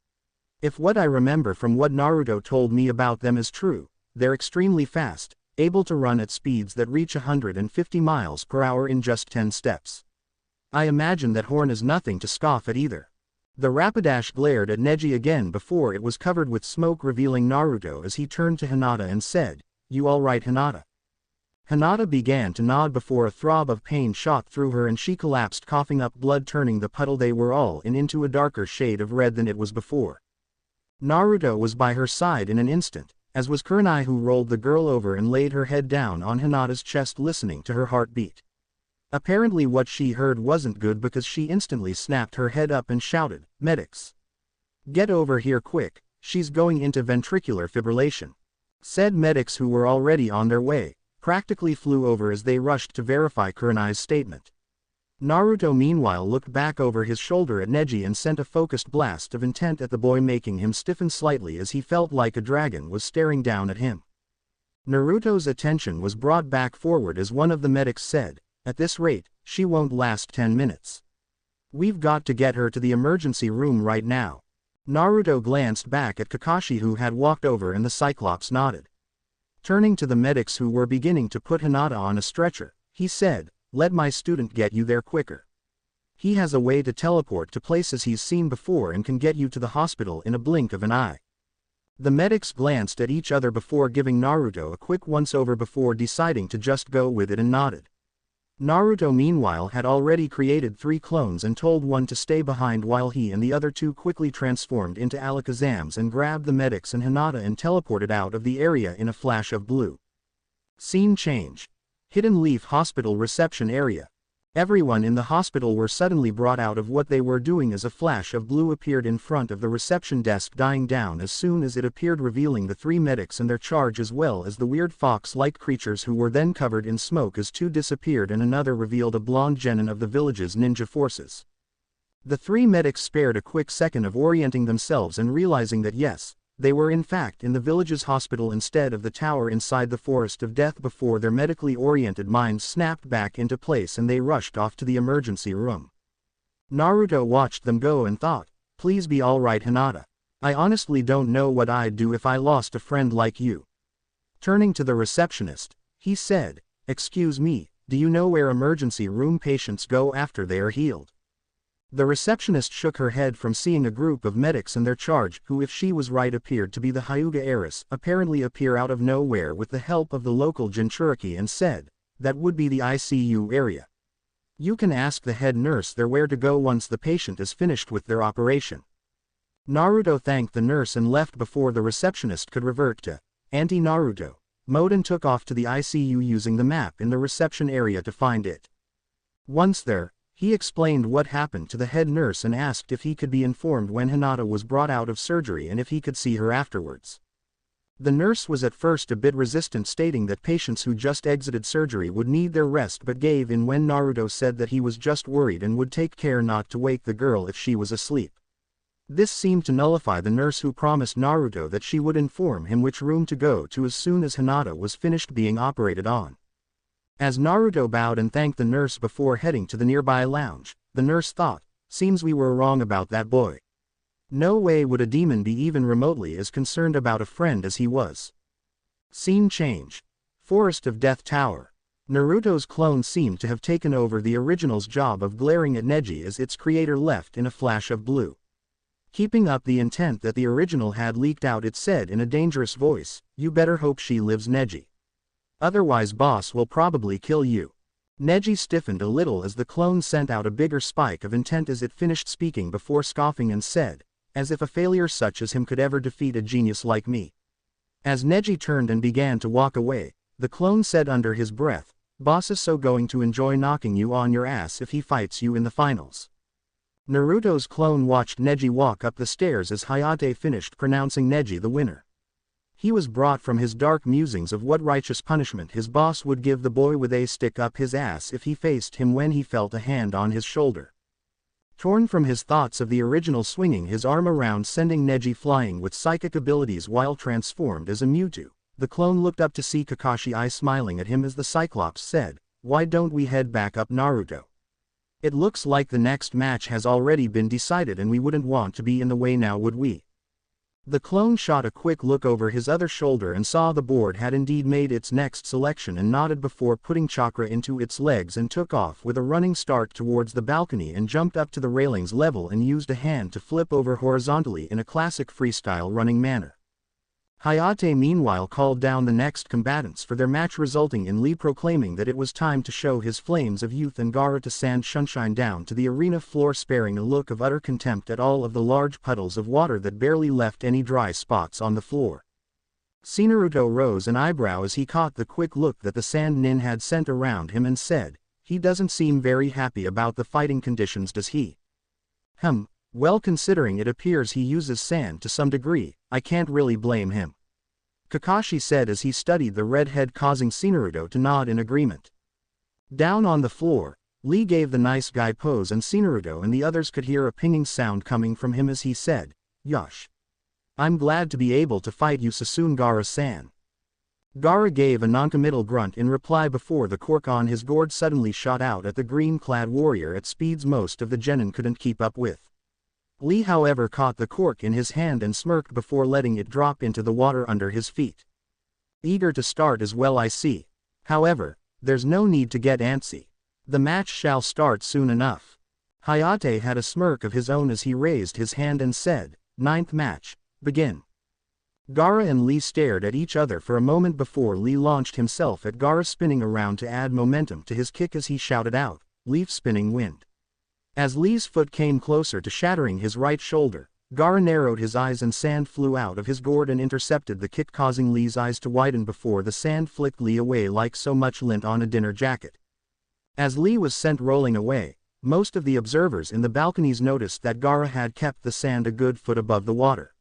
If what I remember from what Naruto told me about them is true, they're extremely fast, able to run at speeds that reach 150 miles per hour in just 10 steps. I imagine that horn is nothing to scoff at either. The Rapidash glared at Neji again before it was covered with smoke, revealing Naruto as he turned to Hinata and said, "You alright, Hinata?" Hinata began to nod before a throb of pain shot through her and she collapsed, coughing up blood, turning the puddle they were all in into a darker shade of red than it was before. Naruto was by her side in an instant, as was Kurenai, who rolled the girl over and laid her head down on Hinata's chest, listening to her heartbeat. Apparently what she heard wasn't good, because she instantly snapped her head up and shouted, "Medics! Get over here quick, she's going into ventricular fibrillation." Said medics, who were already on their way, practically flew over as they rushed to verify Kurenai's statement. Naruto meanwhile looked back over his shoulder at Neji and sent a focused blast of intent at the boy, making him stiffen slightly as he felt like a dragon was staring down at him. Naruto's attention was brought back forward as one of the medics said, "At this rate, she won't last 10 minutes. We've got to get her to the emergency room right now." Naruto glanced back at Kakashi, who had walked over, and the Cyclops nodded. Turning to the medics who were beginning to put Hinata on a stretcher, he said, "Let my student get you there quicker. He has a way to teleport to places he's seen before and can get you to the hospital in a blink of an eye." The medics glanced at each other before giving Naruto a quick once-over before deciding to just go with it and nodded. Naruto meanwhile had already created 3 clones and told one to stay behind while he and the other 2 quickly transformed into Alakazams and grabbed the medics and Hinata and teleported out of the area in a flash of blue. Scene change. Hidden Leaf Hospital reception area. Everyone in the hospital were suddenly brought out of what they were doing as a flash of blue appeared in front of the reception desk, dying down as soon as it appeared, revealing the 3 medics and their charge, as well as the weird fox-like creatures who were then covered in smoke as 2 disappeared and another revealed a blonde genin of the village's ninja forces. The 3 medics spared a quick second of orienting themselves and realizing that yes, they were in fact in the village's hospital instead of the tower inside the Forest of Death before their medically oriented minds snapped back into place and they rushed off to the emergency room. Naruto watched them go and thought, "Please be alright, Hinata. I honestly don't know what I'd do if I lost a friend like you." Turning to the receptionist, he said, "Excuse me, do you know where emergency room patients go after they are healed?" The receptionist shook her head from seeing a group of medics and their charge, who, if she was right, appeared to be the Hyuga heiress, apparently appear out of nowhere with the help of the local Jinchuriki, and said, "That would be the ICU area. You can ask the head nurse there where to go once the patient is finished with their operation." Naruto thanked the nurse and left before the receptionist could revert to anti-Naruto mode and took off to the ICU using the map in the reception area to find it. Once there, he explained what happened to the head nurse and asked if he could be informed when Hinata was brought out of surgery and if he could see her afterwards. The nurse was at first a bit resistant, stating that patients who just exited surgery would need their rest, but gave in when Naruto said that he was just worried and would take care not to wake the girl if she was asleep. This seemed to nullify the nurse, who promised Naruto that she would inform him which room to go to as soon as Hinata was finished being operated on. As Naruto bowed and thanked the nurse before heading to the nearby lounge, the nurse thought, "Seems we were wrong about that boy. No way would a demon be even remotely as concerned about a friend as he was." Scene change. Forest of Death Tower. Naruto's clone seemed to have taken over the original's job of glaring at Neji as its creator left in a flash of blue. Keeping up the intent that the original had leaked out, it said in a dangerous voice, "You better hope she lives, Neji. Otherwise boss will probably kill you." Neji stiffened a little as the clone sent out a bigger spike of intent as it finished speaking before scoffing and said, "As if a failure such as him could ever defeat a genius like me." As Neji turned and began to walk away, the clone said under his breath, "Boss is so going to enjoy knocking you on your ass if he fights you in the finals." Naruto's clone watched Neji walk up the stairs as Hayate finished pronouncing Neji the winner. He was brought from his dark musings of what righteous punishment his boss would give the boy with a stick up his ass if he faced him when he felt a hand on his shoulder. Torn from his thoughts of the original swinging his arm around sending Neji flying with psychic abilities while transformed as a Mewtwo, the clone looked up to see Kakashi eye smiling at him as the Cyclops said, "Why don't we head back up, Naruto? It looks like the next match has already been decided and we wouldn't want to be in the way now, would we?" The clone shot a quick look over his other shoulder and saw the board had indeed made its next selection and nodded before putting chakra into its legs and took off with a running start towards the balcony and jumped up to the railings level and used a hand to flip over horizontally in a classic freestyle running manner. Hayate meanwhile called down the next combatants for their match, resulting in Lee proclaiming that it was time to show his flames of youth and Gaara to send Sunshine down to the arena floor, sparing a look of utter contempt at all of the large puddles of water that barely left any dry spots on the floor. Naruto rose an eyebrow as he caught the quick look that the Sand Nin had sent around him and said, "He doesn't seem very happy about the fighting conditions, does he?" Well, considering it appears he uses sand to some degree, I can't really blame him," Kakashi said as he studied the red head, causing Naruto to nod in agreement. Down on the floor, Lee gave the nice guy pose and Naruto and the others could hear a pinging sound coming from him as he said, "Yosh. I'm glad to be able to fight you soon, Gaara-san." Gaara gave a noncommittal grunt in reply before the cork on his gourd suddenly shot out at the green-clad warrior at speeds most of the genin couldn't keep up with. Lee however caught the cork in his hand and smirked before letting it drop into the water under his feet. "Eager to start as well, I see. However, there's no need to get antsy. The match shall start soon enough." Hayate had a smirk of his own as he raised his hand and said, "Ninth match, begin." Gaara and Lee stared at each other for a moment before Lee launched himself at Gaara, spinning around to add momentum to his kick as he shouted out, "Leaf spinning wind." As Lee's foot came closer to shattering his right shoulder, Gaara narrowed his eyes and sand flew out of his gourd and intercepted the kick, causing Lee's eyes to widen before the sand flicked Lee away like so much lint on a dinner jacket. As Lee was sent rolling away, most of the observers in the balconies noticed that Gaara had kept the sand a good foot above the water.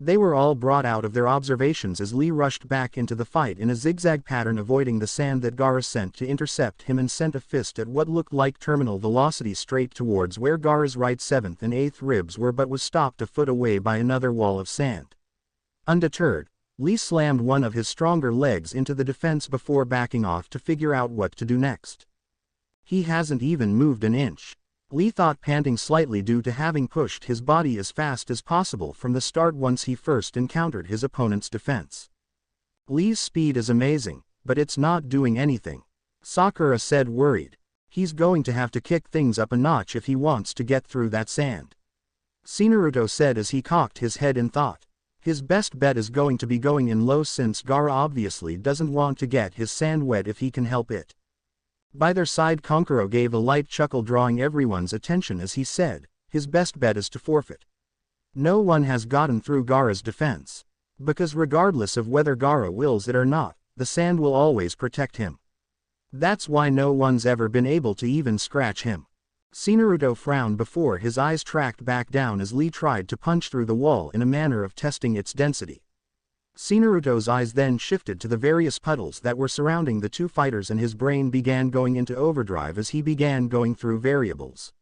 They were all brought out of their observations as Lee rushed back into the fight in a zigzag pattern, avoiding the sand that Gaara sent to intercept him, and sent a fist at what looked like terminal velocity straight towards where Gaara's right 7th and 8th ribs were, but was stopped a foot away by another wall of sand. Undeterred, Lee slammed one of his stronger legs into the defense before backing off to figure out what to do next. He hasn't even moved an inch, Lee thought, panting slightly due to having pushed his body as fast as possible from the start once he first encountered his opponent's defense. "Lee's speed is amazing, but it's not doing anything," Sakura said, worried. "He's going to have to kick things up a notch if he wants to get through that sand," Naruto said as he cocked his head in thought. His best bet is going to be going in low, since Gaara obviously doesn't want to get his sand wet if he can help it. By their side, Conquero gave a light chuckle, drawing everyone's attention as he said, "His best bet is to forfeit. No one has gotten through Gaara's defense. Because regardless of whether Gaara wills it or not, the sand will always protect him. That's why no one's ever been able to even scratch him." Naruto frowned before his eyes tracked back down as Lee tried to punch through the wall in a manner of testing its density. Naruto's eyes then shifted to the various puddles that were surrounding the two fighters and his brain began going into overdrive as he began going through variables.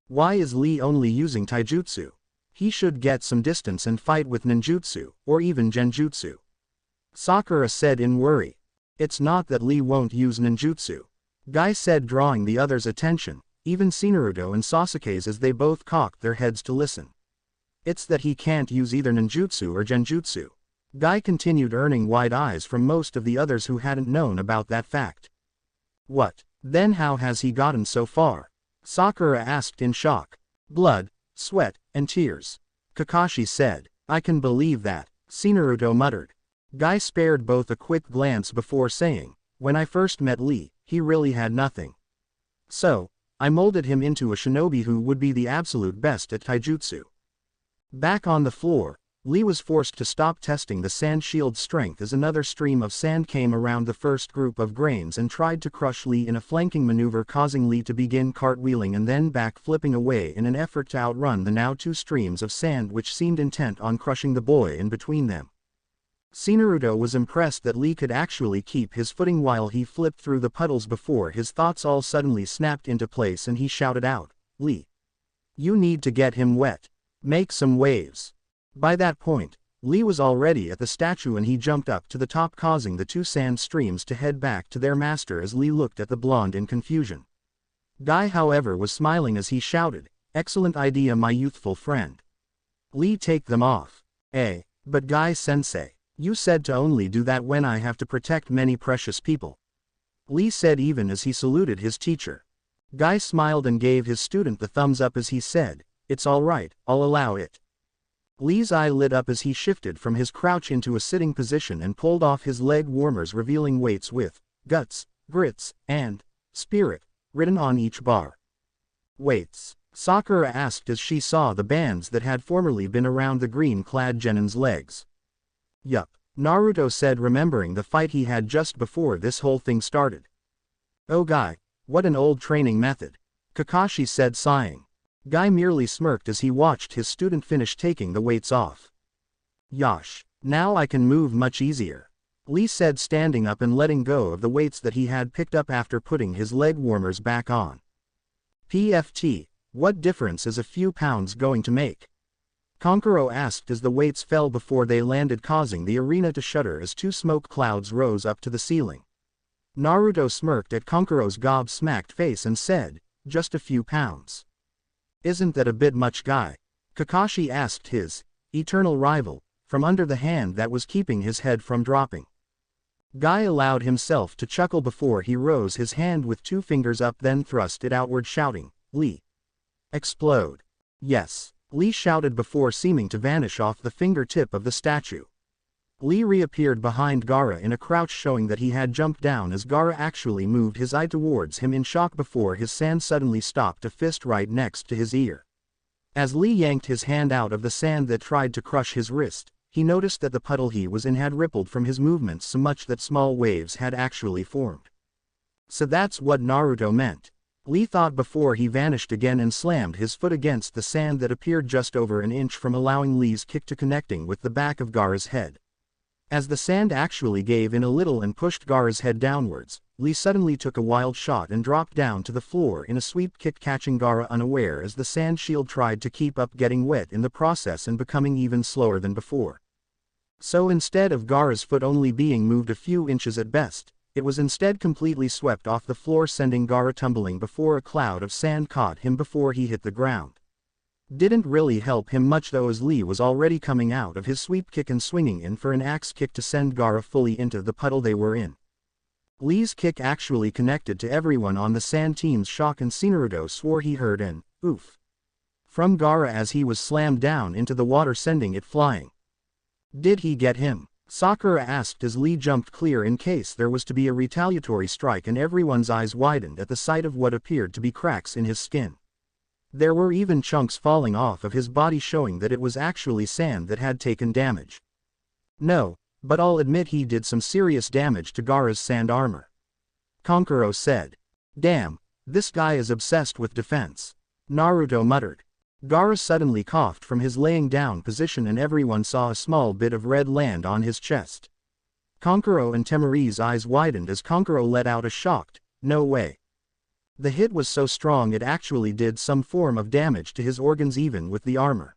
Why is Lee only using taijutsu? He should get some distance and fight with ninjutsu, or even genjutsu, Sakura said in worry. "It's not that Lee won't use ninjutsu," Guy said, drawing the others' attention, even Naruto and Sasuke's, as they both cocked their heads to listen. "It's that he can't use either ninjutsu or genjutsu," Guy continued, earning wide eyes from most of the others who hadn't known about that fact. "What? Then how has he gotten so far?" Sakura asked in shock. "Blood, sweat, and tears," Kakashi said. "I can believe that," Naruto muttered. Guy spared both a quick glance before saying, "When I first met Lee, he really had nothing. So, I molded him into a shinobi who would be the absolute best at taijutsu." Back on the floor, Lee was forced to stop testing the sand shield's strength as another stream of sand came around the first group of grains and tried to crush Lee in a flanking maneuver, causing Lee to begin cartwheeling and then back-flipping away in an effort to outrun the now two streams of sand which seemed intent on crushing the boy in between them. Naruto was impressed that Lee could actually keep his footing while he flipped through the puddles before his thoughts all suddenly snapped into place and he shouted out, "Lee! You need to get him wet. Make some waves." By that point, Lee was already at the statue and he jumped up to the top, causing the two sand streams to head back to their master as Lee looked at the blonde in confusion. Guy, however, was smiling as he shouted, "Excellent idea, my youthful friend. Lee, take them off." But Guy-sensei, you said to only do that when I have to protect many precious people. Lee said even as he saluted his teacher. Guy smiled and gave his student the thumbs up as he said, "It's all right, I'll allow it." Lee's eye lit up as he shifted from his crouch into a sitting position and pulled off his leg warmers, revealing weights with guts, grits, and spirit written on each bar. Weights? Sakura asked as she saw the bands that had formerly been around the green-clad Genin's legs. Yup, Naruto said, remembering the fight he had just before this whole thing started. Oh Guy, what an old training method, Kakashi said, sighing. Guy merely smirked as he watched his student finish taking the weights off. Yosh, now I can move much easier, Lee said, standing up and letting go of the weights that he had picked up after putting his leg warmers back on. PFT, what difference is a few pounds going to make? Conquero asked as the weights fell before they landed, causing the arena to shudder as two smoke clouds rose up to the ceiling. Naruto smirked at Conquero's gob-smacked face and said, "Just a few pounds. Isn't that a bit much, Guy?" Kakashi asked his eternal rival, from under the hand that was keeping his head from dropping. Guy allowed himself to chuckle before he rose his hand with two fingers up, then thrust it outward, shouting, "Lee! Explode!" Yes, Lee shouted before seeming to vanish off the fingertip of the statue. Lee reappeared behind Gaara in a crouch, showing that he had jumped down as Gaara actually moved his eye towards him in shock before his sand suddenly stopped, a fist right next to his ear. As Lee yanked his hand out of the sand that tried to crush his wrist, he noticed that the puddle he was in had rippled from his movements so much that small waves had actually formed. So that's what Naruto meant, Lee thought before he vanished again and slammed his foot against the sand that appeared just over an inch from allowing Lee's kick to connecting with the back of Gaara's head. As the sand actually gave in a little and pushed Gaara's head downwards, Lee suddenly took a wild shot and dropped down to the floor in a sweep kick, catching Gaara unaware as the sand shield tried to keep up, getting wet in the process and becoming even slower than before. So instead of Gaara's foot only being moved a few inches at best, it was instead completely swept off the floor, sending Gaara tumbling before a cloud of sand caught him before he hit the ground. Didn't really help him much though, as Lee was already coming out of his sweep kick and swinging in for an axe kick to send Gaara fully into the puddle they were in. Lee's kick actually connected to everyone on the sand team's shock, and Naruto swore he heard an oof from Gaara as he was slammed down into the water, sending it flying. Did he get him? Sakura asked as Lee jumped clear in case there was to be a retaliatory strike, and everyone's eyes widened at the sight of what appeared to be cracks in his skin. There were even chunks falling off of his body, showing that it was actually sand that had taken damage. No, but I'll admit he did some serious damage to Gaara's sand armor, Conquero said. Damn, this guy is obsessed with defense, Naruto muttered. Gaara suddenly coughed from his laying down position and everyone saw a small bit of red land on his chest. Conquero and Temari's eyes widened as Conquero let out a shocked, "No way." The hit was so strong it actually did some form of damage to his organs even with the armor.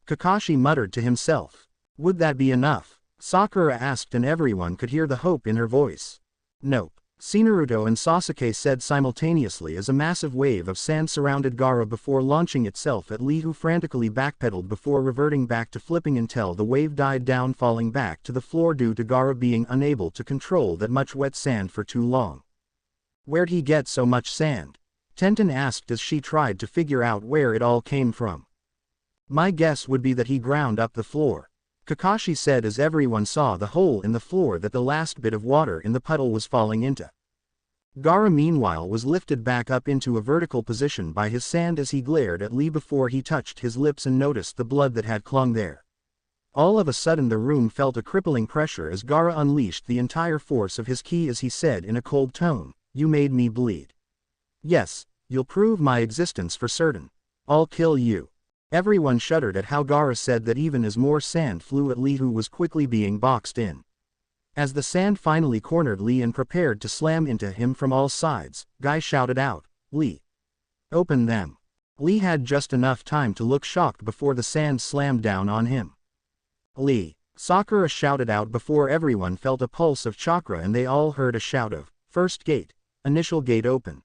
Kakashi muttered to himself. Would that be enough? Sakura asked, and everyone could hear the hope in her voice. Nope, Naruto and Sasuke said simultaneously as a massive wave of sand surrounded Gaara before launching itself at Lee, who frantically backpedaled before reverting back to flipping until the wave died down, falling back to the floor due to Gaara being unable to control that much wet sand for too long. Where'd he get so much sand? Tenten asked as she tried to figure out where it all came from. My guess would be that he ground up the floor, Kakashi said as everyone saw the hole in the floor that the last bit of water in the puddle was falling into. Gaara meanwhile was lifted back up into a vertical position by his sand as he glared at Lee before he touched his lips and noticed the blood that had clung there. All of a sudden the room felt a crippling pressure as Gaara unleashed the entire force of his ki as he said in a cold tone, "You made me bleed. Yes, you'll prove my existence for certain. I'll kill you." Everyone shuddered at how Gaara said that even as more sand flew at Lee, who was quickly being boxed in. As the sand finally cornered Lee and prepared to slam into him from all sides, Guy shouted out, "Lee! Open them!" Lee had just enough time to look shocked before the sand slammed down on him. "Lee!" Sakura shouted out before everyone felt a pulse of chakra and they all heard a shout of, "First gate, initial gate open.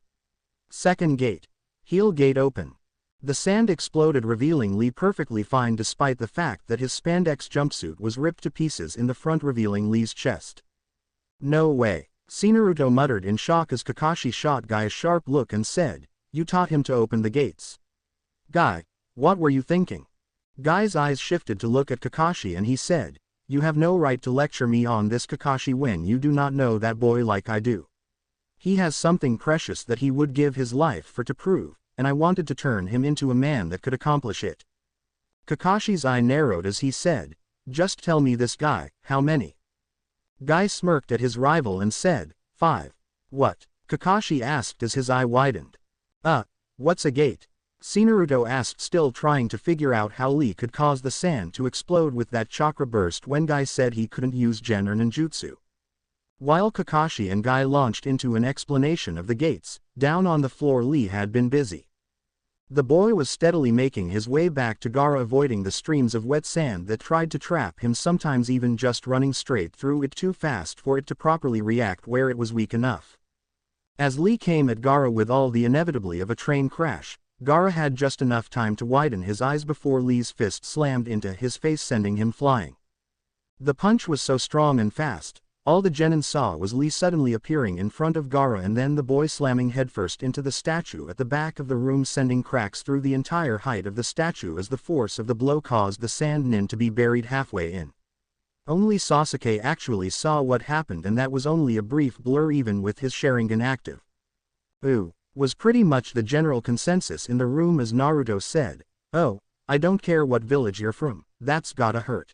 Second gate, heel gate open." The sand exploded, revealing Lee perfectly fine despite the fact that his spandex jumpsuit was ripped to pieces in the front, revealing Lee's chest. No way. Naruto muttered in shock as Kakashi shot Guy a sharp look and said, "You taught him to open the gates." "Guy, what were you thinking?" Guy's eyes shifted to look at Kakashi and he said, "You have no right to lecture me on this, Kakashi, when you do not know that boy like I do. He has something precious that he would give his life for to prove, and I wanted to turn him into a man that could accomplish it." Kakashi's eye narrowed as he said, "Just tell me this, Guy, how many?" Guy smirked at his rival and said, 5. "What?" Kakashi asked as his eye widened. What's a gate?" Naruto asked, still trying to figure out how Lee could cause the sand to explode with that chakra burst when Guy said he couldn't use Gen or ninjutsu. While Kakashi and Guy launched into an explanation of the gates, down on the floor Lee had been busy. The boy was steadily making his way back to Gaara, avoiding the streams of wet sand that tried to trap him, sometimes even just running straight through it too fast for it to properly react where it was weak enough. As Lee came at Gaara with all the inevitability of a train crash, Gaara had just enough time to widen his eyes before Lee's fist slammed into his face, sending him flying. The punch was so strong and fast, all the genin saw was Lee suddenly appearing in front of Gaara and then the boy slamming headfirst into the statue at the back of the room, sending cracks through the entire height of the statue as the force of the blow caused the sand nin to be buried halfway in. Only Sasuke actually saw what happened, and that was only a brief blur even with his Sharingan active. "Ooh," was pretty much the general consensus in the room as Naruto said, "Oh, I don't care what village you're from, that's gotta hurt."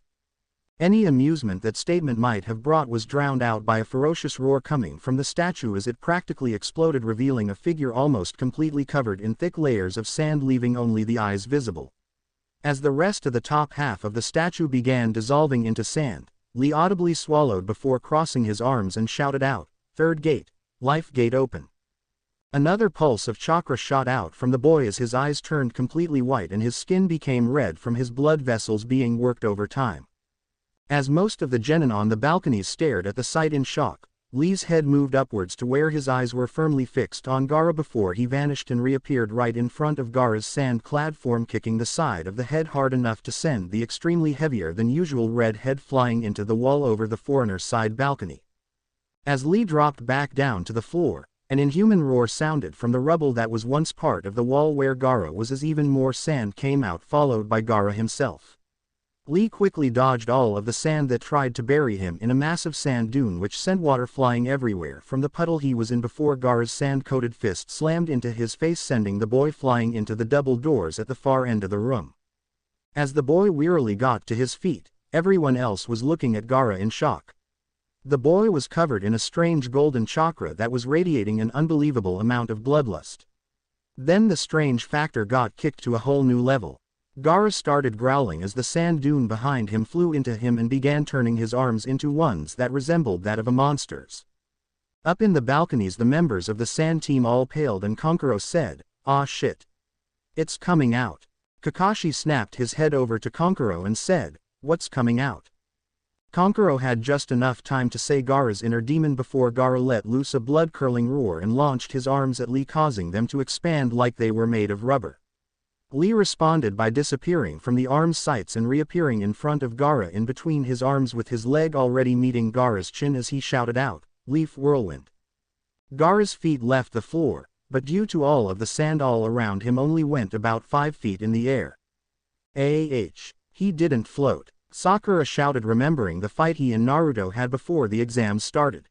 Any amusement that statement might have brought was drowned out by a ferocious roar coming from the statue as it practically exploded, revealing a figure almost completely covered in thick layers of sand, leaving only the eyes visible. As the rest of the top half of the statue began dissolving into sand, Lee audibly swallowed before crossing his arms and shouted out, "Third gate, life gate open." Another pulse of chakra shot out from the boy as his eyes turned completely white and his skin became red from his blood vessels being worked over time. As most of the genin on the balconies stared at the sight in shock, Lee's head moved upwards to where his eyes were firmly fixed on Gaara before he vanished and reappeared right in front of Gaara's sand-clad form, kicking the side of the head hard enough to send the extremely heavier than usual red head flying into the wall over the foreigner's side balcony. As Lee dropped back down to the floor, an inhuman roar sounded from the rubble that was once part of the wall where Gaara was, as even more sand came out, followed by Gaara himself. Lee quickly dodged all of the sand that tried to bury him in a massive sand dune which sent water flying everywhere from the puddle he was in before Gaara's sand-coated fist slammed into his face, sending the boy flying into the double doors at the far end of the room. As the boy wearily got to his feet, everyone else was looking at Gaara in shock. The boy was covered in a strange golden chakra that was radiating an unbelievable amount of bloodlust. Then the strange factor got kicked to a whole new level. Gaara started growling as the sand dune behind him flew into him and began turning his arms into ones that resembled that of a monster's. Up in the balconies the members of the sand team all paled and Conquero said, "Ah shit. It's coming out." Kakashi snapped his head over to Conquero and said, "What's coming out?" Conquero had just enough time to say Gaara's inner demon before Gaara let loose a blood-curdling roar and launched his arms at Lee, causing them to expand like they were made of rubber. Lee responded by disappearing from the arm's sights and reappearing in front of Gaara in between his arms with his leg already meeting Gaara's chin as he shouted out, "Leaf whirlwind." Gaara's feet left the floor, but due to all of the sand all around him only went about 5 feet in the air. He didn't float, Sakura shouted, remembering the fight he and Naruto had before the exams started.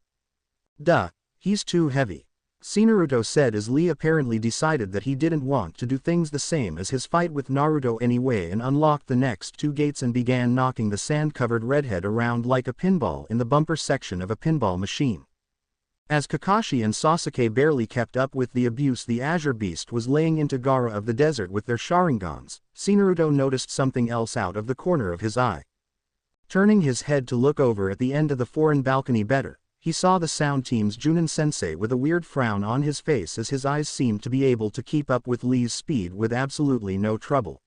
"Duh, he's too heavy," Naruto said as Lee apparently decided that he didn't want to do things the same as his fight with Naruto anyway, and unlocked the next 2 gates and began knocking the sand-covered redhead around like a pinball in the bumper section of a pinball machine. As Kakashi and Sasuke barely kept up with the abuse the Azure Beast was laying into Gaara of the desert with their Sharingans, Naruto noticed something else out of the corner of his eye. Turning his head to look over at the end of the foreign balcony better, he saw the sound team's Chunin Sensei with a weird frown on his face as his eyes seemed to be able to keep up with Lee's speed with absolutely no trouble.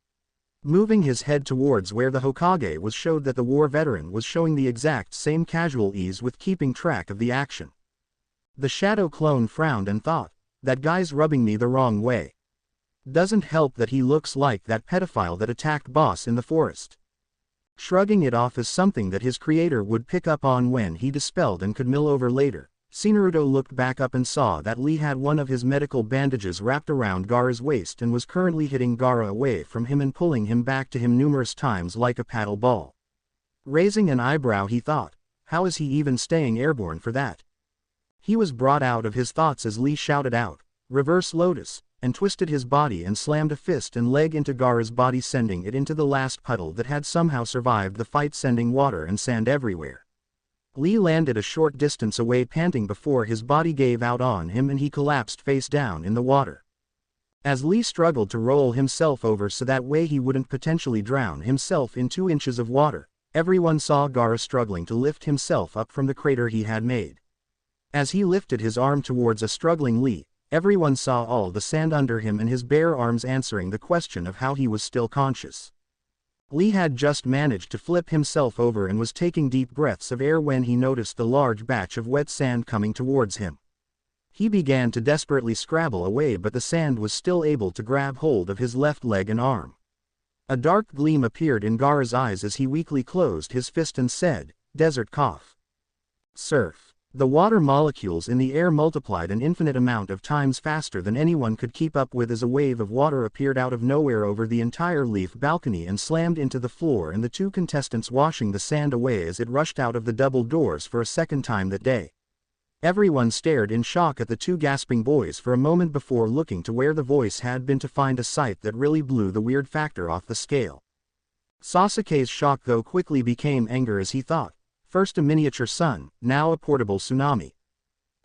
Moving his head towards where the Hokage was showed that the war veteran was showing the exact same casual ease with keeping track of the action. The shadow clone frowned and thought, "That guy's rubbing me the wrong way." Doesn't help that he looks like that pedophile that attacked Boss in the forest. Shrugging it off as something that his creator would pick up on when he dispelled and could mill over later, Naruto looked back up and saw that Lee had one of his medical bandages wrapped around Gaara's waist and was currently hitting Gaara away from him and pulling him back to him numerous times like a paddle ball. Raising an eyebrow, he thought, how is he even staying airborne for that? He was brought out of his thoughts as Lee shouted out, "Reverse Lotus," and twisted his body and slammed a fist and leg into Gaara's body, sending it into the last puddle that had somehow survived the fight, sending water and sand everywhere. Lee landed a short distance away, panting before his body gave out on him and he collapsed face down in the water. As Lee struggled to roll himself over so that way he wouldn't potentially drown himself in 2 inches of water, everyone saw Gaara struggling to lift himself up from the crater he had made. As he lifted his arm towards a struggling Lee, everyone saw all the sand under him and his bare arms answering the question of how he was still conscious. Lee had just managed to flip himself over and was taking deep breaths of air when he noticed the large batch of wet sand coming towards him. He began to desperately scrabble away, but the sand was still able to grab hold of his left leg and arm. A dark gleam appeared in Gaara's eyes as he weakly closed his fist and said, "Desert cough." Surf. The water molecules in the air multiplied an infinite amount of times faster than anyone could keep up with as a wave of water appeared out of nowhere over the entire leaf balcony and slammed into the floor, and the 2 contestants washing the sand away as it rushed out of the double doors for a second time that day. Everyone stared in shock at the 2 gasping boys for a moment before looking to where the voice had been to find a sight that really blew the weird factor off the scale. Sasuke's shock though quickly became anger as he thought, first a miniature sun, now a portable tsunami.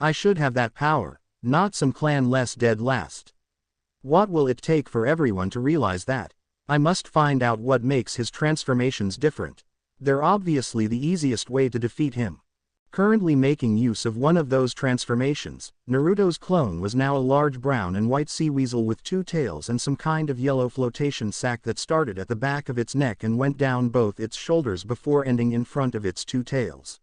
I should have that power, not some clan less dead last. What will it take for everyone to realize that? I must find out what makes his transformations different. They're obviously the easiest way to defeat him. Currently making use of one of those transformations, Naruto's clone was now a large brown and white sea weasel with 2 tails and some kind of yellow flotation sac that started at the back of its neck and went down both its shoulders before ending in front of its 2 tails.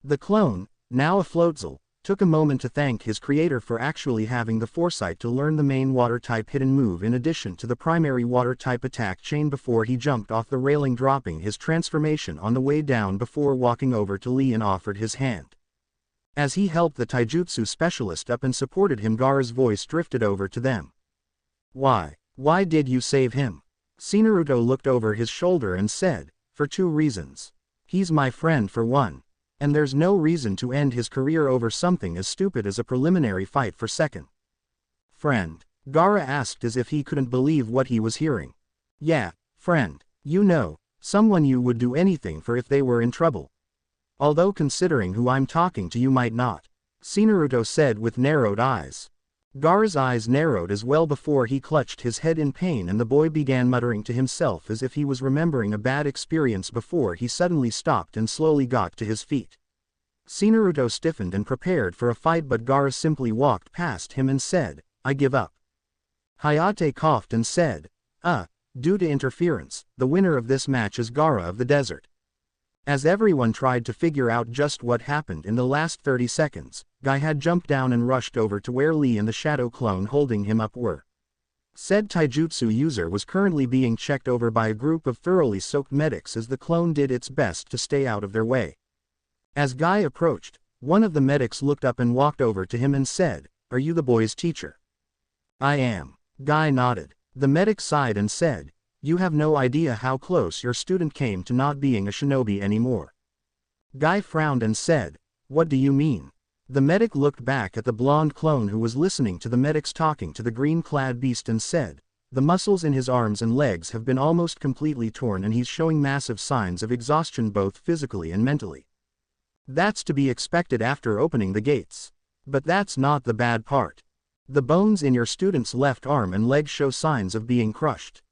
The clone, now a floatzel, took a moment to thank his creator for actually having the foresight to learn the main water-type hidden move in addition to the primary water-type attack chain before he jumped off the railing, dropping his transformation on the way down before walking over to Lee and offered his hand. As he helped the taijutsu specialist up and supported him, Gaara's voice drifted over to them. Why did you save him?" Naruto looked over his shoulder and said, "For 2 reasons. He's my friend for one. And there's no reason to end his career over something as stupid as a preliminary fight for second." "Friend?" Gaara asked as if he couldn't believe what he was hearing. "Yeah, friend. You know, someone you would do anything for if they were in trouble. Although considering who I'm talking to you might not," Naruto said with narrowed eyes. Gaara's eyes narrowed as well before he clutched his head in pain and the boy began muttering to himself as if he was remembering a bad experience before he suddenly stopped and slowly got to his feet. Naruto stiffened and prepared for a fight, but Gaara simply walked past him and said, "I give up." Hayate coughed and said, Due to interference, the winner of this match is Gaara of the Desert." As everyone tried to figure out just what happened in the last 30 seconds, Guy had jumped down and rushed over to where Lee and the shadow clone holding him up were. Said taijutsu user was currently being checked over by a group of thoroughly soaked medics as the clone did its best to stay out of their way. As Guy approached, one of the medics looked up and walked over to him and said, "Are you the boy's teacher?" "I am." Guy nodded. The medic sighed and said, "You have no idea how close your student came to not being a shinobi anymore." Guy frowned and said, "What do you mean?" The medic looked back at the blonde clone who was listening to the medics talking to the green-clad beast and said, "The muscles in his arms and legs have been almost completely torn and he's showing massive signs of exhaustion both physically and mentally. That's to be expected after opening the gates. But that's not the bad part. The bones in your student's left arm and leg show signs of being crushed.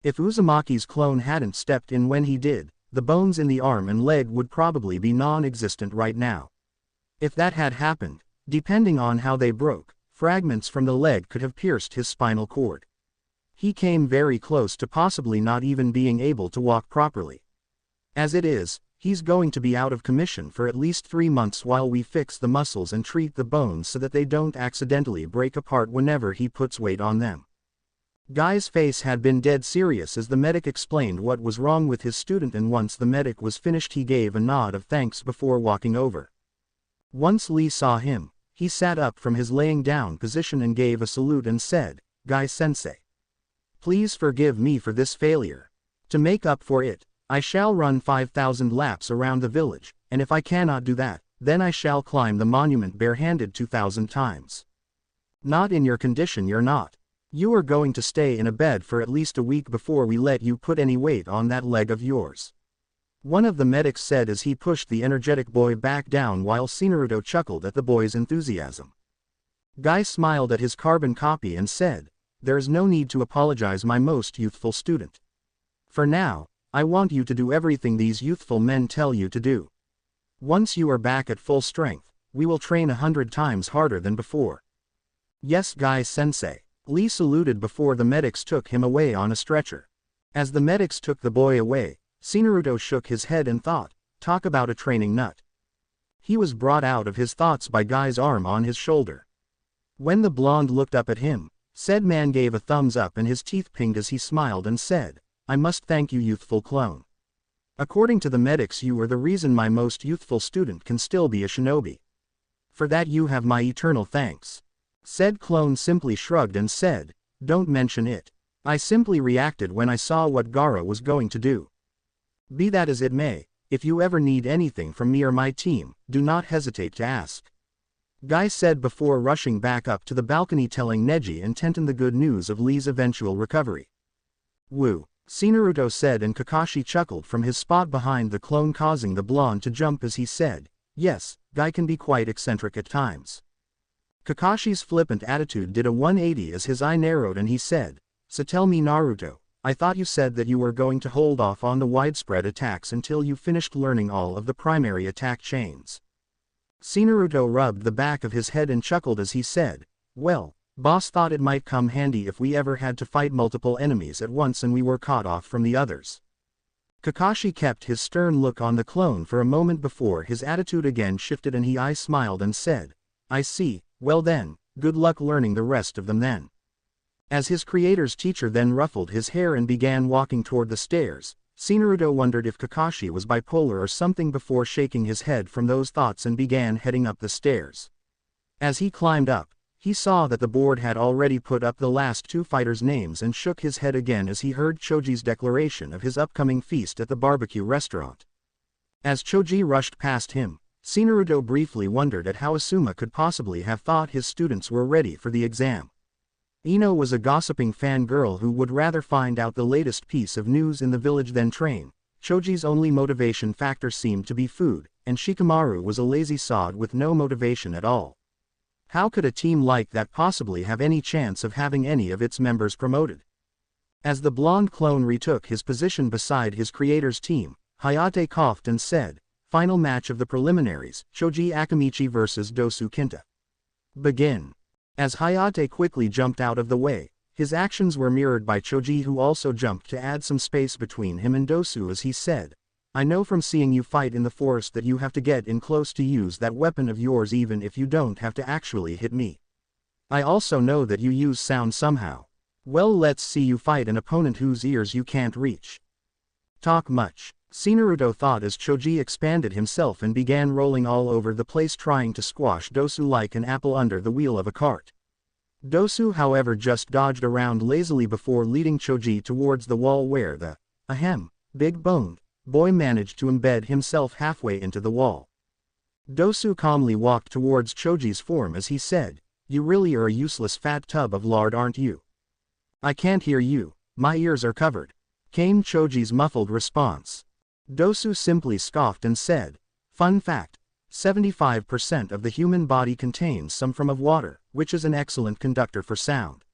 If Uzumaki's clone hadn't stepped in when he did, the bones in the arm and leg would probably be non-existent right now. If that had happened, depending on how they broke, fragments from the leg could have pierced his spinal cord. He came very close to possibly not even being able to walk properly. As it is, he's going to be out of commission for at least 3 months while we fix the muscles and treat the bones so that they don't accidentally break apart whenever he puts weight on them." Guy's face had been dead serious as the medic explained what was wrong with his student, and once the medic was finished he gave a nod of thanks before walking over. Once Lee saw him, he sat up from his laying down position and gave a salute and said, "Guy-sensei. Please forgive me for this failure. To make up for it, I shall run 5,000 laps around the village, and if I cannot do that, then I shall climb the monument barehanded 2,000 times. Not in your condition you're not. You are going to stay in a bed for at least a week before we let you put any weight on that leg of yours," one of the medics said as he pushed the energetic boy back down while Naruto chuckled at the boy's enthusiasm. Guy smiled at his carbon copy and said, "There is no need to apologize, my most youthful student. For now, I want you to do everything these youthful men tell you to do. Once you are back at full strength, we will train 100 times harder than before." "Yes, Guy-sensei." Lee saluted before the medics took him away on a stretcher. As the medics took the boy away, Naruto shook his head and thought, talk about a training nut. He was brought out of his thoughts by Guy's arm on his shoulder. When the blonde looked up at him, said man gave a thumbs up and his teeth pinged as he smiled and said, "I must thank you, youthful clone. According to the medics you are the reason my most youthful student can still be a shinobi. For that you have my eternal thanks." Said clone simply shrugged and said, "Don't mention it. I simply reacted when I saw what Gaara was going to do. Be that as it may, if you ever need anything from me or my team, do not hesitate to ask." Guy said before rushing back up to the balcony telling Neji and Tenten the good news of Lee's eventual recovery. "Woo," Naruto said, and Kakashi chuckled from his spot behind the clone, causing the blonde to jump as he said, "Yes, Guy can be quite eccentric at times." Kakashi's flippant attitude did a 180 as his eye narrowed and he said, "So tell me, Naruto, I thought you said that you were going to hold off on the widespread attacks until you finished learning all of the primary attack chains." Naruto rubbed the back of his head and chuckled as he said, "Well, boss thought it might come handy if we ever had to fight multiple enemies at once and we were cut off from the others." Kakashi kept his stern look on the clone for a moment before his attitude again shifted and he smiled and said, "I see, well then, good luck learning the rest of them then." As his creator's teacher then ruffled his hair and began walking toward the stairs, Naruto wondered if Kakashi was bipolar or something before shaking his head from those thoughts and began heading up the stairs. As he climbed up, he saw that the board had already put up the last two fighters' names and shook his head again as he heard Choji's declaration of his upcoming feast at the barbecue restaurant. As Choji rushed past him, Naruto briefly wondered at how Asuma could possibly have thought his students were ready for the exam. Ino was a gossiping fangirl who would rather find out the latest piece of news in the village than train. Choji's only motivation factor seemed to be food, and Shikamaru was a lazy sod with no motivation at all. How could a team like that possibly have any chance of having any of its members promoted? As the blonde clone retook his position beside his creator's team, Hayate coughed and said, "Final match of the preliminaries, Choji Akamichi vs. Dosu Kinta. Begin." As Hayate quickly jumped out of the way, his actions were mirrored by Choji, who also jumped to add some space between him and Dosu as he said, "I know from seeing you fight in the forest that you have to get in close to use that weapon of yours even if you don't have to actually hit me. I also know that you use sound somehow. Well, let's see you fight an opponent whose ears you can't reach. Talk much." Naruto thought as Choji expanded himself and began rolling all over the place trying to squash Dosu like an apple under the wheel of a cart. Dosu, however, just dodged around lazily before leading Choji towards the wall where the big-boned boy managed to embed himself halfway into the wall. Dosu calmly walked towards Choji's form as he said, "You really are a useless fat tub of lard, aren't you?" "I can't hear you, my ears are covered," came Choji's muffled response. Dosu simply scoffed and said, "Fun fact, 75% of the human body contains some form of water, which is an excellent conductor for sound."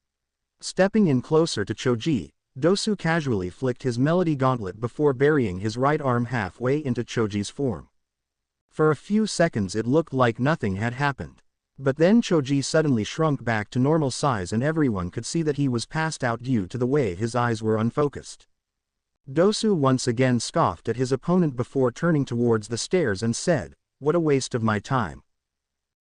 Stepping in closer to Choji, Dosu casually flicked his melody gauntlet before burying his right arm halfway into Choji's form. For a few seconds it looked like nothing had happened. But then Choji suddenly shrunk back to normal size and everyone could see that he was passed out due to the way his eyes were unfocused. Dosu once again scoffed at his opponent before turning towards the stairs and said, "What a waste of my time."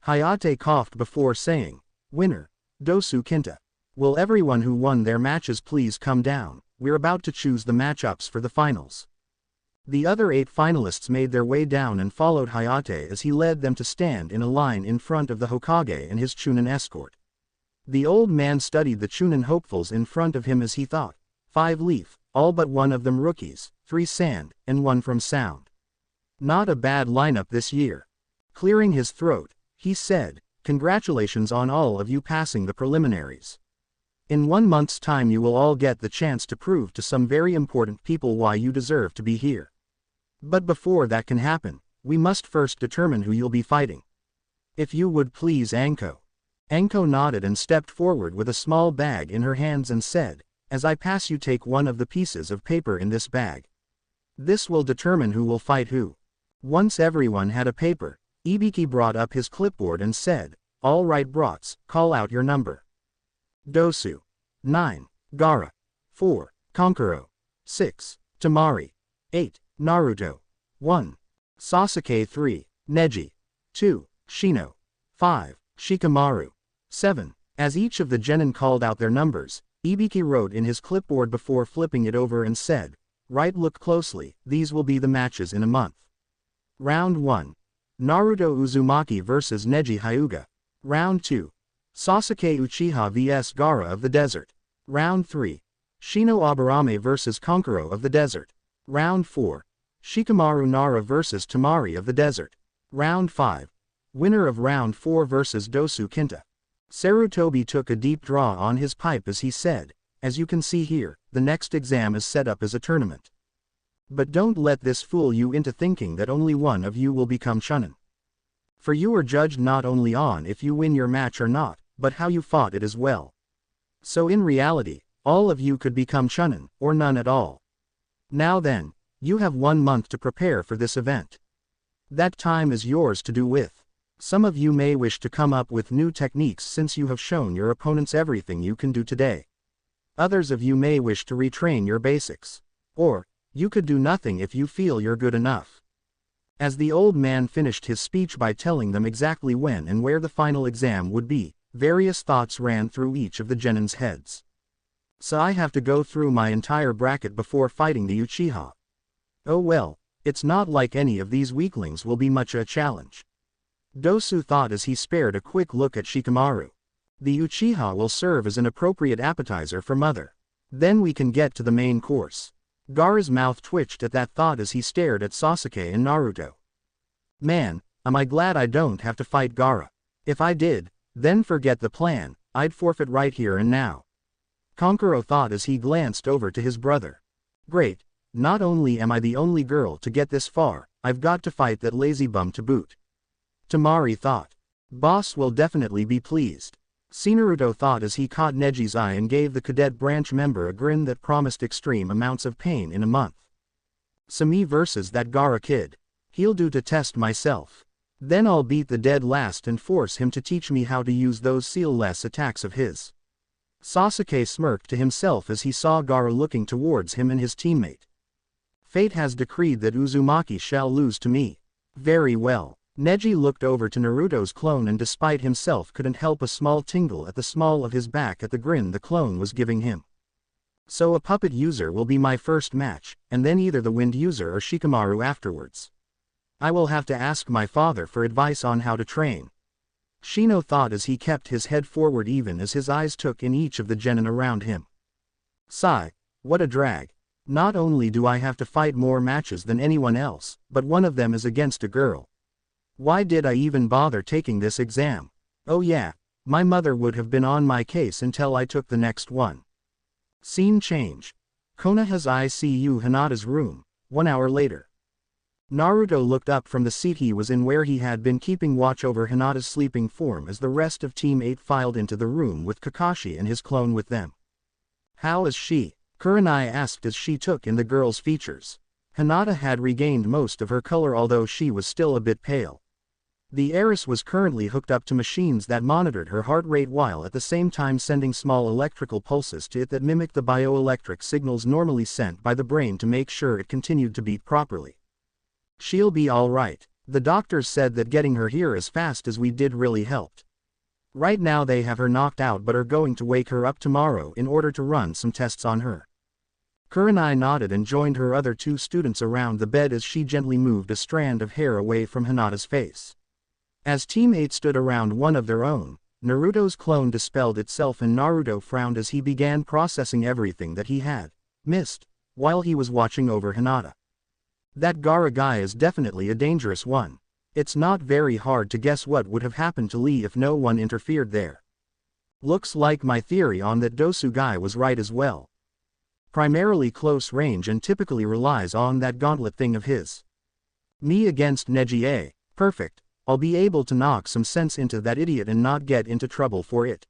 Hayate coughed before saying, "Winner, Dosu Kinta." Will everyone who won their matches please come down? We're about to choose the matchups for the finals. The other 8 finalists made their way down and followed Hayate as he led them to stand in a line in front of the Hokage and his Chunin escort. The old man studied the Chunin hopefuls in front of him as he thought. 5 leaf, all but 1 of them rookies, 3 sand, and 1 from sound. Not a bad lineup this year. Clearing his throat, he said, "Congratulations on all of you passing the preliminaries. In 1 month's time you will all get the chance to prove to some very important people why you deserve to be here. But before that can happen, we must first determine who you'll be fighting. If you would please Anko." Anko nodded and stepped forward with a small bag in her hands and said, "As I pass you take one of the pieces of paper in this bag. This will determine who will fight who." Once everyone had a paper, Ibiki brought up his clipboard and said, "All right brats, call out your number." Dosu. 9. Gaara. 4. Conquero. 6. Temari. 8. Naruto. 1. Sasuke. 3. Neji. 2. Shino. 5. Shikamaru. 7. As each of the genin called out their numbers, Ibiki wrote in his clipboard before flipping it over and said, "Right, look closely, these will be the matches in a month. Round 1. Naruto Uzumaki vs Neji Hyuga. Round 2. Sasuke Uchiha vs Gaara of the Desert. Round 3. Shino Aburame vs Conquero of the Desert. Round 4. Shikamaru Nara vs Temari of the Desert. Round 5. Winner of Round 4 vs Dosu Kinta. Sarutobi took a deep draw on his pipe as he said, "As you can see here, the next exam is set up as a tournament. But don't let this fool you into thinking that only one of you will become Chunin. For you are judged not only on if you win your match or not, but how you fought it as well. So in reality, all of you could become Chunin, or none at all. Now then, you have 1 month to prepare for this event. That time is yours to do with. Some of you may wish to come up with new techniques since you have shown your opponents everything you can do today. Others of you may wish to retrain your basics. Or, you could do nothing if you feel you're good enough." As the old man finished his speech by telling them exactly when and where the final exam would be, various thoughts ran through each of the genin's heads. "So I have to go through my entire bracket before fighting the Uchiha. Oh well, it's not like any of these weaklings will be much a challenge." Dosu thought as he spared a quick look at Shikamaru. "The Uchiha will serve as an appropriate appetizer for Mother. Then we can get to the main course." Gaara's mouth twitched at that thought as he stared at Sasuke and Naruto. "Man, am I glad I don't have to fight Gaara. If I did, then forget the plan, I'd forfeit right here and now." Conquero thought as he glanced over to his brother. "Great, not only am I the only girl to get this far, I've got to fight that lazy bum to boot." Temari thought. "Boss will definitely be pleased." Naruto thought as he caught Neji's eye and gave the cadet branch member a grin that promised extreme amounts of pain in a month. "So me versus that Gaara kid. He'll do to test myself. Then I'll beat the dead last and force him to teach me how to use those seal-less attacks of his." Sasuke smirked to himself as he saw Gaara looking towards him and his teammate. "Fate has decreed that Uzumaki shall lose to me. Very well." Neji looked over to Naruto's clone and despite himself couldn't help a small tingle at the small of his back at the grin the clone was giving him. "So a puppet user will be my first match, and then either the wind user or Shikamaru afterwards. I will have to ask my father for advice on how to train." Shino thought as he kept his head forward even as his eyes took in each of the genin around him. Sigh, what a drag. Not only do I have to fight more matches than anyone else, but one of them is against a girl. Why did I even bother taking this exam? Oh yeah, my mother would have been on my case until I took the next one. Scene change. Konoha's ICU Hinata's room, 1 hour later. Naruto looked up from the seat he was in where he had been keeping watch over Hinata's sleeping form as the rest of Team 8 filed into the room with Kakashi and his clone with them. "How is she?" Kurenai asked as she took in the girl's features. Hinata had regained most of her color although she was still a bit pale. The heiress was currently hooked up to machines that monitored her heart rate while at the same time sending small electrical pulses to it that mimicked the bioelectric signals normally sent by the brain to make sure it continued to beat properly. "She'll be all right. The doctors said that getting her here as fast as we did really helped." Right now they have her knocked out but are going to wake her up tomorrow in order to run some tests on her. Kurenai nodded and joined her other two students around the bed as she gently moved a strand of hair away from Hinata's face. As Team 8 stood around one of their own, Naruto's clone dispelled itself and Naruto frowned as he began processing everything that he had missed while he was watching over Hinata. That Gaara guy is definitely a dangerous one. It's not very hard to guess what would have happened to Lee if no one interfered there. Looks like my theory on that Dosu guy was right as well. Primarily close range and typically relies on that gauntlet thing of his. Me against Neji, perfect, I'll be able to knock some sense into that idiot and not get into trouble for it.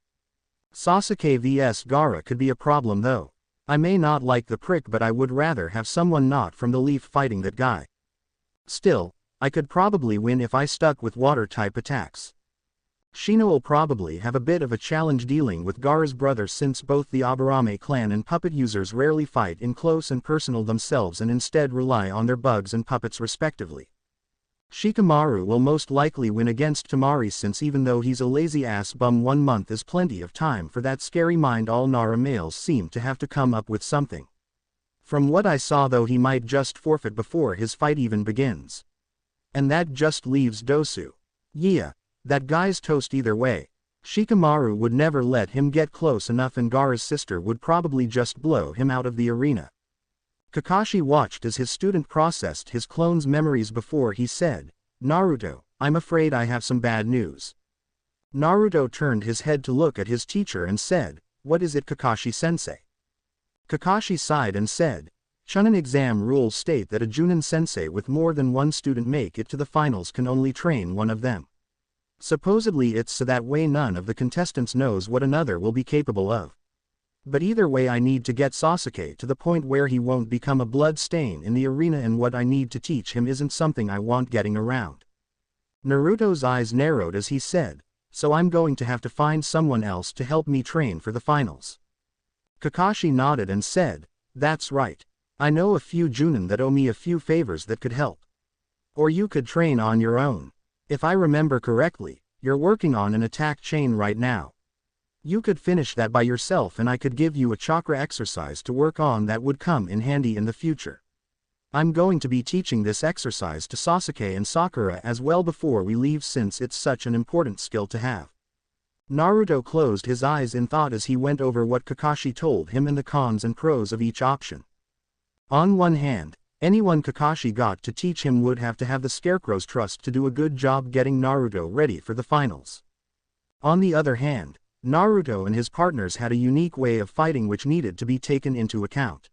Sasuke vs Gaara could be a problem though. I may not like the prick but I would rather have someone not from the Leaf fighting that guy. Still, I could probably win if I stuck with water-type attacks. Shino will probably have a bit of a challenge dealing with Gaara's brother since both the Aburame clan and puppet users rarely fight in close and personal themselves and instead rely on their bugs and puppets respectively. Shikamaru will most likely win against Tamari since even though he's a lazy-ass bum 1 month is plenty of time for that scary mind all Nara males seem to have to come up with something. From what I saw though he might just forfeit before his fight even begins. And that just leaves Dosu. Yeah. That guy's toast either way. Shikamaru would never let him get close enough and Gaara's sister would probably just blow him out of the arena. Kakashi watched as his student processed his clone's memories before he said, "Naruto, I'm afraid I have some bad news." Naruto turned his head to look at his teacher and said, "What is it, Kakashi-sensei?" Kakashi sighed and said, "Chunin exam rules state that a Junin sensei with more than one student make it to the finals can only train one of them. Supposedly it's so that way none of the contestants knows what another will be capable of. But either way I need to get Sasuke to the point where he won't become a blood stain in the arena and what I need to teach him isn't something I want getting around." Naruto's eyes narrowed as he said, "So I'm going to have to find someone else to help me train for the finals." Kakashi nodded and said, "That's right. I know a few Junin that owe me a few favors that could help. Or you could train on your own. If I remember correctly, you're working on an attack chain right now. You could finish that by yourself and I could give you a chakra exercise to work on that would come in handy in the future. I'm going to be teaching this exercise to Sasuke and Sakura as well before we leave since it's such an important skill to have." Naruto closed his eyes in thought as he went over what Kakashi told him and the cons and pros of each option. On one hand, anyone Kakashi got to teach him would have to have the Scarecrow's trust to do a good job getting Naruto ready for the finals. On the other hand, Naruto and his partners had a unique way of fighting which needed to be taken into account.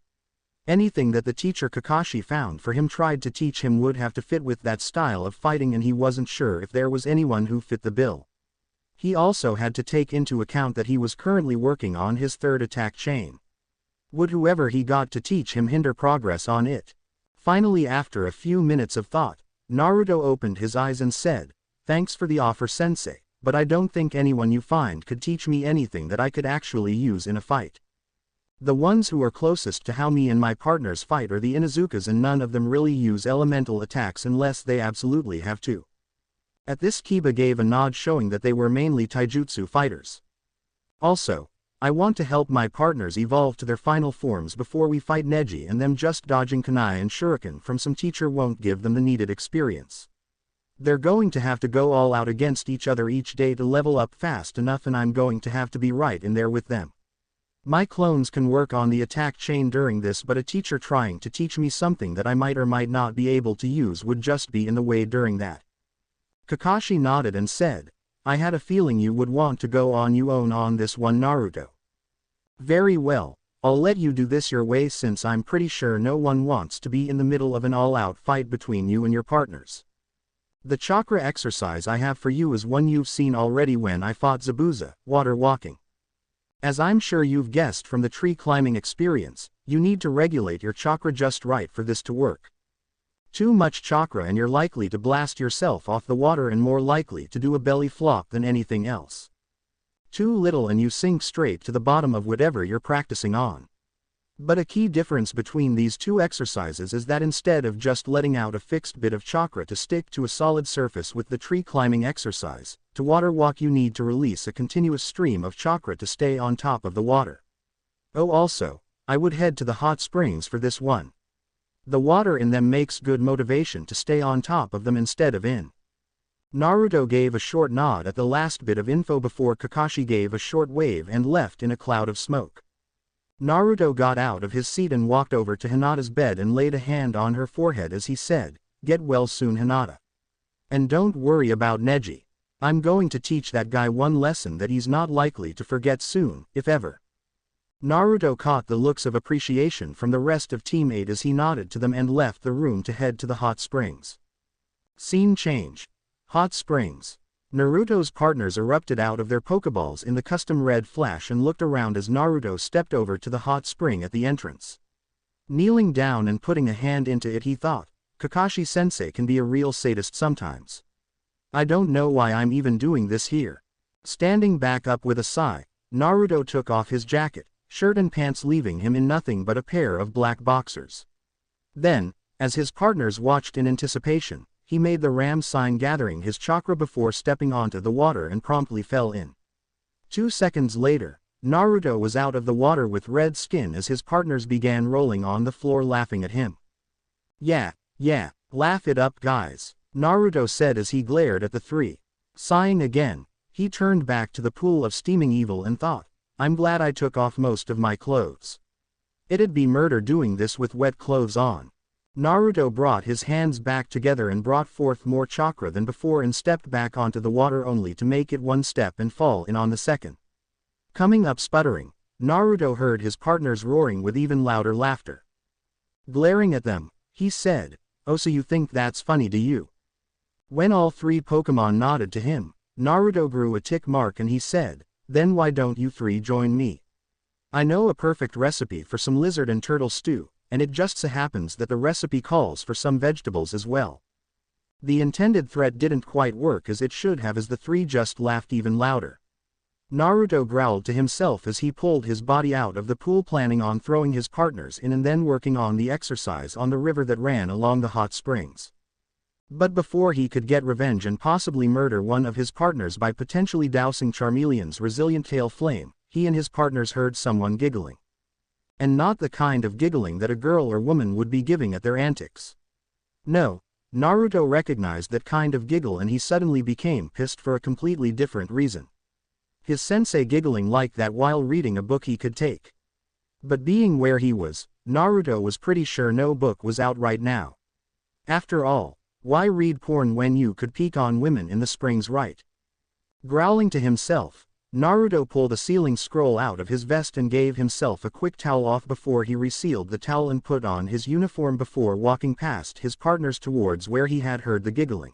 Anything that the teacher Kakashi found for him tried to teach him would have to fit with that style of fighting and he wasn't sure if there was anyone who fit the bill. He also had to take into account that he was currently working on his third attack chain. Would whoever he got to teach him hinder progress on it? Finally, after a few minutes of thought, Naruto opened his eyes and said, "Thanks for the offer, Sensei, but I don't think anyone you find could teach me anything that I could actually use in a fight. The ones who are closest to how me and my partners fight are the Inuzukas and none of them really use elemental attacks unless they absolutely have to." At this Kiba gave a nod showing that they were mainly taijutsu fighters. "Also, I want to help my partners evolve to their final forms before we fight Neji and them just dodging kunai and shuriken from some teacher won't give them the needed experience. They're going to have to go all out against each other each day to level up fast enough and I'm going to have to be right in there with them. My clones can work on the attack chain during this but a teacher trying to teach me something that I might or might not be able to use would just be in the way during that." Kakashi nodded and said, "I had a feeling you would want to go on your own on this one, Naruto. Very well, I'll let you do this your way since I'm pretty sure no one wants to be in the middle of an all-out fight between you and your partners. The chakra exercise I have for you is one you've seen already when I fought Zabuza, water walking. As I'm sure you've guessed from the tree climbing experience, you need to regulate your chakra just right for this to work. Too much chakra and you're likely to blast yourself off the water and more likely to do a belly flop than anything else. Too little and you sink straight to the bottom of whatever you're practicing on. But a key difference between these two exercises is that instead of just letting out a fixed bit of chakra to stick to a solid surface with the tree climbing exercise, To water walk you need to release a continuous stream of chakra to stay on top of the water. Oh also, I would head to the hot springs for this one. The water in them makes good motivation to stay on top of them instead of in. Naruto gave a short nod at the last bit of info before Kakashi gave a short wave and left in a cloud of smoke. Naruto got out of his seat and walked over to Hinata's bed and laid a hand on her forehead as he said, "Get well soon, Hinata. And don't worry about Neji. I'm going to teach that guy one lesson that he's not likely to forget soon, if ever." Naruto caught the looks of appreciation from the rest of Team 8 as he nodded to them and left the room to head to the hot springs. Scene change. Hot springs. Naruto's partners erupted out of their Pokeballs in the custom red flash and looked around as Naruto stepped over to the hot spring at the entrance. Kneeling down and putting a hand into it, he thought, Kakashi Sensei can be a real sadist sometimes. I don't know why I'm even doing this here. Standing back up with a sigh, Naruto took off his jacket, shirt and pants, leaving him in nothing but a pair of black boxers. Then, as his partners watched in anticipation, he made the ram sign, gathering his chakra before stepping onto the water, and promptly fell in. 2 seconds later, Naruto was out of the water with red skin as his partners began rolling on the floor laughing at him. Yeah, laugh it up guys, Naruto said as he glared at the three. Sighing again, he turned back to the pool of steaming evil and thought, I'm glad I took off most of my clothes. It'd be murder doing this with wet clothes on. Naruto brought his hands back together and brought forth more chakra than before and stepped back onto the water only to make it one step and fall in on the second. Coming up sputtering, Naruto heard his partners roaring with even louder laughter. Glaring at them, he said, "Oh, so you think that's funny, do you?" When all 3 Pokemon nodded to him, Naruto grew a tick mark and he said, "Then why don't you 3 join me? I know a perfect recipe for some lizard and turtle stew, and it just so happens that the recipe calls for some vegetables as well." The intended threat didn't quite work as it should have, as the 3 just laughed even louder. Naruto growled to himself as he pulled his body out of the pool, planning on throwing his partners in and then working on the exercise on the river that ran along the hot springs. But before he could get revenge and possibly murder one of his partners by potentially dousing Charmeleon's resilient tail flame, he and his partners heard someone giggling. And not the kind of giggling that a girl or woman would be giving at their antics. No, Naruto recognized that kind of giggle and he suddenly became pissed for a completely different reason. His sensei giggling like that while reading a book he could take. But being where he was, Naruto was pretty sure no book was out right now. After all, why read porn when you could peek on women in the springs, right? Growling to himself, Naruto pulled a sealing scroll out of his vest and gave himself a quick towel off before he resealed the towel and put on his uniform before walking past his partners towards where he had heard the giggling.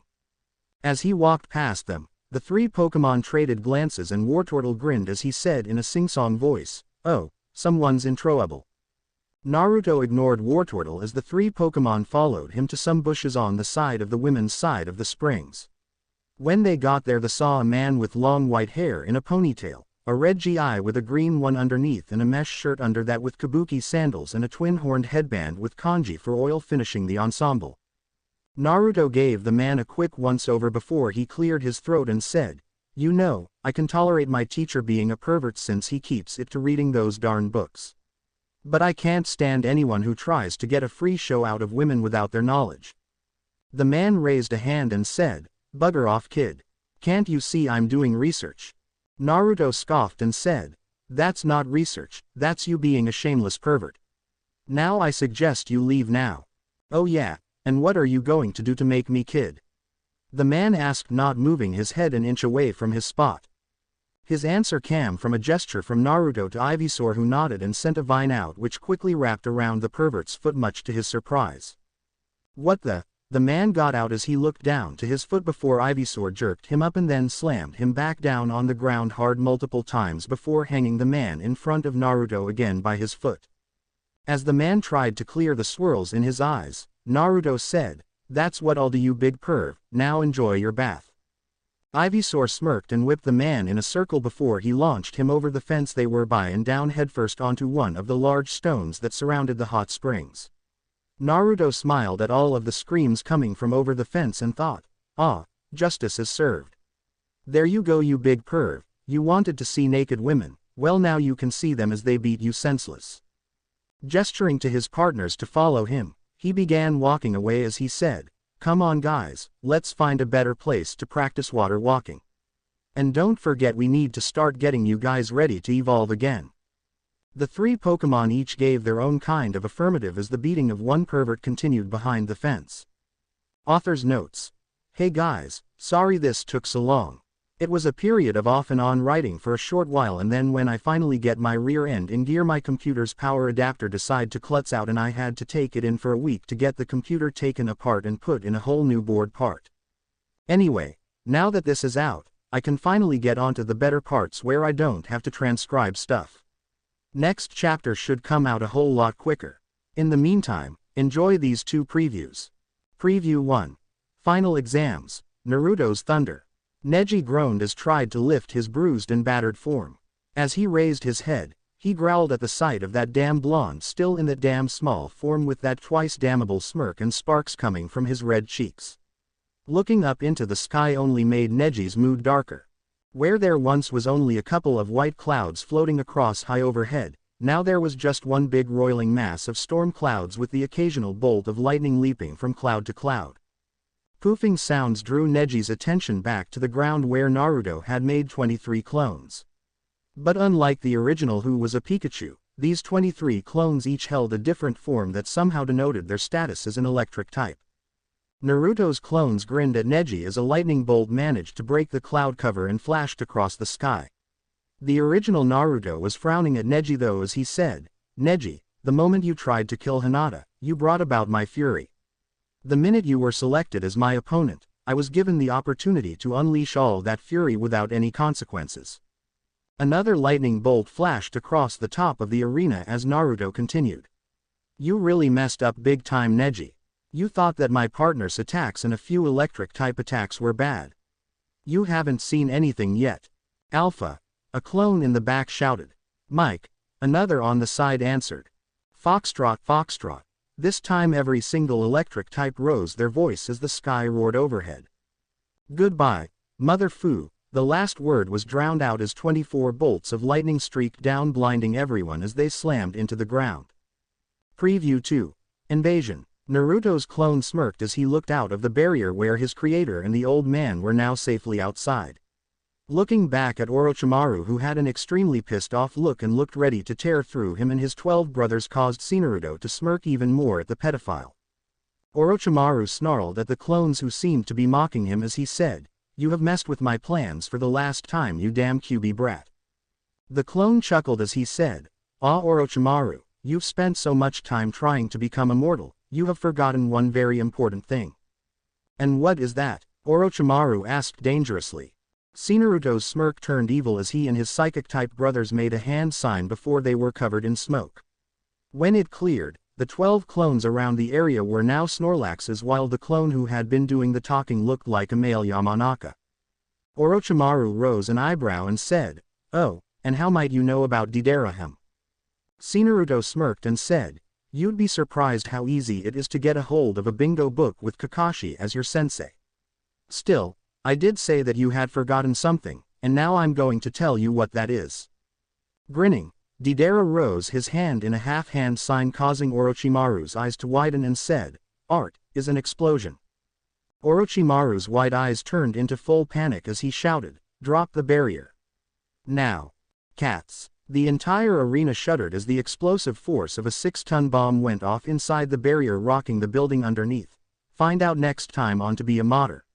As he walked past them, the 3 Pokemon traded glances and Wartortle grinned as he said in a sing-song voice, "Oh, someone's in trouble." Naruto ignored Wartortle as the 3 Pokemon followed him to some bushes on the side of the women's side of the springs. When they got there, they saw a man with long white hair in a ponytail, a red gi with a green one underneath and a mesh shirt under that with kabuki sandals and a twin-horned headband with kanji for oil finishing the ensemble. Naruto gave the man a quick once-over before he cleared his throat and said, "You know, I can tolerate my teacher being a pervert since he keeps it to reading those darn books. But I can't stand anyone who tries to get a free show out of women without their knowledge." The man raised a hand and said, "Bugger off, kid. Can't you see I'm doing research?" Naruto scoffed and said, "That's not research, that's you being a shameless pervert. Now I suggest you leave now." "Oh yeah, and what are you going to do to make me kid?" the man asked, not moving his head an inch away from his spot. His answer came from a gesture from Naruto to Ivysaur, who nodded and sent a vine out which quickly wrapped around the pervert's foot much to his surprise. "What the?" the man got out as he looked down to his foot before Ivysaur jerked him up and then slammed him back down on the ground hard multiple times before hanging the man in front of Naruto again by his foot. As the man tried to clear the swirls in his eyes, Naruto said, "That's what I'll do, you big perv, now enjoy your bath." Ivysaur smirked and whipped the man in a circle before he launched him over the fence they were by and down headfirst onto one of the large stones that surrounded the hot springs. Naruto smiled at all of the screams coming from over the fence and thought, "Ah, justice is served." There you go, you big perv. You wanted to see naked women, well now you can see them as they beat you senseless. Gesturing to his partners to follow him, he began walking away as he said, "Come on guys, let's find a better place to practice water walking. And don't forget we need to start getting you guys ready to evolve again." The three Pokémon each gave their own kind of affirmative as the beating of one pervert continued behind the fence. Author's notes. Hey guys, sorry this took so long. It was a period of off and on writing for a short while, and then when I finally get my rear end in gear my computer's power adapter decided to klutz out and I had to take it in for a week to get the computer taken apart and put in a whole new board part. Anyway, now that this is out, I can finally get onto the better parts where I don't have to transcribe stuff. Next chapter should come out a whole lot quicker. In the meantime, enjoy these two previews. Preview 1. Final Exams, Naruto's Thunder. Neji groaned as tried to lift his bruised and battered form. As he raised his head, he growled at the sight of that damn blonde still in that damn small form with that twice damnable smirk and sparks coming from his red cheeks. Looking up into the sky only made Neji's mood darker. Where there once was only a couple of white clouds floating across high overhead, now there was just one big roiling mass of storm clouds with the occasional bolt of lightning leaping from cloud to cloud. Poofing sounds drew Neji's attention back to the ground where Naruto had made 23 clones. But unlike the original who was a Pikachu, these 23 clones each held a different form that somehow denoted their status as an electric type. Naruto's clones grinned at Neji as a lightning bolt managed to break the cloud cover and flashed across the sky. The original Naruto was frowning at Neji though as he said, "Neji, the moment you tried to kill Hinata, you brought about my fury. The minute you were selected as my opponent, I was given the opportunity to unleash all that fury without any consequences." Another lightning bolt flashed across the top of the arena as Naruto continued. "You really messed up big time, Neji. You thought that my partner's attacks and a few electric type attacks were bad. You haven't seen anything yet." "Alpha," a clone in the back shouted. "Mike," another on the side answered. "Foxtrot, Foxtrot." This time every single electric type rose their voice as the sky roared overhead. "Goodbye, Mother Fu," the last word was drowned out as 24 bolts of lightning streaked down blinding everyone as they slammed into the ground. Preview 2. Invasion. Naruto's clone smirked as he looked out of the barrier where his creator and the old man were now safely outside. Looking back at Orochimaru, who had an extremely pissed off look and looked ready to tear through him and his 12 brothers, caused Naruto to smirk even more at the pedophile. Orochimaru snarled at the clones who seemed to be mocking him as he said, "You have messed with my plans for the last time, you damn QB brat." The clone chuckled as he said, "Ah Orochimaru, you've spent so much time trying to become immortal, you have forgotten one very important thing." "And what is that?" Orochimaru asked dangerously. Naruto's smirk turned evil as he and his psychic-type brothers made a hand sign before they were covered in smoke. When it cleared, the 12 clones around the area were now Snorlaxes, while the clone who had been doing the talking looked like a male Yamanaka. Orochimaru rose an eyebrow and said, "Oh, and how might you know about Diderahem?" Naruto smirked and said, "You'd be surprised how easy it is to get a hold of a bingo book with Kakashi as your sensei. Still, I did say that you had forgotten something, and now I'm going to tell you what that is." Grinning, Didera rose his hand in a half-hand sign causing Orochimaru's eyes to widen and said, "Art is an explosion." Orochimaru's wide eyes turned into full panic as he shouted, "Drop the barrier. Now." Cats. The entire arena shuddered as the explosive force of a 6-ton bomb went off inside the barrier, rocking the building underneath. Find out next time on To Be a Modder.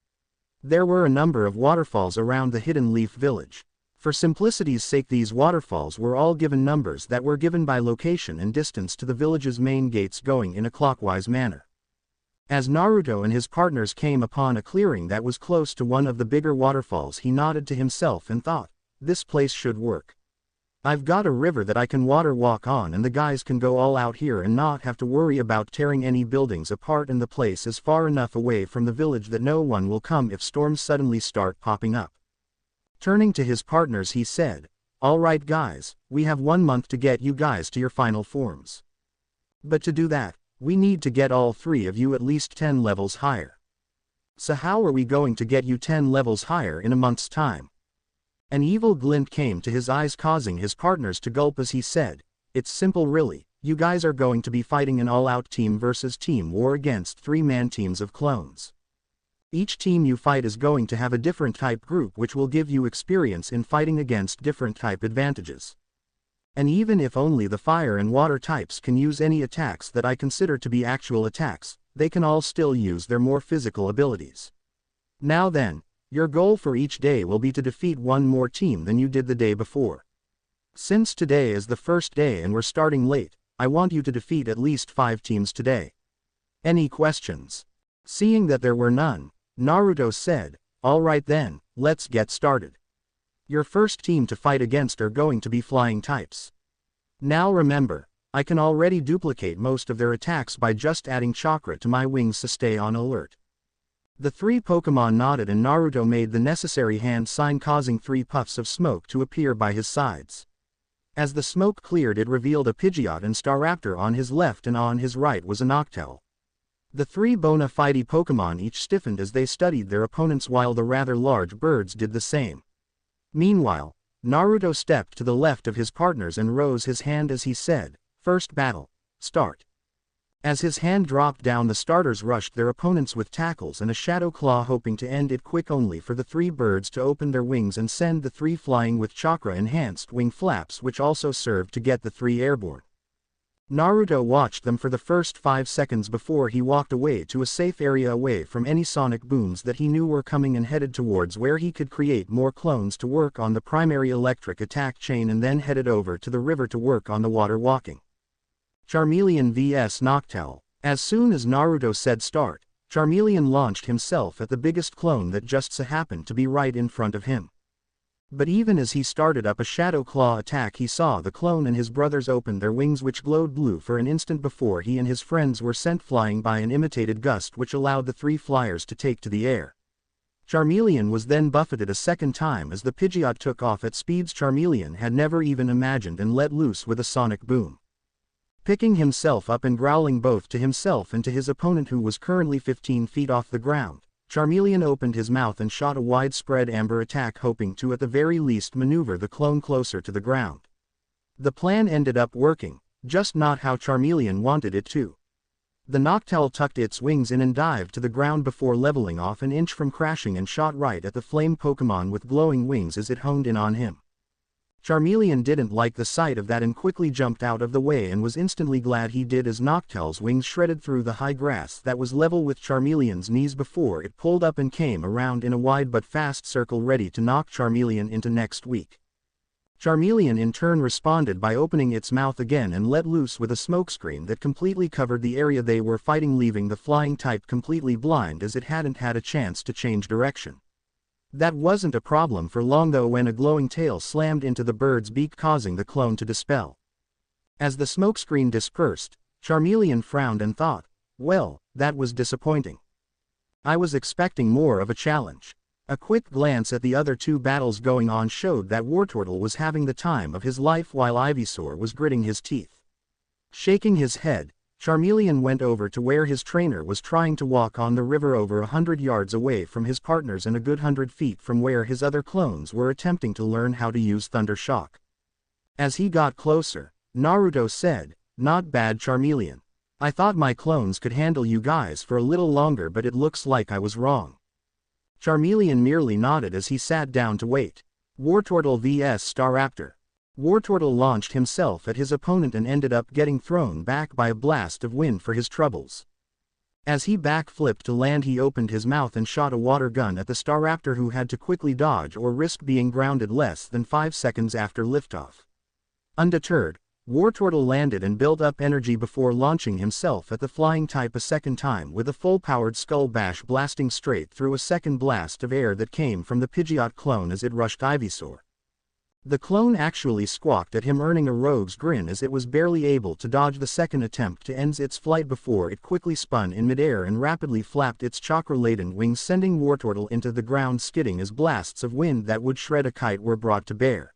There were a number of waterfalls around the Hidden Leaf Village. For simplicity's sake, these waterfalls were all given numbers that were given by location and distance to the village's main gates going in a clockwise manner. As Naruto and his partners came upon a clearing that was close to one of the bigger waterfalls, he nodded to himself and thought, "This place should work. I've got a river that I can water walk on, and the guys can go all out here and not have to worry about tearing any buildings apart, and the place is far enough away from the village that no one will come if storms suddenly start popping up." Turning to his partners he said, "All right guys, we have 1 month to get you guys to your final forms. But to do that, we need to get all 3 of you at least 10 levels higher. So how are we going to get you 10 levels higher in a month's time? An evil glint came to his eyes, causing his partners to gulp as he said, "It's simple really, you guys are going to be fighting an all-out team versus team war against 3-man teams of clones. Each team you fight is going to have a different type group which will give you experience in fighting against different type advantages. And even if only the fire and water types can use any attacks that I consider to be actual attacks, they can all still use their more physical abilities. Now then, your goal for each day will be to defeat one more team than you did the day before. Since today is the first day and we're starting late, I want you to defeat at least 5 teams today. Any questions?" Seeing that there were none, Naruto said, "All right then, let's get started. Your first team to fight against are going to be flying types. Now remember, I can already duplicate most of their attacks by just adding chakra to my wings to stay on alert." The 3 Pokémon nodded and Naruto made the necessary hand sign, causing 3 puffs of smoke to appear by his sides. As the smoke cleared, it revealed a Pidgeot and Staraptor on his left, and on his right was a Noctowl. The 3 bona fide Pokémon each stiffened as they studied their opponents, while the rather large birds did the same. Meanwhile, Naruto stepped to the left of his partners and rose his hand as he said, "First battle, start." As his hand dropped down, the starters rushed their opponents with tackles and a shadow claw, hoping to end it quick, only for the 3 birds to open their wings and send the 3 flying with chakra-enhanced wing flaps, which also served to get the 3 airborne. Naruto watched them for the first 5 seconds before he walked away to a safe area away from any sonic booms that he knew were coming, and headed towards where he could create more clones to work on the primary electric attack chain, and then headed over to the river to work on the water walking. Charmeleon vs Noctowl. As soon as Naruto said start, Charmeleon launched himself at the biggest clone that just so happened to be right in front of him. But even as he started up a shadow claw attack, he saw the clone and his brothers open their wings, which glowed blue for an instant before he and his friends were sent flying by an imitated gust, which allowed the 3 flyers to take to the air. Charmeleon was then buffeted a second time as the Pidgeot took off at speeds Charmeleon had never even imagined and let loose with a sonic boom. Picking himself up and growling both to himself and to his opponent, who was currently 15 feet off the ground, Charmeleon opened his mouth and shot a widespread amber attack, hoping to at the very least maneuver the clone closer to the ground. The plan ended up working, just not how Charmeleon wanted it to. The Noctowl tucked its wings in and dived to the ground before leveling off an inch from crashing, and shot right at the flame Pokémon with glowing wings as it honed in on him. Charmeleon didn't like the sight of that and quickly jumped out of the way, and was instantly glad he did, as Noctowl's wings shredded through the high grass that was level with Charmeleon's knees before it pulled up and came around in a wide but fast circle, ready to knock Charmeleon into next week. Charmeleon in turn responded by opening its mouth again and let loose with a smokescreen that completely covered the area they were fighting, leaving the flying type completely blind, as it hadn't had a chance to change direction. That wasn't a problem for long though, when a glowing tail slammed into the bird's beak, causing the clone to dispel. As the smokescreen dispersed, Charmeleon frowned and thought, "Well, that was disappointing. I was expecting more of a challenge." A quick glance at the other 2 battles going on showed that Wartortle was having the time of his life, while Ivysaur was gritting his teeth. Shaking his head, Charmeleon went over to where his trainer was trying to walk on the river, over 100 yards away from his partners and a good 100 feet from where his other clones were attempting to learn how to use Thunder Shock. As he got closer, Naruto said, "Not bad, Charmeleon. I thought my clones could handle you guys for a little longer, but it looks like I was wrong." Charmeleon merely nodded as he sat down to wait. Wartortle vs Staraptor. Wartortle launched himself at his opponent and ended up getting thrown back by a blast of wind for his troubles. As he backflipped to land, he opened his mouth and shot a water gun at the Staraptor, who had to quickly dodge or risk being grounded less than 5 seconds after liftoff. Undeterred, Wartortle landed and built up energy before launching himself at the flying type a second time with a full-powered Skull Bash, blasting straight through a second blast of air that came from the Pidgeot clone as it rushed Ivysaur. The clone actually squawked at him, earning a rogue's grin as it was barely able to dodge the second attempt to end its flight before it quickly spun in midair and rapidly flapped its chakra-laden wings, sending Wartortle into the ground, skidding as blasts of wind that would shred a kite were brought to bear.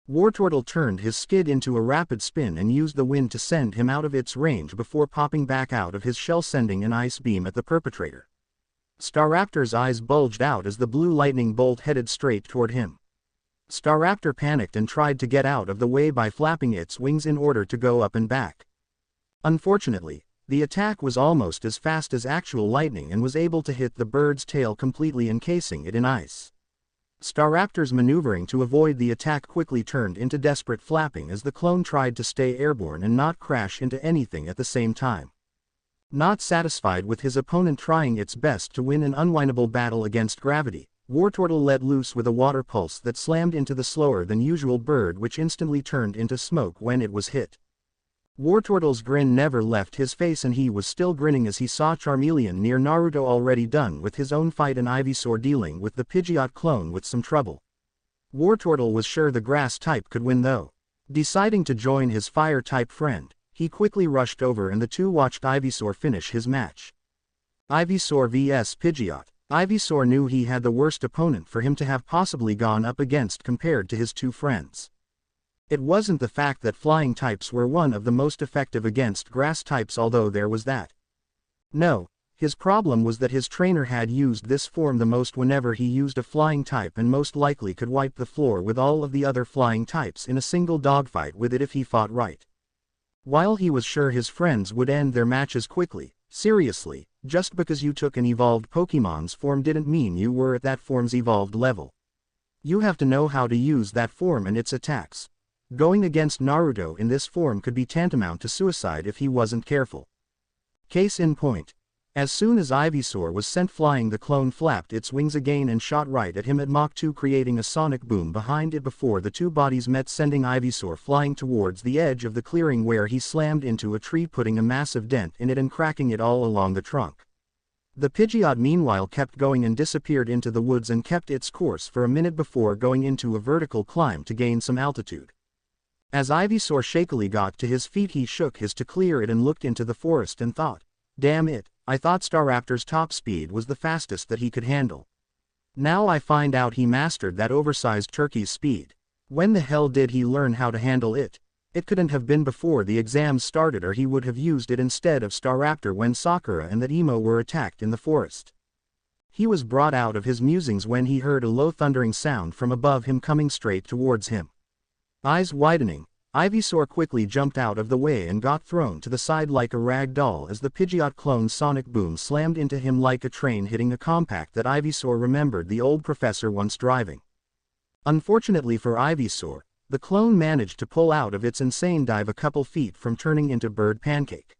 Wartortle turned his skid into a rapid spin and used the wind to send him out of its range before popping back out of his shell, sending an ice beam at the perpetrator. Staraptor's eyes bulged out as the blue lightning bolt headed straight toward him. Staraptor panicked and tried to get out of the way by flapping its wings in order to go up and back. Unfortunately, the attack was almost as fast as actual lightning and was able to hit the bird's tail, completely encasing it in ice. Staraptor's maneuvering to avoid the attack quickly turned into desperate flapping as the clone tried to stay airborne and not crash into anything at the same time. Not satisfied with his opponent trying its best to win an unwinnable battle against gravity, Wartortle let loose with a water pulse that slammed into the slower-than-usual bird, which instantly turned into smoke when it was hit. Wartortle's grin never left his face, and he was still grinning as he saw Charmeleon near Naruto, already done with his own fight and Ivysaur dealing with the Pidgeot clone with some trouble. Wartortle was sure the grass type could win though. Deciding to join his fire type friend, he quickly rushed over and the two watched Ivysaur finish his match. Ivysaur vs Pidgeot. Ivysaur knew he had the worst opponent for him to have possibly gone up against compared to his two friends. It wasn't the fact that flying types were one of the most effective against grass types, although there was that. No, his problem was that his trainer had used this form the most whenever he used a flying type, and most likely could wipe the floor with all of the other flying types in a single dogfight with it if he fought right. While he was sure his friends would end their matches quickly, seriously, just because you took an evolved Pokémon's form didn't mean you were at that form's evolved level. You have to know how to use that form and its attacks. Going against Naruto in this form could be tantamount to suicide if he wasn't careful. Case in point. As soon as Ivysaur was sent flying, the clone flapped its wings again and shot right at him at Mach 2, creating a sonic boom behind it before the two bodies met, sending Ivysaur flying towards the edge of the clearing, where he slammed into a tree, putting a massive dent in it and cracking it all along the trunk. The Pidgeot meanwhile kept going and disappeared into the woods and kept its course for a minute before going into a vertical climb to gain some altitude. As Ivysaur shakily got to his feet, he shook his to clear it and looked into the forest and thought, "Damn it, I thought Staraptor's top speed was the fastest that he could handle. Now I find out he mastered that oversized turkey's speed. When the hell did he learn how to handle it? It couldn't have been before the exams started, or he would have used it instead of Staraptor when Sakura and that emo were attacked in the forest." He was brought out of his musings when he heard a low thundering sound from above him coming straight towards him. Eyes widening, Ivysaur quickly jumped out of the way and got thrown to the side like a rag doll as the Pidgeot clone's sonic boom slammed into him like a train hitting a compact that Ivysaur remembered the old professor once driving. Unfortunately for Ivysaur, the clone managed to pull out of its insane dive a couple feet from turning into bird pancake.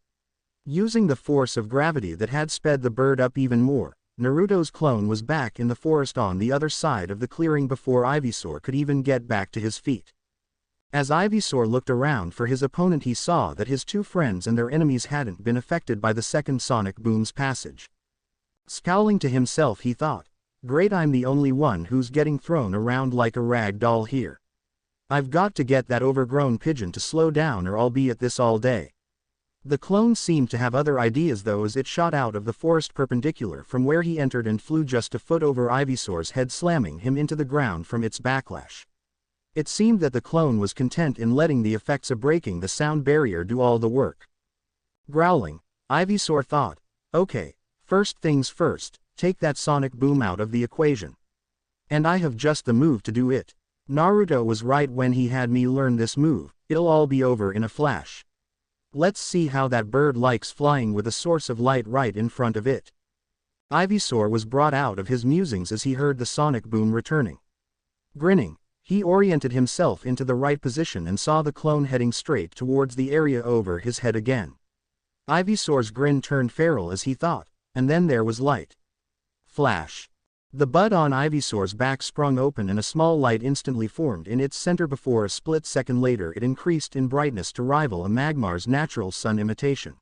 Using the force of gravity that had sped the bird up even more, Naruto's clone was back in the forest on the other side of the clearing before Ivysaur could even get back to his feet. As Ivysaur looked around for his opponent, he saw that his two friends and their enemies hadn't been affected by the second sonic boom's passage. Scowling to himself, he thought, "Great, I'm the only one who's getting thrown around like a rag doll here. I've got to get that overgrown pigeon to slow down or I'll be at this all day." The clone seemed to have other ideas though, as it shot out of the forest perpendicular from where he entered and flew just a foot over Ivysaur's head, slamming him into the ground from its backlash. It seemed that the clone was content in letting the effects of breaking the sound barrier do all the work. Growling, Ivysaur thought, "Okay, first things first, take that sonic boom out of the equation. And I have just the move to do it. Naruto was right when he had me learn this move, it'll all be over in a flash. Let's see how that bird likes flying with a source of light right in front of it." Ivysaur was brought out of his musings as he heard the sonic boom returning. Grinning, he oriented himself into the right position and saw the clone heading straight towards the area over his head again. Ivysaur's grin turned feral as he thought, and then there was light. Flash. The bud on Ivysaur's back sprung open and a small light instantly formed in its center. Before a split second later it increased in brightness to rival a Magmar's natural sun imitation.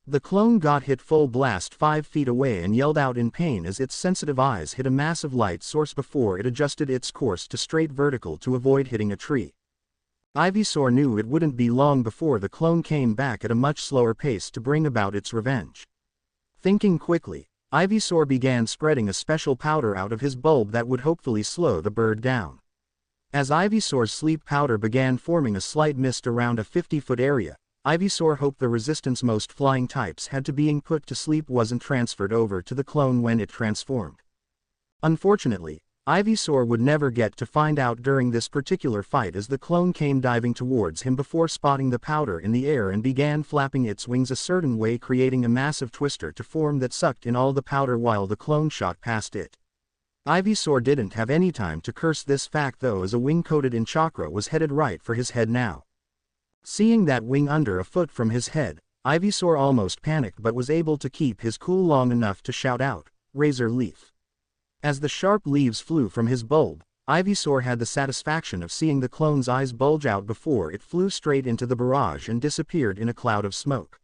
The clone got hit full blast 5 feet away and yelled out in pain as its sensitive eyes hit a massive light source before it adjusted its course to straight vertical to avoid hitting a tree. Ivysaur knew it wouldn't be long before the clone came back at a much slower pace to bring about its revenge. Thinking quickly, Ivysaur began spreading a special powder out of his bulb that would hopefully slow the bird down. As Ivysaur's sleep powder began forming a slight mist around a 50-foot area, Ivysaur hoped the resistance most flying types had to being put to sleep wasn't transferred over to the clone when it transformed. Unfortunately, Ivysaur would never get to find out during this particular fight as the clone came diving towards him before spotting the powder in the air and began flapping its wings a certain way, creating a massive twister to form that sucked in all the powder while the clone shot past it. Ivysaur didn't have any time to curse this fact though, as a wing coated in chakra was headed right for his head now. Seeing that wing under a foot from his head, Ivysaur almost panicked but was able to keep his cool long enough to shout out, "Razor Leaf." As the sharp leaves flew from his bulb, Ivysaur had the satisfaction of seeing the clone's eyes bulge out before it flew straight into the barrage and disappeared in a cloud of smoke.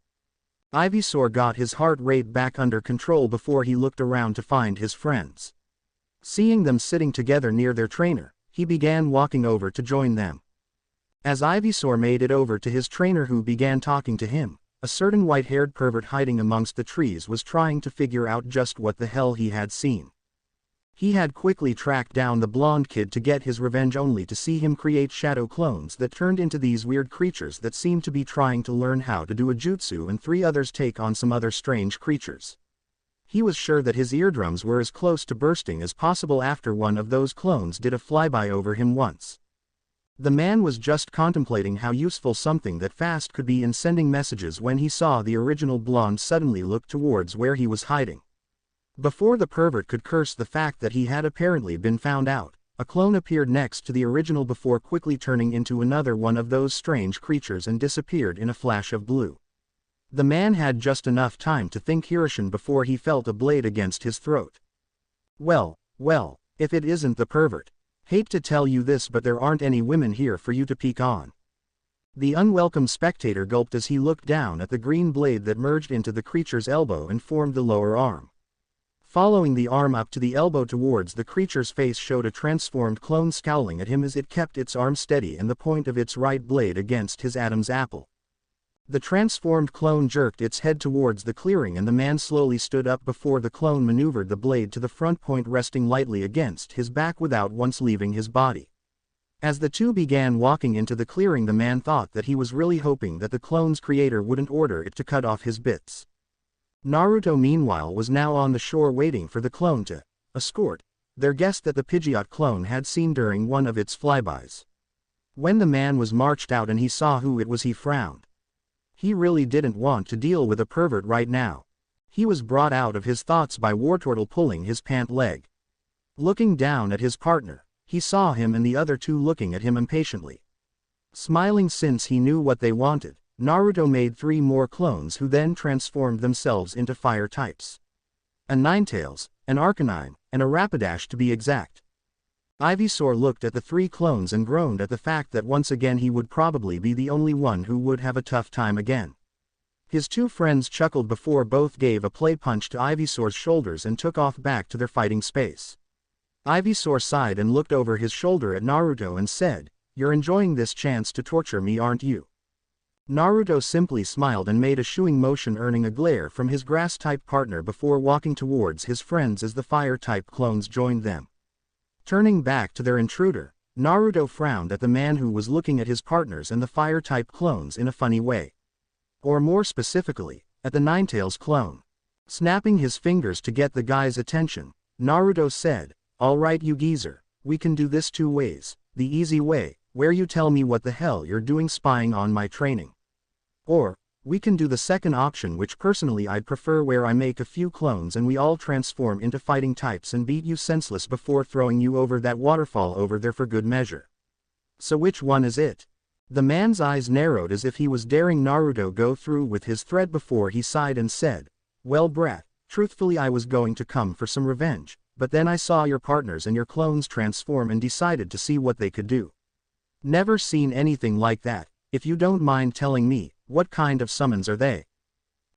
Ivysaur got his heart rate back under control before he looked around to find his friends. Seeing them sitting together near their trainer, he began walking over to join them. As Ivysaur made it over to his trainer, who began talking to him, a certain white-haired pervert hiding amongst the trees was trying to figure out just what the hell he had seen. He had quickly tracked down the blonde kid to get his revenge, only to see him create shadow clones that turned into these weird creatures that seemed to be trying to learn how to do a jutsu, and 3 others take on some other strange creatures. He was sure that his eardrums were as close to bursting as possible after one of those clones did a flyby over him once. The man was just contemplating how useful something that fast could be in sending messages when he saw the original blonde suddenly look towards where he was hiding. Before the pervert could curse the fact that he had apparently been found out, a clone appeared next to the original before quickly turning into another one of those strange creatures and disappeared in a flash of blue. The man had just enough time to think Hiroshima before he felt a blade against his throat. Well, if it isn't the pervert. Hate to tell you this, but there aren't any women here for you to peek on. The unwelcome spectator gulped as he looked down at the green blade that merged into the creature's elbow and formed the lower arm. Following the arm up to the elbow towards the creature's face showed a transformed clone scowling at him as it kept its arm steady and the point of its right blade against his Adam's apple. The transformed clone jerked its head towards the clearing and the man slowly stood up before the clone maneuvered the blade to the front point, resting lightly against his back without once leaving his body. As the two began walking into the clearing, the man thought that he was really hoping that the clone's creator wouldn't order it to cut off his bits. Naruto meanwhile was now on the shore waiting for the clone to escort their guest that the Pidgeot clone had seen during one of its flybys. When the man was marched out and he saw who it was, he frowned. He really didn't want to deal with a pervert right now. He was brought out of his thoughts by Wartortle pulling his pant leg. Looking down at his partner, he saw him and the other two looking at him impatiently. Smiling since he knew what they wanted, Naruto made 3 more clones who then transformed themselves into fire types. A Ninetales, an Arcanine, and a Rapidash to be exact. Ivysaur looked at the 3 clones and groaned at the fact that once again he would probably be the only one who would have a tough time again. His 2 friends chuckled before both gave a play punch to Ivysaur's shoulders and took off back to their fighting space. Ivysaur sighed and looked over his shoulder at Naruto and said, "You're enjoying this chance to torture me, aren't you?" Naruto simply smiled and made a shooing motion, earning a glare from his grass-type partner before walking towards his friends as the fire-type clones joined them. Turning back to their intruder, Naruto frowned at the man who was looking at his partners and the fire-type clones in a funny way. Or more specifically, at the Ninetales clone. Snapping his fingers to get the guy's attention, Naruto said, "All right, you geezer, we can do this 2 ways, the easy way, where you tell me what the hell you're doing spying on my training. Or, we can do the second option, which personally I'd prefer, where I make a few clones and we all transform into fighting types and beat you senseless before throwing you over that waterfall over there for good measure. So which one is it?" The man's eyes narrowed as if he was daring Naruto go through with his threat before he sighed and said, "Well, brat, truthfully I was going to come for some revenge, but then I saw your partners and your clones transform and decided to see what they could do. Never seen anything like that. If you don't mind telling me, what kind of summons are they?"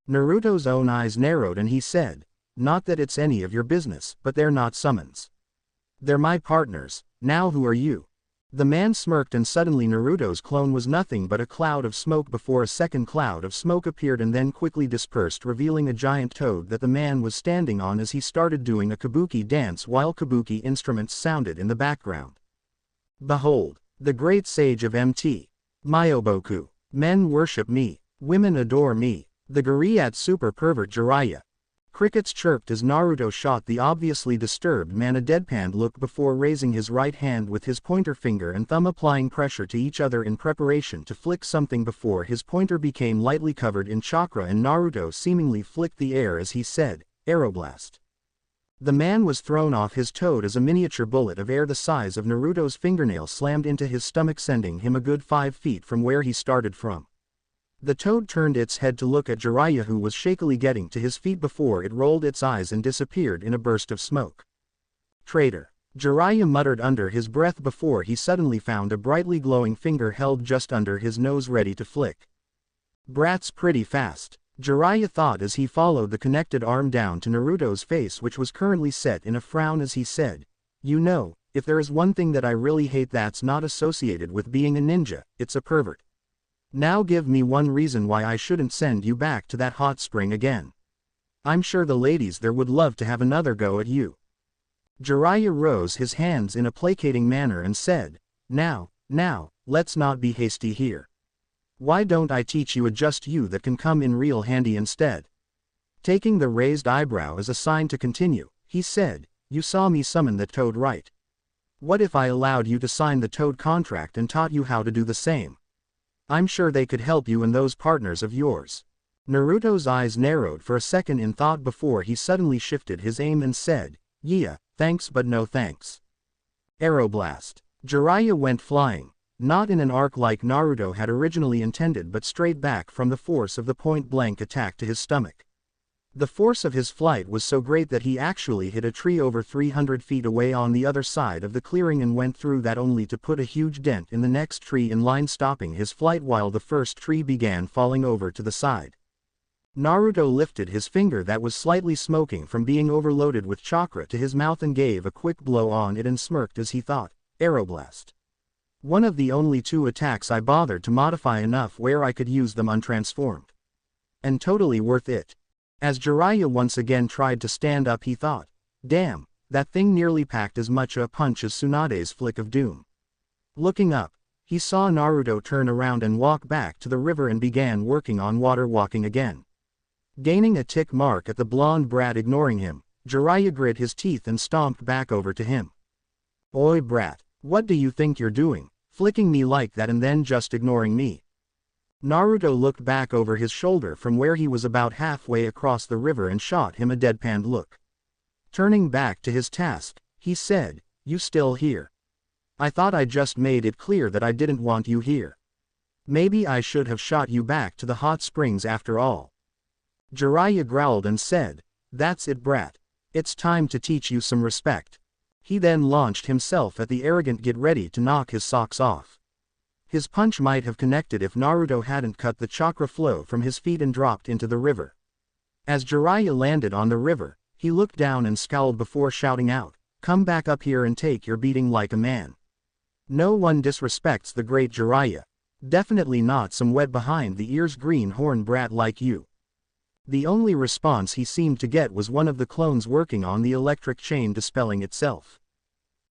Naruto's own eyes narrowed and he said, "Not that it's any of your business, but they're not summons. They're my partners. Now who are you?" The man smirked and suddenly Naruto's clone was nothing but a cloud of smoke before a second cloud of smoke appeared and then quickly dispersed, revealing a giant toad that the man was standing on as he started doing a kabuki dance while kabuki instruments sounded in the background. "Behold, the great sage of MT. Myoboku. Men worship me. Women adore me. The Gariat super pervert Jiraiya. Crickets chirped as Naruto shot the obviously disturbed man a deadpan look before raising his right hand with his pointer finger and thumb applying pressure to each other in preparation to flick something before his pointer became lightly covered in chakra and Naruto seemingly flicked the air as he said, Aeroblast. The man was thrown off his toad as a miniature bullet of air the size of Naruto's fingernail slammed into his stomach sending him a good 5 feet from where he started from. The toad turned its head to look at Jiraiya who was shakily getting to his feet before it rolled its eyes and disappeared in a burst of smoke. Traitor. Jiraiya muttered under his breath before he suddenly found a brightly glowing finger held just under his nose ready to flick. Brat's pretty fast. Jiraiya thought as he followed the connected arm down to Naruto's face which was currently set in a frown as he said, You know, if there is one thing that I really hate that's not associated with being a ninja, it's a pervert. Now give me one reason why I shouldn't send you back to that hot spring again. I'm sure the ladies there would love to have another go at you. Jiraiya rose his hands in a placating manner and said, Now, let's not be hasty here. Why don't I teach you a just you that can come in real handy instead? Taking the raised eyebrow as a sign to continue, he said, You saw me summon the toad right? What if I allowed you to sign the toad contract and taught you how to do the same? I'm sure they could help you and those partners of yours. Naruto's eyes narrowed for a second in thought before he suddenly shifted his aim and said, Yeah, thanks but no thanks. Aeroblast. Jiraiya went flying, not in an arc like Naruto had originally intended but straight back from the force of the point-blank attack to his stomach. The force of his flight was so great that he actually hit a tree over 300 feet away on the other side of the clearing and went through that only to put a huge dent in the next tree in line stopping his flight while the first tree began falling over to the side. Naruto lifted his finger that was slightly smoking from being overloaded with chakra to his mouth and gave a quick blow on it and smirked as he thought, Aeroblast. One of the only 2 attacks I bothered to modify enough where I could use them untransformed. And totally worth it. As Jiraiya once again tried to stand up he thought, Damn, that thing nearly packed as much a punch as Tsunade's flick of doom. Looking up, he saw Naruto turn around and walk back to the river and began working on water walking again. Gaining a tick mark at the blonde brat ignoring him, Jiraiya grit his teeth and stomped back over to him. Oi brat, what do you think you're doing, flicking me like that and then just ignoring me? Naruto looked back over his shoulder from where he was about halfway across the river and shot him a deadpan look. Turning back to his task, he said, You still here? I thought I just made it clear that I didn't want you here. Maybe I should have shot you back to the hot springs after all. Jiraiya growled and said, That's it brat. It's time to teach you some respect. He then launched himself at the arrogant get ready to knock his socks off. His punch might have connected if Naruto hadn't cut the chakra flow from his feet and dropped into the river. As Jiraiya landed on the river, he looked down and scowled before shouting out, Come back up here and take your beating like a man. No one disrespects the great Jiraiya. Definitely not some wet behind the ears greenhorn brat like you. The only response he seemed to get was one of the clones working on the electric chain dispelling itself.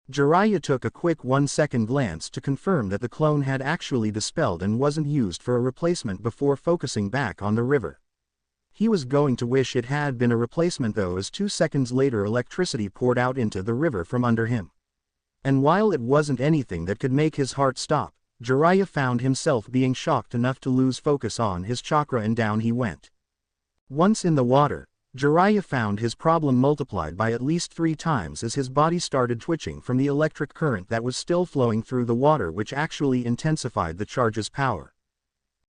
Jiraiya took a quick 1-second glance to confirm that the clone had actually dispelled and wasn't used for a replacement before focusing back on the river. He was going to wish it had been a replacement though as 2 seconds later electricity poured out into the river from under him. And while it wasn't anything that could make his heart stop, Jiraiya found himself being shocked enough to lose focus on his chakra and down he went. Once in the water, Jiraiya found his problem multiplied by at least 3 times as his body started twitching from the electric current that was still flowing through the water which actually intensified the charge's power.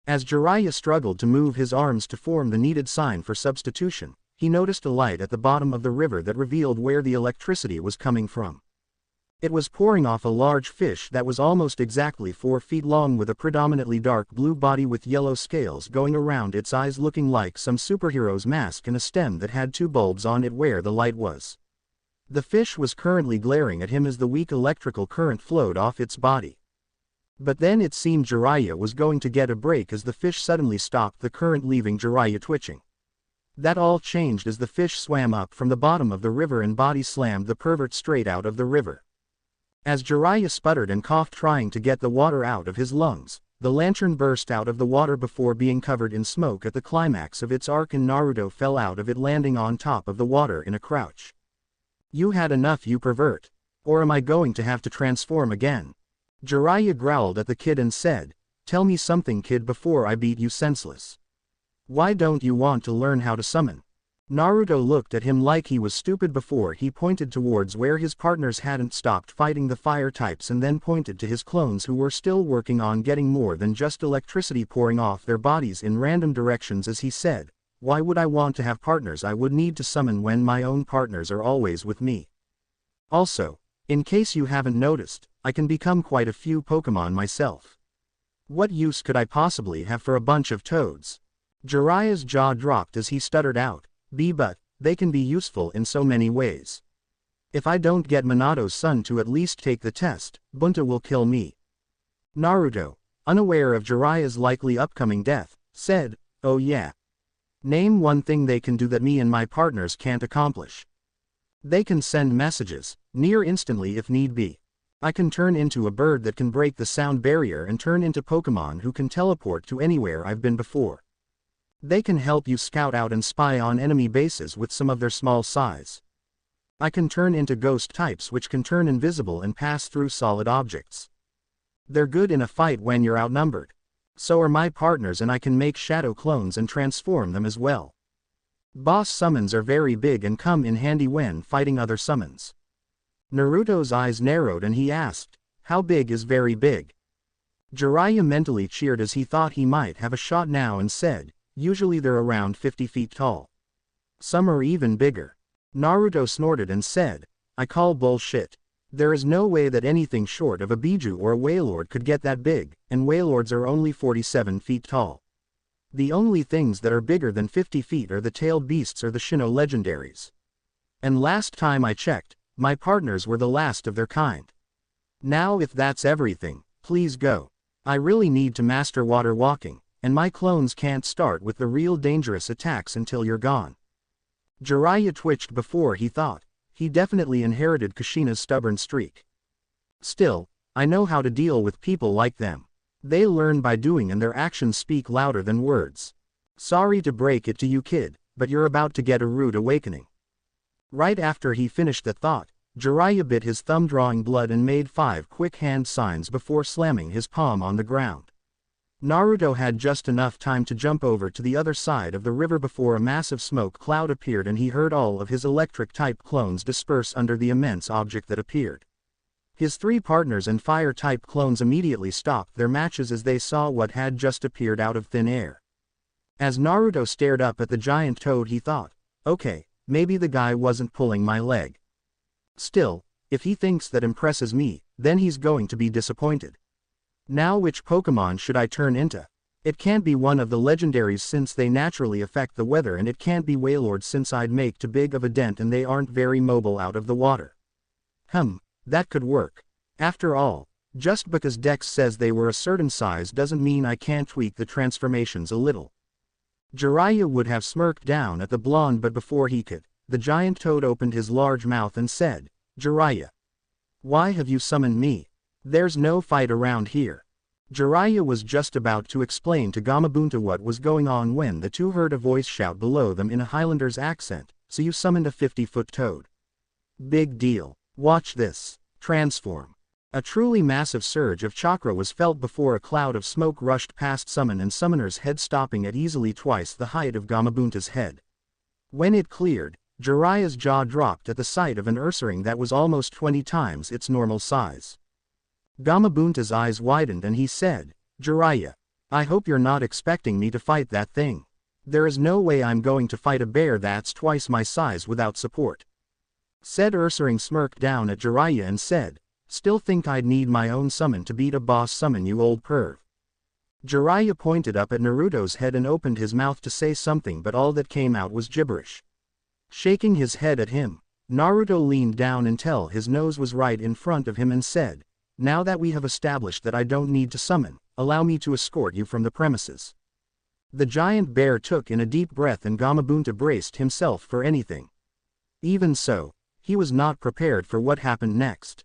As Jiraiya struggled to move his arms to form the needed sign for substitution, he noticed a light at the bottom of the river that revealed where the electricity was coming from. It was pouring off a large fish that was almost exactly 4 feet long with a predominantly dark blue body with yellow scales going around its eyes looking like some superhero's mask and a stem that had 2 bulbs on it where the light was. The fish was currently glaring at him as the weak electrical current flowed off its body. But then it seemed Jiraiya was going to get a break as the fish suddenly stopped the current leaving Jiraiya twitching. That all changed as the fish swam up from the bottom of the river and body slammed the pervert straight out of the river. As Jiraiya sputtered and coughed trying to get the water out of his lungs, the lantern burst out of the water before being covered in smoke at the climax of its arc, and Naruto fell out of it, landing on top of the water in a crouch. You had enough, you pervert. Or am I going to have to transform again? Jiraiya growled at the kid and said, "Tell me something, kid, before I beat you senseless. Why don't you want to learn how to summon?" Naruto looked at him like he was stupid before he pointed towards where his partners hadn't stopped fighting the fire types, and then pointed to his clones who were still working on getting more than just electricity pouring off their bodies in random directions as he said, "Why would I want to have partners I would need to summon when my own partners are always with me? Also, in case you haven't noticed, I can become quite a few Pokémon myself. What use could I possibly have for a bunch of toads?" Jiraiya's jaw dropped as he stuttered out, But they can be useful in so many ways. If I don't get Minato's son to at least take the test, Bunta will kill me." Naruto, unaware of Jiraiya's likely upcoming death, said, "Oh yeah. Name one thing they can do that me and my partners can't accomplish." "They can send messages, near instantly if need be. I can turn into a bird that can break the sound barrier and turn into Pokémon who can teleport to anywhere I've been before. They can help you scout out and spy on enemy bases with some of their small size. I can turn into ghost types which can turn invisible and pass through solid objects. They're good in a fight when you're outnumbered. So are my partners, and I can make shadow clones and transform them as well. Boss summons are very big and come in handy when fighting other summons." Naruto's eyes narrowed and he asked, "How big is very big?" Jiraiya mentally cheered as he thought he might have a shot now and said, "Usually they're around 50 feet tall. Some are even bigger." Naruto snorted and said, "I call bullshit. There is no way that anything short of a Biju or a Wailord could get that big, and Wailords are only 47 feet tall. The only things that are bigger than 50 feet are the tailed beasts or the Shino legendaries. And last time I checked, my partners were the last of their kind. Now if that's everything, please go. I really need to master water walking, and my clones can't start with the real dangerous attacks until you're gone." Jiraiya twitched before he thought. He definitely inherited Kushina's stubborn streak. "Still, I know how to deal with people like them. They learn by doing, and their actions speak louder than words. Sorry to break it to you, kid, but you're about to get a rude awakening." Right after he finished the thought, Jiraiya bit his thumb, drawing blood, and made 5 quick hand signs before slamming his palm on the ground. Naruto had just enough time to jump over to the other side of the river before a massive smoke cloud appeared, and he heard all of his electric-type clones disperse under the immense object that appeared. His 3 partners and fire-type clones immediately stopped their matches as they saw what had just appeared out of thin air. As Naruto stared up at the giant toad, he thought, "Okay, maybe the guy wasn't pulling my leg. Still, if he thinks that impresses me, then he's going to be disappointed. Now which Pokémon should I turn into? It can't be one of the legendaries since they naturally affect the weather, and it can't be Wailord since I'd make too big of a dent and they aren't very mobile out of the water. That could work. After all, just because Dex says they were a certain size doesn't mean I can't tweak the transformations a little." Jiraiya would have smirked down at the blonde, but before he could, the giant toad opened his large mouth and said, "Jiraiya, why have you summoned me? There's no fight around here." Jiraiya was just about to explain to Gamabunta what was going on when the two heard a voice shout below them in a Highlander's accent, "So you summoned a 50-foot toad? Big deal. Watch this. Transform." A truly massive surge of chakra was felt before a cloud of smoke rushed past Summon and Summoner's head, stopping at easily twice the height of Gamabunta's head. When it cleared, Jiraiya's jaw dropped at the sight of an Ursaring that was almost 20 times its normal size. Gamabunta's eyes widened and he said, "Jiraiya, I hope you're not expecting me to fight that thing. There is no way I'm going to fight a bear that's twice my size without support." Said Ursaring smirked down at Jiraiya and said, "Still think I'd need my own summon to beat a boss summon, you old perv." Jiraiya pointed up at Naruto's head and opened his mouth to say something, but all that came out was gibberish. Shaking his head at him, Naruto leaned down until his nose was right in front of him and said, "Now that we have established that I don't need to summon, allow me to escort you from the premises." The giant bear took in a deep breath and Gamabunta braced himself for anything. Even so, he was not prepared for what happened next.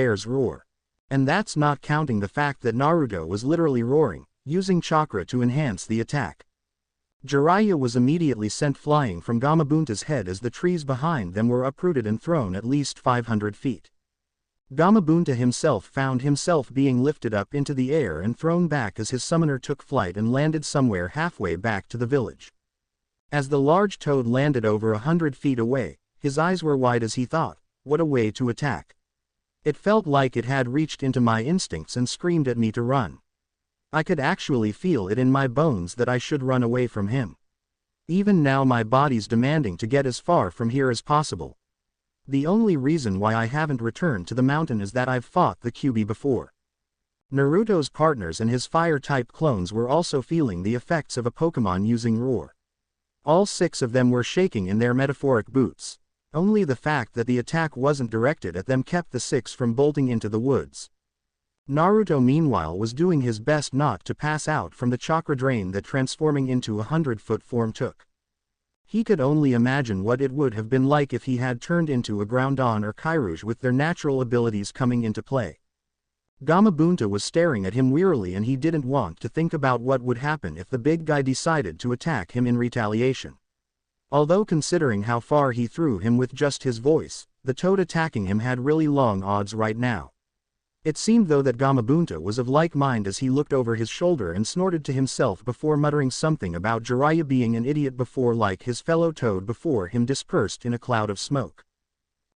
bear's roar. And that's not counting the fact that Naruto was literally roaring, using chakra to enhance the attack. Jiraiya was immediately sent flying from Gamabunta's head as the trees behind them were uprooted and thrown at least 500 feet. Gamabunta himself found himself being lifted up into the air and thrown back as his summoner took flight and landed somewhere halfway back to the village. As the large toad landed over 100 feet away, his eyes were wide as he thought, what a way to attack. It felt like it had reached into my instincts and screamed at me to run. I could actually feel it in my bones that I should run away from him. Even now my body's demanding to get as far from here as possible. The only reason why I haven't returned to the mountain is that I've fought the Kyuubi before. Naruto's partners and his fire-type clones were also feeling the effects of a Pokémon using roar. All 6 of them were shaking in their metaphoric boots. Only the fact that the attack wasn't directed at them kept the 6 from bolting into the woods. Naruto meanwhile was doing his best not to pass out from the chakra drain that transforming into a 100-foot form took. He could only imagine what it would have been like if he had turned into a Groudon or Kyrouge with their natural abilities coming into play. Gamabunta was staring at him wearily and he didn't want to think about what would happen if the big guy decided to attack him in retaliation. Although considering how far he threw him with just his voice, the toad attacking him had really long odds right now. It seemed though that Gamabunta was of like mind as he looked over his shoulder and snorted to himself before muttering something about Jiraiya being an idiot before like his fellow toad before him dispersed in a cloud of smoke.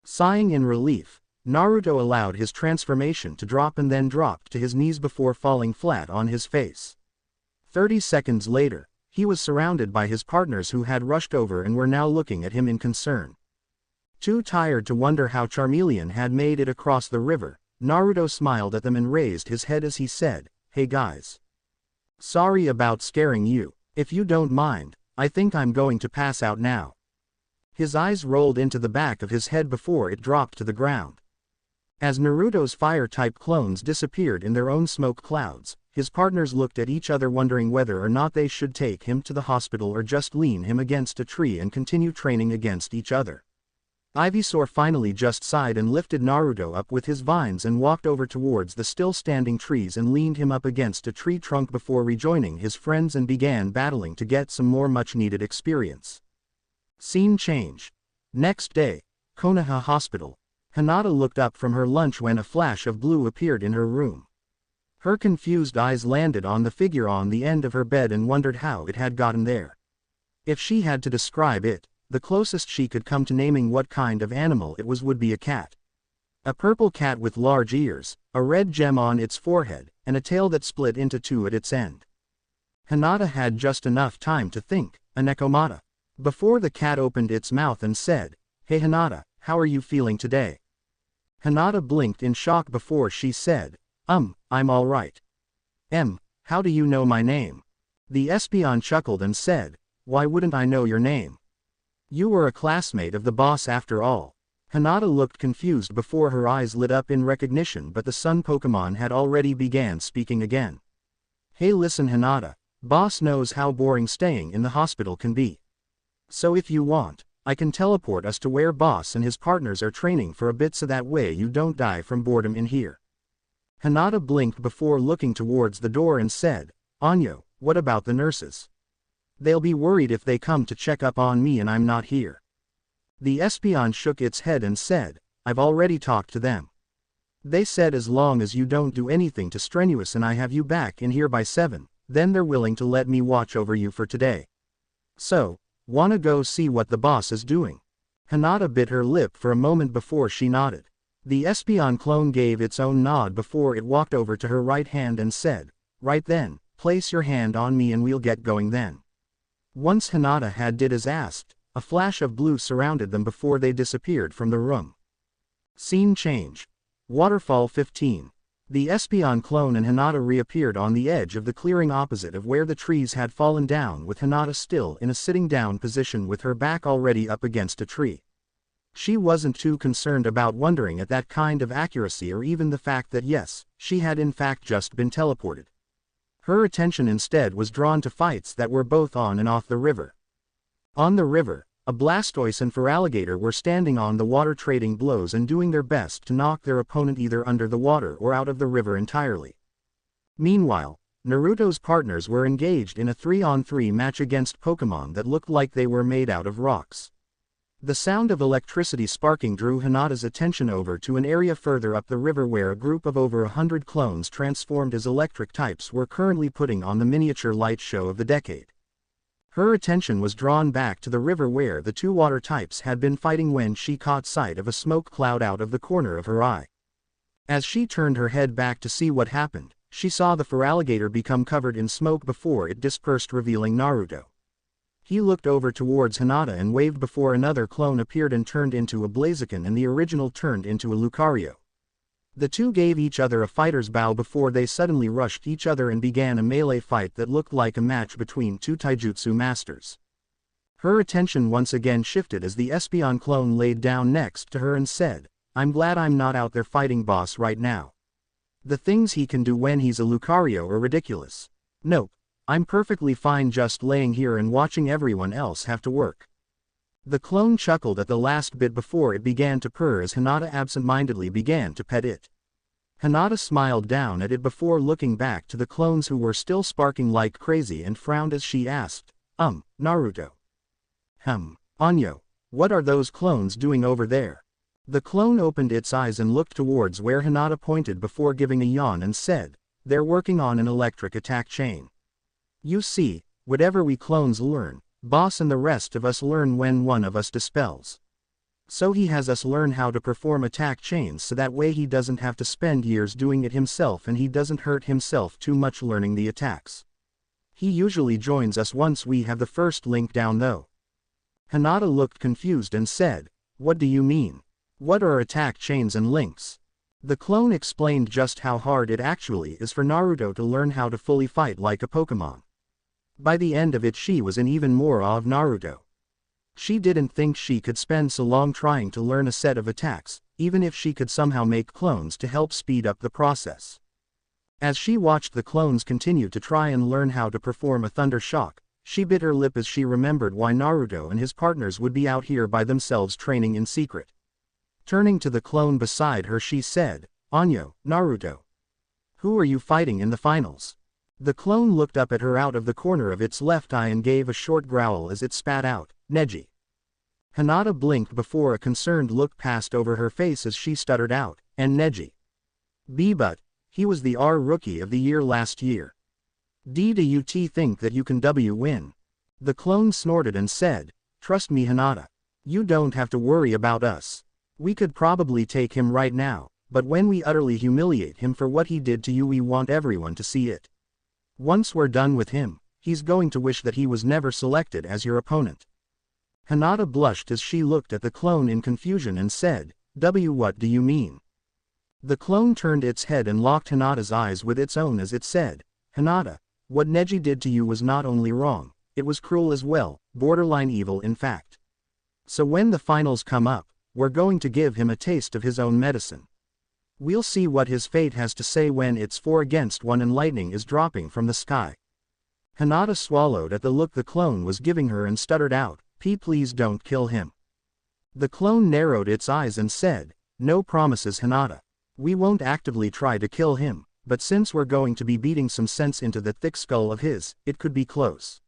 Sighing in relief, Naruto allowed his transformation to drop and then dropped to his knees before falling flat on his face. 30 seconds later, he was surrounded by his partners who had rushed over and were now looking at him in concern. Too tired to wonder how Charmeleon had made it across the river, Naruto smiled at them and raised his head as he said, "Hey guys. Sorry about scaring you. If you don't mind, I think I'm going to pass out now." His eyes rolled into the back of his head before it dropped to the ground. As Naruto's fire-type clones disappeared in their own smoke clouds, his partners looked at each other wondering whether or not they should take him to the hospital or just lean him against a tree and continue training against each other. Ivysaur finally just sighed and lifted Naruto up with his vines and walked over towards the still standing trees and leaned him up against a tree trunk before rejoining his friends and began battling to get some more much-needed experience. Scene change. Next day, Konoha Hospital. Hinata looked up from her lunch when a flash of blue appeared in her room. Her confused eyes landed on the figure on the end of her bed and wondered how it had gotten there. If she had to describe it, the closest she could come to naming what kind of animal it was would be a cat. A purple cat with large ears, a red gem on its forehead, and a tail that split into 2 at its end. Hinata had just enough time to think, a Nekomata. Before the cat opened its mouth and said, "Hey Hinata, how are you feeling today?" Hinata blinked in shock before she said, I'm alright." How do you know my name?" The Espeon chuckled and said, "Why wouldn't I know your name? You were a classmate of the boss after all." Hinata looked confused before her eyes lit up in recognition, but the sun Pokémon had already began speaking again. "Hey listen Hinata, boss knows how boring staying in the hospital can be. So if you want, I can teleport us to where boss and his partners are training for a bit so that way you don't die from boredom in here." Hinata blinked before looking towards the door and said, "Anyo, what about the nurses? They'll be worried if they come to check up on me and I'm not here." The Espeon shook its head and said, "I've already talked to them. They said as long as you don't do anything too strenuous and I have you back in here by 7, then they're willing to let me watch over you for today. So, wanna go see what the boss is doing?" Hinata bit her lip for a moment before she nodded. The Espeon clone gave its own nod before it walked over to her right hand and said, "Right then, place your hand on me and we'll get going then." Once Hinata had did as asked, a flash of blue surrounded them before they disappeared from the room. Scene change. Waterfall 15. The Espeon clone and Hinata reappeared on the edge of the clearing opposite of where the trees had fallen down, with Hinata still in a sitting down position with her back already up against a tree. She wasn't too concerned about wondering at that kind of accuracy or even the fact that yes, she had in fact just been teleported. Her attention instead was drawn to fights that were both on and off the river. On the river, a Blastoise and Feraligatr were standing on the water trading blows and doing their best to knock their opponent either under the water or out of the river entirely. Meanwhile, Naruto's partners were engaged in a 3-on-3 match against Pokémon that looked like they were made out of rocks. The sound of electricity sparking drew Hinata's attention over to an area further up the river where a group of over 100 clones transformed as electric types were currently putting on the miniature light show of the decade. Her attention was drawn back to the river where the two water types had been fighting when she caught sight of a smoke cloud out of the corner of her eye. As she turned her head back to see what happened, she saw the Feraligatr become covered in smoke before it dispersed, revealing Naruto. He looked over towards Hinata and waved before another clone appeared and turned into a Blaziken and the original turned into a Lucario. The two gave each other a fighter's bow before they suddenly rushed each other and began a melee fight that looked like a match between two taijutsu masters. Her attention once again shifted as the Espeon clone laid down next to her and said, "I'm glad I'm not out there fighting boss right now. The things he can do when he's a Lucario are ridiculous. Nope. I'm perfectly fine just laying here and watching everyone else have to work." The clone chuckled at the last bit before it began to purr as Hinata absent-mindedly began to pet it. Hinata smiled down at it before looking back to the clones who were still sparking like crazy and frowned as she asked, Naruto. Anyo, what are those clones doing over there?" The clone opened its eyes and looked towards where Hinata pointed before giving a yawn and said, "They're working on an electric attack chain. You see, whatever we clones learn, boss and the rest of us learn when one of us dispels. So he has us learn how to perform attack chains so that way he doesn't have to spend years doing it himself and he doesn't hurt himself too much learning the attacks. He usually joins us once we have the first link down though." Hinata looked confused and said, "What do you mean? What are attack chains and links?" The clone explained just how hard it actually is for Naruto to learn how to fully fight like a Pokémon. By the end of it she was in even more awe of Naruto. She didn't think she could spend so long trying to learn a set of attacks, even if she could somehow make clones to help speed up the process. As she watched the clones continue to try and learn how to perform a thunder shock, she bit her lip as she remembered why Naruto and his partners would be out here by themselves training in secret. Turning to the clone beside her she said, "Anyo, Naruto. Who are you fighting in the finals?" The clone looked up at her out of the corner of its left eye and gave a short growl as it spat out, "Neji." Hinata blinked before a concerned look passed over her face as she stuttered out, "And Neji? But he was the Rookie of the Year last year. Do you think that you can win?" The clone snorted and said, "Trust me Hinata. You don't have to worry about us. We could probably take him right now, but when we utterly humiliate him for what he did to you we want everyone to see it. Once we're done with him, he's going to wish that he was never selected as your opponent." Hinata blushed as she looked at the clone in confusion and said, What do you mean?" The clone turned its head and locked Hinata's eyes with its own as it said, "Hinata, what Neji did to you was not only wrong, it was cruel as well, borderline evil in fact. So when the finals come up, we're going to give him a taste of his own medicine. We'll see what his fate has to say when it's 4-against-1 and lightning is dropping from the sky." Hinata swallowed at the look the clone was giving her and stuttered out, Please don't kill him." The clone narrowed its eyes and said, "No promises Hinata. We won't actively try to kill him, but since we're going to be beating some sense into the thick skull of his, it could be close.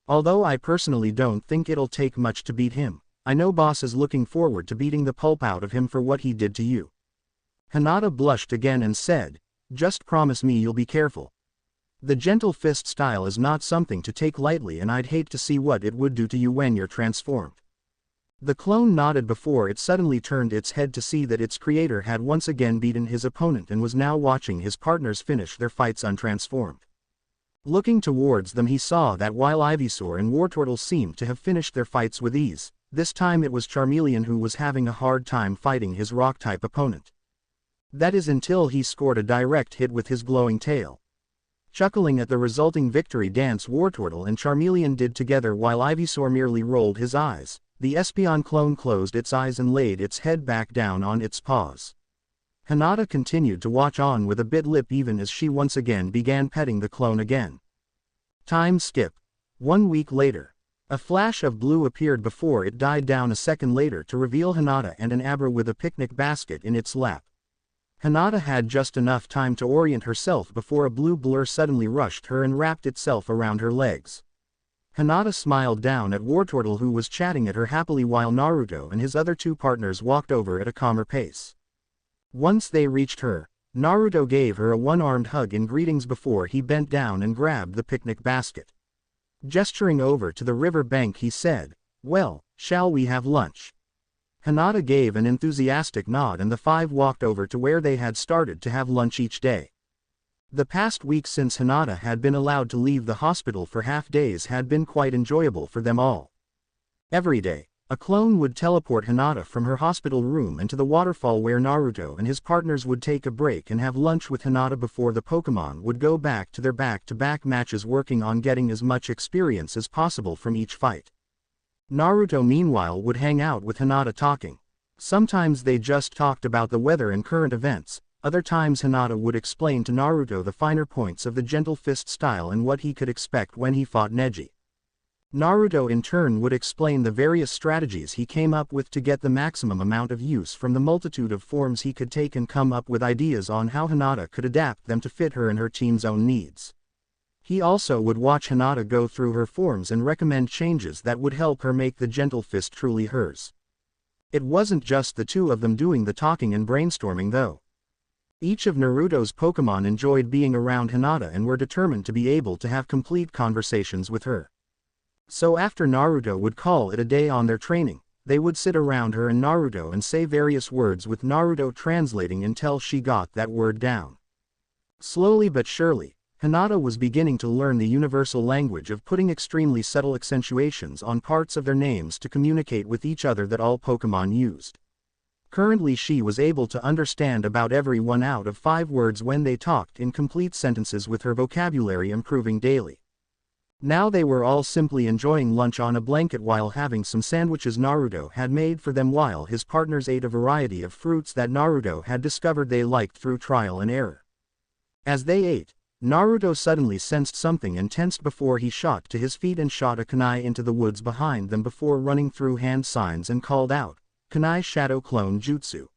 Although I personally don't think it'll take much to beat him, I know boss is looking forward to beating the pulp out of him for what he did to you." Hinata blushed again and said, "Just promise me you'll be careful. The gentle fist style is not something to take lightly and I'd hate to see what it would do to you when you're transformed." The clone nodded before it suddenly turned its head to see that its creator had once again beaten his opponent and was now watching his partners finish their fights untransformed. Looking towards them he saw that while Ivysaur and Wartortle seemed to have finished their fights with ease, this time it was Charmeleon who was having a hard time fighting his rock-type opponent. That is until he scored a direct hit with his glowing tail. Chuckling at the resulting victory dance Wartortle and Charmeleon did together while Ivysaur merely rolled his eyes, The Espeon clone closed its eyes and laid its head back down on its paws. Hinata continued to watch on with a bit lip even as she once again began petting the clone again. Time skip. 1 week later. A flash of blue appeared before it died down a second later to reveal Hinata and an Abra with a picnic basket in its lap. Hinata had just enough time to orient herself before a blue blur suddenly rushed her and wrapped itself around her legs. Hinata smiled down at Wartortle, who was chatting at her happily while Naruto and his other 2 partners walked over at a calmer pace. Once they reached her, Naruto gave her a one-armed hug in greetings before he bent down and grabbed the picnic basket. Gesturing over to the river bank he said, "Well, shall we have lunch?" Hinata gave an enthusiastic nod and the 5 walked over to where they had started to have lunch each day. The past week since Hinata had been allowed to leave the hospital for half days had been quite enjoyable for them all. Every day, a clone would teleport Hinata from her hospital room into the waterfall where Naruto and his partners would take a break and have lunch with Hinata before the Pokémon would go back to their back-to-back matches, working on getting as much experience as possible from each fight. Naruto meanwhile would hang out with Hinata talking. Sometimes they just talked about the weather and current events. Other times Hinata would explain to Naruto the finer points of the gentle fist style and what he could expect when he fought Neji. Naruto in turn would explain the various strategies he came up with to get the maximum amount of use from the multitude of forms he could take and come up with ideas on how Hinata could adapt them to fit her and her team's own needs. He also would watch Hinata go through her forms and recommend changes that would help her make the gentle fist truly hers. It wasn't just the 2 of them doing the talking and brainstorming though. Each of Naruto's Pokémon enjoyed being around Hinata and were determined to be able to have complete conversations with her. So after Naruto would call it a day on their training, they would sit around her and Naruto and say various words with Naruto translating until she got that word down. Slowly but surely, Hinata was beginning to learn the universal language of putting extremely subtle accentuations on parts of their names to communicate with each other that all Pokémon used. Currently she was able to understand about every 1 out of 5 words when they talked in complete sentences, with her vocabulary improving daily. Now they were all simply enjoying lunch on a blanket while having some sandwiches Naruto had made for them, while his partners ate a variety of fruits that Naruto had discovered they liked through trial and error. As they ate, Naruto suddenly sensed something and tensed before he shot to his feet and shot a kunai into the woods behind them before running through hand signs and called out, "Kunai Shadow Clone Jutsu."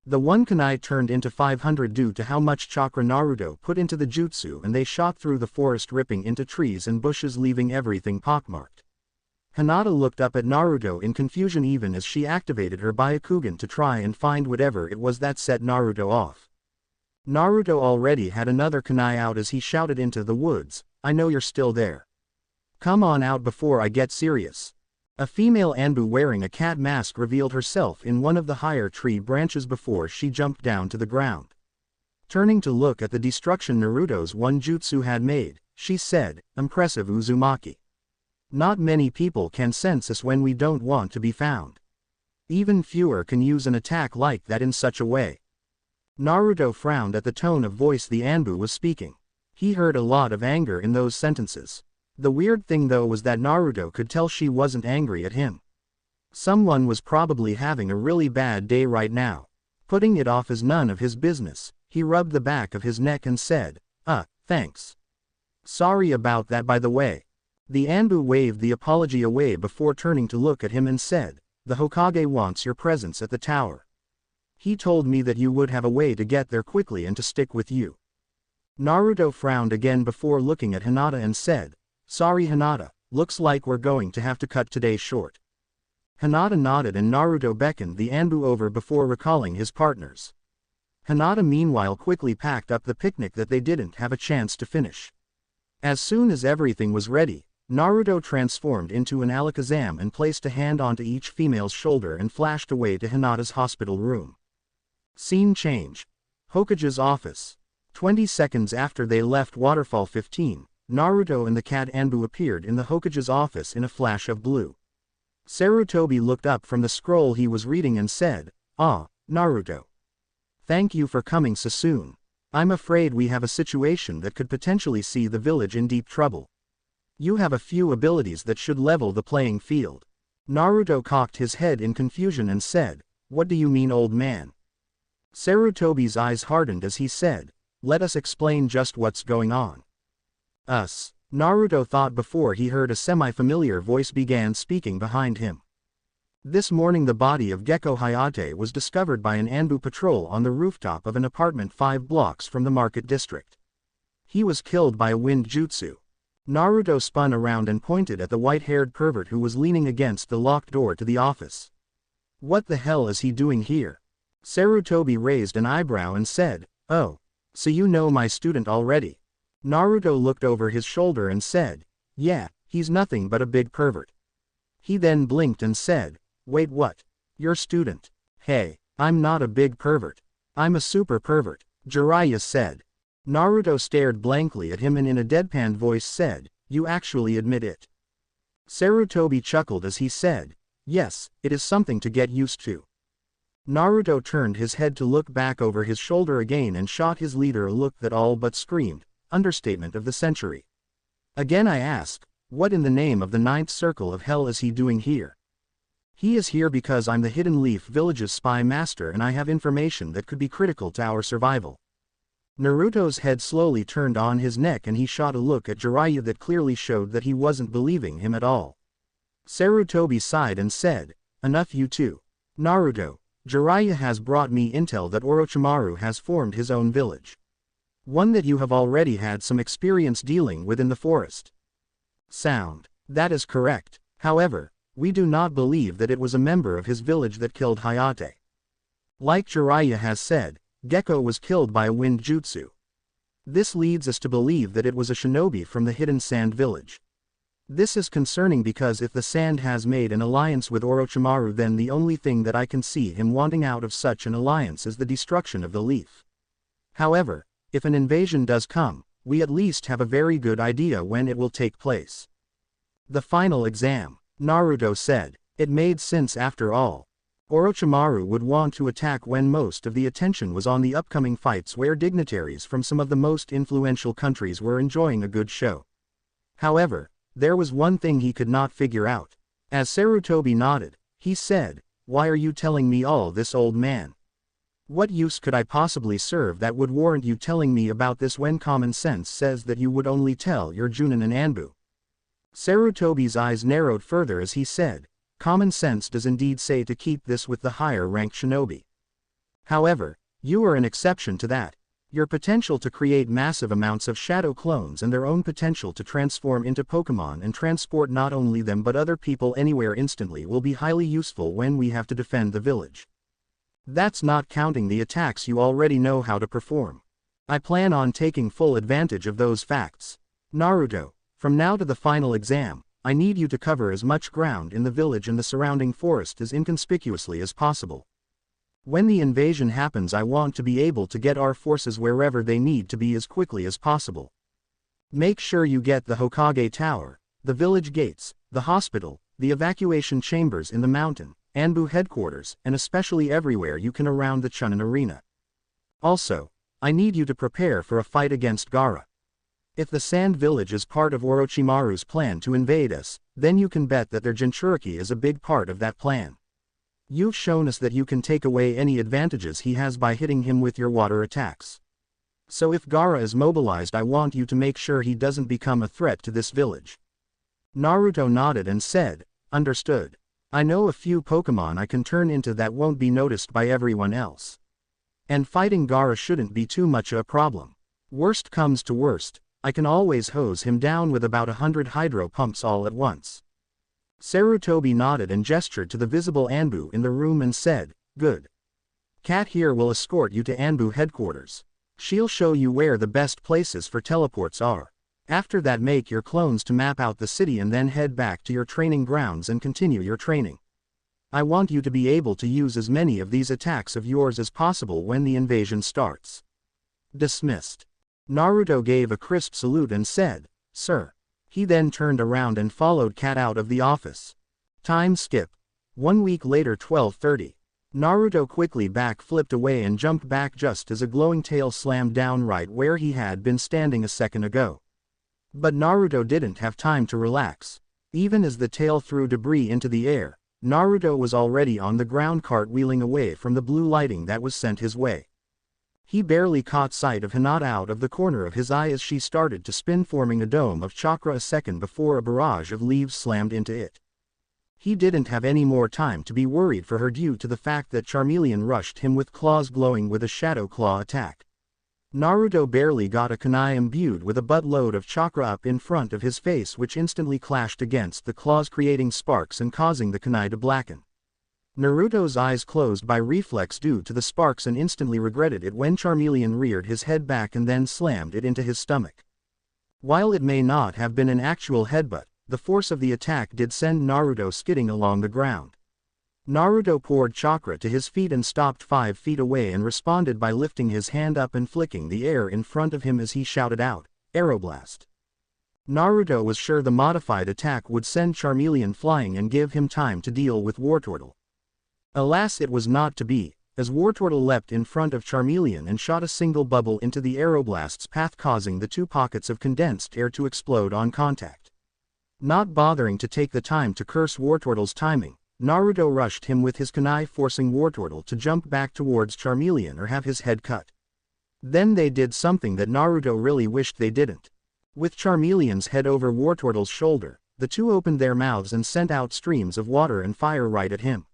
The 1 kunai turned into 500 due to how much chakra Naruto put into the jutsu, and they shot through the forest, ripping into trees and bushes, leaving everything pockmarked. Hinata looked up at Naruto in confusion even as she activated her Byakugan to try and find whatever it was that set Naruto off. Naruto already had another kunai out as he shouted into the woods, "I know you're still there. Come on out before I get serious." A female Anbu wearing a cat mask revealed herself in one of the higher tree branches before she jumped down to the ground. Turning to look at the destruction Naruto's 1 jutsu had made, she said, "Impressive Uzumaki. Not many people can sense us when we don't want to be found. Even fewer can use an attack like that in such a way." Naruto frowned at the tone of voice the Anbu was speaking. He heard a lot of anger in those sentences. The weird thing though was that Naruto could tell she wasn't angry at him. Someone was probably having a really bad day right now. Putting it off as none of his business, he rubbed the back of his neck and said, Thanks. Sorry about that by the way." The Anbu waved the apology away before turning to look at him and said, "The Hokage wants your presence at the tower. He told me that you would have a way to get there quickly and to stick with you." Naruto frowned again before looking at Hinata and said, "Sorry Hinata, looks like we're going to have to cut today short." Hinata nodded and Naruto beckoned the Anbu over before recalling his partners. Hinata meanwhile quickly packed up the picnic that they didn't have a chance to finish. As soon as everything was ready, Naruto transformed into an Alakazam and placed a hand onto each female's shoulder and flashed away to Hinata's hospital room. Scene change. Hokage's office. 20 seconds after they left Waterfall 15, Naruto and the cat Anbu appeared in the Hokage's office in a flash of blue. Sarutobi looked up from the scroll he was reading and said, "Ah, Naruto. Thank you for coming so soon. I'm afraid we have a situation that could potentially see the village in deep trouble. You have a few abilities that should level the playing field. Naruto cocked his head in confusion and said, "What do you mean, old man?" Sarutobi's eyes hardened as he said, "Let us explain just what's going on." Us. Naruto thought before he heard a semi-familiar voice began speaking behind him. This morning the body of Gecko Hayate was discovered by an Anbu patrol on the rooftop of an apartment 5 blocks from the market district. He was killed by a wind jutsu. Naruto spun around and pointed at the white-haired pervert who was leaning against the locked door to the office. "What the hell is he doing here?" Sarutobi raised an eyebrow and said, "Oh, so you know my student already?" Naruto looked over his shoulder and said, "Yeah, he's nothing but a big pervert." He then blinked and said, "Wait, what? Your student? Hey, I'm not a big pervert. I'm a super pervert," Jiraiya said. Naruto stared blankly at him and in a deadpan voice said, "You actually admit it?" Sarutobi chuckled as he said, "Yes, it is something to get used to." Naruto turned his head to look back over his shoulder again and shot his leader a look that all but screamed, "Understatement of the century." "Again I ask, what in the name of the 9th circle of hell is he doing here?" "He is here because I'm the Hidden Leaf Village's spy master and I have information that could be critical to our survival." Naruto's head slowly turned on his neck and he shot a look at Jiraiya that clearly showed that he wasn't believing him at all. Sarutobi sighed and said, "Enough you two. Naruto, Jiraiya has brought me intel that Orochimaru has formed his own village. One that you have already had some experience dealing with in the forest." "Sound. That is correct. However, we do not believe that it was a member of his village that killed Hayate. Like Jiraiya has said, Gecko was killed by a wind jutsu. This leads us to believe that it was a shinobi from the Hidden Sand Village. This is concerning because if the Sand has made an alliance with Orochimaru, then the only thing that I can see him wanting out of such an alliance is the destruction of the leaf. However, if an invasion does come, we at least have a very good idea when it will take place." "The final exam," Naruto said. It made sense after all. Orochimaru would want to attack when most of the attention was on the upcoming fights where dignitaries from some of the most influential countries were enjoying a good show. However, there was one thing he could not figure out. As Sarutobi nodded, he said, "Why are you telling me all this, old man? What use could I possibly serve that would warrant you telling me about this when common sense says that you would only tell your Chunin and Anbu?" Sarutobi's eyes narrowed further as he said, "Common sense does indeed say to keep this with the higher-ranked shinobi. However, you are an exception to that. Your potential to create massive amounts of shadow clones and their own potential to transform into Pokémon and transport not only them but other people anywhere instantly will be highly useful when we have to defend the village. That's not counting the attacks you already know how to perform. I plan on taking full advantage of those facts. Naruto, from now to the final exam, I need you to cover as much ground in the village and the surrounding forest as inconspicuously as possible. When the invasion happens, I want to be able to get our forces wherever they need to be as quickly as possible. Make sure you get the Hokage Tower, the village gates, the hospital, the evacuation chambers in the mountain, Anbu headquarters, and especially everywhere you can around the Chunin arena. Also, I need you to prepare for a fight against Gaara. If the Sand Village is part of Orochimaru's plan to invade us, then you can bet that their Jinchuriki is a big part of that plan. You've shown us that you can take away any advantages he has by hitting him with your water attacks. So if Gaara is mobilized, I want you to make sure he doesn't become a threat to this village." Naruto nodded and said, "Understood. I know a few Pokémon I can turn into that won't be noticed by everyone else. And fighting Gaara shouldn't be too much a problem. Worst comes to worst, I can always hose him down with about 100 hydro pumps all at once." Sarutobi nodded and gestured to the visible Anbu in the room and said, "Good. Cat here will escort you to Anbu headquarters. She'll show you where the best places for teleports are. After that, make your clones to map out the city and then head back to your training grounds and continue your training. I want you to be able to use as many of these attacks of yours as possible when the invasion starts." Dismissed. Naruto gave a crisp salute and said, "Sir." He then turned around and followed Cat out of the office. Time skip. 1 week later, 12:30. Naruto quickly back-flipped away and jumped back just as a glowing tail slammed down right where he had been standing a second ago. But Naruto didn't have time to relax. Even as the tail threw debris into the air, Naruto was already on the ground cartwheeling away from the blue lighting that was sent his way. He barely caught sight of Hinata out of the corner of his eye as she started to spin, forming a dome of chakra a second before a barrage of leaves slammed into it. He didn't have any more time to be worried for her due to the fact that Charmeleon rushed him with claws glowing with a shadow claw attack. Naruto barely got a kunai imbued with a buttload of chakra up in front of his face, which instantly clashed against the claws, creating sparks and causing the kunai to blacken. Naruto's eyes closed by reflex due to the sparks and instantly regretted it when Charmeleon reared his head back and then slammed it into his stomach. While it may not have been an actual headbutt, the force of the attack did send Naruto skidding along the ground. Naruto poured chakra to his feet and stopped 5 feet away and responded by lifting his hand up and flicking the air in front of him as he shouted out, "Aeroblast." Naruto was sure the modified attack would send Charmeleon flying and give him time to deal with Wartortle. Alas, it was not to be, as Wartortle leapt in front of Charmeleon and shot a single bubble into the Aeroblast's path, causing the 2 pockets of condensed air to explode on contact. Not bothering to take the time to curse Wartortle's timing, Naruto rushed him with his kunai, forcing Wartortle to jump back towards Charmeleon or have his head cut. Then they did something that Naruto really wished they didn't. With Charmeleon's head over Wartortle's shoulder, the 2 opened their mouths and sent out streams of water and fire right at him.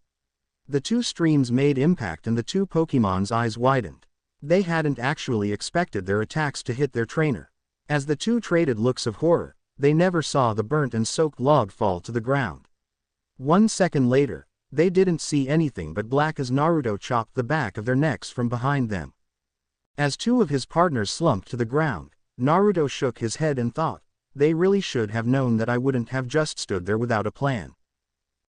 The 2 streams made impact and the 2 Pokemon's eyes widened. They hadn't actually expected their attacks to hit their trainer. As the 2 traded looks of horror, they never saw the burnt and soaked log fall to the ground. 1 second later, they didn't see anything but black as Naruto chopped the back of their necks from behind them. As 2 of his partners slumped to the ground, Naruto shook his head and thought, they really should have known that I wouldn't have just stood there without a plan.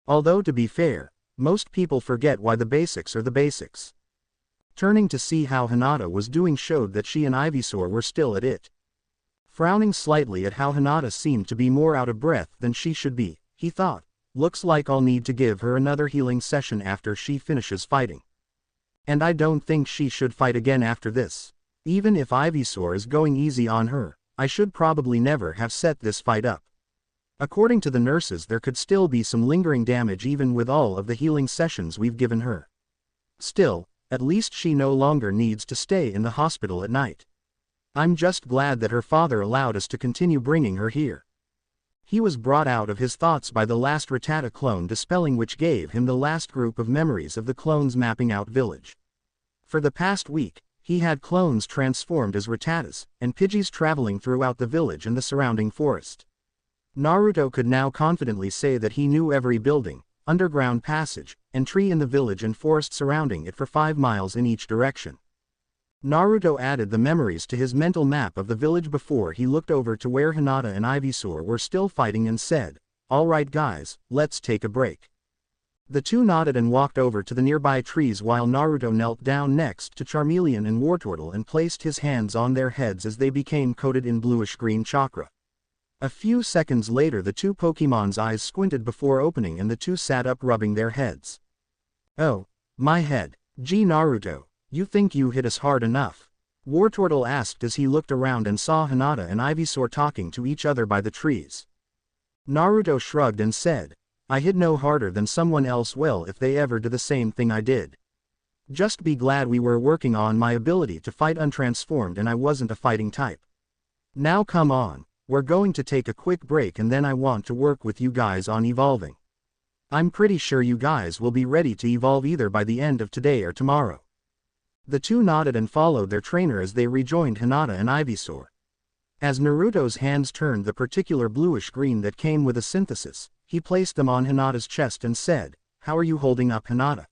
Although to be fair, most people forget why the basics are the basics. Turning to see how Hinata was doing showed that she and Ivysaur were still at it. Frowning slightly at how Hinata seemed to be more out of breath than she should be, he thought, looks like I'll need to give her another healing session after she finishes fighting. And I don't think she should fight again after this. Even if Ivysaur is going easy on her, I should probably never have set this fight up. According to the nurses, there could still be some lingering damage even with all of the healing sessions we've given her. Still, at least she no longer needs to stay in the hospital at night. I'm just glad that her father allowed us to continue bringing her here. He was brought out of his thoughts by the last Rattata clone dispelling, which gave him the last group of memories of the clones mapping out village. For the past week, he had clones transformed as Rattatas, and Pidgeys traveling throughout the village and the surrounding forest. Naruto could now confidently say that he knew every building, underground passage, and tree in the village and forest surrounding it for 5 miles in each direction. Naruto added the memories to his mental map of the village before he looked over to where Hinata and Ivysaur were still fighting and said, "Alright guys, let's take a break." The 2 nodded and walked over to the nearby trees while Naruto knelt down next to Charmeleon and Wartortle and placed his hands on their heads as they became coated in bluish-green chakra. A few seconds later, the 2 Pokemon's eyes squinted before opening and the 2 sat up, rubbing their heads. "Oh, my head. Gee Naruto, you think you hit us hard enough?" Wartortle asked as he looked around and saw Hinata and Ivysaur talking to each other by the trees. Naruto shrugged and said, "I hit no harder than someone else. Well, if they ever do the same thing I did. Just be glad we were working on my ability to fight untransformed and I wasn't a fighting type. Now come on. We're going to take a quick break and then I want to work with you guys on evolving. I'm pretty sure you guys will be ready to evolve either by the end of today or tomorrow." The 2 nodded and followed their trainer as they rejoined Hinata and Ivysaur. As Naruto's hands turned the particular bluish-green that came with a synthesis, he placed them on Hinata's chest and said, "How are you holding up, Hinata?"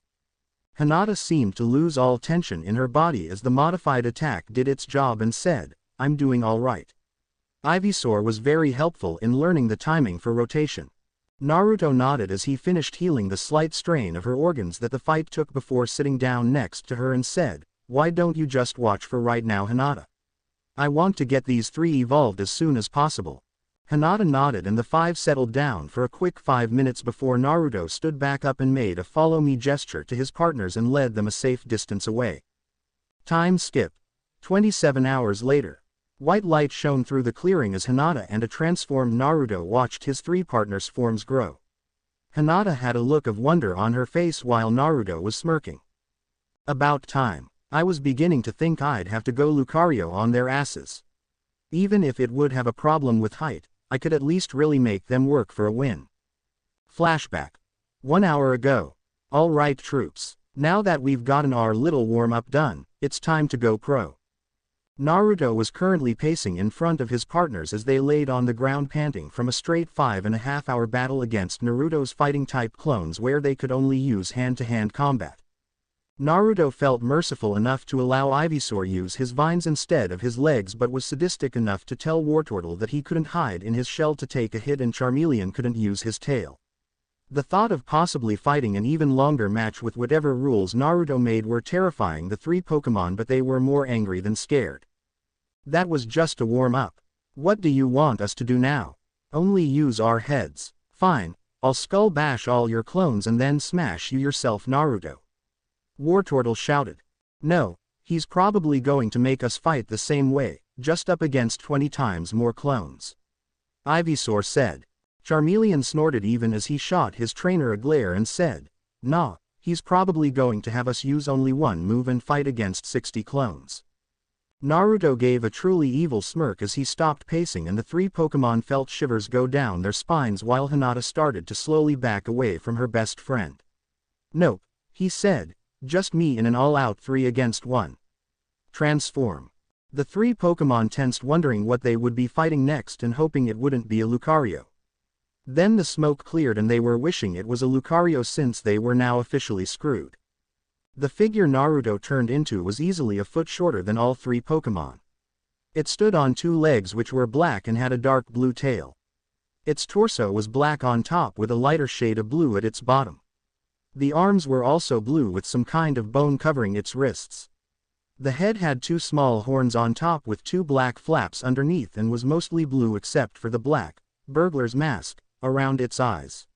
Hinata seemed to lose all tension in her body as the modified attack did its job and said, "I'm doing all right." Ivysaur was very helpful in learning the timing for rotation. Naruto nodded as he finished healing the slight strain of her organs that the fight took before sitting down next to her and said, "Why don't you just watch for right now, Hinata? I want to get these 3 evolved as soon as possible." Hinata nodded and the 5 settled down for a quick 5 minutes before Naruto stood back up and made a follow me gesture to his partners and led them a safe distance away. Time skip. 27 hours later. White light shone through the clearing as Hinata and a transformed Naruto watched his three partners' forms grow. Hinata had a look of wonder on her face while Naruto was smirking. About time. I was beginning to think I'd have to go Lucario on their asses. Even if it would have a problem with height, I could at least really make them work for a win. Flashback. 1 hour ago. All right troops. Now that we've gotten our little warm-up done, it's time to go pro. Naruto was currently pacing in front of his partners as they laid on the ground panting from a straight 5.5-hour battle against Naruto's fighting-type clones where they could only use hand-to-hand combat. Naruto felt merciful enough to allow Ivysaur use his vines instead of his legs but was sadistic enough to tell Wartortle that he couldn't hide in his shell to take a hit and Charmeleon couldn't use his tail. The thought of possibly fighting an even longer match with whatever rules Naruto made were terrifying the three Pokémon, but they were more angry than scared. That was just a warm-up. What do you want us to do now? Only use our heads. Fine, I'll skull bash all your clones and then smash you yourself, Naruto. Wartortle shouted. No, he's probably going to make us fight the same way, just up against 20 times more clones. Ivysaur said. Charmeleon snorted even as he shot his trainer a glare and said, Nah, he's probably going to have us use only one move and fight against 60 clones. Naruto gave a truly evil smirk as he stopped pacing and the three Pokémon felt shivers go down their spines while Hinata started to slowly back away from her best friend. Nope, he said, just me in an all-out 3 against 1. Transform. The three Pokémon tensed, wondering what they would be fighting next and hoping it wouldn't be a Lucario. Then the smoke cleared and they were wishing it was a Lucario since they were now officially screwed. The figure Naruto turned into was easily a foot shorter than all three Pokémon. It stood on 2 legs which were black and had a dark blue tail. Its torso was black on top with a lighter shade of blue at its bottom. The arms were also blue with some kind of bone covering its wrists. The head had 2 small horns on top with 2 black flaps underneath and was mostly blue except for the black burglar's mask around its eyes.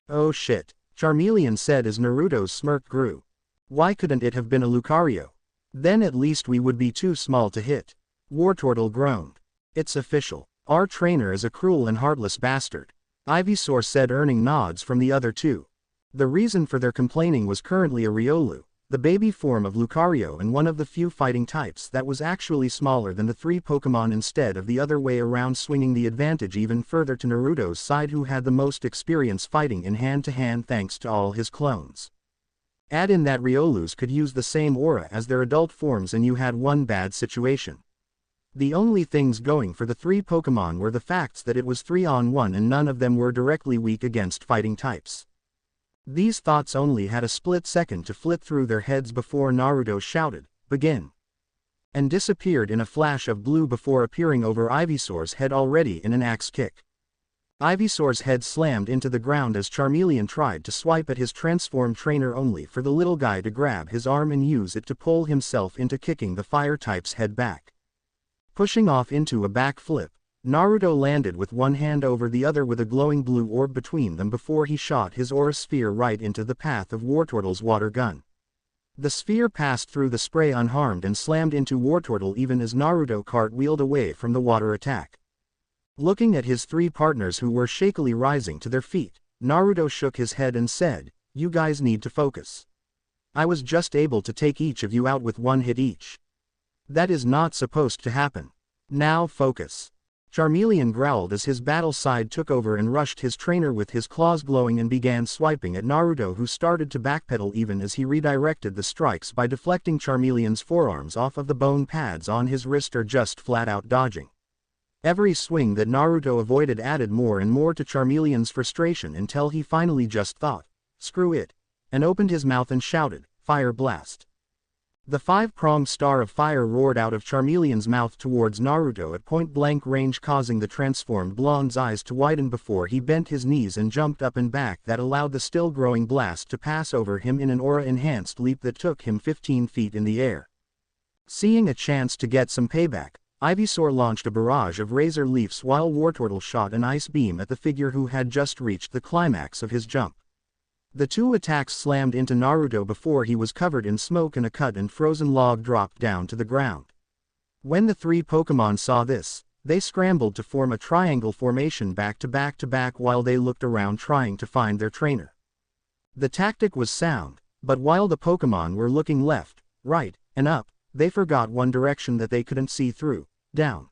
Oh shit, Charmeleon said as Naruto's smirk grew. Why couldn't it have been a Lucario? Then at least we would be too small to hit. Wartortle groaned. It's official. Our trainer is a cruel and heartless bastard. Ivysaur said, earning nods from the other two. The reason for their complaining was currently a Riolu, the baby form of Lucario and one of the few fighting types that was actually smaller than the three Pokémon instead of the other way around, swinging the advantage even further to Naruto's side, who had the most experience fighting in hand-to-hand thanks to all his clones. Add in that Riolus could use the same aura as their adult forms and you had one bad situation. The only things going for the three Pokémon were the facts that it was 3-on-1 and none of them were directly weak against fighting types. These thoughts only had a split second to flit through their heads before Naruto shouted, "Begin!" and disappeared in a flash of blue before appearing over Ivysaur's head already in an axe kick. Ivysaur's head slammed into the ground as Charmeleon tried to swipe at his transformed trainer, only for the little guy to grab his arm and use it to pull himself into kicking the fire type's head back. Pushing off into a back flip, Naruto landed with one hand over the other with a glowing blue orb between them before he shot his aura sphere right into the path of Wartortle's water gun. The sphere passed through the spray unharmed and slammed into Wartortle even as Naruto cartwheeled away from the water attack. Looking at his three partners who were shakily rising to their feet, Naruto shook his head and said, "You guys need to focus. I was just able to take each of you out with one hit each. That is not supposed to happen. Now focus." Charmeleon growled as his battle side took over and rushed his trainer with his claws glowing and began swiping at Naruto, who started to backpedal even as he redirected the strikes by deflecting Charmeleon's forearms off of the bone pads on his wrist or just flat out dodging. Every swing that Naruto avoided added more and more to Charmeleon's frustration until he finally just thought, "Screw it," and opened his mouth and shouted, "Fire blast." The 5-pronged star of fire roared out of Charmeleon's mouth towards Naruto at point-blank range, causing the transformed blonde's eyes to widen before he bent his knees and jumped up and back. That allowed the still-growing blast to pass over him in an aura-enhanced leap that took him 15 feet in the air. Seeing a chance to get some payback, Ivysaur launched a barrage of razor leaves while Wartortle shot an ice beam at the figure who had just reached the climax of his jump. The two attacks slammed into Naruto before he was covered in smoke and a cut and frozen log dropped down to the ground. When the three Pokémon saw this, they scrambled to form a triangle formation back to back to back while they looked around trying to find their trainer. The tactic was sound, but while the Pokémon were looking left, right, and up, they forgot one direction that they couldn't see through: down.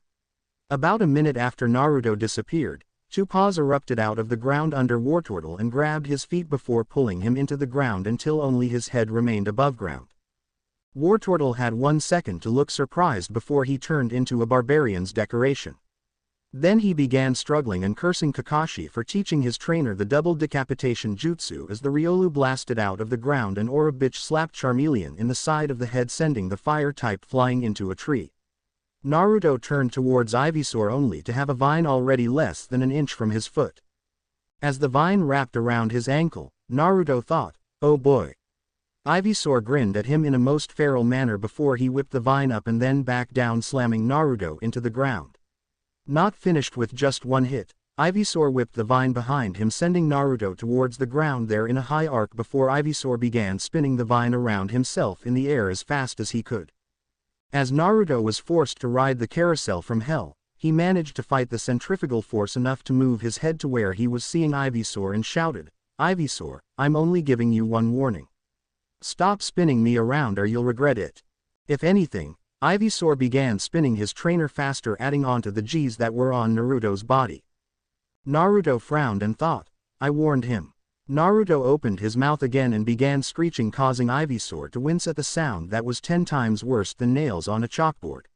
About a minute after Naruto disappeared, two paws erupted out of the ground under Wartortle and grabbed his feet before pulling him into the ground until only his head remained above ground. Wartortle had 1 second to look surprised before he turned into a barbarian's decoration. Then he began struggling and cursing Kakashi for teaching his trainer the double decapitation jutsu as the Riolu blasted out of the ground and Aura bitch slapped Charmeleon in the side of the head, sending the fire type flying into a tree. Naruto turned towards Ivysaur only to have a vine already less than an inch from his foot. As the vine wrapped around his ankle, Naruto thought, "Oh boy." Ivysaur grinned at him in a most feral manner before he whipped the vine up and then back down, slamming Naruto into the ground. Not finished with just one hit, Ivysaur whipped the vine behind him, sending Naruto towards the ground there in a high arc before Ivysaur began spinning the vine around himself in the air as fast as he could. As Naruto was forced to ride the carousel from hell, he managed to fight the centrifugal force enough to move his head to where he was seeing Ivysaur and shouted, "Ivysaur, I'm only giving you one warning. Stop spinning me around or you'll regret it." If anything, Ivysaur began spinning his trainer faster, adding on to the G's that were on Naruto's body. Naruto frowned and thought, "I warned him." Naruto opened his mouth again and began screeching, causing Ivysaur to wince at the sound that was 10 times worse than nails on a chalkboard.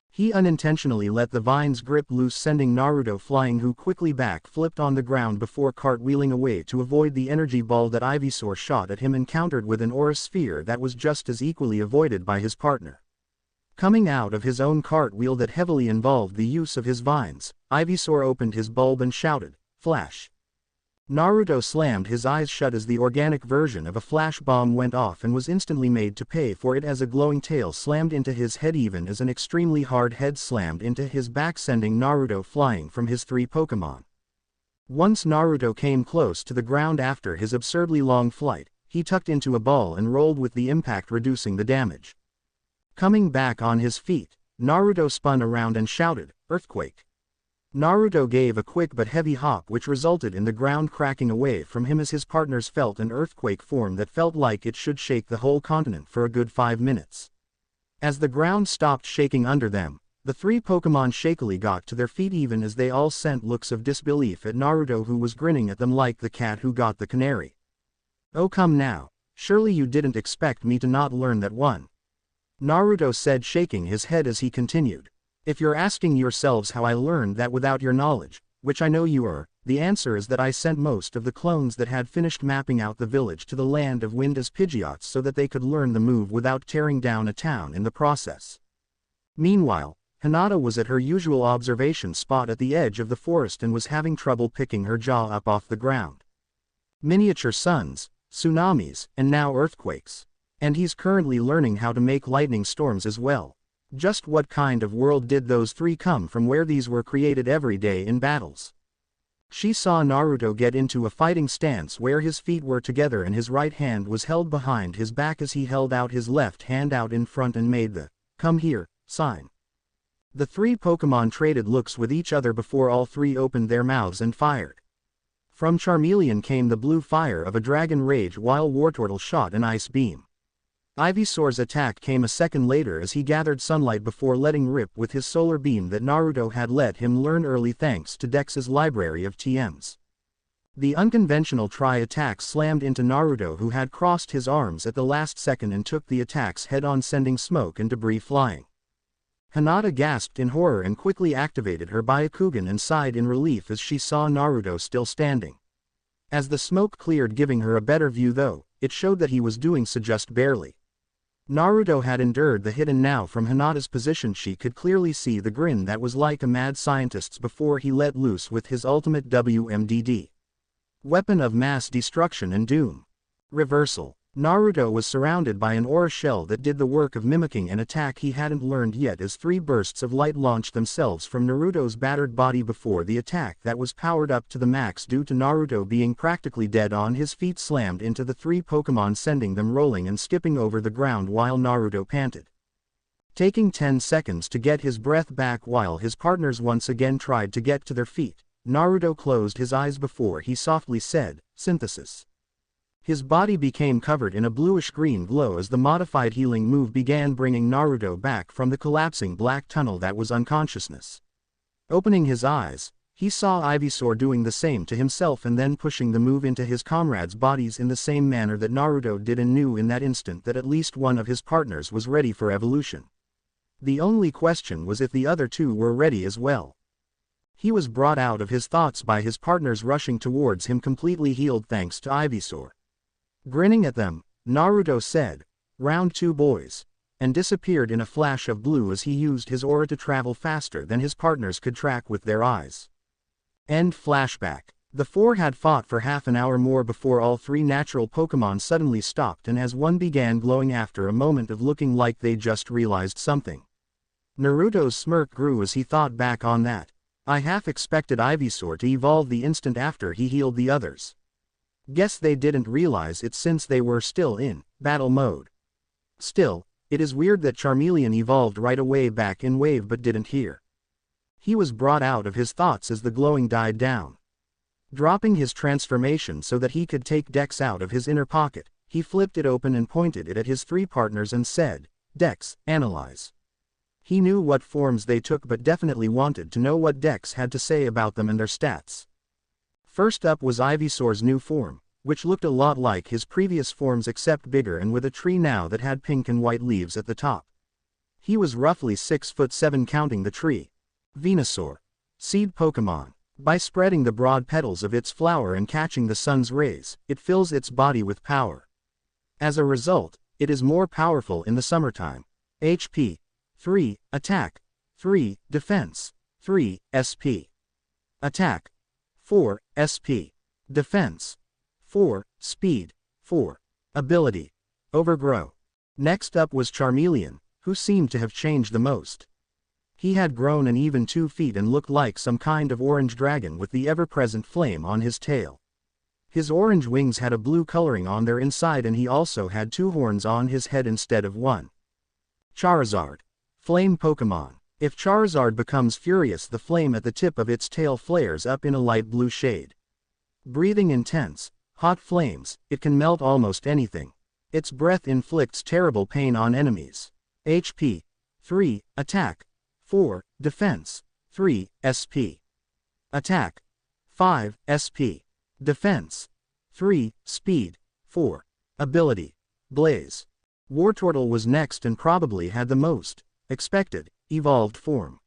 He unintentionally let the vine's grip loose, sending Naruto flying, who quickly back-flipped on the ground before cartwheeling away to avoid the energy ball that Ivysaur shot at him and countered with an aura sphere that was just as equally avoided by his partner. Coming out of his own cartwheel that heavily involved the use of his vines, Ivysaur opened his bulb and shouted, "Flash!" Naruto slammed his eyes shut as the organic version of a flash bomb went off and was instantly made to pay for it as a glowing tail slammed into his head, even as an extremely hard head slammed into his back, sending Naruto flying from his three Pokémon. Once Naruto came close to the ground after his absurdly long flight, he tucked into a ball and rolled with the impact, reducing the damage. Coming back on his feet, Naruto spun around and shouted, "Earthquake!" Naruto gave a quick but heavy hop, which resulted in the ground cracking away from him as his partners felt an earthquake form that felt like it should shake the whole continent for a good 5 minutes. As the ground stopped shaking under them, the three Pokémon shakily got to their feet, even as they all sent looks of disbelief at Naruto, who was grinning at them like the cat who got the canary. "Oh come now, surely you didn't expect me to not learn that one," Naruto said, shaking his head as he continued. "If you're asking yourselves how I learned that without your knowledge, which I know you are, the answer is that I sent most of the clones that had finished mapping out the village to the Land of Wind as Pidgeots so that they could learn the move without tearing down a town in the process." Meanwhile, Hinata was at her usual observation spot at the edge of the forest and was having trouble picking her jaw up off the ground. Miniature suns, tsunamis, and now earthquakes. And he's currently learning how to make lightning storms as well. Just what kind of world did those three come from where these were created every day in battles? She saw Naruto get into a fighting stance where his feet were together and his right hand was held behind his back as he held out his left hand out in front and made the "come here" sign. The three Pokémon traded looks with each other before all three opened their mouths and fired. From Charmeleon came the blue fire of a dragon rage, while Wartortle shot an ice beam. Ivysaur's attack came a second later as he gathered sunlight before letting rip with his solar beam that Naruto had let him learn early thanks to Dex's library of TMs. The unconventional tri-attack slammed into Naruto, who had crossed his arms at the last second and took the attacks head-on, sending smoke and debris flying. Hinata gasped in horror and quickly activated her Byakugan and sighed in relief as she saw Naruto still standing. As the smoke cleared, giving her a better view, though, it showed that he was doing so just barely. Naruto had endured the hit, and now from Hinata's position she could clearly see the grin that was like a mad scientist's before he let loose with his ultimate WMDD. Weapon of mass destruction and doom. Reversal. Naruto was surrounded by an aura shell that did the work of mimicking an attack he hadn't learned yet as three bursts of light launched themselves from Naruto's battered body before the attack that was powered up to the max due to Naruto being practically dead on his feet slammed into the three Pokémon, sending them rolling and skipping over the ground while Naruto panted. Taking 10 seconds to get his breath back while his partners once again tried to get to their feet, Naruto closed his eyes before he softly said, "Synthesis." His body became covered in a bluish-green glow as the modified healing move began bringing Naruto back from the collapsing black tunnel that was unconsciousness. Opening his eyes, he saw Ivysaur doing the same to himself and then pushing the move into his comrades' bodies in the same manner that Naruto did, and knew in that instant that at least one of his partners was ready for evolution. The only question was if the other two were ready as well. He was brought out of his thoughts by his partners rushing towards him completely healed thanks to Ivysaur. Grinning at them, Naruto said, "Round 2 boys," and disappeared in a flash of blue as he used his aura to travel faster than his partners could track with their eyes. End flashback. The four had fought for half an hour more before all 3 natural Pokémon suddenly stopped, and as one began glowing after a moment of looking like they just realized something. Naruto's smirk grew as he thought back on that. I half expected Ivysaur to evolve the instant after he healed the others. Guess they didn't realize it since they were still in battle mode. Still, it is weird that Charmeleon evolved right away back in Wave but didn't hear. He was brought out of his thoughts as the glowing died down. Dropping his transformation so that he could take Dex out of his inner pocket, he flipped it open and pointed it at his 3 partners and said, "Dex, analyze." He knew what forms they took but definitely wanted to know what Dex had to say about them and their stats. First up was Ivysaur's new form, which looked a lot like his previous forms except bigger and with a tree now that had pink and white leaves at the top. He was roughly 6'7" counting the tree. Venusaur. Seed Pokémon. By spreading the broad petals of its flower and catching the sun's rays, it fills its body with power. As a result, it is more powerful in the summertime. HP. 3, Attack. 3, Defense. 3, SP. Attack. 4, SP. Defense. 4, Speed. 4. Ability. Overgrow. Next up was Charmeleon, who seemed to have changed the most. He had grown an even 2 feet and looked like some kind of orange dragon with the ever-present flame on his tail. His orange wings had a blue coloring on their inside, and he also had 2 horns on his head instead of 1. Charizard. Flame Pokémon. If Charizard becomes furious, the flame at the tip of its tail flares up in a light blue shade. Breathing intense, hot flames, it can melt almost anything. Its breath inflicts terrible pain on enemies. HP. 3, Attack. 4, Defense. 3, SP. Attack. 5, SP. Defense. 3, Speed. 4. Ability. Blaze. Wartortle was next and probably had the most expected evolved form.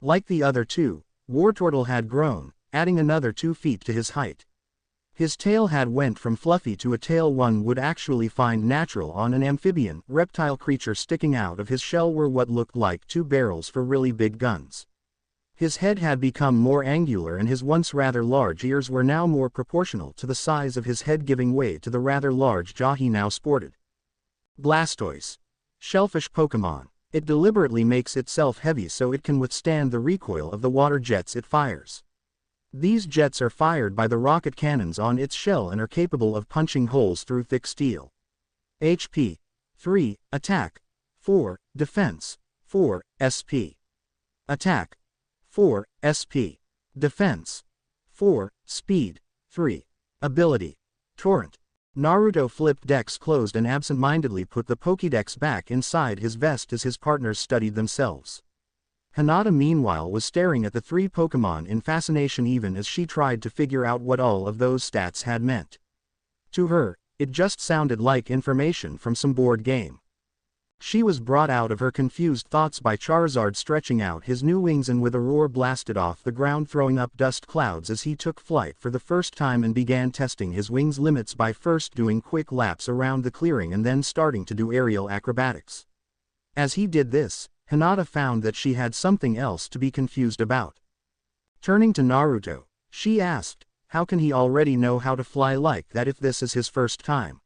Like the other two, Wartortle had grown, adding another 2 feet to his height. His tail had went from fluffy to a tail one would actually find natural on an amphibian reptile creature. Sticking out of his shell were what looked like 2 barrels for really big guns. His head had become more angular and his once rather large ears were now more proportional to the size of his head, giving way to the rather large jaw he now sported. Blastoise. Shellfish Pokémon. It deliberately makes itself heavy so it can withstand the recoil of the water jets it fires. These jets are fired by the rocket cannons on its shell and are capable of punching holes through thick steel. HP. 3, Attack. 4, Defense. 4, SP. Attack. 4, SP. Defense. 4, Speed. 3. Ability. Torrent. Naruto flipped Dex closed and absent-mindedly put the Pokédex back inside his vest as his partners studied themselves. Hinata meanwhile was staring at the 3 Pokémon in fascination even as she tried to figure out what all of those stats had meant. To her, it just sounded like information from some board game. She was brought out of her confused thoughts by Charizard stretching out his new wings and with a roar blasted off the ground, throwing up dust clouds as he took flight for the first time and began testing his wings' limits by first doing quick laps around the clearing and then starting to do aerial acrobatics. As he did this, Hinata found that she had something else to be confused about. Turning to Naruto, she asked, how can he already know how to fly like that if this is his first time?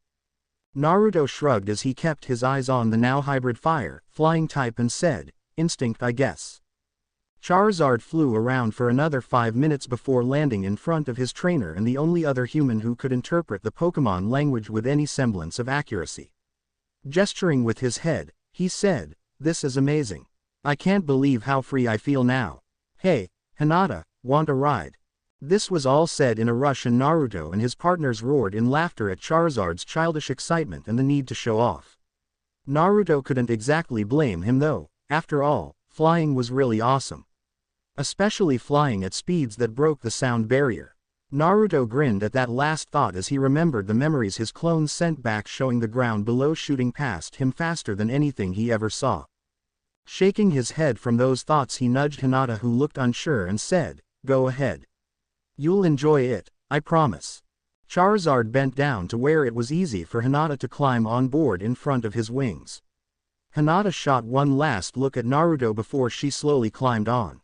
Naruto shrugged as he kept his eyes on the now hybrid fire, flying type and said, instinct I guess. Charizard flew around for another 5 minutes before landing in front of his trainer and the only other human who could interpret the Pokémon language with any semblance of accuracy. Gesturing with his head, he said, This is amazing. I can't believe how free I feel now. Hey, Hinata, want a ride? This was all said in a rush and Naruto and his partners roared in laughter at Charizard's childish excitement and the need to show off. Naruto couldn't exactly blame him though, after all, flying was really awesome. Especially flying at speeds that broke the sound barrier. Naruto grinned at that last thought as he remembered the memories his clones sent back showing the ground below shooting past him faster than anything he ever saw. Shaking his head from those thoughts he nudged Hinata who looked unsure and said, "Go ahead. You'll enjoy it, I promise." Charizard bent down to where it was easy for Hinata to climb on board in front of his wings. Hinata shot one last look at Naruto before she slowly climbed on.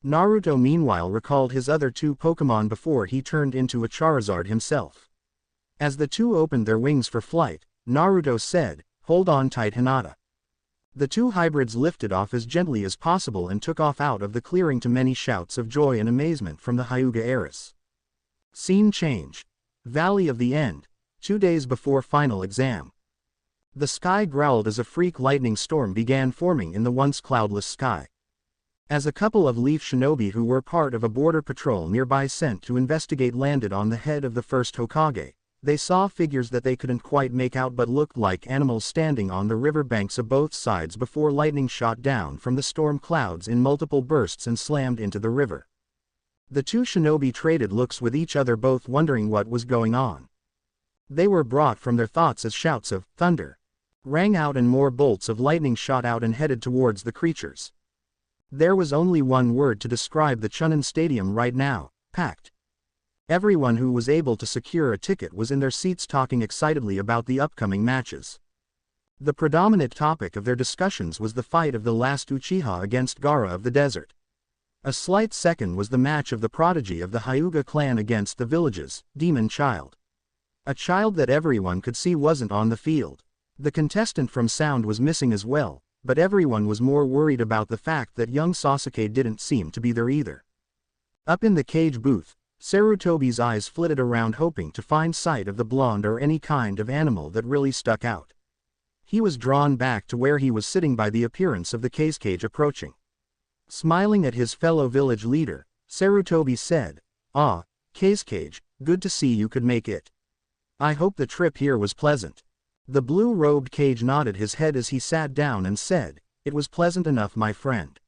Naruto meanwhile recalled his other two Pokémon before he turned into a Charizard himself. As the two opened their wings for flight, Naruto said, "Hold on tight Hinata." The two hybrids lifted off as gently as possible and took off out of the clearing to many shouts of joy and amazement from the Hyuga heiress. Scene change. Valley of the End, 2 days before final exam. The sky growled as a freak lightning storm began forming in the once cloudless sky. As a couple of Leaf Shinobi who were part of a border patrol nearby sent to investigate landed on the head of the first Hokage, they saw figures that they couldn't quite make out but looked like animals standing on the river banks of both sides before lightning shot down from the storm clouds in multiple bursts and slammed into the river. The two shinobi traded looks with each other, both wondering what was going on. They were brought from their thoughts as shouts of thunder rang out and more bolts of lightning shot out and headed towards the creatures. There was only one word to describe the Chunin Stadium right now: packed. Everyone who was able to secure a ticket was in their seats talking excitedly about the upcoming matches. The predominant topic of their discussions was the fight of the last Uchiha against Gaara of the Desert. A slight second was the match of the prodigy of the Hyuga clan against the village's demon child. A child that everyone could see wasn't on the field. The contestant from Sound was missing as well, but everyone was more worried about the fact that young Sasuke didn't seem to be there either. Up in the cage booth, Sarutobi's eyes flitted around hoping to find sight of the blonde or any kind of animal that really stuck out. He was drawn back to where he was sitting by the appearance of the cage approaching. Smiling at his fellow village leader, Sarutobi said, "Ah, Cage, good to see you could make it. I hope the trip here was pleasant." The blue-robed Cage nodded his head as he sat down and said, "It was pleasant enough, my friend.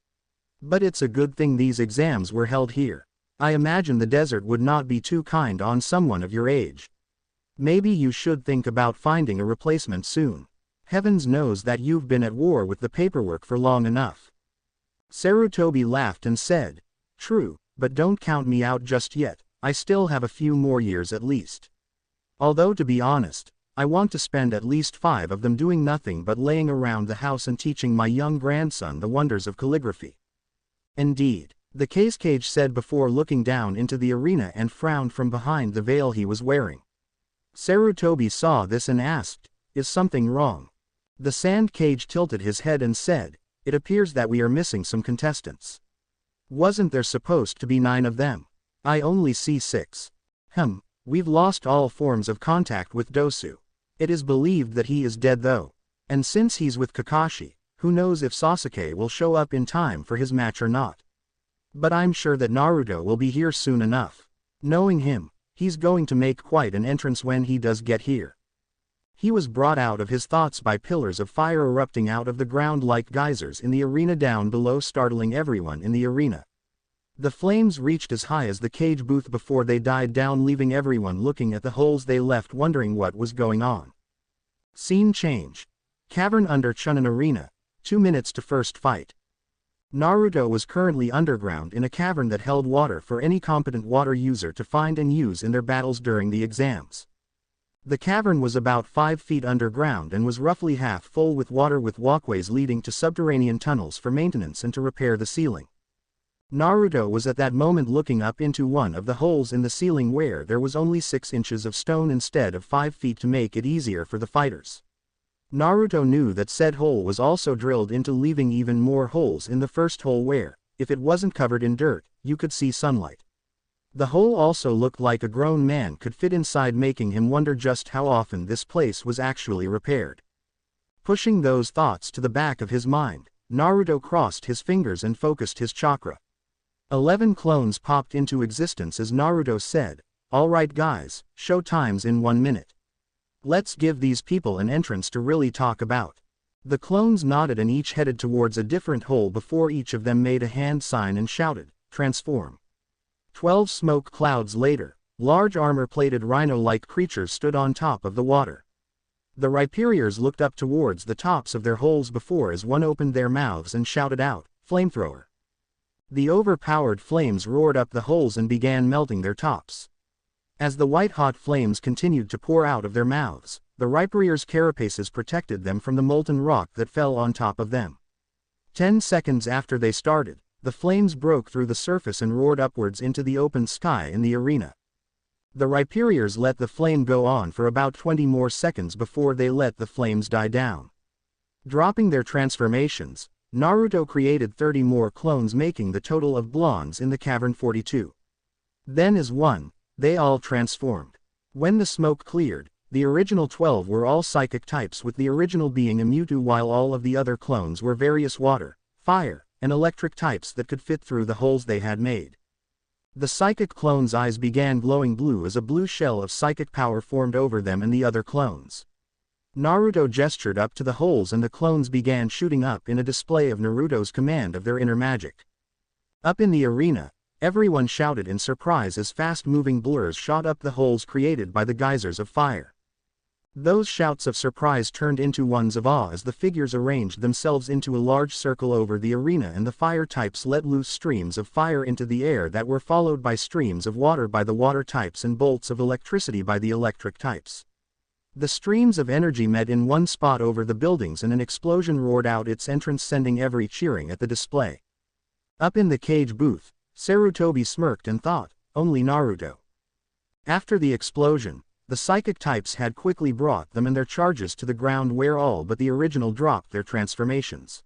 But it's a good thing these exams were held here. I imagine the desert would not be too kind on someone of your age. Maybe you should think about finding a replacement soon. Heavens knows that you've been at war with the paperwork for long enough." Sarutobi laughed and said, "True, but don't count me out just yet, I still have a few more years at least. Although to be honest, I want to spend at least 5 of them doing nothing but laying around the house and teaching my young grandson the wonders of calligraphy." "Indeed," the Cage said before looking down into the arena and frowned from behind the veil he was wearing. Sarutobi saw this and asked, "Is something wrong?" The Sand Cage tilted his head and said, "It appears that we are missing some contestants. Wasn't there supposed to be 9 of them? I only see 6. We've lost all forms of contact with Dosu. It is believed that he is dead though. And since he's with Kakashi, who knows if Sasuke will show up in time for his match or not. But I'm sure that Naruto will be here soon enough. Knowing him, he's going to make quite an entrance when he does get here." He was brought out of his thoughts by pillars of fire erupting out of the ground like geysers in the arena down below, startling everyone in the arena. The flames reached as high as the cage booth before they died down, leaving everyone looking at the holes they left, wondering what was going on. Scene change. Cavern under Chunin Arena, 2 minutes to first fight. Naruto was currently underground in a cavern that held water for any competent water user to find and use in their battles during the exams. The cavern was about 5 feet underground and was roughly half full with water, with walkways leading to subterranean tunnels for maintenance and to repair the ceiling. Naruto was at that moment looking up into one of the holes in the ceiling where there was only 6 inches of stone instead of 5 feet to make it easier for the fighters. Naruto knew that said hole was also drilled into, leaving even more holes in the first hole where, if it wasn't covered in dirt, you could see sunlight. The hole also looked like a grown man could fit inside, making him wonder just how often this place was actually repaired. Pushing those thoughts to the back of his mind, Naruto crossed his fingers and focused his chakra. 11 clones popped into existence as Naruto said, "Alright guys, show time's in 1 minute. Let's give these people an entrance to really talk about." The clones nodded and each headed towards a different hole before each of them made a hand sign and shouted, "Transform." 12 smoke clouds later, large armor-plated rhino-like creatures stood on top of the water. The Rhyperiors looked up towards the tops of their holes before as one opened their mouths and shouted out, "Flamethrower." The overpowered flames roared up the holes and began melting their tops. As the white-hot flames continued to pour out of their mouths, the Rhyperiors' carapaces protected them from the molten rock that fell on top of them. 10 seconds after they started, the flames broke through the surface and roared upwards into the open sky in the arena. The Rhyperiors let the flame go on for about 20 more seconds before they let the flames die down. Dropping their transformations, Naruto created 30 more clones, making the total of blondes in the cavern 42. Then as one, they all transformed. When the smoke cleared, the original 12 were all psychic types, with the original being a Mewtwo while all of the other clones were various water, fire, and electric types that could fit through the holes they had made. The psychic clones' eyes began glowing blue as a blue shell of psychic power formed over them and the other clones. Naruto gestured up to the holes and the clones began shooting up in a display of Naruto's command of their inner magic. Up in the arena, everyone shouted in surprise as fast-moving blurs shot up the holes created by the geysers of fire. Those shouts of surprise turned into ones of awe as the figures arranged themselves into a large circle over the arena and the fire types let loose streams of fire into the air that were followed by streams of water by the water types and bolts of electricity by the electric types. The streams of energy met in one spot over the buildings and an explosion roared out its entrance, sending every cheering at the display. Up in the cage booth, Sarutobi smirked and thought, "Only Naruto." After the explosion, the psychic types had quickly brought them and their charges to the ground where all but the original dropped their transformations.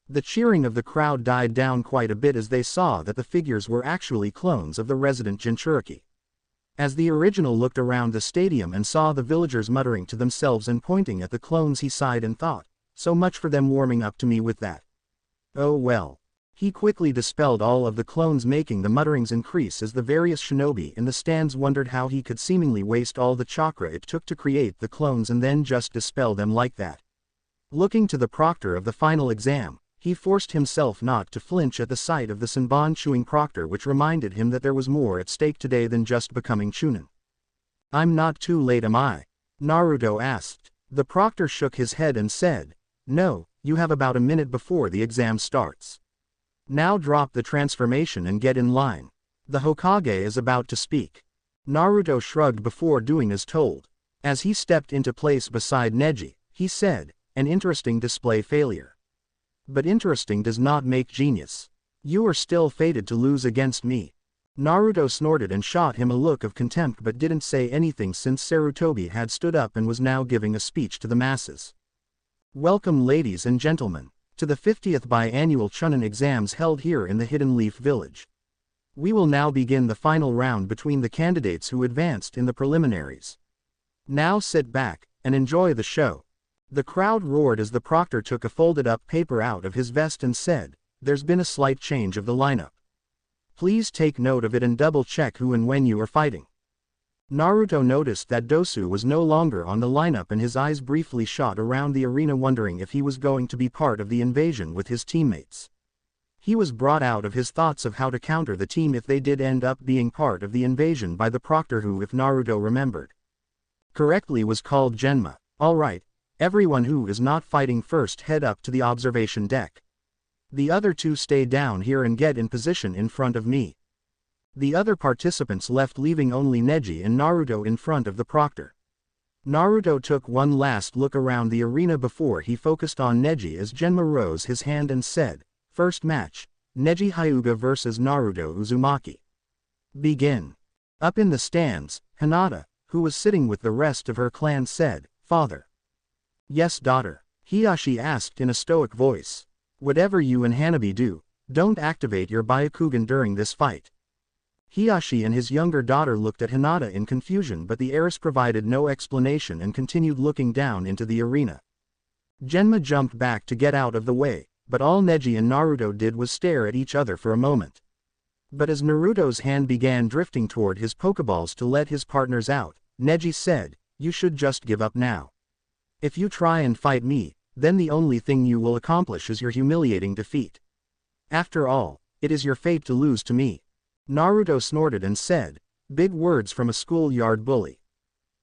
The cheering of the crowd died down quite a bit as they saw that the figures were actually clones of the resident Jinchuriki. As the original looked around the stadium and saw the villagers muttering to themselves and pointing at the clones, he sighed and thought, "So much for them warming up to me with that. Oh well." He quickly dispelled all of the clones, making the mutterings increase as the various shinobi in the stands wondered how he could seemingly waste all the chakra it took to create the clones and then just dispel them like that. Looking to the proctor of the final exam, he forced himself not to flinch at the sight of the Senbon chewing proctor, which reminded him that there was more at stake today than just becoming Chunin. "I'm not too late, am I?" Naruto asked. The proctor shook his head and said, "No, you have about a minute before the exam starts. Now drop the transformation and get in line. The Hokage is about to speak." Naruto shrugged before doing as told. As he stepped into place beside Neji, he said, "An interesting display failure. But interesting does not make genius. You are still fated to lose against me." Naruto snorted and shot him a look of contempt but didn't say anything since Sarutobi had stood up and was now giving a speech to the masses. "Welcome, ladies and gentlemen, to the 50th biannual Chunin exams held here in the Hidden Leaf Village. We will now begin the final round between the candidates who advanced in the preliminaries. Now sit back and enjoy the show." The crowd roared as the proctor took a folded-up paper out of his vest and said, "There's been a slight change of the lineup. Please take note of it and double-check who and when you are fighting." Naruto noticed that Dosu was no longer on the lineup and his eyes briefly shot around the arena, wondering if he was going to be part of the invasion with his teammates. He was brought out of his thoughts of how to counter the team if they did end up being part of the invasion by the proctor, who, if Naruto remembered correctly, was called Genma. "Alright, everyone who is not fighting first head up to the observation deck. The other two stay down here and get in position in front of me." The other participants left, leaving only Neji and Naruto in front of the proctor. Naruto took one last look around the arena before he focused on Neji as Genma rose his hand and said, "First match, Neji Hyuga vs Naruto Uzumaki. Begin." Up in the stands, Hinata, who was sitting with the rest of her clan, said, "Father." "Yes, daughter?" Hiyashi asked in a stoic voice. "Whatever you and Hanabi do, don't activate your Byakugan during this fight." Hiyashi and his younger daughter looked at Hinata in confusion, but the heiress provided no explanation and continued looking down into the arena. Genma jumped back to get out of the way, but all Neji and Naruto did was stare at each other for a moment. But as Naruto's hand began drifting toward his Pokeballs to let his partners out, Neji said, "You should just give up now. If you try and fight me, then the only thing you will accomplish is your humiliating defeat. After all, it is your fate to lose to me." Naruto snorted and said, "Big words from a schoolyard bully.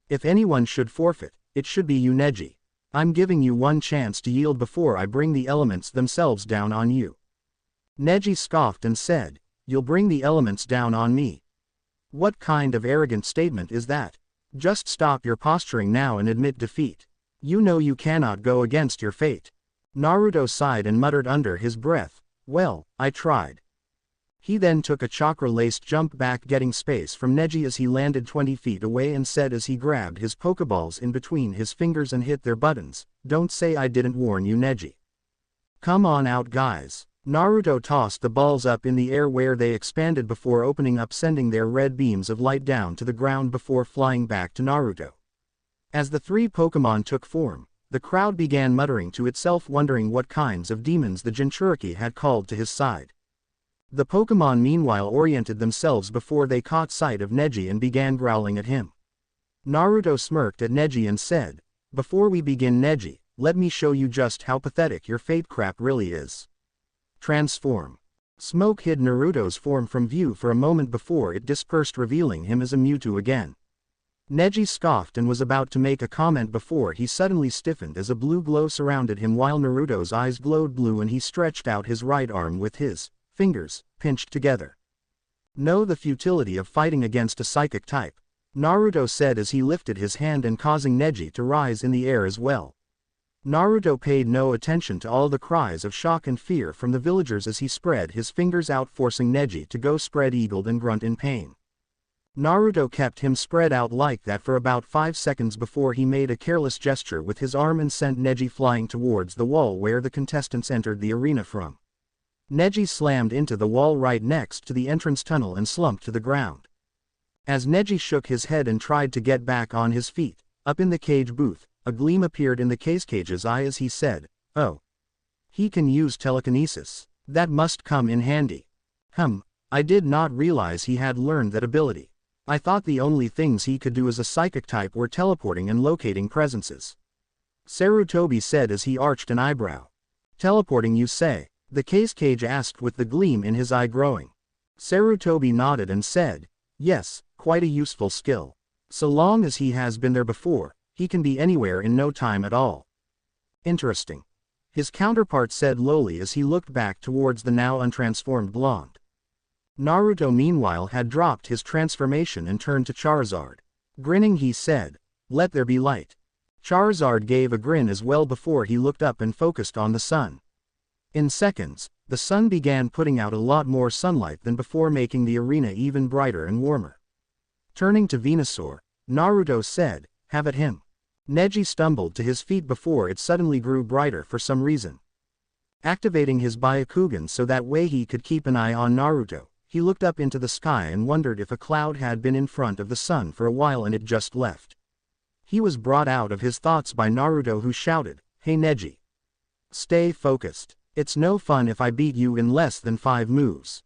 If anyone should forfeit, it should be you, Neji. I'm giving you one chance to yield before I bring the elements themselves down on you." Neji scoffed and said, "You'll bring the elements down on me? What kind of arrogant statement is that? Just stop your posturing now and admit defeat. You know you cannot go against your fate." Naruto sighed and muttered under his breath, "Well, I tried." He then took a chakra-laced jump back, getting space from Neji as he landed 20 feet away, and said as he grabbed his Pokeballs in between his fingers and hit their buttons, "Don't say I didn't warn you, Neji. Come on out, guys." Naruto tossed the balls up in the air where they expanded before opening up, sending their red beams of light down to the ground before flying back to Naruto. As the three Pokémon took form, the crowd began muttering to itself, wondering what kinds of demons the Jinchuriki had called to his side. The Pokémon meanwhile oriented themselves before they caught sight of Neji and began growling at him. Naruto smirked at Neji and said, "Before we begin, Neji, let me show you just how pathetic your fate crap really is. Transform." Smoke hid Naruto's form from view for a moment before it dispersed, revealing him as a Mewtwo again. Neji scoffed and was about to make a comment before he suddenly stiffened as a blue glow surrounded him while Naruto's eyes glowed blue and he stretched out his right arm with his fingers pinched together. "Know the futility of fighting against a psychic type," Naruto said as he lifted his hand and causing Neji to rise in the air as well. Naruto paid no attention to all the cries of shock and fear from the villagers as he spread his fingers out, forcing Neji to go spread-eagled and grunt in pain. Naruto kept him spread out like that for about 5 seconds before he made a careless gesture with his arm and sent Neji flying towards the wall where the contestants entered the arena from. Neji slammed into the wall right next to the entrance tunnel and slumped to the ground. As Neji shook his head and tried to get back on his feet, up in the cage booth, a gleam appeared in the cage's eye as he said, "Oh. He can use telekinesis. That must come in handy. I did not realize he had learned that ability. I thought the only things he could do as a psychic type were teleporting and locating presences." Sarutobi said as he arched an eyebrow. "Teleporting, you say?" the cage asked with the gleam in his eye growing. Sarutobi nodded and said, "Yes, quite a useful skill. So long as he has been there before, he can be anywhere in no time at all." "Interesting," his counterpart said lowly as he looked back towards the now untransformed blonde. Naruto meanwhile had dropped his transformation and turned to Charizard. Grinning he said, "Let there be light." Charizard gave a grin as well before he looked up and focused on the sun. In seconds, the sun began putting out a lot more sunlight than before, making the arena even brighter and warmer. Turning to Venusaur, Naruto said, "Have at him." Neji stumbled to his feet before it suddenly grew brighter for some reason. Activating his Byakugan so that way he could keep an eye on Naruto, he looked up into the sky and wondered if a cloud had been in front of the sun for a while and it just left. He was brought out of his thoughts by Naruto, who shouted, "Hey Neji. Stay focused. It's no fun if I beat you in less than 5 moves."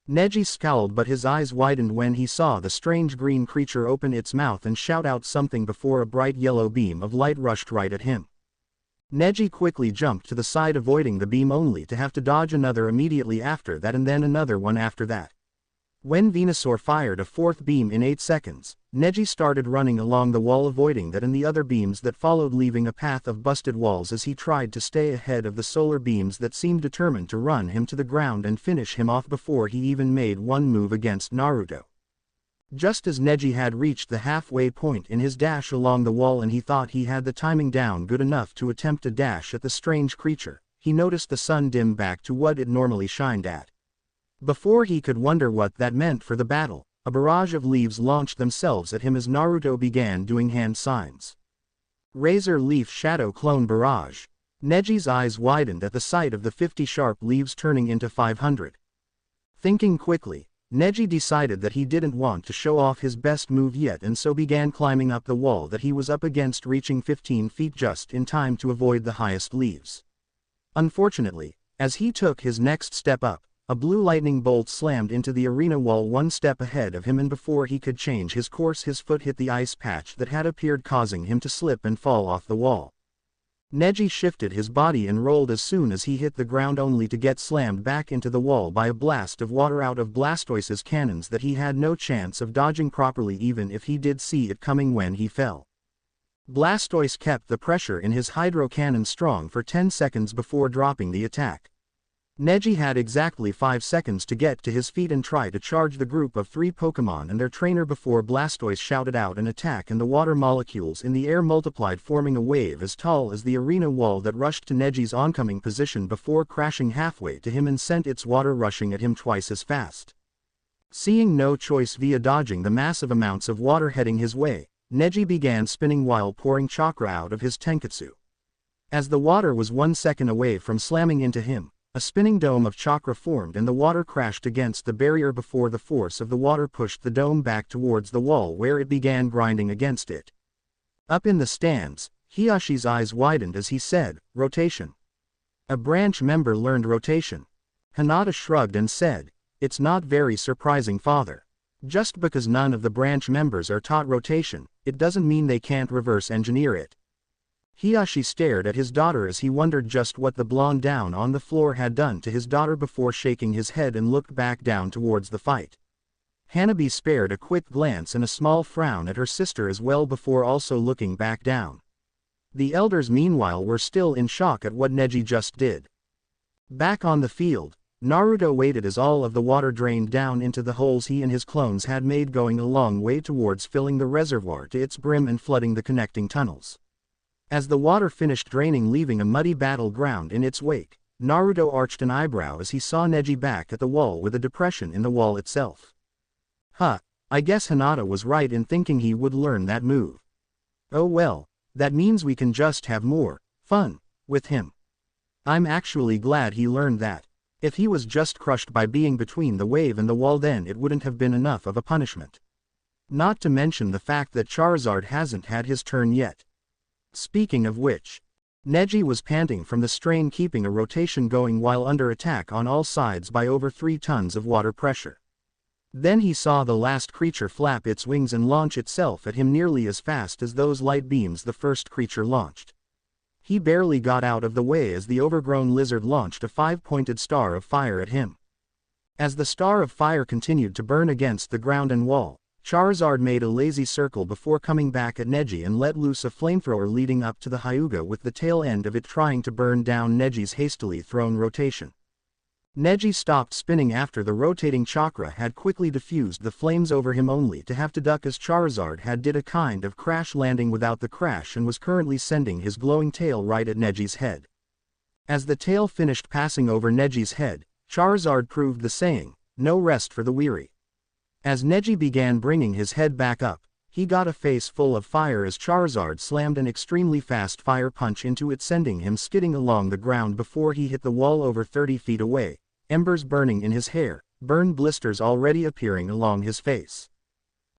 Neji scowled, but his eyes widened when he saw the strange green creature open its mouth and shout out something before a bright yellow beam of light rushed right at him. Neji quickly jumped to the side, avoiding the beam, only to have to dodge another immediately after that and then another one after that. When Venusaur fired a 4th beam in 8 seconds, Neji started running along the wall, avoiding that and the other beams that followed, leaving a path of busted walls as he tried to stay ahead of the solar beams that seemed determined to run him to the ground and finish him off before he even made one move against Naruto. Just as Neji had reached the halfway point in his dash along the wall and he thought he had the timing down good enough to attempt a dash at the strange creature, he noticed the sun dim back to what it normally shined at. Before he could wonder what that meant for the battle, a barrage of leaves launched themselves at him as Naruto began doing hand signs. Razor Leaf Shadow Clone Barrage. Neji's eyes widened at the sight of the 50 sharp leaves turning into 500. Thinking quickly, Neji decided that he didn't want to show off his best move yet and so began climbing up the wall that he was up against, reaching 15 feet just in time to avoid the highest leaves. Unfortunately, as he took his next step up, a blue lightning bolt slammed into the arena wall one step ahead of him, and before he could change his course his foot hit the ice patch that had appeared, causing him to slip and fall off the wall. Neji shifted his body and rolled as soon as he hit the ground, only to get slammed back into the wall by a blast of water out of Blastoise's cannons that he had no chance of dodging properly even if he did see it coming when he fell. Blastoise kept the pressure in his hydro cannon strong for 10 seconds before dropping the attack. Neji had exactly 5 seconds to get to his feet and try to charge the group of 3 Pokémon and their trainer before Blastoise shouted out an attack and the water molecules in the air multiplied, forming a wave as tall as the arena wall that rushed to Neji's oncoming position before crashing halfway to him and sent its water rushing at him twice as fast. Seeing no choice via dodging the massive amounts of water heading his way, Neji began spinning while pouring chakra out of his Tenketsu. As the water was 1 second away from slamming into him, a spinning dome of chakra formed and the water crashed against the barrier before the force of the water pushed the dome back towards the wall where it began grinding against it. Up in the stands, Hiyashi's eyes widened as he said, "Rotation." A branch member learned rotation. Hinata shrugged and said, "It's not very surprising, father. Just because none of the branch members are taught rotation, it doesn't mean they can't reverse engineer it." Hiyashi stared at his daughter as he wondered just what the blonde down on the floor had done to his daughter before shaking his head and looked back down towards the fight. Hanabi spared a quick glance and a small frown at her sister as well before also looking back down. The elders meanwhile were still in shock at what Neji just did. Back on the field, Naruto waited as all of the water drained down into the holes he and his clones had made, going a long way towards filling the reservoir to its brim and flooding the connecting tunnels. As the water finished draining, leaving a muddy battleground in its wake, Naruto arched an eyebrow as he saw Neji back at the wall with a depression in the wall itself. I guess Hinata was right in thinking he would learn that move. Oh well, that means we can just have more fun with him. I'm actually glad he learned that. If he was just crushed by being between the wave and the wall, then it wouldn't have been enough of a punishment. Not to mention the fact that Charizard hasn't had his turn yet. Speaking of which, Neji was panting from the strain keeping a rotation going while under attack on all sides by over 3 tons of water pressure. Then he saw the last creature flap its wings and launch itself at him nearly as fast as those light beams the first creature launched. He barely got out of the way as the overgrown lizard launched a 5-pointed star of fire at him. As the star of fire continued to burn against the ground and wall, Charizard made a lazy circle before coming back at Neji and let loose a flamethrower leading up to the Hyuga, with the tail end of it trying to burn down Neji's hastily thrown rotation. Neji stopped spinning after the rotating chakra had quickly diffused the flames over him, only to have to duck as Charizard had did a kind of crash landing without the crash and was currently sending his glowing tail right at Neji's head. As the tail finished passing over Neji's head, Charizard proved the saying, "No rest for the weary." As Neji began bringing his head back up, he got a face full of fire as Charizard slammed an extremely fast fire punch into it, sending him skidding along the ground before he hit the wall over 30 feet away, embers burning in his hair, burn blisters already appearing along his face.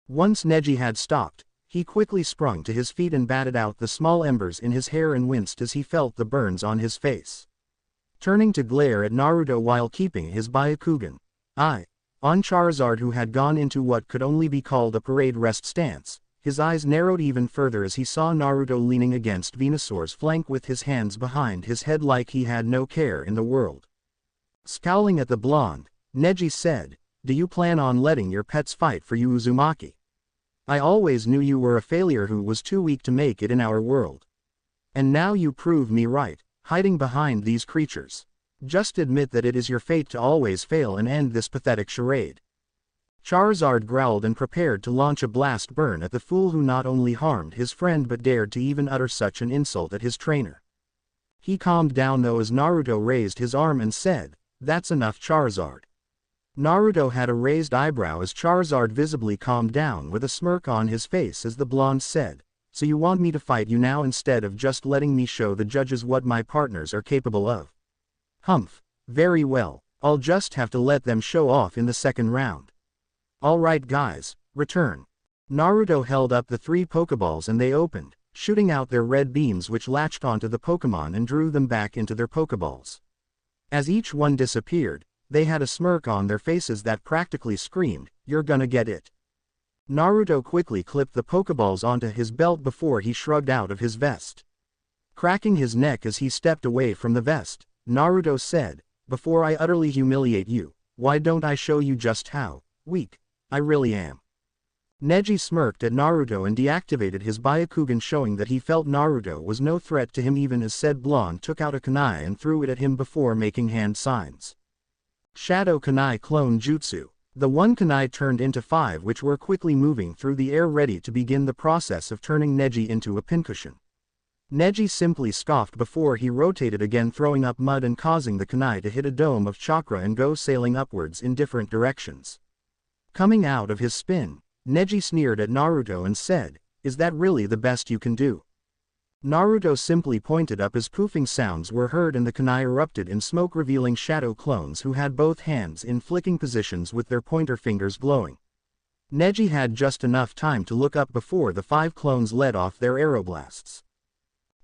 Once Neji had stopped, he quickly sprung to his feet and batted out the small embers in his hair and winced as he felt the burns on his face. Turning to glare at Naruto while keeping his Byakugan eye on Charizard, who had gone into what could only be called a parade rest stance, his eyes narrowed even further as he saw Naruto leaning against Venusaur's flank with his hands behind his head like he had no care in the world. Scowling at the blonde, Neji said, "Do you plan on letting your pets fight for you, Uzumaki? I always knew you were a failure who was too weak to make it in our world. And now you prove me right, hiding behind these creatures. Just admit that it is your fate to always fail and end this pathetic charade." Charizard growled and prepared to launch a blast burn at the fool who not only harmed his friend but dared to even utter such an insult at his trainer. He calmed down though as Naruto raised his arm and said, "That's enough, Charizard." Naruto had a raised eyebrow as Charizard visibly calmed down with a smirk on his face as the blonde said, "So you want me to fight you now instead of just letting me show the judges what my partners are capable of? Humph, very well, I'll just have to let them show off in the second round." Alright guys, return. Naruto held up the 3 Pokeballs and they opened, shooting out their red beams which latched onto the Pokémon and drew them back into their Pokeballs. As each one disappeared, they had a smirk on their faces that practically screamed, "You're gonna get it." Naruto quickly clipped the Pokeballs onto his belt before he shrugged out of his vest. Cracking his neck as he stepped away from the vest, Naruto said, "Before I utterly humiliate you, why don't I show you just how weak I really am?" Neji smirked at Naruto and deactivated his Byakugan, showing that he felt Naruto was no threat to him, even as said blonde took out a kunai and threw it at him before making hand signs. Shadow Kunai Clone Jutsu. The one kunai turned into 5 which were quickly moving through the air ready to begin the process of turning Neji into a pincushion. Neji simply scoffed before he rotated again, throwing up mud and causing the kunai to hit a dome of chakra and go sailing upwards in different directions. Coming out of his spin, Neji sneered at Naruto and said, "Is that really the best you can do?" Naruto simply pointed up as poofing sounds were heard and the kunai erupted in smoke, revealing shadow clones who had both hands in flicking positions with their pointer fingers glowing. Neji had just enough time to look up before the 5 clones let off their aeroblasts.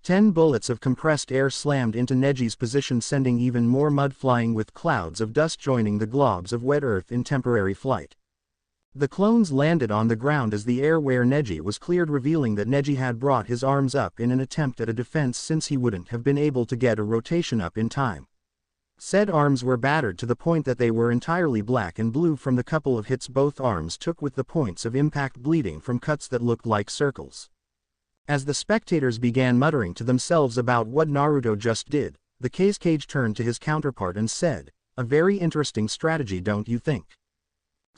10 bullets of compressed air slammed into Neji's position, sending even more mud flying with clouds of dust joining the globs of wet earth in temporary flight. The clones landed on the ground as the air where Neji was cleared, revealing that Neji had brought his arms up in an attempt at a defense since he wouldn't have been able to get a rotation up in time. Said arms were battered to the point that they were entirely black and blue from the couple of hits both arms took, with the points of impact bleeding from cuts that looked like circles. As the spectators began muttering to themselves about what Naruto just did, the Kage turned to his counterpart and said, "A very interesting strategy, don't you think?"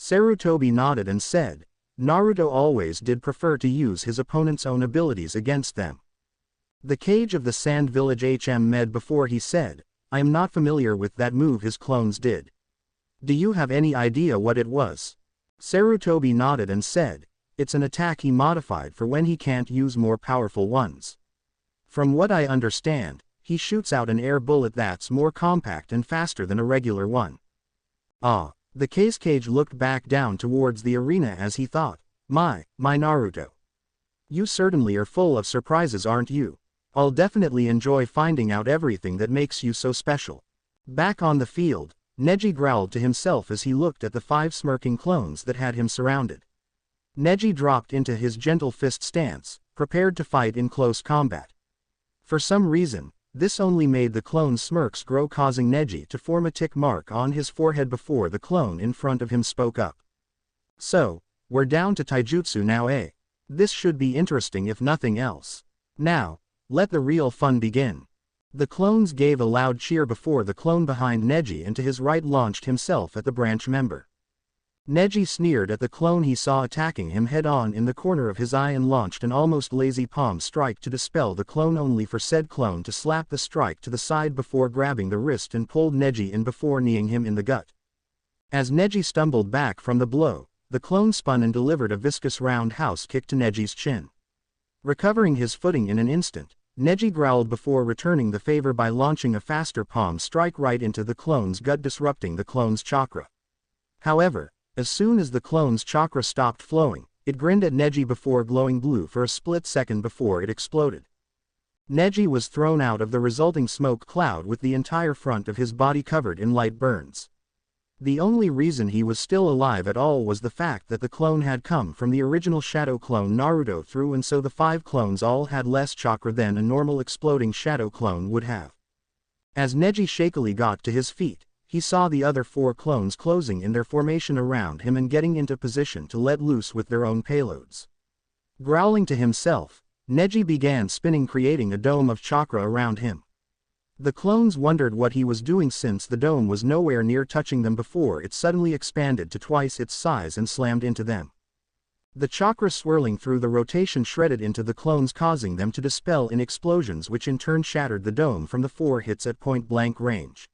Sarutobi nodded and said, "Naruto always did prefer to use his opponent's own abilities against them." The Cage of the Sand Village med before he said, "I am not familiar with that move his clones did. Do you have any idea what it was?" Sarutobi nodded and said, "It's an attack he modified for when he can't use more powerful ones. From what I understand, he shoots out an air bullet that's more compact and faster than a regular one." Ah. The Kage looked back down towards the arena as he thought, my Naruto. You certainly are full of surprises, aren't you? I'll definitely enjoy finding out everything that makes you so special." Back on the field, Neji growled to himself as he looked at the 5 smirking clones that had him surrounded. Neji dropped into his gentle fist stance, prepared to fight in close combat. For some reason, this only made the clone's smirks grow, causing Neji to form a tick mark on his forehead before the clone in front of him spoke up. "So, we're down to taijutsu now, eh? This should be interesting if nothing else. Now, let the real fun begin." The clones gave a loud cheer before the clone behind Neji and to his right launched himself at the branch member. Neji sneered at the clone he saw attacking him head-on in the corner of his eye and launched an almost lazy palm strike to dispel the clone, only for said clone to slap the strike to the side before grabbing the wrist and pulled Neji in before kneeing him in the gut. As Neji stumbled back from the blow, the clone spun and delivered a viscous roundhouse kick to Neji's chin. Recovering his footing in an instant, Neji growled before returning the favor by launching a faster palm strike right into the clone's gut, disrupting the clone's chakra. However, as soon as the clone's chakra stopped flowing, it grinned at Neji before glowing blue for a split second before it exploded. Neji was thrown out of the resulting smoke cloud with the entire front of his body covered in light burns. The only reason he was still alive at all was the fact that the clone had come from the original shadow clone Naruto threw, and so the 5 clones all had less chakra than a normal exploding shadow clone would have. As Neji shakily got to his feet, he saw the other 4 clones closing in their formation around him and getting into position to let loose with their own payloads. Growling to himself, Neji began spinning, creating a dome of chakra around him. The clones wondered what he was doing since the dome was nowhere near touching them before it suddenly expanded to twice its size and slammed into them. The chakra swirling through the rotation shredded into the clones, causing them to dispel in explosions, which in turn shattered the dome from the 4 hits at point-blank range.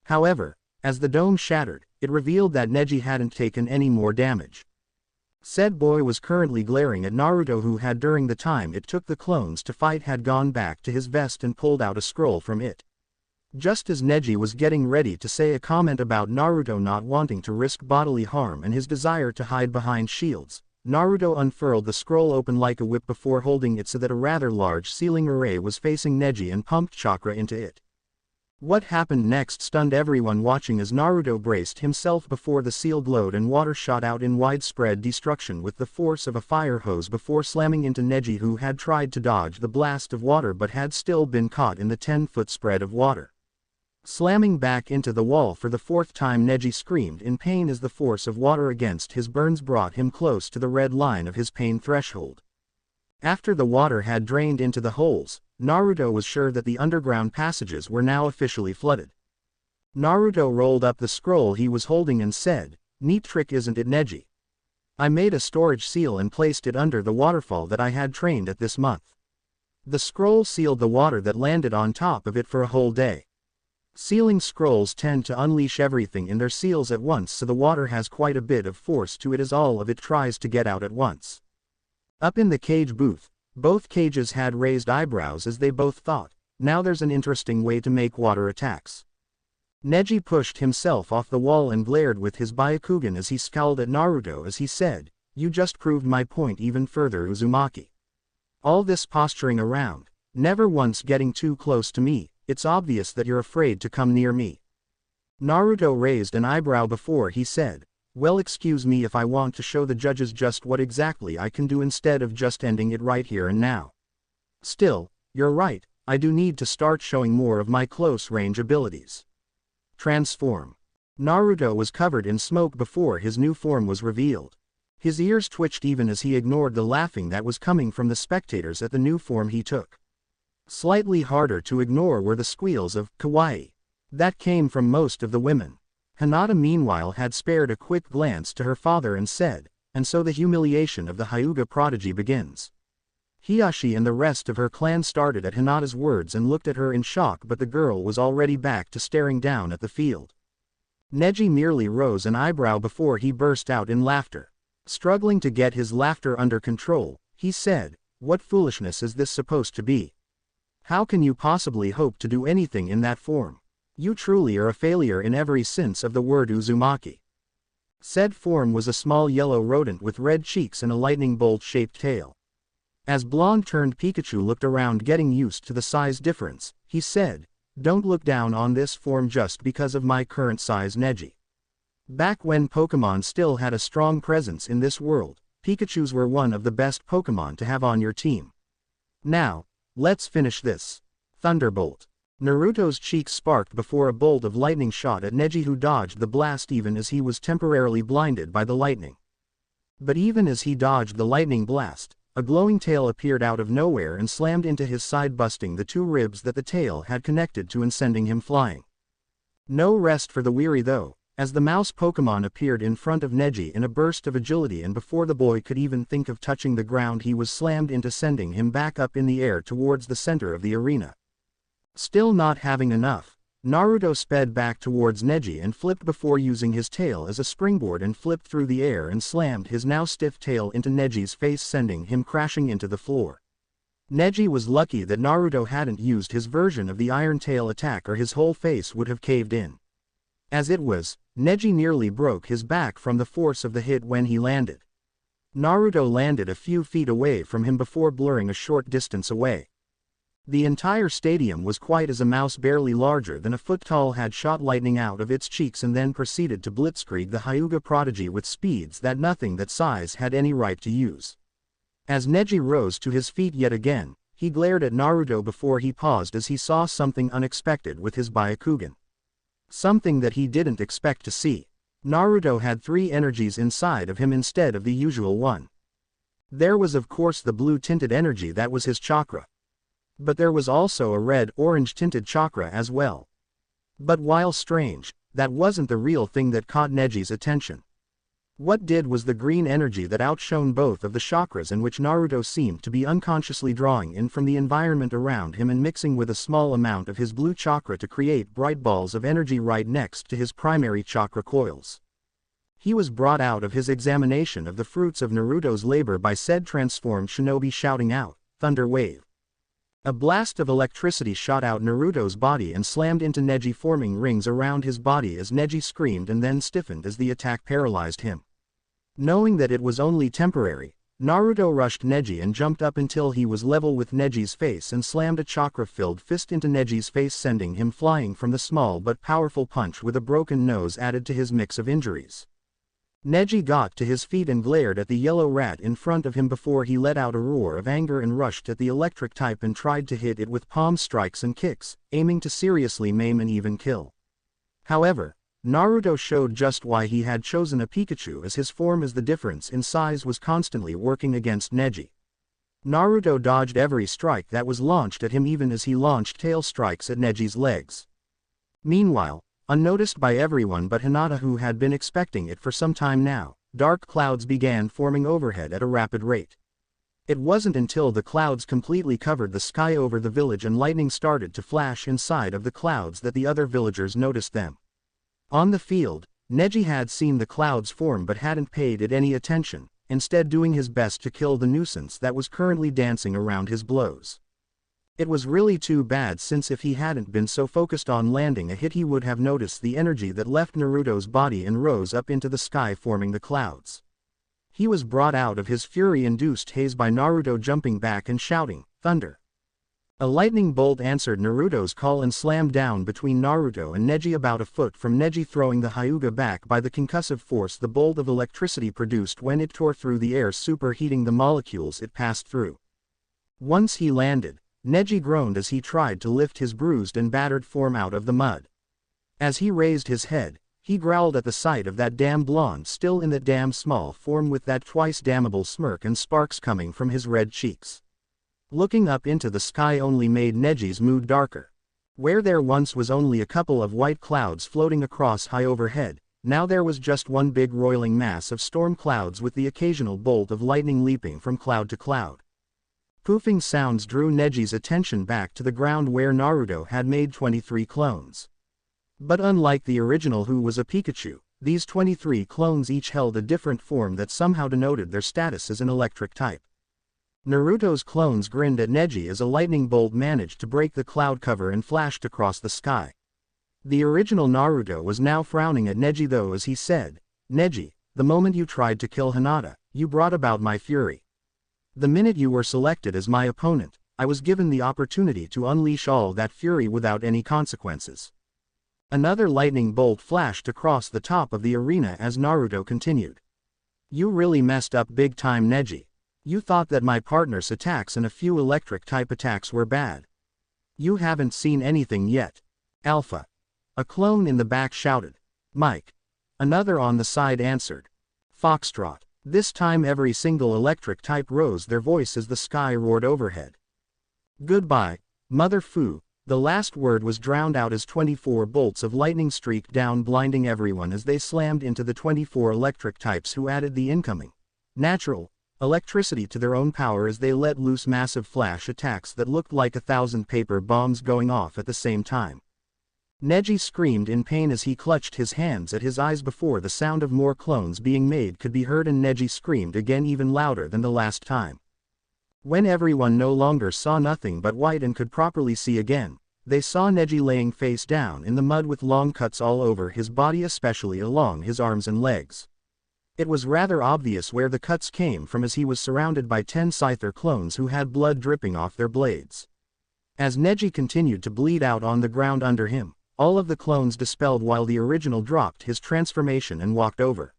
However, as the dome shattered, it revealed that Neji hadn't taken any more damage. Said boy was currently glaring at Naruto, who had during the time it took the clones to fight had gone back to his vest and pulled out a scroll from it. Just as Neji was getting ready to say a comment about Naruto not wanting to risk bodily harm and his desire to hide behind shields, Naruto unfurled the scroll open like a whip before holding it so that a rather large sealing array was facing Neji and pumped chakra into it. What happened next stunned everyone watching as Naruto braced himself before the sealed load and water shot out in widespread destruction with the force of a fire hose before slamming into Neji, who had tried to dodge the blast of water but had still been caught in the 10-foot spread of water. Slamming back into the wall for the fourth time, Neji screamed in pain as the force of water against his burns brought him close to the red line of his pain threshold. After the water had drained into the holes, Naruto was sure that the underground passages were now officially flooded. Naruto rolled up the scroll he was holding and said, "Neat trick, isn't it, Neji? I made a storage seal and placed it under the waterfall that I had trained at this month." The scroll sealed the water that landed on top of it for a whole day. Sealing scrolls tend to unleash everything in their seals at once, so the water has quite a bit of force to it as all of it tries to get out at once. Up in the cage booth, both cages had raised eyebrows as they both thought, now there's an interesting way to make water attacks. Neji pushed himself off the wall and glared with his Byakugan as he scowled at Naruto as he said, "You just proved my point even further, Uzumaki. All this posturing around, never once getting too close to me, it's obvious that you're afraid to come near me." Naruto raised an eyebrow before he said, "Well, excuse me if I want to show the judges just what exactly I can do instead of just ending it right here and now. Still, you're right, I do need to start showing more of my close-range abilities." Transform. Naruto was covered in smoke before his new form was revealed. His ears twitched even as he ignored the laughing that was coming from the spectators at the new form he took. Slightly harder to ignore were the squeals of "kawaii" that came from most of the women. Hinata meanwhile had spared a quick glance to her father and said, "And so the humiliation of the Hyuga prodigy begins." Hiashi and the rest of her clan started at Hinata's words and looked at her in shock, but the girl was already back to staring down at the field. Neji merely rose an eyebrow before he burst out in laughter. Struggling to get his laughter under control, he said, "What foolishness is this supposed to be? How can you possibly hope to do anything in that form? You truly are a failure in every sense of the word, Uzumaki." Said form was a small yellow rodent with red cheeks and a lightning bolt-shaped tail. As blonde-turned Pikachu looked around getting used to the size difference, he said, "Don't look down on this form just because of my current size, Neji. Back when Pokémon still had a strong presence in this world, Pikachus were one of the best Pokémon to have on your team. Now, let's finish this." Thunderbolt. Naruto's cheeks sparked before a bolt of lightning shot at Neji, who dodged the blast even as he was temporarily blinded by the lightning. But even as he dodged the lightning blast, a glowing tail appeared out of nowhere and slammed into his side, busting the two ribs that the tail had connected to and sending him flying. No rest for the weary though, as the mouse Pokémon appeared in front of Neji in a burst of agility, and before the boy could even think of touching the ground he was slammed into, sending him back up in the air towards the center of the arena. Still not having enough, Naruto sped back towards Neji and flipped before using his tail as a springboard and flipped through the air and slammed his now stiff tail into Neji's face, sending him crashing into the floor. Neji was lucky that Naruto hadn't used his version of the Iron Tail attack, or his whole face would have caved in. As it was, Neji nearly broke his back from the force of the hit when he landed. Naruto landed a few feet away from him before blurring a short distance away. The entire stadium was quiet as a mouse barely larger than a foot tall had shot lightning out of its cheeks and then proceeded to blitzkrieg the Hyuga prodigy with speeds that nothing that size had any right to use. As Neji rose to his feet yet again, he glared at Naruto before he paused as he saw something unexpected with his Byakugan. Something that he didn't expect to see. Naruto had 3 energies inside of him instead of the usual one. There was of course the blue-tinted energy that was his chakra. But there was also a red-orange tinted chakra as well. But while strange, that wasn't the real thing that caught Neji's attention. What did was the green energy that outshone both of the chakras, and which Naruto seemed to be unconsciously drawing in from the environment around him and mixing with a small amount of his blue chakra to create bright balls of energy right next to his primary chakra coils. He was brought out of his examination of the fruits of Naruto's labor by said transformed shinobi shouting out, "Thunder Wave!" A blast of electricity shot out Naruto's body and slammed into Neji, forming rings around his body as Neji screamed and then stiffened as the attack paralyzed him. Knowing that it was only temporary, Naruto rushed Neji and jumped up until he was level with Neji's face and slammed a chakra-filled fist into Neji's face, sending him flying from the small but powerful punch with a broken nose added to his mix of injuries. Neji got to his feet and glared at the yellow rat in front of him before he let out a roar of anger and rushed at the electric type and tried to hit it with palm strikes and kicks, aiming to seriously maim and even kill. However, Naruto showed just why he had chosen a Pikachu, as his form as the difference in size was constantly working against Neji. Naruto dodged every strike that was launched at him, even as he launched tail strikes at Neji's legs. Meanwhile, unnoticed by everyone but Hinata, who had been expecting it for some time now, dark clouds began forming overhead at a rapid rate. It wasn't until the clouds completely covered the sky over the village and lightning started to flash inside of the clouds that the other villagers noticed them. On the field, Neji had seen the clouds form but hadn't paid it any attention, instead doing his best to kill the nuisance that was currently dancing around his blows. It was really too bad, since if he hadn't been so focused on landing a hit, he would have noticed the energy that left Naruto's body and rose up into the sky, forming the clouds. He was brought out of his fury-induced haze by Naruto jumping back and shouting, "Thunder!" A lightning bolt answered Naruto's call and slammed down between Naruto and Neji, about a foot from Neji, throwing the Hyuga back by the concussive force the bolt of electricity produced when it tore through the air, superheating the molecules it passed through. Once he landed, Neji groaned as he tried to lift his bruised and battered form out of the mud. As he raised his head, he growled at the sight of that damn blonde still in that damn small form with that twice damnable smirk and sparks coming from his red cheeks. Looking up into the sky only made Neji's mood darker. Where there once was only a couple of white clouds floating across high overhead, now there was just one big roiling mass of storm clouds, with the occasional bolt of lightning leaping from cloud to cloud. Poofing sounds drew Neji's attention back to the ground where Naruto had made 23 clones. But unlike the original, who was a Pikachu, these 23 clones each held a different form that somehow denoted their status as an electric type. Naruto's clones grinned at Neji as a lightning bolt managed to break the cloud cover and flashed across the sky. The original Naruto was now frowning at Neji though, as he said, "Neji, the moment you tried to kill Hinata, you brought about my fury. The minute you were selected as my opponent, I was given the opportunity to unleash all that fury without any consequences." Another lightning bolt flashed across the top of the arena as Naruto continued. "You really messed up big time, Neji. You thought that my partner's attacks and a few electric-type attacks were bad. You haven't seen anything yet. Alpha." A clone in the back shouted. "Mike." Another on the side answered. "Foxtrot." This time every single electric type rose their voice as the sky roared overhead. "Goodbye, Mother Fu." The last word was drowned out as 24 bolts of lightning streaked down, blinding everyone as they slammed into the 24 electric types who added the incoming natural electricity to their own power as they let loose massive flash attacks that looked like 1,000 paper bombs going off at the same time. Neji screamed in pain as he clutched his hands at his eyes before the sound of more clones being made could be heard, and Neji screamed again, even louder than the last time. When everyone no longer saw nothing but white and could properly see again, they saw Neji laying face down in the mud with long cuts all over his body, especially along his arms and legs. It was rather obvious where the cuts came from, as he was surrounded by 10 Scyther clones who had blood dripping off their blades. As Neji continued to bleed out on the ground under him, all of the clones dispelled while the original dropped his transformation and walked over.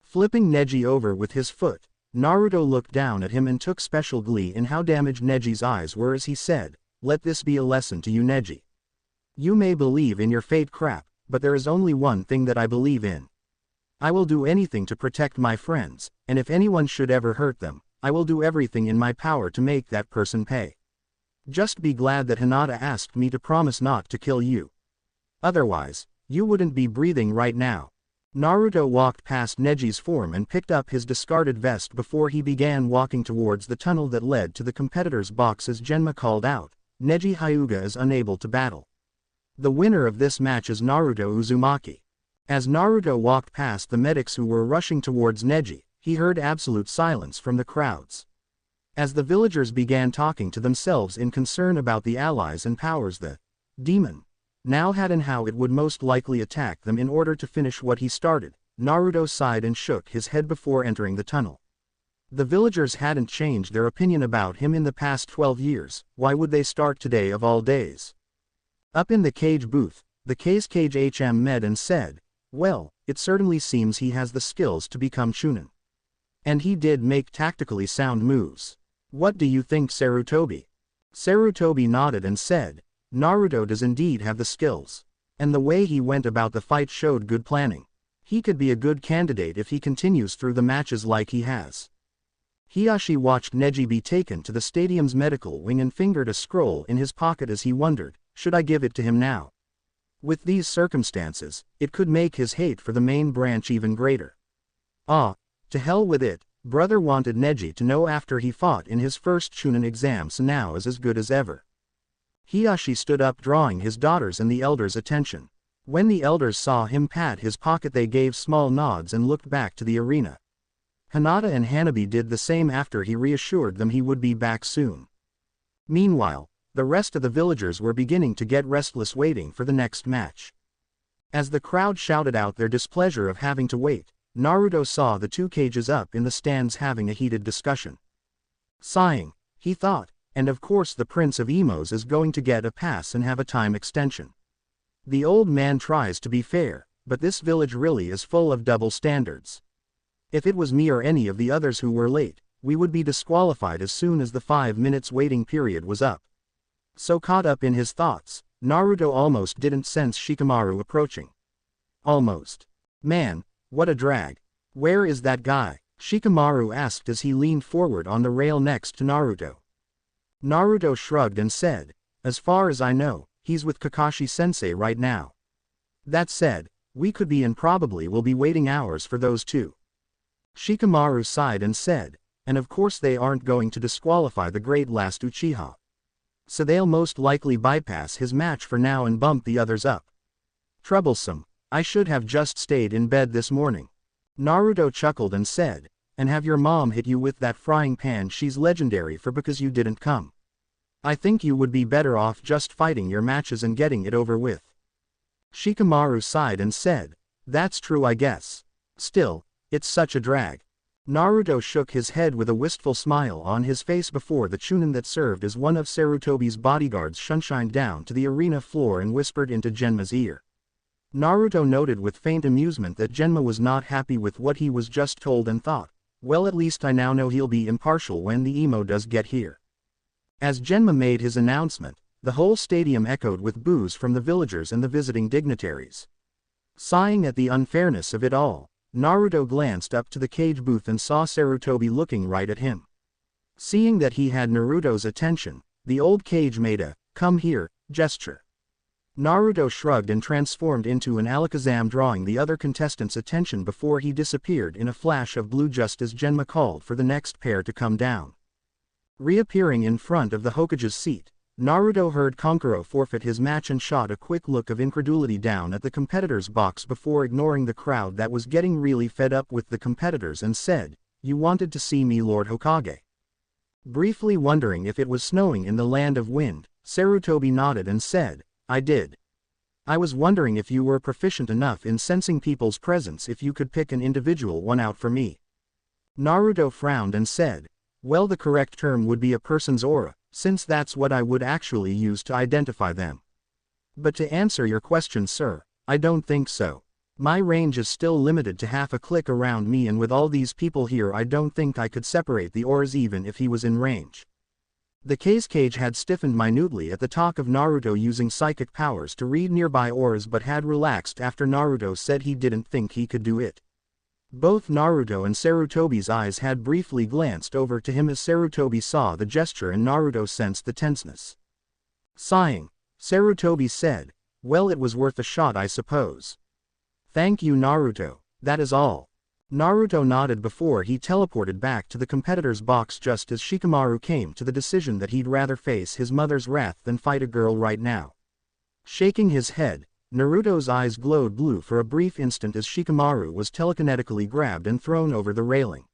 Flipping Neji over with his foot, Naruto looked down at him and took special glee in how damaged Neji's eyes were as he said, "Let this be a lesson to you, Neji. You may believe in your fate crap, but there is only one thing that I believe in. I will do anything to protect my friends, and if anyone should ever hurt them, I will do everything in my power to make that person pay. Just be glad that Hinata asked me to promise not to kill you. Otherwise, you wouldn't be breathing right now." Naruto walked past Neji's form and picked up his discarded vest before he began walking towards the tunnel that led to the competitor's box as Genma called out, "Neji Hyuga is unable to battle. The winner of this match is Naruto Uzumaki." As Naruto walked past the medics who were rushing towards Neji, he heard absolute silence from the crowds. As the villagers began talking to themselves in concern about the allies and powers the demon now had and how it would most likely attack them in order to finish what he started, Naruto sighed and shook his head before entering the tunnel. The villagers hadn't changed their opinion about him in the past 12 years, why would they start today of all days? Up in the cage booth, the Kage HM med and said, well, it certainly seems he has the skills to become Chunin. And he did make tactically sound moves. What do you think, Sarutobi? Sarutobi nodded and said, Naruto does indeed have the skills. And the way he went about the fight showed good planning. He could be a good candidate if he continues through the matches like he has. Hiyashi watched Neji be taken to the stadium's medical wing and fingered a scroll in his pocket as he wondered, should I give it to him now? With these circumstances, it could make his hate for the main branch even greater. Ah, to hell with it, brother wanted Neji to know after he fought in his first Chunin exam, so now is as good as ever. Hiyashi stood up, drawing his daughters and the elders' attention. When the elders saw him pat his pocket, they gave small nods and looked back to the arena. Hinata and Hanabi did the same after he reassured them he would be back soon. Meanwhile, the rest of the villagers were beginning to get restless, waiting for the next match. As the crowd shouted out their displeasure of having to wait, Naruto saw the two cages up in the stands having a heated discussion. Sighing, he thought, and of course the Prince of Emos is going to get a pass and have a time extension. The old man tries to be fair, but this village really is full of double standards. If it was me or any of the others who were late, we would be disqualified as soon as the 5 minutes waiting period was up. So caught up in his thoughts, Naruto almost didn't sense Shikamaru approaching. Almost. Man, what a drag. Where is that guy? Shikamaru asked as he leaned forward on the rail next to Naruto. Naruto shrugged and said, as far as I know, he's with Kakashi Sensei right now. That said, we could be and probably will be waiting hours for those two. Shikamaru sighed and said, and of course they aren't going to disqualify the great last Uchiha. So they'll most likely bypass his match for now and bump the others up. Troublesome, I should have just stayed in bed this morning. Naruto chuckled and said, and have your mom hit you with that frying pan she's legendary for because you didn't come. I think you would be better off just fighting your matches and getting it over with. Shikamaru sighed and said, that's true I guess. Still, it's such a drag. Naruto shook his head with a wistful smile on his face before the Chunin that served as one of Sarutobi's bodyguards shunshined down to the arena floor and whispered into Genma's ear. Naruto noted with faint amusement that Genma was not happy with what he was just told and thought, well, at least I now know he'll be impartial when the emo does get here. As Genma made his announcement, the whole stadium echoed with boos from the villagers and the visiting dignitaries. Sighing at the unfairness of it all, Naruto glanced up to the cage booth and saw Sarutobi looking right at him. Seeing that he had Naruto's attention, the old cage made a, come here, gesture. Naruto shrugged and transformed into an Alakazam, drawing the other contestants' attention before he disappeared in a flash of blue just as Genma called for the next pair to come down. Reappearing in front of the Hokage's seat, Naruto heard Conquero forfeit his match and shot a quick look of incredulity down at the competitor's box before ignoring the crowd that was getting really fed up with the competitors and said, you wanted to see me, Lord Hokage? Briefly wondering if it was snowing in the land of wind, Sarutobi nodded and said, I did. I was wondering if you were proficient enough in sensing people's presence if you could pick an individual one out for me. Naruto frowned and said, well, the correct term would be a person's aura, since that's what I would actually use to identify them. But to answer your question, sir, I don't think so. My range is still limited to half a click around me, and with all these people here I don't think I could separate the auras even if he was in range. The cage had stiffened minutely at the talk of Naruto using psychic powers to read nearby auras, but had relaxed after Naruto said he didn't think he could do it. Both Naruto and Sarutobi's eyes had briefly glanced over to him as Sarutobi saw the gesture and Naruto sensed the tenseness. Sighing, Sarutobi said, well, it was worth a shot, I suppose. Thank you, Naruto, that is all. Naruto nodded before he teleported back to the competitor's box just as Shikamaru came to the decision that he'd rather face his mother's wrath than fight a girl right now. Shaking his head, Naruto's eyes glowed blue for a brief instant as Shikamaru was telekinetically grabbed and thrown over the railing.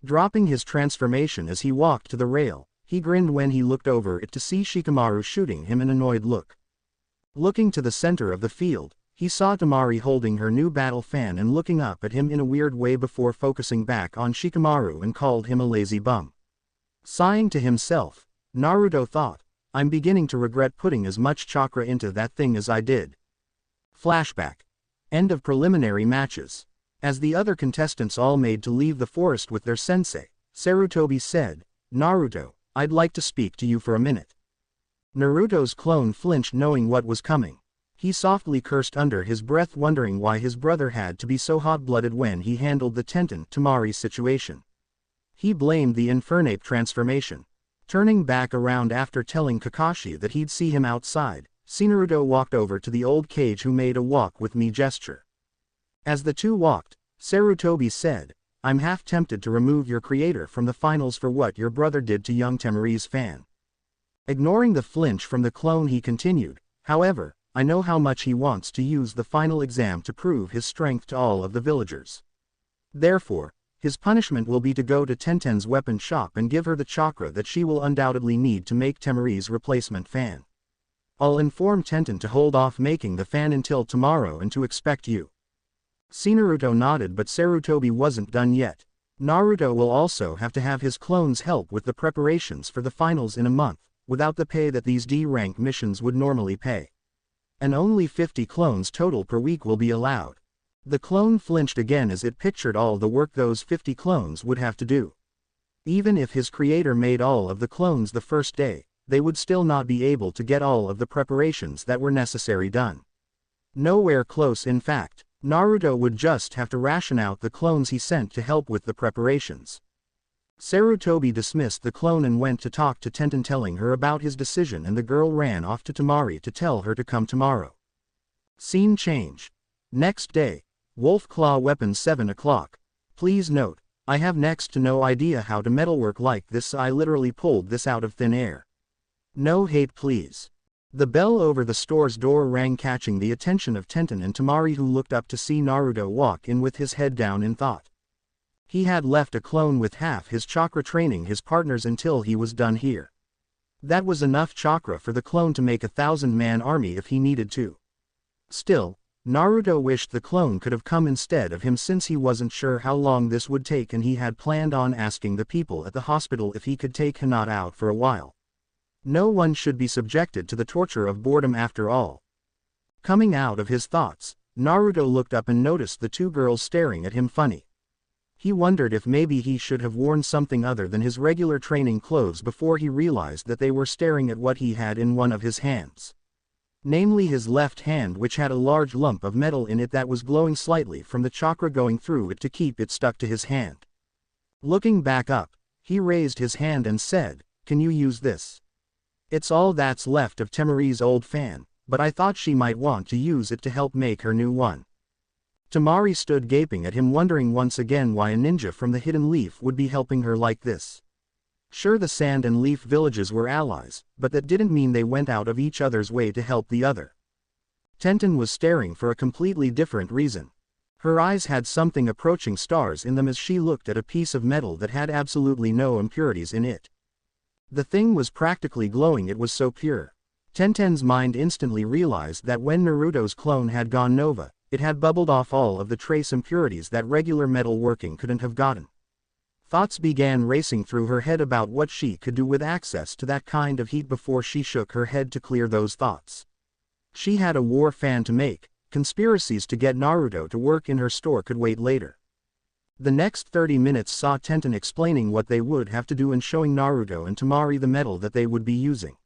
Dropping his transformation as he walked to the rail, he grinned when he looked over it to see Shikamaru shooting him an annoyed look. Looking to the center of the field, he saw Temari holding her new battle fan and looking up at him in a weird way before focusing back on Shikamaru and called him a lazy bum. Sighing to himself, Naruto thought, I'm beginning to regret putting as much chakra into that thing as I did. Flashback. End of preliminary matches. As the other contestants all made to leave the forest with their sensei, Sarutobi said, Naruto, I'd like to speak to you for a minute. Naruto's clone flinched knowing what was coming. He softly cursed under his breath, wondering why his brother had to be so hot-blooded when he handled the Tenten Temari situation. He blamed the Infernape transformation. Turning back around after telling Kakashi that he'd see him outside, Naruto walked over to the old cage who made a walk with me gesture. As the two walked, Sarutobi said, I'm half tempted to remove your creator from the finals for what your brother did to young Temari's fan. Ignoring the flinch from the clone, he continued, however, I know how much he wants to use the final exam to prove his strength to all of the villagers. Therefore, his punishment will be to go to Tenten's weapon shop and give her the chakra that she will undoubtedly need to make Temari's replacement fan. I'll inform Tenten to hold off making the fan until tomorrow and to expect you. Naruto nodded, but Sarutobi wasn't done yet. Naruto will also have to have his clones help with the preparations for the finals in a month, without the pay that these D-rank missions would normally pay. And only 50 clones total per week will be allowed. The clone flinched again as it pictured all the work those 50 clones would have to do. Even if his creator made all of the clones the first day, they would still not be able to get all of the preparations that were necessary done. Nowhere close, in fact. Naruto would just have to ration out the clones he sent to help with the preparations. Sarutobi dismissed the clone and went to talk to Tenten, telling her about his decision, and the girl ran off to Temari to tell her to come tomorrow. Scene change. Next day. Wolf Claw Weapon 7 o'clock. Please note, I have next to no idea how to metalwork like this, so I literally pulled this out of thin air. No hate please. The bell over the store's door rang, catching the attention of Tenten and Temari, who looked up to see Naruto walk in with his head down in thought. He had left a clone with half his chakra training his partners until he was done here. That was enough chakra for the clone to make a 1,000-man army if he needed to. Still, Naruto wished the clone could have come instead of him, since he wasn't sure how long this would take, and he had planned on asking the people at the hospital if he could take Hinata out for a while. No one should be subjected to the torture of boredom after all. Coming out of his thoughts, Naruto looked up and noticed the two girls staring at him funny. He wondered if maybe he should have worn something other than his regular training clothes before he realized that they were staring at what he had in one of his hands. Namely his left hand, which had a large lump of metal in it that was glowing slightly from the chakra going through it to keep it stuck to his hand. Looking back up, he raised his hand and said, "Can you use this? It's all that's left of Temari's old fan, but I thought she might want to use it to help make her new one." Temari stood gaping at him, wondering once again why a ninja from the Hidden Leaf would be helping her like this. Sure, the Sand and Leaf villages were allies, but that didn't mean they went out of each other's way to help the other. Tenten was staring for a completely different reason. Her eyes had something approaching stars in them as she looked at a piece of metal that had absolutely no impurities in it. The thing was practically glowing, it was so pure. Tenten's mind instantly realized that when Naruto's clone had gone Nova, it had bubbled off all of the trace impurities that regular metal working couldn't have gotten. Thoughts began racing through her head about what she could do with access to that kind of heat before she shook her head to clear those thoughts. She had a war fan to make. Conspiracies to get Naruto to work in her store could wait later. The next 30 minutes saw Tenten explaining what they would have to do and showing Naruto and Temari the metal that they would be using.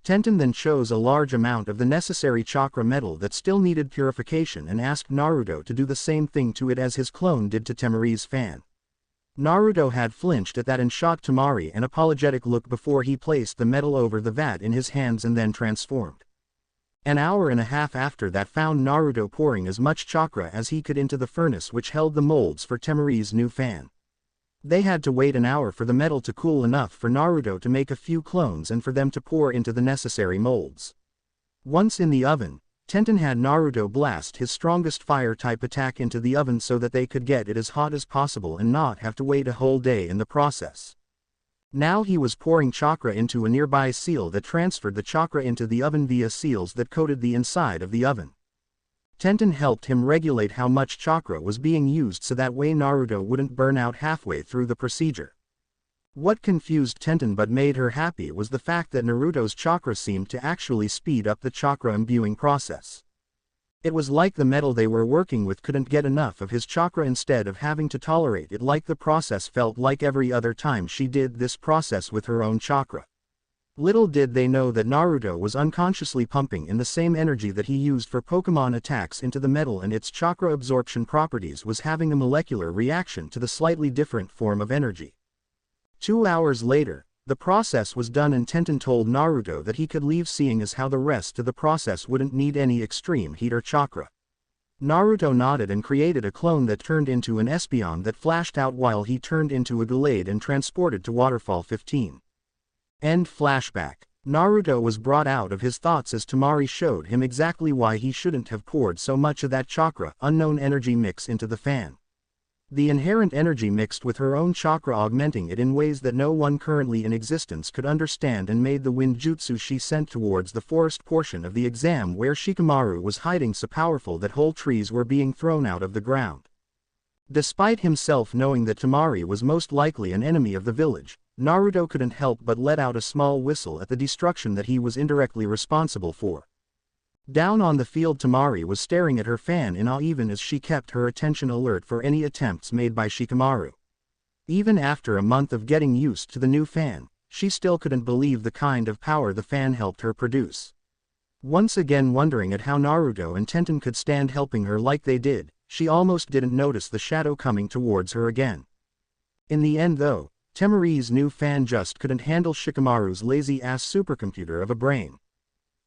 Tenten then chose a large amount of the necessary chakra metal that still needed purification and asked Naruto to do the same thing to it as his clone did to Temari's fan. Naruto had flinched at that and shot Temari an apologetic look before he placed the metal over the vat in his hands and then transformed. An hour and a half after that found Naruto pouring as much chakra as he could into the furnace which held the molds for Temari's new fan. They had to wait an hour for the metal to cool enough for Naruto to make a few clones and for them to pour into the necessary molds. Once in the oven, Tenten had Naruto blast his strongest fire-type attack into the oven so that they could get it as hot as possible and not have to wait a whole day in the process. Now he was pouring chakra into a nearby seal that transferred the chakra into the oven via seals that coated the inside of the oven. Tenten helped him regulate how much chakra was being used so that way Naruto wouldn't burn out halfway through the procedure. What confused Tenten but made her happy was the fact that Naruto's chakra seemed to actually speed up the chakra imbuing process. It was like the metal they were working with couldn't get enough of his chakra instead of having to tolerate it, like the process felt like every other time she did this process with her own chakra. Little did they know that Naruto was unconsciously pumping in the same energy that he used for Pokémon attacks into the metal, and its chakra absorption properties was having a molecular reaction to the slightly different form of energy. 2 hours later, the process was done and Tenten told Naruto that he could leave, seeing as how the rest of the process wouldn't need any extreme heat or chakra. Naruto nodded and created a clone that turned into an Espeon that flashed out while he turned into a Gallade and transported to Waterfall 15. End flashback. Naruto was brought out of his thoughts as Temari showed him exactly why he shouldn't have poured so much of that chakra unknown energy mix into the fan. The inherent energy mixed with her own chakra, augmenting it in ways that no one currently in existence could understand, and made the wind jutsu she sent towards the forest portion of the exam where Shikamaru was hiding so powerful that whole trees were being thrown out of the ground. Despite himself knowing that Temari was most likely an enemy of the village, Naruto couldn't help but let out a small whistle at the destruction that he was indirectly responsible for. Down on the field, Temari was staring at her fan in awe, even as she kept her attention alert for any attempts made by Shikamaru. Even after a month of getting used to the new fan, she still couldn't believe the kind of power the fan helped her produce. Once again wondering at how Naruto and Tenten could stand helping her like they did, she almost didn't notice the shadow coming towards her again. In the end though, Temari's new fan just couldn't handle Shikamaru's lazy-ass supercomputer of a brain.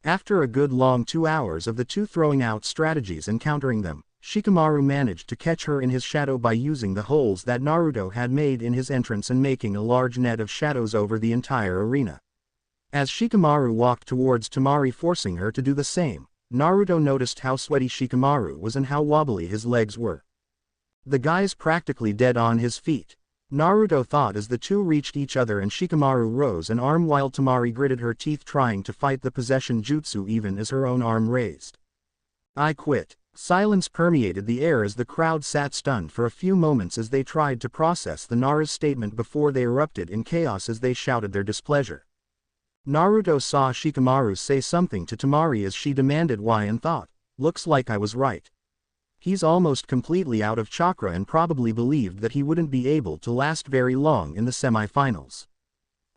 After a good long 2 hours of the two throwing out strategies and countering them, Shikamaru managed to catch her in his shadow by using the holes that Naruto had made in his entrance and making a large net of shadows over the entire arena. As Shikamaru walked towards Temari, forcing her to do the same, Naruto noticed how sweaty Shikamaru was and how wobbly his legs were. The guy's practically dead on his feet, Naruto thought as the two reached each other, and Shikamaru rose an arm while Temari gritted her teeth trying to fight the possession jutsu even as her own arm raised. "I quit." Silence permeated the air as the crowd sat stunned for a few moments as they tried to process the Nara's statement before they erupted in chaos as they shouted their displeasure. Naruto saw Shikamaru say something to Temari as she demanded why and thought, "Looks like I was right. He's almost completely out of chakra," and probably believed that he wouldn't be able to last very long in the semi-finals.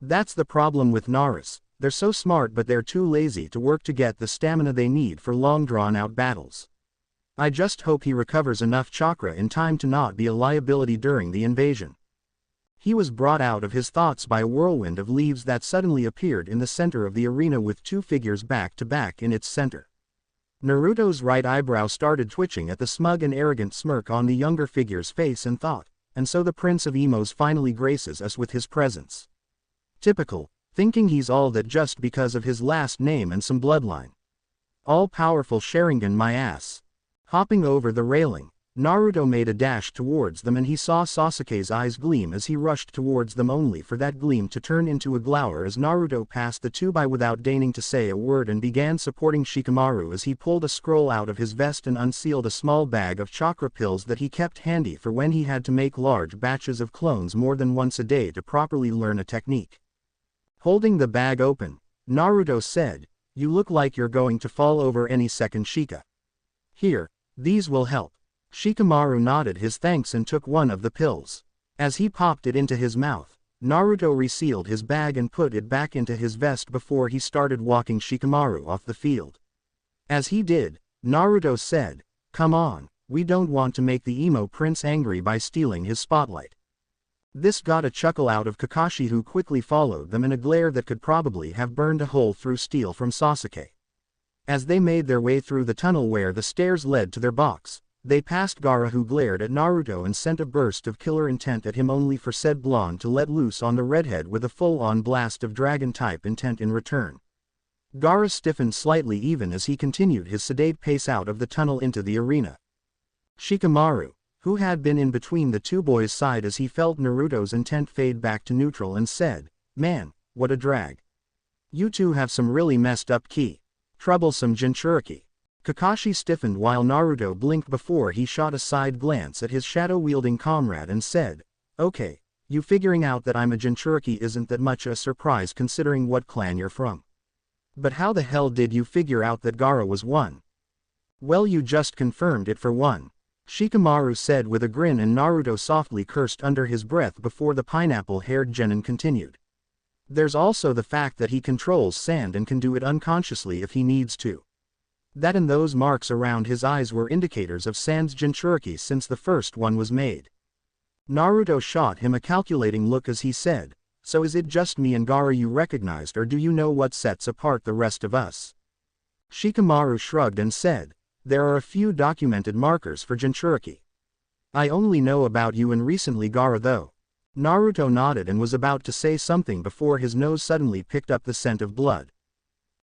That's the problem with Naras, they're so smart but they're too lazy to work to get the stamina they need for long drawn-out battles. I just hope he recovers enough chakra in time to not be a liability during the invasion. He was brought out of his thoughts by a whirlwind of leaves that suddenly appeared in the center of the arena with two figures back to back in its center. Naruto's right eyebrow started twitching at the smug and arrogant smirk on the younger figure's face and thought, and so the Prince of Emos finally graces us with his presence. Typical, thinking he's all that just because of his last name and some bloodline. All-powerful Sharingan my ass. Hopping over the railing, Naruto made a dash towards them, and he saw Sasuke's eyes gleam as he rushed towards them, only for that gleam to turn into a glower as Naruto passed the two by without deigning to say a word and began supporting Shikamaru as he pulled a scroll out of his vest and unsealed a small bag of chakra pills that he kept handy for when he had to make large batches of clones more than once a day to properly learn a technique. Holding the bag open, Naruto said, "You look like you're going to fall over any second, Shika. Here, these will help." Shikamaru nodded his thanks and took one of the pills. As he popped it into his mouth, Naruto resealed his bag and put it back into his vest before he started walking Shikamaru off the field. As he did, Naruto said, "Come on, we don't want to make the emo prince angry by stealing his spotlight." This got a chuckle out of Kakashi, who quickly followed them in a glare that could probably have burned a hole through steel from Sasuke. As they made their way through the tunnel where the stairs led to their box, they passed Gaara, who glared at Naruto and sent a burst of killer intent at him, only for said blonde to let loose on the redhead with a full-on blast of dragon-type intent in return. Gaara stiffened slightly even as he continued his sedate pace out of the tunnel into the arena. Shikamaru, who had been in between the two boys, sighed as he felt Naruto's intent fade back to neutral and said, "Man, what a drag. You two have some really messed up ki. Troublesome Jinchuriki." Kakashi stiffened while Naruto blinked before he shot a side glance at his shadow-wielding comrade and said, "Okay, you figuring out that I'm a Jinchuriki isn't that much a surprise considering what clan you're from. But how the hell did you figure out that Gaara was one?" "Well, you just confirmed it for one," Shikamaru said with a grin, and Naruto softly cursed under his breath before the pineapple-haired genin continued. "There's also the fact that he controls sand and can do it unconsciously if he needs to. That and those marks around his eyes were indicators of Sand's Jinchuriki since the first one was made." Naruto shot him a calculating look as he said, "So is it just me and Gaara you recognized, or do you know what sets apart the rest of us?" Shikamaru shrugged and said, "There are a few documented markers for Jinchuriki. I only know about you and recently Gaara though." Naruto nodded and was about to say something before his nose suddenly picked up the scent of blood.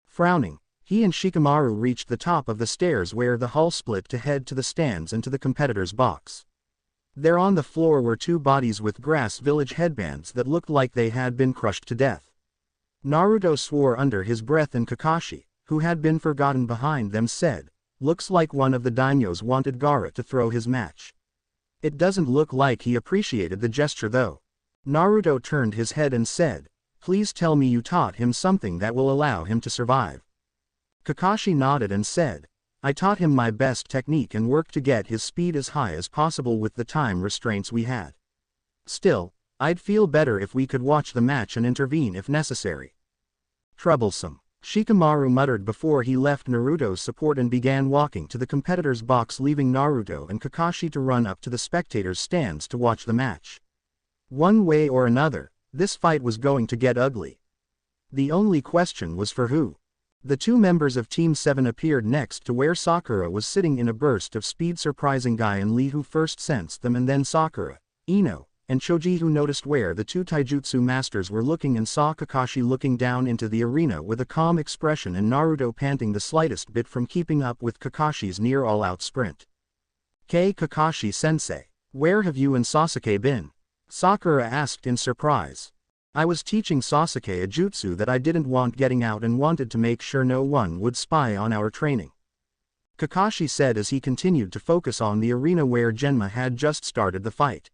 Frowning, he and Shikamaru reached the top of the stairs where the hall split to head to the stands and to the competitor's box. There on the floor were two bodies with grass village headbands that looked like they had been crushed to death. Naruto swore under his breath, and Kakashi, who had been forgotten behind them, said, "Looks like one of the daimyos wanted Gaara to throw his match. It doesn't look like he appreciated the gesture though." Naruto turned his head and said, "Please tell me you taught him something that will allow him to survive." Kakashi nodded and said, "I taught him my best technique and worked to get his speed as high as possible with the time restraints we had. Still, I'd feel better if we could watch the match and intervene if necessary." "Troublesome," Shikamaru muttered before he left Naruto's support and began walking to the competitor's box, leaving Naruto and Kakashi to run up to the spectators' stands to watch the match. One way or another, this fight was going to get ugly. The only question was for who. The two members of Team 7 appeared next to where Sakura was sitting in a burst of speed, surprising Guy and Lee, who first sensed them, and then Sakura, Ino, and Choji, who noticed where the two taijutsu masters were looking and saw Kakashi looking down into the arena with a calm expression and Naruto panting the slightest bit from keeping up with Kakashi's near all-out sprint. Kakashi sensei, where have you and Sasuke been?" Sakura asked in surprise. "I was teaching Sasuke a jutsu that I didn't want getting out and wanted to make sure no one would spy on our training," Kakashi said as he continued to focus on the arena where Genma had just started the fight.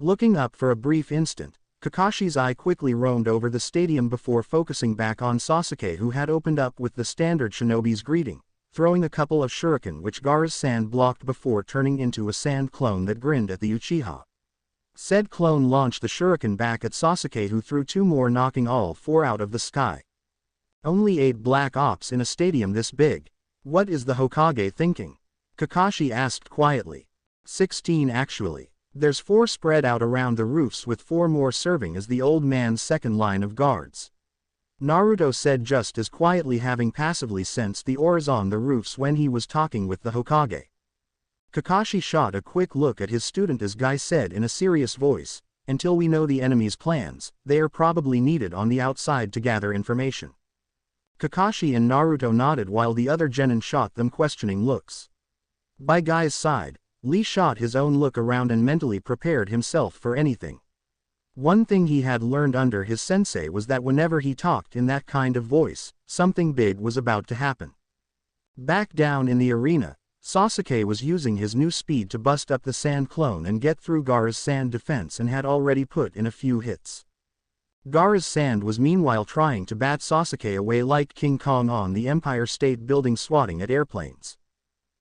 Looking up for a brief instant, Kakashi's eye quickly roamed over the stadium before focusing back on Sasuke, who had opened up with the standard shinobi's greeting, throwing a couple of shuriken which Gaara's sand blocked before turning into a sand clone that grinned at the Uchiha. Said clone launched the shuriken back at Sasuke, who threw two more, knocking all four out of the sky. Only 8 black ops in a stadium this big. What is the Hokage thinking? Kakashi asked quietly. 16 actually. There's 4 spread out around the roofs with 4 more serving as the old man's second line of guards, Naruto said just as quietly, having passively sensed the auras on the roofs when he was talking with the Hokage. Kakashi shot a quick look at his student as Guy said in a serious voice, "Until we know the enemy's plans, they are probably needed on the outside to gather information." Kakashi and Naruto nodded while the other genin shot them questioning looks. By Guy's side, Lee shot his own look around and mentally prepared himself for anything. One thing he had learned under his sensei was that whenever he talked in that kind of voice, something big was about to happen. Back down in the arena, Sasuke was using his new speed to bust up the sand clone and get through Gaara's sand defense and had already put in a few hits. Gaara's sand was meanwhile trying to bat Sasuke away like King Kong on the Empire State Building swatting at airplanes.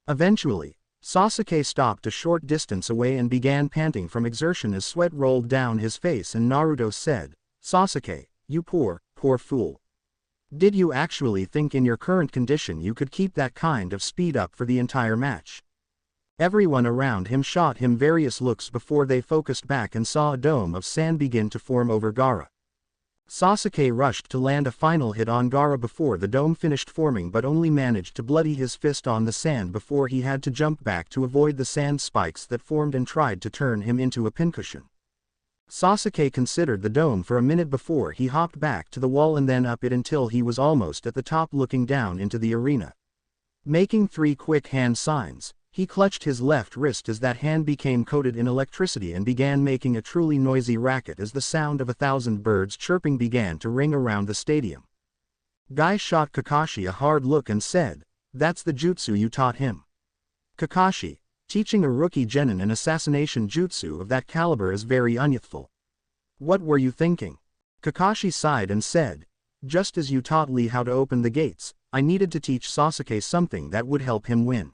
Eventually, Sasuke stopped a short distance away and began panting from exertion as sweat rolled down his face, and Naruto said, "Sasuke, you poor fool. Did you actually think in your current condition you could keep that kind of speed up for the entire match?" Everyone around him shot him various looks before they focused back and saw a dome of sand begin to form over Gaara. Sasuke rushed to land a final hit on Gaara before the dome finished forming, but only managed to bloody his fist on the sand before he had to jump back to avoid the sand spikes that formed and tried to turn him into a pincushion. Sasuke considered the dome for a minute before he hopped back to the wall and then up it until he was almost at the top looking down into the arena. Making 3 quick hand signs, he clutched his left wrist as that hand became coated in electricity and began making a truly noisy racket as the sound of 1,000 birds chirping began to ring around the stadium. Guy shot Kakashi a hard look and said, "That's the jutsu you taught him." Kakashi, teaching a rookie genin an assassination jutsu of that caliber is very unyouthful. What were you thinking? Kakashi sighed and said, "Just as you taught Lee how to open the gates, I needed to teach Sasuke something that would help him win.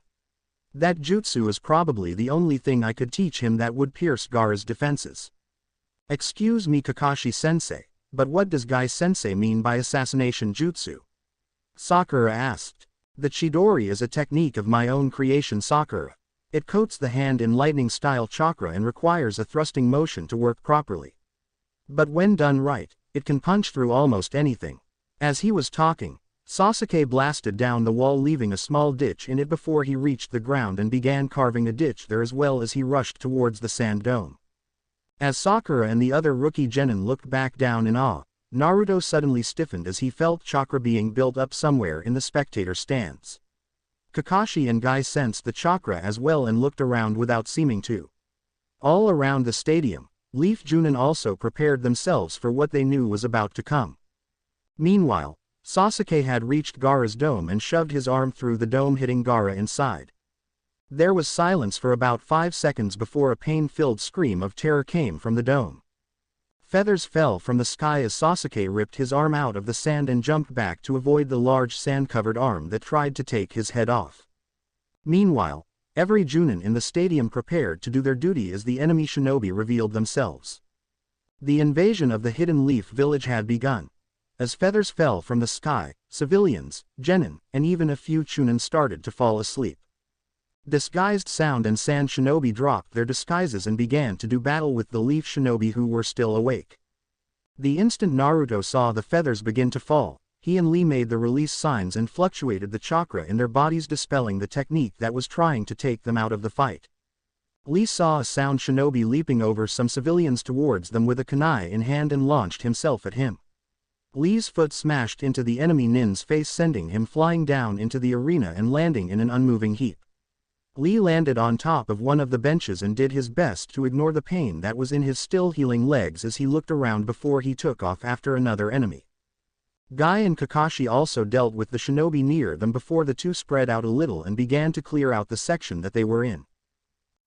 That jutsu is probably the only thing I could teach him that would pierce Gaara's defenses." "Excuse me Kakashi-sensei, but what does Guy-sensei mean by assassination jutsu?" Sakura asked. "The Chidori is a technique of my own creation Sakura. It coats the hand in lightning-style chakra and requires a thrusting motion to work properly. But when done right, it can punch through almost anything." As he was talking, Sasuke blasted down the wall leaving a small ditch in it before he reached the ground and began carving a ditch there as well as he rushed towards the sand dome. As Sakura and the other rookie genin looked back down in awe, Naruto suddenly stiffened as he felt chakra being built up somewhere in the spectator stands. Kakashi and Guy sensed the chakra as well and looked around without seeming to. All around the stadium, Leaf Junin also prepared themselves for what they knew was about to come. Meanwhile, Sasuke had reached Gaara's dome and shoved his arm through the dome hitting Gaara inside. There was silence for about 5 seconds before a pain-filled scream of terror came from the dome. Feathers fell from the sky as Sasuke ripped his arm out of the sand and jumped back to avoid the large sand-covered arm that tried to take his head off. Meanwhile, every Junin in the stadium prepared to do their duty as the enemy shinobi revealed themselves. The invasion of the Hidden Leaf Village had begun. As feathers fell from the sky, civilians, genin, and even a few Chunin started to fall asleep. Disguised sound and sand shinobi dropped their disguises and began to do battle with the leaf shinobi who were still awake. The instant Naruto saw the feathers begin to fall, he and Lee made the release signs and fluctuated the chakra in their bodies dispelling the technique that was trying to take them out of the fight. Lee saw a sound shinobi leaping over some civilians towards them with a kunai in hand and launched himself at him. Lee's foot smashed into the enemy nin's face sending him flying down into the arena and landing in an unmoving heap. Lee landed on top of one of the benches and did his best to ignore the pain that was in his still healing legs as he looked around before he took off after another enemy. Guy and Kakashi also dealt with the shinobi near them before the two spread out a little and began to clear out the section that they were in.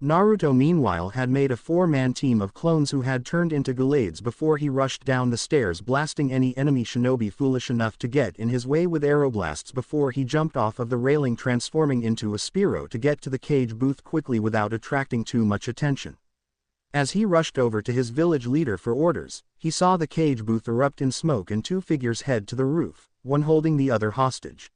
Naruto meanwhile had made a 4-man team of clones who had turned into Gallades before he rushed down the stairs blasting any enemy shinobi foolish enough to get in his way with aeroblasts before he jumped off of the railing transforming into a Spearow to get to the cage booth quickly without attracting too much attention. As he rushed over to his village leader for orders, he saw the cage booth erupt in smoke and 2 figures head to the roof, one holding the other hostage.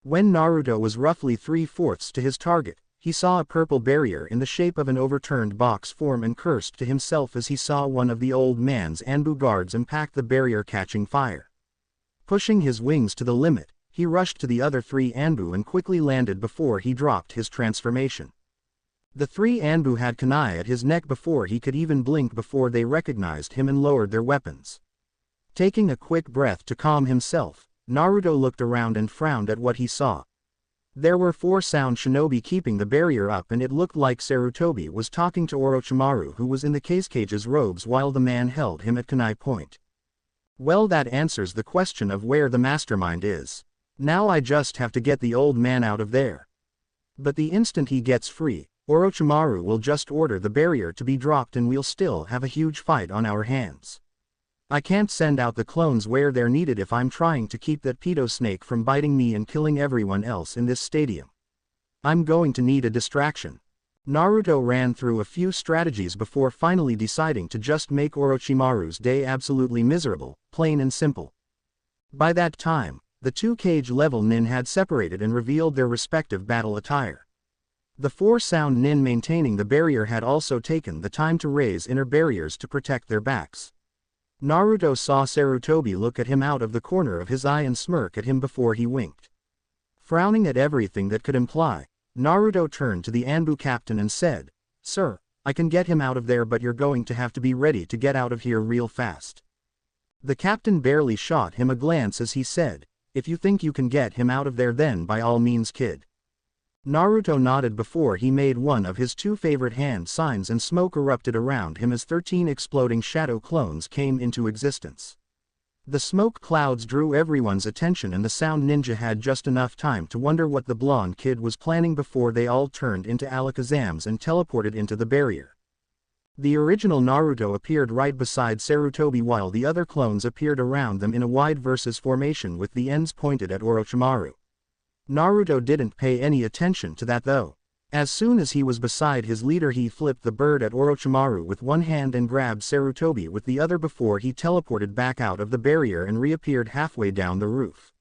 When Naruto was roughly 3/4 to his target, he saw a purple barrier in the shape of an overturned box form and cursed to himself as he saw one of the old man's Anbu guards impact the barrier catching fire. Pushing his wings to the limit, he rushed to the other 3 Anbu and quickly landed before he dropped his transformation. The 3 Anbu had kunai at his neck before he could even blink before they recognized him and lowered their weapons. Taking a quick breath to calm himself, Naruto looked around and frowned at what he saw. There were 4 sound shinobi keeping the barrier up and it looked like Sarutobi was talking to Orochimaru who was in the cage's robes while the man held him at kunai point. Well, that answers the question of where the mastermind is. Now I just have to get the old man out of there. But the instant he gets free, Orochimaru will just order the barrier to be dropped and we'll still have a huge fight on our hands. I can't send out the clones where they're needed if I'm trying to keep that pedo snake from biting me and killing everyone else in this stadium. I'm going to need a distraction. Naruto ran through a few strategies before finally deciding to just make Orochimaru's day absolutely miserable, plain and simple. By that time, the 2 cage-level nin had separated and revealed their respective battle attire. The 4 sound nin maintaining the barrier had also taken the time to raise inner barriers to protect their backs. Naruto saw Sarutobi look at him out of the corner of his eye and smirk at him before he winked. Frowning at everything that could imply, Naruto turned to the Anbu captain and said, "Sir, I can get him out of there, but you're going to have to be ready to get out of here real fast. The captain barely shot him a glance as he said, if you think you can get him out of there, then by all means, kid. Naruto nodded before he made one of his two favorite hand signs, and smoke erupted around him as 13 exploding shadow clones came into existence. The smoke clouds drew everyone's attention, and the sound ninja had just enough time to wonder what the blonde kid was planning before they all turned into alakazams and teleported into the barrier. The original Naruto appeared right beside Sarutobi, while the other clones appeared around them in a wide versus formation with the ends pointed at Orochimaru. Naruto didn't pay any attention to that though. As soon as he was beside his leader, he flipped the bird at Orochimaru with one hand and grabbed Sarutobi with the other before he teleported back out of the barrier and reappeared halfway down the roof.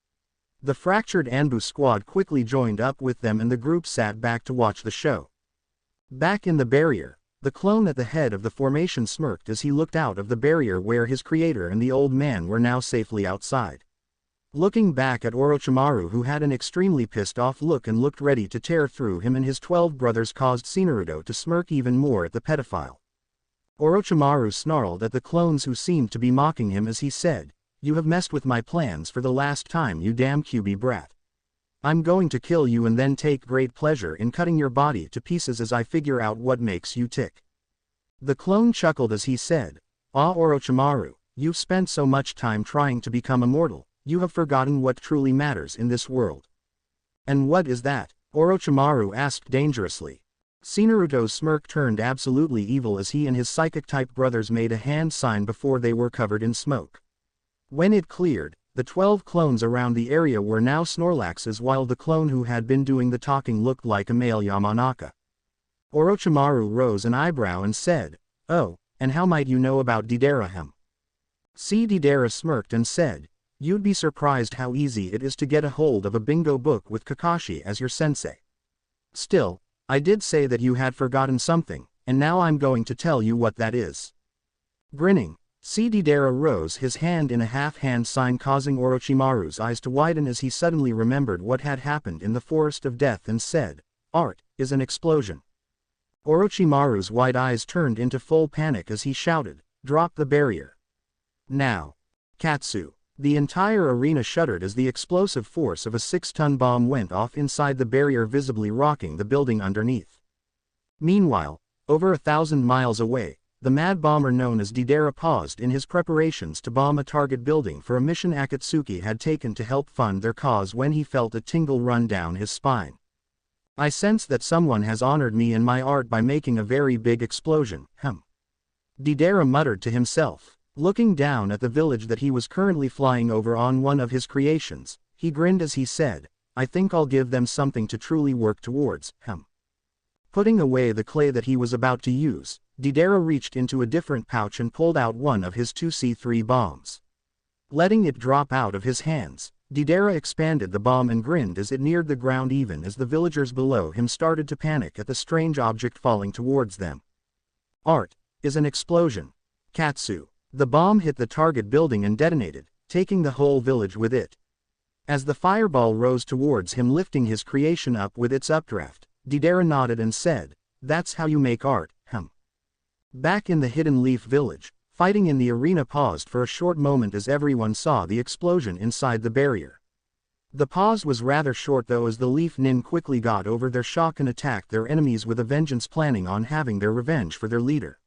The fractured Anbu squad quickly joined up with them, and the group sat back to watch the show. Back in the barrier, the clone at the head of the formation smirked as he looked out of the barrier where his creator and the old man were now safely outside. Looking back at Orochimaru, who had an extremely pissed off look and looked ready to tear through him and his 12 brothers, caused Naruto to smirk even more at the pedophile. Orochimaru snarled at the clones who seemed to be mocking him as he said, "You have messed with my plans for the last time, you damn QB brat. I'm going to kill you and then take great pleasure in cutting your body to pieces as I figure out what makes you tick." The clone chuckled as he said, "Ah, Orochimaru, you've spent so much time trying to become immortal. You have forgotten what truly matters in this world." "And what is that?" Orochimaru asked dangerously. Naruto's smirk turned absolutely evil as he and his psychic-type brothers made a hand sign before they were covered in smoke. When it cleared, the 12 clones around the area were now Snorlaxes, while the clone who had been doing the talking looked like a male Yamanaka. Orochimaru rose an eyebrow and said, "Oh, and how might you know about Deidara?" Deidara smirked and said, "You'd be surprised how easy it is to get a hold of a bingo book with Kakashi as your sensei. Still, I did say that you had forgotten something, and now I'm going to tell you what that is." Grinning, Deidara rose his hand in a half-hand sign, causing Orochimaru's eyes to widen as he suddenly remembered what had happened in the Forest of Death and said, "Art is an explosion." Orochimaru's wide eyes turned into full panic as he shouted, "Drop the barrier. Now." Katsu. The entire arena shuddered as the explosive force of a 6-ton bomb went off inside the barrier, visibly rocking the building underneath. Meanwhile, over 1,000 miles away, the mad bomber known as Deidara paused in his preparations to bomb a target building for a mission Akatsuki had taken to help fund their cause when he felt a tingle run down his spine. "I sense that someone has honored me and my art by making a very big explosion, Deidara muttered to himself. Looking down at the village that he was currently flying over on one of his creations, he grinned as he said, "I think I'll give them something to truly work towards, Putting away the clay that he was about to use, Deidara reached into a different pouch and pulled out one of his 2C3 bombs. Letting it drop out of his hands, Deidara expanded the bomb and grinned as it neared the ground, even as the villagers below him started to panic at the strange object falling towards them. "Art is an explosion. Katsu." The bomb hit the target building and detonated, taking the whole village with it. As the fireball rose towards him, lifting his creation up with its updraft, Deidara nodded and said, "That's how you make art, Back in the Hidden Leaf Village, fighting in the arena paused for a short moment as everyone saw the explosion inside the barrier. The pause was rather short though, as the Leaf Nin quickly got over their shock and attacked their enemies with a vengeance, planning on having their revenge for their leader.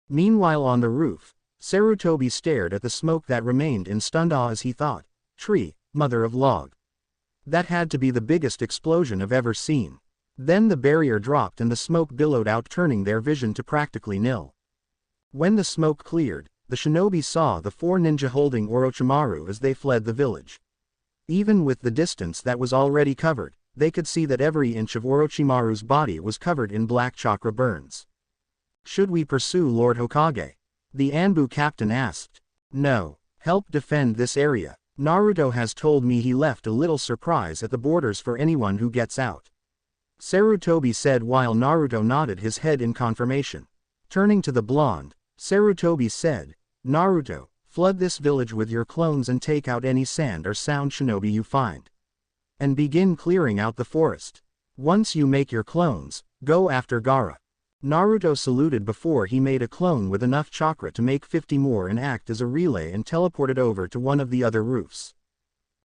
Meanwhile on the roof, Sarutobi stared at the smoke that remained in stunned awe as he thought, "Tree, mother of log. That had to be the biggest explosion I've ever seen." Then the barrier dropped and the smoke billowed out, turning their vision to practically nil. When the smoke cleared, the shinobi saw the 4 ninja holding Orochimaru as they fled the village. Even with the distance that was already covered, they could see that every inch of Orochimaru's body was covered in black chakra burns. "Should we pursue Lord Hokage?" the Anbu captain asked. "No. Help defend this area. Naruto has told me he left a little surprise at the borders for anyone who gets out," Sarutobi said while Naruto nodded his head in confirmation. Turning to the blonde, Sarutobi said, "Naruto, flood this village with your clones and take out any sand or sound shinobi you find. And begin clearing out the forest. Once you make your clones, go after Gaara. Naruto saluted before he made a clone with enough chakra to make 50 more and act as a relay and teleported over to one of the other roofs.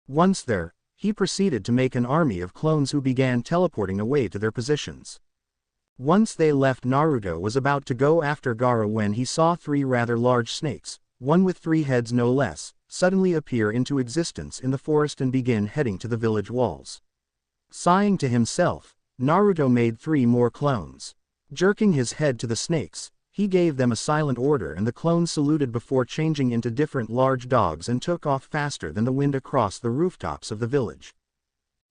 Once there, he proceeded to make an army of clones who began teleporting away to their positions. Once they left, Naruto was about to go after Gaara when he saw 3 rather large snakes, one with 3 heads no less, suddenly appear into existence in the forest and begin heading to the village walls. Sighing to himself, Naruto made 3 more clones. Jerking his head to the snakes, he gave them a silent order and the clones saluted before changing into different large dogs and took off faster than the wind across the rooftops of the village.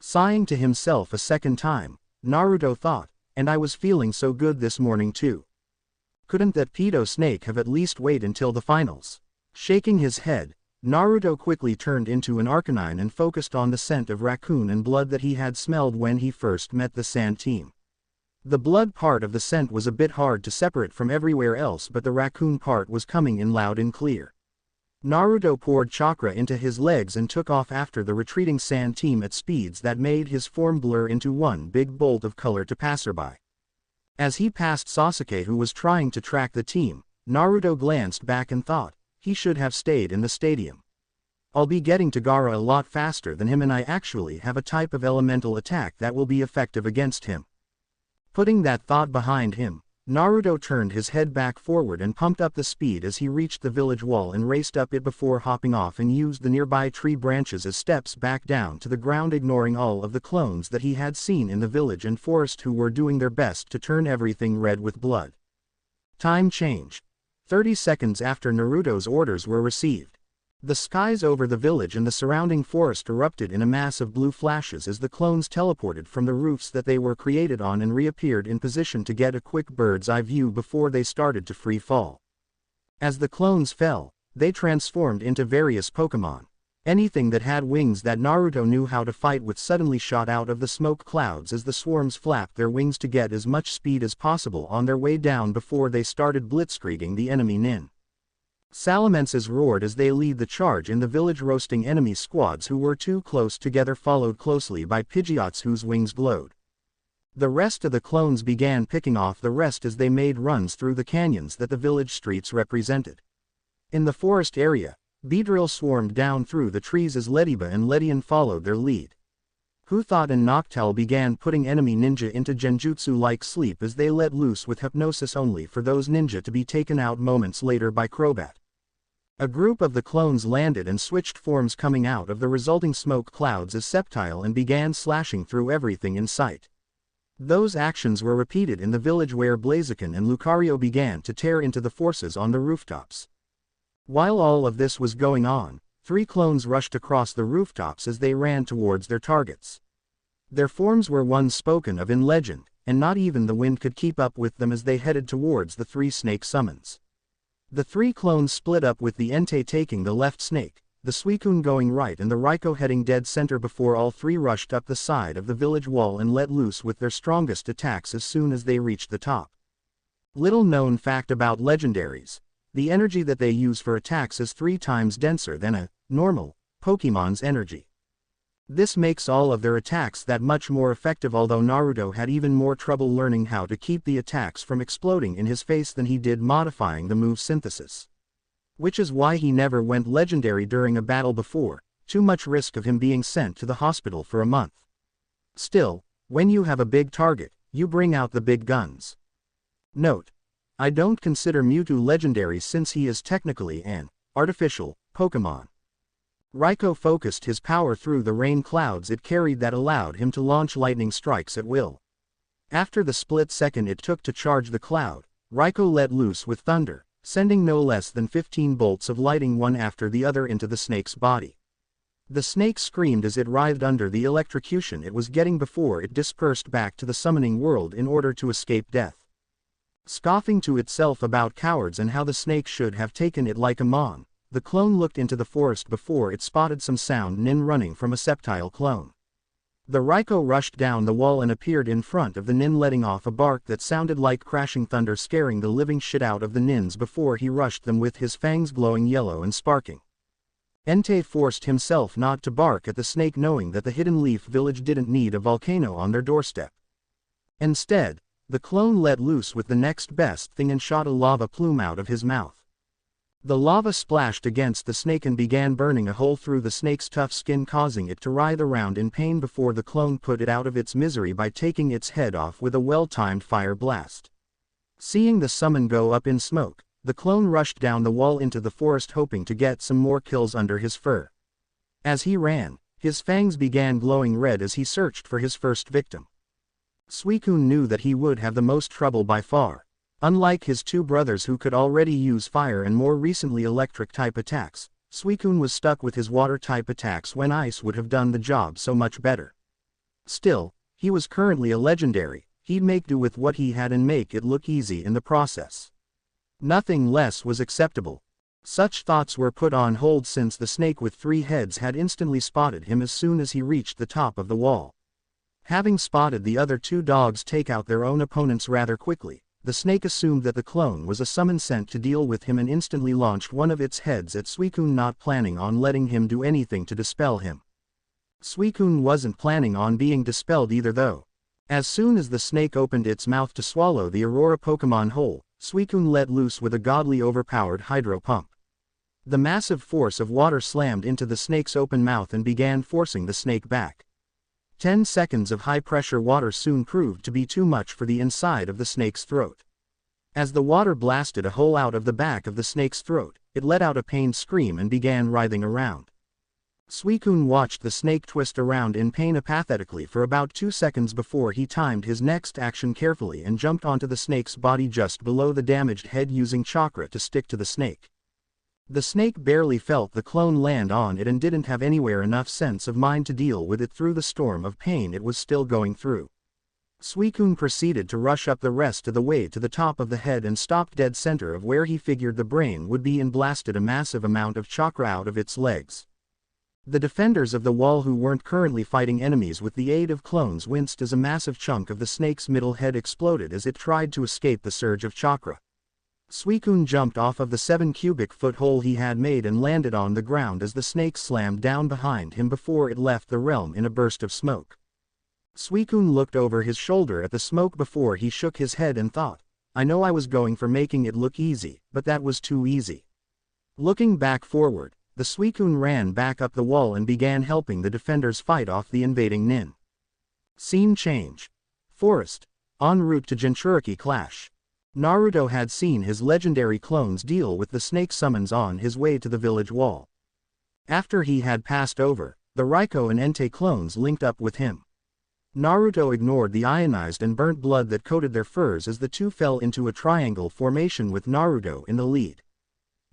Sighing to himself a second time, Naruto thought, and I was feeling so good this morning too. Couldn't that pedo snake have at least wait until the finals? Shaking his head, Naruto quickly turned into an Arcanine and focused on the scent of raccoon and blood that he had smelled when he first met the Sand team. The blood part of the scent was a bit hard to separate from everywhere else, but the raccoon part was coming in loud and clear. Naruto poured chakra into his legs and took off after the retreating Sand team at speeds that made his form blur into one big bolt of color to passerby. As he passed Sasuke, who was trying to track the team, Naruto glanced back and thought, he should have stayed in the stadium. I'll be getting to Gaara a lot faster than him and I actually have a type of elemental attack that will be effective against him. Putting that thought behind him, Naruto turned his head back forward and pumped up the speed as he reached the village wall and raced up it before hopping off and used the nearby tree branches as steps back down to the ground, ignoring all of the clones that he had seen in the village and forest who were doing their best to turn everything red with blood. Time change. 30 seconds after Naruto's orders were received. The skies over the village and the surrounding forest erupted in a mass of blue flashes as the clones teleported from the roofs that they were created on and reappeared in position to get a quick bird's eye view before they started to free fall. As the clones fell, they transformed into various Pokémon. Anything that had wings that Naruto knew how to fight with suddenly shot out of the smoke clouds as the swarms flapped their wings to get as much speed as possible on their way down before they started blitzkrieging the enemy nin. Salamences roared as they lead the charge in the village, roasting enemy squads who were too close together, followed closely by Pidgeots whose wings glowed. The rest of the clones began picking off the rest as they made runs through the canyons that the village streets represented. In the forest area, Beedrill swarmed down through the trees as Lediba and Ledian followed their lead. Huthot and Noctowl began putting enemy ninja into genjutsu-like sleep as they let loose with hypnosis, only for those ninja to be taken out moments later by Crobat. A group of the clones landed and switched forms, coming out of the resulting smoke clouds as Septile and began slashing through everything in sight. Those actions were repeated in the village where Blaziken and Lucario began to tear into the forces on the rooftops. While all of this was going on, 3 clones rushed across the rooftops as they ran towards their targets. Their forms were ones spoken of in legend, and not even the wind could keep up with them as they headed towards the 3 snake summons. The 3 clones split up, with the Entei taking the left snake, the Suicune going right and the Raikou heading dead center, before all 3 rushed up the side of the village wall and let loose with their strongest attacks as soon as they reached the top. Little known fact about legendaries: the energy that they use for attacks is 3 times denser than a normal Pokémon's energy. This makes all of their attacks that much more effective, although Naruto had even more trouble learning how to keep the attacks from exploding in his face than he did modifying the move synthesis. Which is why he never went legendary during a battle before, too much risk of him being sent to the hospital for a month. Still, when you have a big target, you bring out the big guns. Note: I don't consider Mewtwo legendary since he is technically an artificial Pokémon. Raikou focused his power through the rain clouds it carried that allowed him to launch lightning strikes at will. After the split second it took to charge the cloud, Raikou let loose with thunder, sending no less than 15 bolts of lightning one after the other into the snake's body. The snake screamed as it writhed under the electrocution it was getting before it dispersed back to the summoning world in order to escape death. Scoffing to itself about cowards and how the snake should have taken it like a mon, the clone looked into the forest before it spotted some sound nin running from a Septile clone. The Raikou rushed down the wall and appeared in front of the nin, letting off a bark that sounded like crashing thunder, scaring the living shit out of the nins before he rushed them with his fangs glowing yellow and sparking. Entei forced himself not to bark at the snake, knowing that the Hidden Leaf village didn't need a volcano on their doorstep. Instead, The clone let loose with the next best thing and shot a lava plume out of his mouth. The lava splashed against the snake and began burning a hole through the snake's tough skin, causing it to writhe around in pain before the clone put it out of its misery by taking its head off with a well-timed fire blast. Seeing the summon go up in smoke, the clone rushed down the wall into the forest, hoping to get some more kills under his fur. As he ran, his fangs began glowing red as he searched for his first victim. Suicune knew that he would have the most trouble by far. Unlike his two brothers who could already use fire and more recently electric-type attacks, Suicune was stuck with his water-type attacks when ice would have done the job so much better. Still, he was currently a legendary. He'd make do with what he had and make it look easy in the process. Nothing less was acceptable. Such thoughts were put on hold since the snake with 3 heads had instantly spotted him as soon as he reached the top of the wall. Having spotted the other 2 dogs take out their own opponents rather quickly, the snake assumed that the clone was a summon sent to deal with him and instantly launched one of its heads at Suicune, not planning on letting him do anything to dispel him. Suicune wasn't planning on being dispelled either though. As soon as the snake opened its mouth to swallow the Aurora Pokémon whole, Suicune let loose with a godly overpowered hydro pump. The massive force of water slammed into the snake's open mouth and began forcing the snake back. 10 seconds of high-pressure water soon proved to be too much for the inside of the snake's throat. As the water blasted a hole out of the back of the snake's throat, it let out a pained scream and began writhing around. Suicune watched the snake twist around in pain apathetically for about 2 seconds before he timed his next action carefully and jumped onto the snake's body just below the damaged head, using chakra to stick to the snake. The snake barely felt the clone land on it and didn't have anywhere enough sense of mind to deal with it through the storm of pain it was still going through. Suicune proceeded to rush up the rest of the way to the top of the head and stopped dead center of where he figured the brain would be, and blasted a massive amount of chakra out of its legs. The defenders of the wall, who weren't currently fighting enemies with the aid of clones, winced as a massive chunk of the snake's middle head exploded as it tried to escape the surge of chakra. Suicune jumped off of the 7 cubic foot hole he had made and landed on the ground as the snake slammed down behind him before it left the realm in a burst of smoke. Suicune looked over his shoulder at the smoke before he shook his head and thought, I know I was going for making it look easy, but that was too easy. Looking back forward, the Suicune ran back up the wall and began helping the defenders fight off the invading Nin. Scene change. Forest. En route to Jinchuriki clash. Naruto had seen his legendary clones deal with the snake summons on his way to the village wall. After he had passed over, the Raiko and Entei clones linked up with him. Naruto ignored the ionized and burnt blood that coated their furs as the two fell into a triangle formation with Naruto in the lead.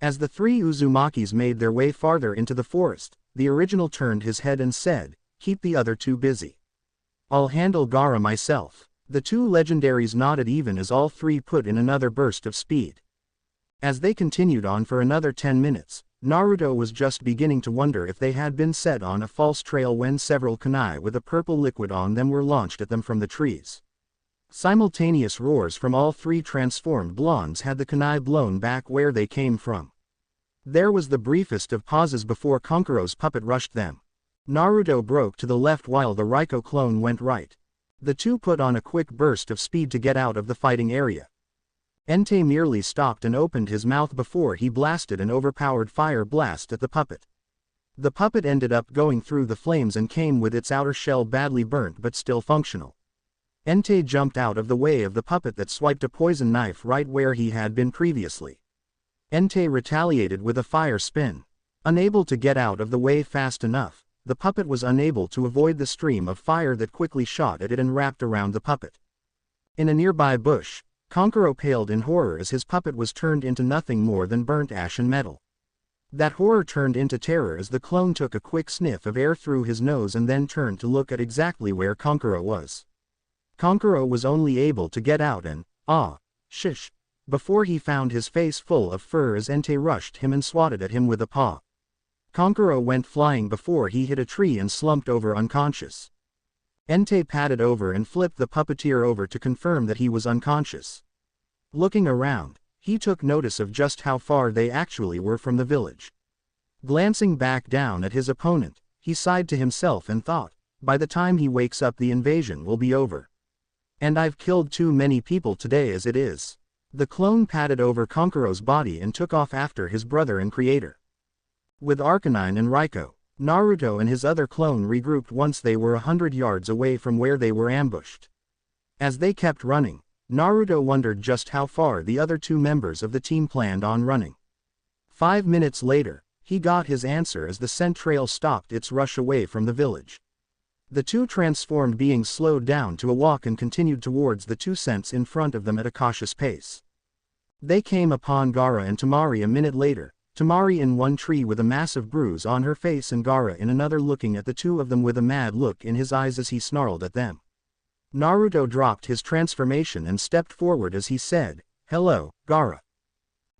As the 3 Uzumakis made their way farther into the forest, the original turned his head and said, "Keep the other 2 busy. I'll handle Gaara myself." The 2 legendaries nodded even as all 3 put in another burst of speed. As they continued on for another 10 minutes, Naruto was just beginning to wonder if they had been set on a false trail when several kunai with a purple liquid on them were launched at them from the trees. Simultaneous roars from all 3 transformed blondes had the kunai blown back where they came from. There was the briefest of pauses before Conquero's puppet rushed them. Naruto broke to the left while the Raiko clone went right. The 2 put on a quick burst of speed to get out of the fighting area. Entei merely stopped and opened his mouth before he blasted an overpowered fire blast at the puppet. The puppet ended up going through the flames and came with its outer shell badly burnt but still functional. Entei jumped out of the way of the puppet that swiped a poison knife right where he had been previously. Entei retaliated with a fire spin. Unable to get out of the way fast enough, the puppet was unable to avoid the stream of fire that quickly shot at it and wrapped around the puppet. In a nearby bush, Conquero paled in horror as his puppet was turned into nothing more than burnt ash and metal. That horror turned into terror as the clone took a quick sniff of air through his nose and then turned to look at exactly where Conquero was. Conquero was only able to get out an shish before he found his face full of fur as Entei rushed him and swatted at him with a paw. Conquero went flying before he hit a tree and slumped over unconscious. Entei padded over and flipped the puppeteer over to confirm that he was unconscious. Looking around, he took notice of just how far they actually were from the village. Glancing back down at his opponent, he sighed to himself and thought, by the time he wakes up the invasion will be over. And I've killed too many people today as it is. The clone patted over Conquero's body and took off after his brother and creator. With Arcanine and Raikou, Naruto and his other clone regrouped once they were 100 yards away from where they were ambushed. As they kept running, Naruto wondered just how far the other two members of the team planned on running. 5 minutes later, he got his answer as the scent trail stopped its rush away from the village. The two transformed beings slowed down to a walk and continued towards the two scents in front of them at a cautious pace. They came upon Gaara and Temari a minute later, Temari in one tree with a massive bruise on her face and Gaara in another looking at the two of them with a mad look in his eyes as he snarled at them. Naruto dropped his transformation and stepped forward as he said, "Hello, Gaara."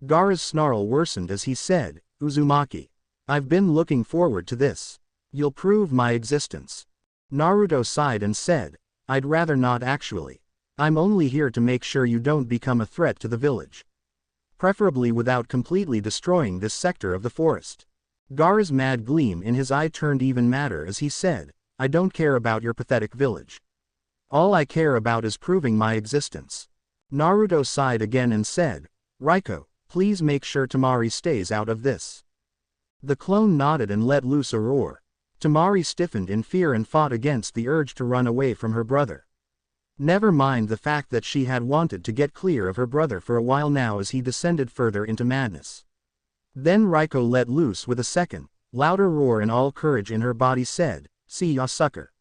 Gaara's snarl worsened as he said, "Uzumaki. I've been looking forward to this. You'll prove my existence." Naruto sighed and said, "I'd rather not actually. I'm only here to make sure you don't become a threat to the village. Preferably without completely destroying this sector of the forest." Gaara's mad gleam in his eye turned even madder as he said, "I don't care about your pathetic village. All I care about is proving my existence." Naruto sighed again and said, "Raikou, please make sure Temari stays out of this." The clone nodded and let loose a roar. Temari stiffened in fear and fought against the urge to run away from her brother. Never mind the fact that she had wanted to get clear of her brother for a while now as he descended further into madness. Then Raikou let loose with a second, louder roar and all courage in her body said, "See ya sucker."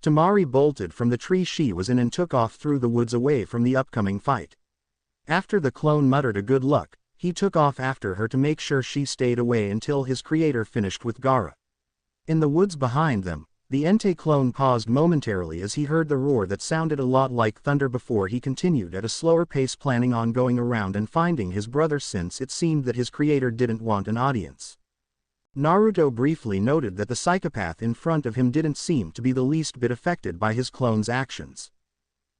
Temari bolted from the tree she was in and took off through the woods away from the upcoming fight. After the clone muttered a good luck, he took off after her to make sure she stayed away until his creator finished with Gaara. In the woods behind them, the Entei clone paused momentarily as he heard the roar that sounded a lot like thunder before he continued at a slower pace planning on going around and finding his brother since it seemed that his creator didn't want an audience. Naruto briefly noted that the psychopath in front of him didn't seem to be the least bit affected by his clone's actions.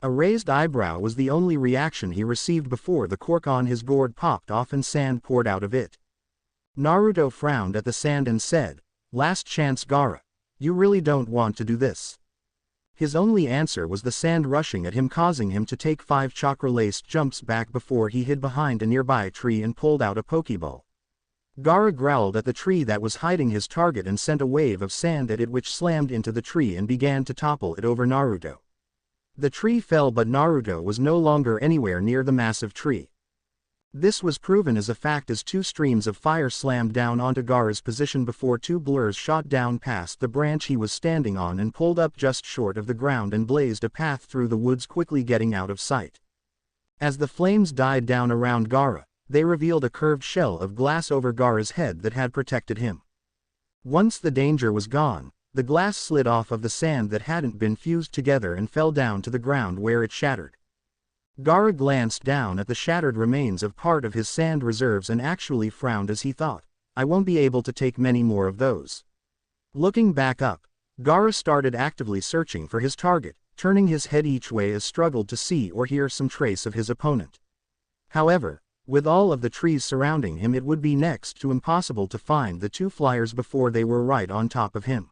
A raised eyebrow was the only reaction he received before the cork on his gourd popped off and sand poured out of it. Naruto frowned at the sand and said, "Last chance Gaara. You really don't want to do this." His only answer was the sand rushing at him causing him to take 5 chakra-laced jumps back before he hid behind a nearby tree and pulled out a Pokeball. Gaara growled at the tree that was hiding his target and sent a wave of sand at it which slammed into the tree and began to topple it over Naruto. The tree fell but Naruto was no longer anywhere near the massive tree. This was proven as a fact as 2 streams of fire slammed down onto Gaara's position before 2 blurs shot down past the branch he was standing on and pulled up just short of the ground and blazed a path through the woods quickly getting out of sight. As the flames died down around Gaara, they revealed a curved shell of glass over Gaara's head that had protected him. Once the danger was gone, the glass slid off of the sand that hadn't been fused together and fell down to the ground where it shattered. Gaara glanced down at the shattered remains of part of his sand reserves and actually frowned as he thought, "I won't be able to take many more of those." Looking back up, Gaara started actively searching for his target, turning his head each way as struggled to see or hear some trace of his opponent. However, with all of the trees surrounding him it would be next to impossible to find the 2 flyers before they were right on top of him.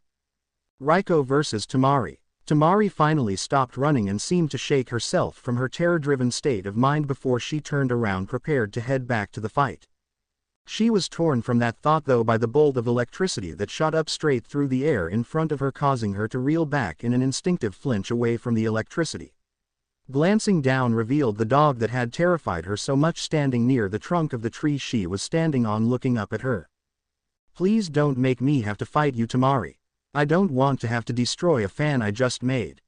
Raikou versus Temari. Temari finally stopped running and seemed to shake herself from her terror-driven state of mind before she turned around prepared to head back to the fight. She was torn from that thought though by the bolt of electricity that shot up straight through the air in front of her causing her to reel back in an instinctive flinch away from the electricity. Glancing down revealed the dog that had terrified her so much standing near the trunk of the tree she was standing on looking up at her. "Please don't make me have to fight you Temari. I don't want to have to destroy a fan I just made,"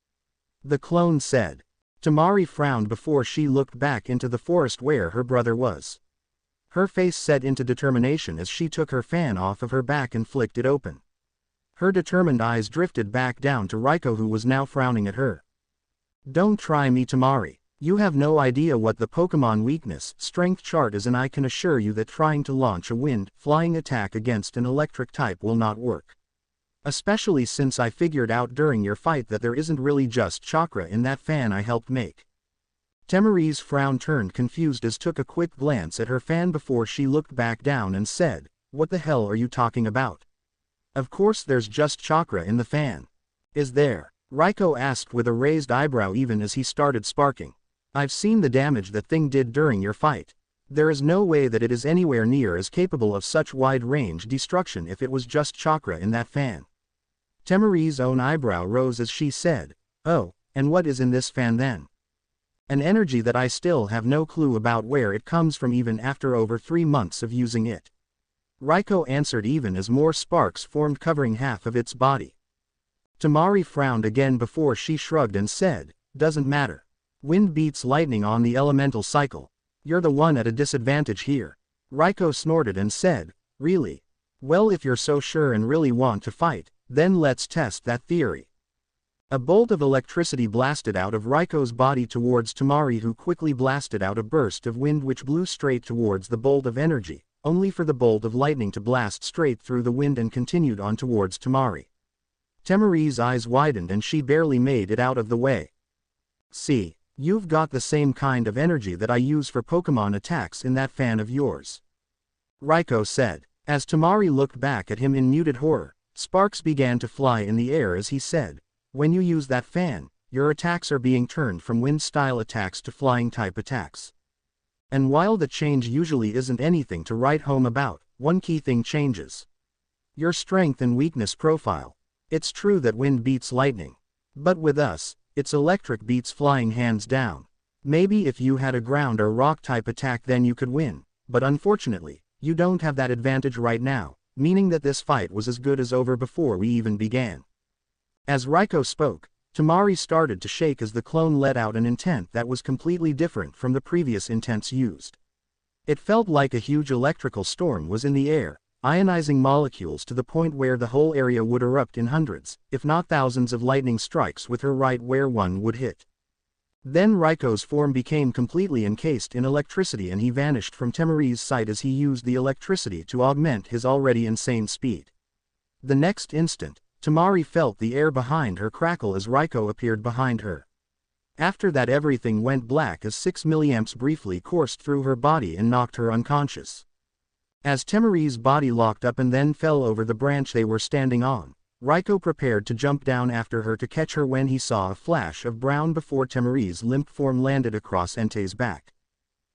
the clone said. Temari frowned before she looked back into the forest where her brother was. Her face set into determination as she took her fan off of her back and flicked it open. Her determined eyes drifted back down to Raikou who was now frowning at her. "Don't try me Temari. You have no idea what the Pokémon weakness strength chart is and I can assure you that trying to launch a wind flying attack against an electric type will not work. Especially since I figured out during your fight that there isn't really just chakra in that fan I helped make." Temari's frown turned confused as took a quick glance at her fan before she looked back down and said, "What the hell are you talking about? Of course there's just chakra in the fan." "Is there?" Raiko asked with a raised eyebrow even as he started sparking. I've seen the damage that thing did during your fight. There is no way that it is anywhere near as capable of such wide-range destruction if it was just chakra in that fan. Temari's own eyebrow rose as she said, "Oh, and what is in this fan then?" "An energy that I still have no clue about where it comes from even after over 3 months of using it." Raiko answered even as more sparks formed covering half of its body. Temari frowned again before she shrugged and said, "Doesn't matter. Wind beats lightning on the elemental cycle. You're the one at a disadvantage here." Raiko snorted and said, "Really? Well, if you're so sure and really want to fight, then let's test that theory." A bolt of electricity blasted out of Raiko's body towards Temari, who quickly blasted out a burst of wind which blew straight towards the bolt of energy, only for the bolt of lightning to blast straight through the wind and continued on towards Temari. Temari's eyes widened and she barely made it out of the way. "See, you've got the same kind of energy that I use for Pokémon attacks in that fan of yours," Raiko said. As Temari looked back at him in muted horror, sparks began to fly in the air as he said, "When you use that fan, your attacks are being turned from wind-style attacks to flying-type attacks. And while the change usually isn't anything to write home about, one key thing changes. Your strength and weakness profile. It's true that wind beats lightning. But with us, it's electric beats flying hands down. Maybe if you had a ground or rock-type attack then you could win, but unfortunately, you don't have that advantage right now, meaning that this fight was as good as over before we even began." As Raiko spoke, Temari started to shake as the clone let out an intent that was completely different from the previous intents used. It felt like a huge electrical storm was in the air, ionizing molecules to the point where the whole area would erupt in hundreds, if not thousands of lightning strikes with her right where one would hit. Then Raiko's form became completely encased in electricity and he vanished from Temari's sight as he used the electricity to augment his already insane speed. The next instant, Temari felt the air behind her crackle as Raiko appeared behind her. After that everything went black as 6 milliamps briefly coursed through her body and knocked her unconscious. As Temari's body locked up and then fell over the branch they were standing on, Raiko prepared to jump down after her to catch her when he saw a flash of brown before Temari's limp form landed across Entei's back.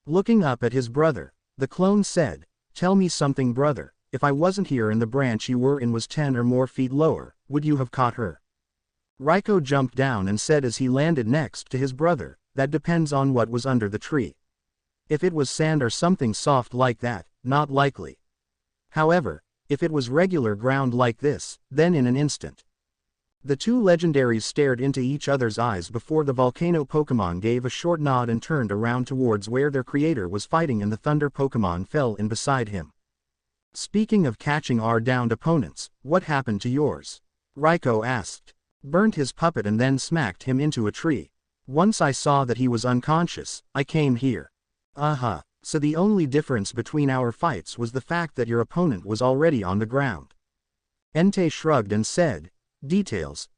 Looking up at his brother, the clone said, "Tell me something, brother. If I wasn't here and the branch you were in was 10 or more feet lower, would you have caught her?" Raiko jumped down and said as he landed next to his brother, "That depends on what was under the tree. If it was sand or something soft like that, not likely. However, if it was regular ground like this, then in an instant." The two legendaries stared into each other's eyes before the volcano Pokémon gave a short nod and turned around towards where their creator was fighting and the thunder Pokémon fell in beside him. "Speaking of catching our downed opponents, what happened to yours?" Raiko asked. "Burnt his puppet and then smacked him into a tree. Once I saw that he was unconscious, I came here." So the only difference between our fights was the fact that your opponent was already on the ground." Entei shrugged and said, Details.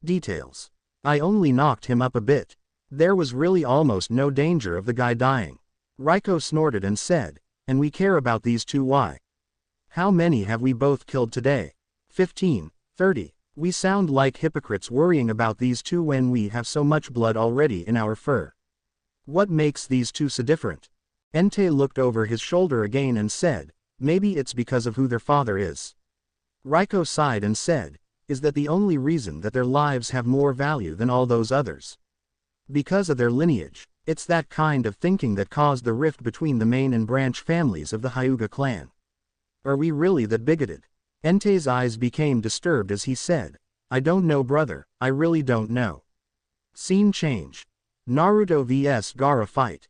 I only knocked him up a bit. There was really almost no danger of the guy dying." Raiko snorted and said, "And we care about these two, why? How many have we both killed today? 15, 30. We sound like hypocrites worrying about these two when we have so much blood already in our fur. What makes these two so different?" Entei looked over his shoulder again and said, "Maybe it's because of who their father is." Raiko sighed and said, "Is that the only reason that their lives have more value than all those others? Because of their lineage? It's that kind of thinking that caused the rift between the main and branch families of the Hyuga clan. Are we really that bigoted?" Entei's eyes became disturbed as he said, "I don't know, brother, I really don't know." Scene change. Naruto vs Gaara fight.